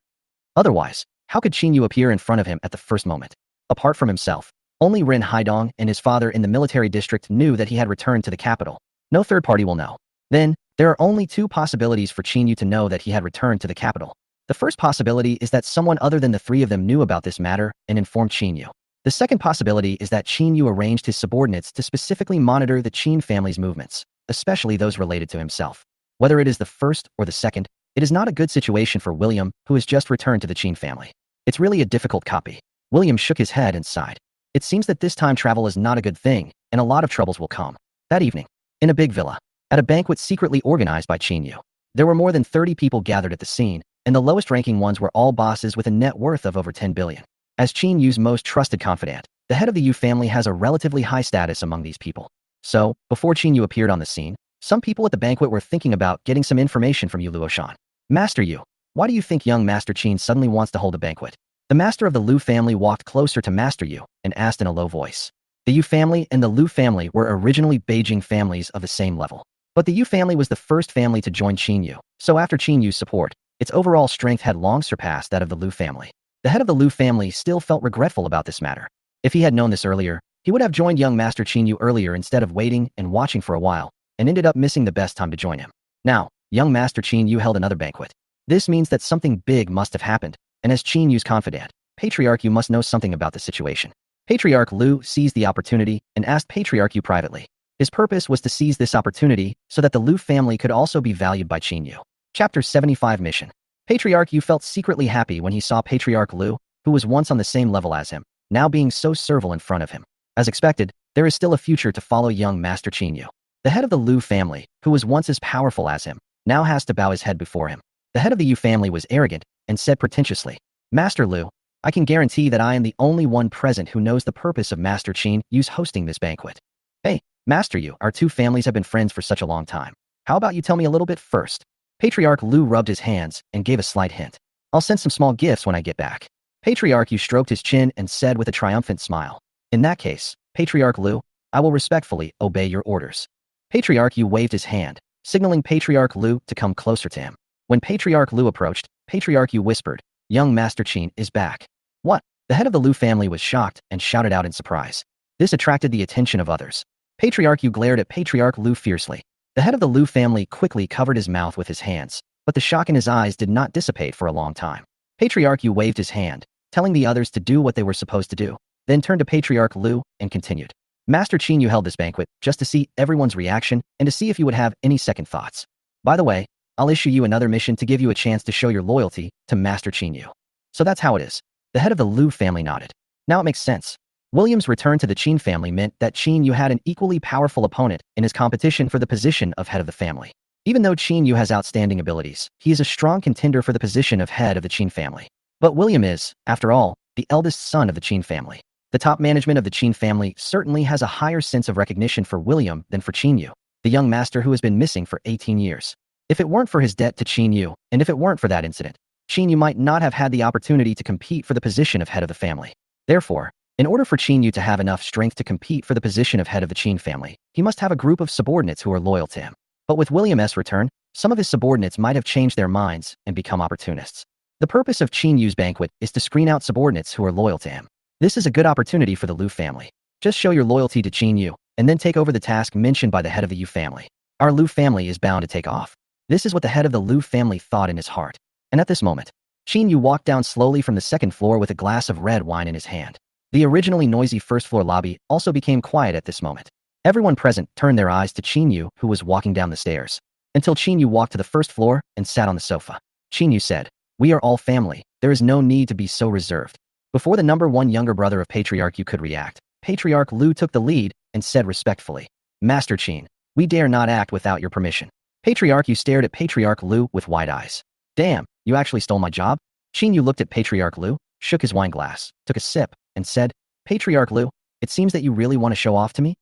Otherwise, how could Qin Yu appear in front of him at the first moment? Apart from himself, only Ren Haidong and his father in the military district knew that he had returned to the capital. No third party will know. Then, there are only two possibilities for Qin Yu to know that he had returned to the capital. The first possibility is that someone other than the three of them knew about this matter and informed Qin Yu. The second possibility is that Qin Yu arranged his subordinates to specifically monitor the Qin family's movements, especially those related to himself. Whether it is the first or the second, it is not a good situation for William, who has just returned to the Qin family. It's really a difficult copy. William shook his head and sighed. It seems that this time travel is not a good thing, and a lot of troubles will come. That evening, in a big villa, at a banquet secretly organized by Qin Yu, there were more than 30 people gathered at the scene, and the lowest-ranking ones were all bosses with a net worth of over 10 billion. As Qin Yu's most trusted confidant, the head of the Yu family has a relatively high status among these people. So, before Qin Yu appeared on the scene, Some people at the banquet were thinking about getting some information from you, Luoshan. Master Yu, why do you think young Master Qin suddenly wants to hold a banquet? The master of the Lu family walked closer to Master Yu and asked in a low voice. The Yu family and the Lu family were originally Beijing families of the same level. But the Yu family was the first family to join Qin Yu, so after Qin Yu's support, its overall strength had long surpassed that of the Lu family. The head of the Lu family still felt regretful about this matter. If he had known this earlier, he would have joined young Master Qin Yu earlier instead of waiting and watching for a while, and ended up missing the best time to join him. Now, young Master Qin Yu held another banquet. This means that something big must have happened, and as Qin Yu's confidant, Patriarch Yu must know something about the situation. Patriarch Lu seized the opportunity and asked Patriarch Yu privately. His purpose was to seize this opportunity so that the Lu family could also be valued by Qin Yu. Chapter 75 Mission. Patriarch Yu felt secretly happy when he saw Patriarch Lu, who was once on the same level as him, now being so servile in front of him. As expected, there is still a future to follow young Master Qin Yu. The head of the Lu family, who was once as powerful as him, now has to bow his head before him. The head of the Yu family was arrogant and said pretentiously, Master Lu, I can guarantee that I am the only one present who knows the purpose of Master Qin Yu's hosting this banquet. Hey, Master Yu, our two families have been friends for such a long time. How about you tell me a little bit first? Patriarch Lu rubbed his hands and gave a slight hint. I'll send some small gifts when I get back. Patriarch Yu stroked his chin and said with a triumphant smile. In that case, Patriarch Lu, I will respectfully obey your orders. Patriarch Yu waved his hand, signaling Patriarch Lu to come closer to him. When Patriarch Lu approached, Patriarch Yu whispered, Young Master Qin is back. What? The head of the Lu family was shocked and shouted out in surprise. This attracted the attention of others. Patriarch Yu glared at Patriarch Lu fiercely. The head of the Lu family quickly covered his mouth with his hands, but the shock in his eyes did not dissipate for a long time. Patriarch Yu waved his hand, telling the others to do what they were supposed to do, then turned to Patriarch Lu and continued. Master Qin Yu held this banquet just to see everyone's reaction and to see if you would have any second thoughts. By the way, I'll issue you another mission to give you a chance to show your loyalty to Master Qin Yu. So that's how it is. The head of the Lu family nodded. Now it makes sense. William's return to the Qin family meant that Qin Yu had an equally powerful opponent in his competition for the position of head of the family. Even though Qin Yu has outstanding abilities, he is a strong contender for the position of head of the Qin family. But William is, after all, the eldest son of the Qin family. The top management of the Qin family certainly has a higher sense of recognition for William than for Qin Yu, the young master who has been missing for 18 years. If it weren't for his debt to Qin Yu, and if it weren't for that incident, Qin Yu might not have had the opportunity to compete for the position of head of the family. Therefore, in order for Qin Yu to have enough strength to compete for the position of head of the Qin family, he must have a group of subordinates who are loyal to him. But with William's return, some of his subordinates might have changed their minds and become opportunists. The purpose of Qin Yu's banquet is to screen out subordinates who are loyal to him. This is a good opportunity for the Lu family. Just show your loyalty to Qin Yu, and then take over the task mentioned by the head of the Yu family. Our Lu family is bound to take off. This is what the head of the Lu family thought in his heart. And at this moment, Qin Yu walked down slowly from the second floor with a glass of red wine in his hand. The originally noisy first-floor lobby also became quiet at this moment. Everyone present turned their eyes to Qin Yu, who was walking down the stairs. Until Qin Yu walked to the first floor and sat on the sofa. Qin Yu said, We are all family. There is no need to be so reserved. Before the number one younger brother of Patriarch Yu could react, Patriarch Lu took the lead and said respectfully, Master Qin, we dare not act without your permission. Patriarch Yu stared at Patriarch Lu with wide eyes. Damn, you actually stole my job? Qin Yu looked at Patriarch Lu, shook his wine glass, took a sip, and said, Patriarch Lu, it seems that you really want to show off to me?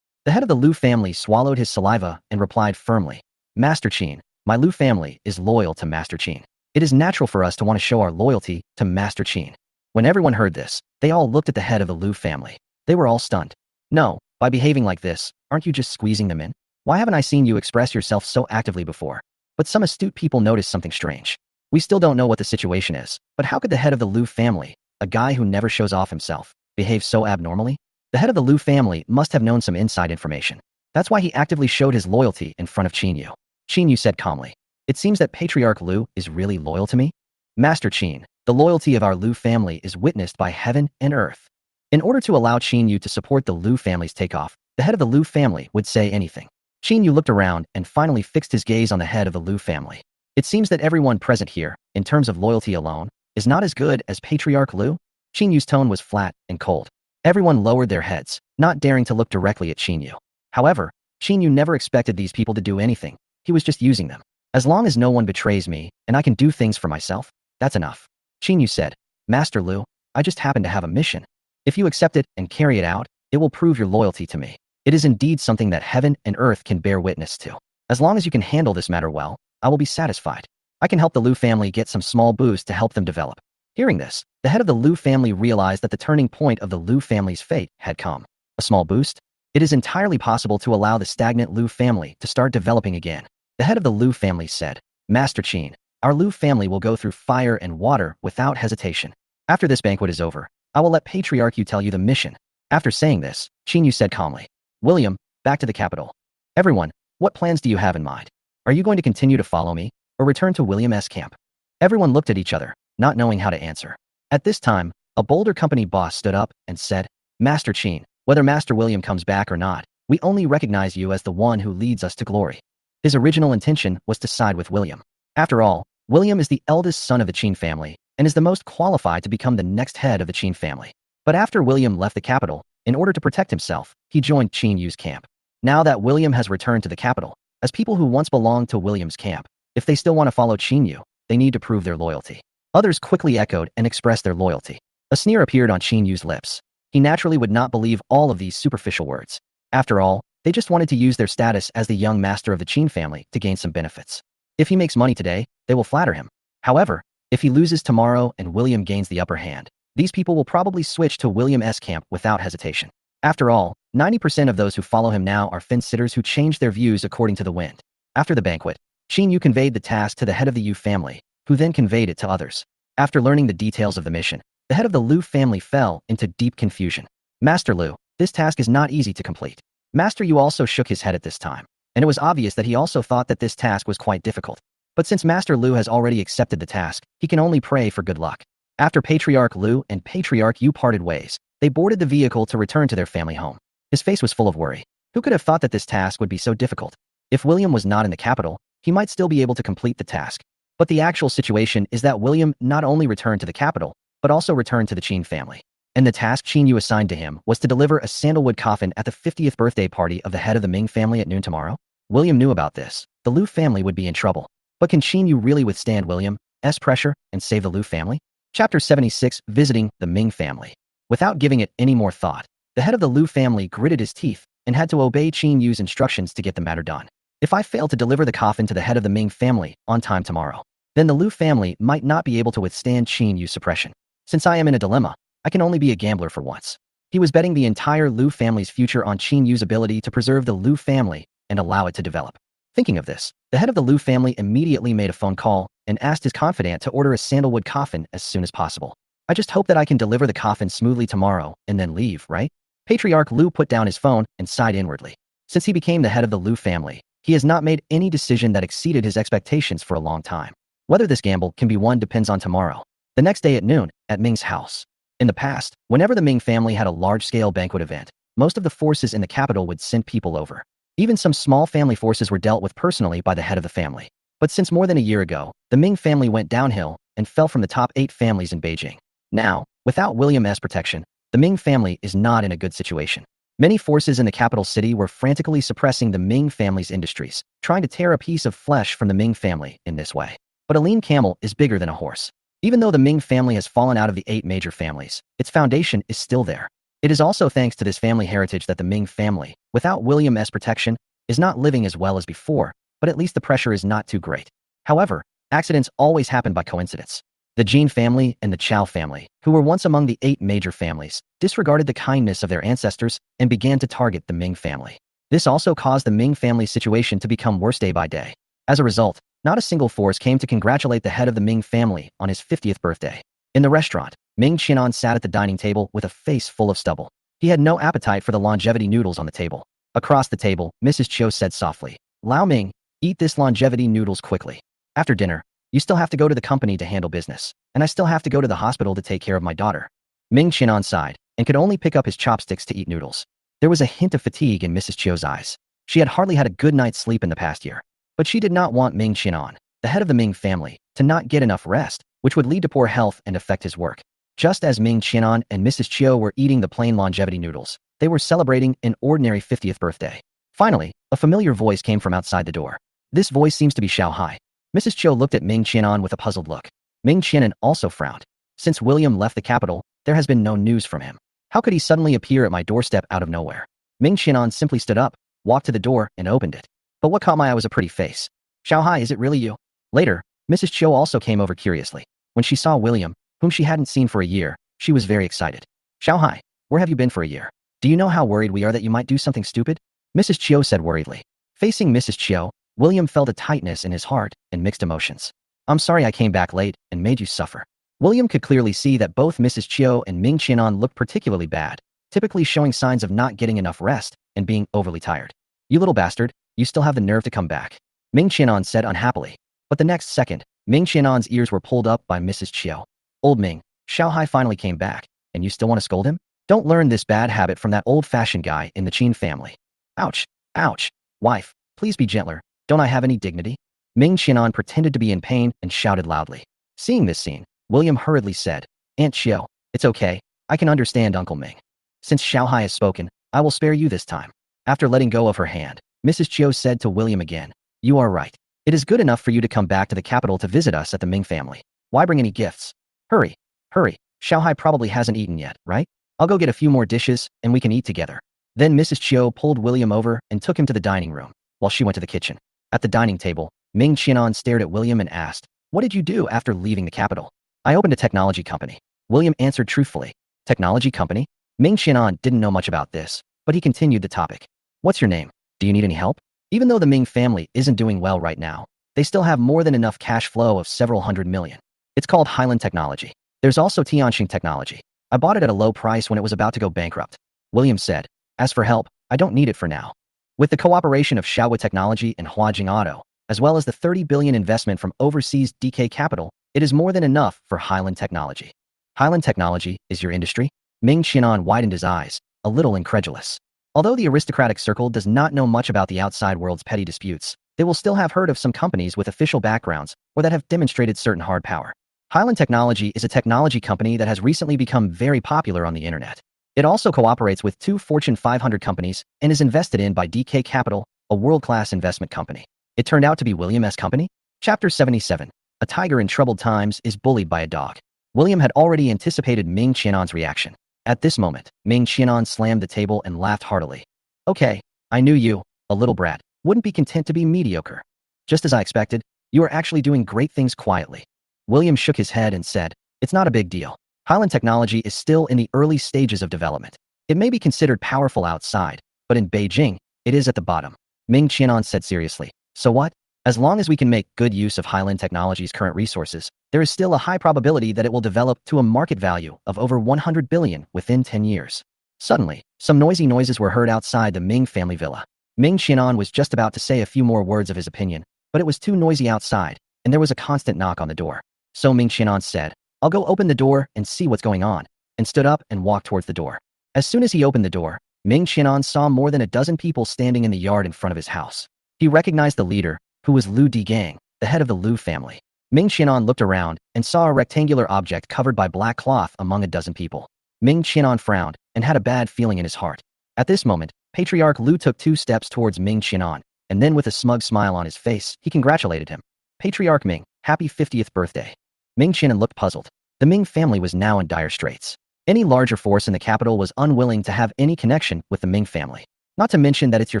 The head of the Lu family swallowed his saliva and replied firmly, Master Qin, my Lu family is loyal to Master Qin. It is natural for us to want to show our loyalty to Master Qin. When everyone heard this, they all looked at the head of the Lu family. They were all stunned. No, by behaving like this, aren't you just squeezing them in? Why haven't I seen you express yourself so actively before? But some astute people noticed something strange. We still don't know what the situation is, but how could the head of the Lu family, a guy who never shows off himself, behave so abnormally? The head of the Lu family must have known some inside information. That's why he actively showed his loyalty in front of Qin Yu. Qin Yu said calmly, It seems that Patriarch Lu is really loyal to me? Master Qin, the loyalty of our Lu family is witnessed by heaven and earth. In order to allow Qin Yu to support the Lu family's takeoff, the head of the Lu family would say anything. Qin Yu looked around and finally fixed his gaze on the head of the Lu family. It seems that everyone present here, in terms of loyalty alone, is not as good as Patriarch Lu. Qin Yu's tone was flat and cold. Everyone lowered their heads, not daring to look directly at Qin Yu. However, Qin Yu never expected these people to do anything. He was just using them. As long as no one betrays me, and I can do things for myself, that's enough. Qin Yu said, Master Lu, I just happen to have a mission. If you accept it and carry it out, it will prove your loyalty to me. It is indeed something that heaven and earth can bear witness to. As long as you can handle this matter well, I will be satisfied. I can help the Liu family get some small boost to help them develop. Hearing this, the head of the Liu family realized that the turning point of the Liu family's fate had come. A small boost? It is entirely possible to allow the stagnant Liu family to start developing again. The head of the Liu family said, Master Qin, our Liu family will go through fire and water without hesitation. After this banquet is over, I will let Patriarch Yu tell you the mission. After saying this, Qin Yu said calmly, William, back to the capital. Everyone, what plans do you have in mind? Are you going to continue to follow me, or return to William's camp? Everyone looked at each other, not knowing how to answer. At this time, a Boulder Company boss stood up and said, Master Qin, whether Master William comes back or not, we only recognize you as the one who leads us to glory. His original intention was to side with William. After all, William is the eldest son of the Qin family and is the most qualified to become the next head of the Qin family. But after William left the capital, in order to protect himself, he joined Qin Yu's camp. Now that William has returned to the capital, as people who once belonged to William's camp, if they still want to follow Qin Yu, they need to prove their loyalty. Others quickly echoed and expressed their loyalty. A sneer appeared on Qin Yu's lips. He naturally would not believe all of these superficial words. After all, they just wanted to use their status as the young master of the Qin family to gain some benefits. If he makes money today, they will flatter him. However, if he loses tomorrow and William gains the upper hand, these people will probably switch to William's camp without hesitation. After all, 90% of those who follow him now are fence-sitters who change their views according to the wind. After the banquet, Qin Yu conveyed the task to the head of the Yu family, who then conveyed it to others. After learning the details of the mission, the head of the Liu family fell into deep confusion. Master Liu, this task is not easy to complete. Master Yu also shook his head at this time, and it was obvious that he also thought that this task was quite difficult. But since Master Liu has already accepted the task, he can only pray for good luck. After Patriarch Liu and Patriarch Yu parted ways, they boarded the vehicle to return to their family home. His face was full of worry. Who could have thought that this task would be so difficult? If William was not in the capital, he might still be able to complete the task. But the actual situation is that William not only returned to the capital, but also returned to the Qin family. And the task Qin Yu assigned to him was to deliver a sandalwood coffin at the 50th birthday party of the head of the Ming family at noon tomorrow. William knew about this. The Liu family would be in trouble. But can Qin Yu really withstand William's pressure and save the Liu family? Chapter 76, Visiting the Ming Family. Without giving it any more thought, the head of the Liu family gritted his teeth and had to obey Qin Yu's instructions to get the matter done. If I fail to deliver the coffin to the head of the Ming family on time tomorrow, then the Liu family might not be able to withstand Qin Yu's suppression. Since I am in a dilemma, I can only be a gambler for once. He was betting the entire Liu family's future on Qin Yu's ability to preserve the Liu family and allow it to develop. Thinking of this, the head of the Liu family immediately made a phone call and asked his confidant to order a sandalwood coffin as soon as possible. I just hope that I can deliver the coffin smoothly tomorrow and then leave, right? Patriarch Liu put down his phone and sighed inwardly. Since he became the head of the Liu family, he has not made any decision that exceeded his expectations for a long time. Whether this gamble can be won depends on tomorrow. The next day at noon, at Ming's house. In the past, whenever the Ming family had a large-scale banquet event, most of the forces in the capital would send people over. Even some small family forces were dealt with personally by the head of the family. But since more than a year ago, the Ming family went downhill and fell from the top 8 families in Beijing. Now, without William's protection, the Ming family is not in a good situation. Many forces in the capital city were frantically suppressing the Ming family's industries, trying to tear a piece of flesh from the Ming family in this way. But a lean camel is bigger than a horse. Even though the Ming family has fallen out of the 8 major families, its foundation is still there. It is also thanks to this family heritage that the Ming family, without William's protection, is not living as well as before, but at least the pressure is not too great. However, accidents always happen by coincidence. The Jin family and the Chao family, who were once among the 8 major families, disregarded the kindness of their ancestors and began to target the Ming family. This also caused the Ming family's situation to become worse day by day. As a result, not a single force came to congratulate the head of the Ming family on his 50th birthday. In the restaurant, Ming Qianan sat at the dining table with a face full of stubble. He had no appetite for the longevity noodles on the table. Across the table, Mrs. Chiu said softly, Lao Ming, eat this longevity noodles quickly. After dinner, you still have to go to the company to handle business, and I still have to go to the hospital to take care of my daughter. Ming Qianan sighed and could only pick up his chopsticks to eat noodles. There was a hint of fatigue in Mrs. Chiu's eyes. She had hardly had a good night's sleep in the past year. But she did not want Ming Qianan, the head of the Ming family, to not get enough rest, which would lead to poor health and affect his work. Just as Ming Qianan and Mrs. Chiu were eating the plain longevity noodles, they were celebrating an ordinary 50th birthday. Finally, a familiar voice came from outside the door. This voice seems to be Xiao Hai. Mrs. Chiu looked at Ming Qianan with a puzzled look. Ming Qianan also frowned. Since William left the capital, there has been no news from him. How could he suddenly appear at my doorstep out of nowhere? Ming Qianan simply stood up, walked to the door, and opened it. But what caught my eye was a pretty face. Xiaohai, is it really you? Later, Mrs. Chiu also came over curiously. When she saw William, whom she hadn't seen for a year, she was very excited. Xiaohai, where have you been for a year? Do you know how worried we are that you might do something stupid? Mrs. Chiu said worriedly. Facing Mrs. Chiu, William felt a tightness in his heart and mixed emotions. I'm sorry I came back late and made you suffer. William could clearly see that both Mrs. Chiu and Ming Qianan looked particularly bad, typically showing signs of not getting enough rest and being overly tired. You little bastard, you still have the nerve to come back. Ming Qianan said unhappily. But the next second, Ming Qianan's ears were pulled up by Mrs. Chiu. Old Ming, Xiaohai finally came back, and you still want to scold him? Don't learn this bad habit from that old-fashioned guy in the Qin family. Ouch, ouch. Wife, please be gentler. Don't I have any dignity? Ming Qianan pretended to be in pain and shouted loudly. Seeing this scene, William hurriedly said, Aunt Chiu, it's okay. I can understand Uncle Ming. Since Xiaohai has spoken, I will spare you this time. After letting go of her hand, Mrs. Chiu said to William again, You are right. It is good enough for you to come back to the capital to visit us at the Ming family. Why bring any gifts? Hurry, hurry. Xiaohai probably hasn't eaten yet, right? I'll go get a few more dishes and we can eat together. Then Mrs. Chiu pulled William over and took him to the dining room, while she went to the kitchen. At the dining table, Ming Qianan stared at William and asked, What did you do after leaving the capital? I opened a technology company. William answered truthfully. Technology company? Ming Qianan didn't know much about this, but he continued the topic. What's your name? Do you need any help? Even though the Ming family isn't doing well right now, they still have more than enough cash flow of several hundred million. It's called Highland Technology. There's also Tianxing Technology. I bought it at a low price when it was about to go bankrupt. William said, As for help, I don't need it for now. With the cooperation of Xiaohua Technology and Huajing Auto, as well as the 30 billion investment from overseas DK Capital, it is more than enough for Highland Technology. Highland Technology is your industry? Ming Qianan widened his eyes, a little incredulous. Although the aristocratic circle does not know much about the outside world's petty disputes, they will still have heard of some companies with official backgrounds or that have demonstrated certain hard power. Highland Technology is a technology company that has recently become very popular on the internet. It also cooperates with 2 Fortune 500 companies and is invested in by DK Capital, a world-class investment company. It turned out to be William's company? Chapter 77. A tiger in troubled times is bullied by a dog. William had already anticipated Ming Qianan's reaction. At this moment, Ming Qianan slammed the table and laughed heartily. Okay, I knew you, a little brat, wouldn't be content to be mediocre. Just as I expected, you are actually doing great things quietly. William shook his head and said, It's not a big deal. Highland Technology is still in the early stages of development. It may be considered powerful outside, but in Beijing, it is at the bottom. Ming Qianan said seriously. So what? As long as we can make good use of Highland Technology's current resources, there is still a high probability that it will develop to a market value of over 100 billion within 10 years. Suddenly, some noisy noises were heard outside the Ming family villa. Ming Qianan was just about to say a few more words of his opinion, but it was too noisy outside, and there was a constant knock on the door. So Ming Qianan said, I'll go open the door and see what's going on, and stood up and walked towards the door. As soon as he opened the door, Ming Qianan saw more than a dozen people standing in the yard in front of his house. He recognized the leader, who was Lu Digang, the head of the Lu family. Ming Qianan looked around and saw a rectangular object covered by black cloth among a dozen people. Ming Qianan frowned and had a bad feeling in his heart. At this moment, Patriarch Lu took 2 steps towards Ming Qianan, and then with a smug smile on his face, he congratulated him. Patriarch Ming, happy 50th birthday. Ming Qianan looked puzzled. The Ming family was now in dire straits. Any larger force in the capital was unwilling to have any connection with the Ming family. Not to mention that it's your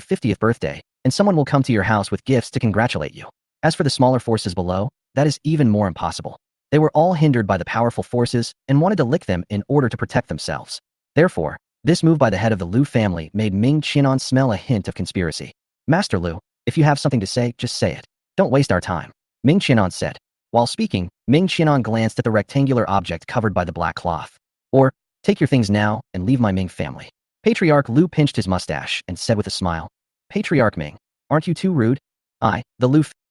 50th birthday, and someone will come to your house with gifts to congratulate you. As for the smaller forces below, that is even more impossible. They were all hindered by the powerful forces and wanted to lick them in order to protect themselves. Therefore, this move by the head of the Lu family made Ming Qianan smell a hint of conspiracy. Master Lu, if you have something to say, just say it. Don't waste our time. Ming Qianan said. While speaking, Ming Qianan glanced at the rectangular object covered by the black cloth. Or, take your things now and leave my Ming family. Patriarch Lu pinched his mustache and said with a smile, Patriarch Ming, aren't you too rude? The Lu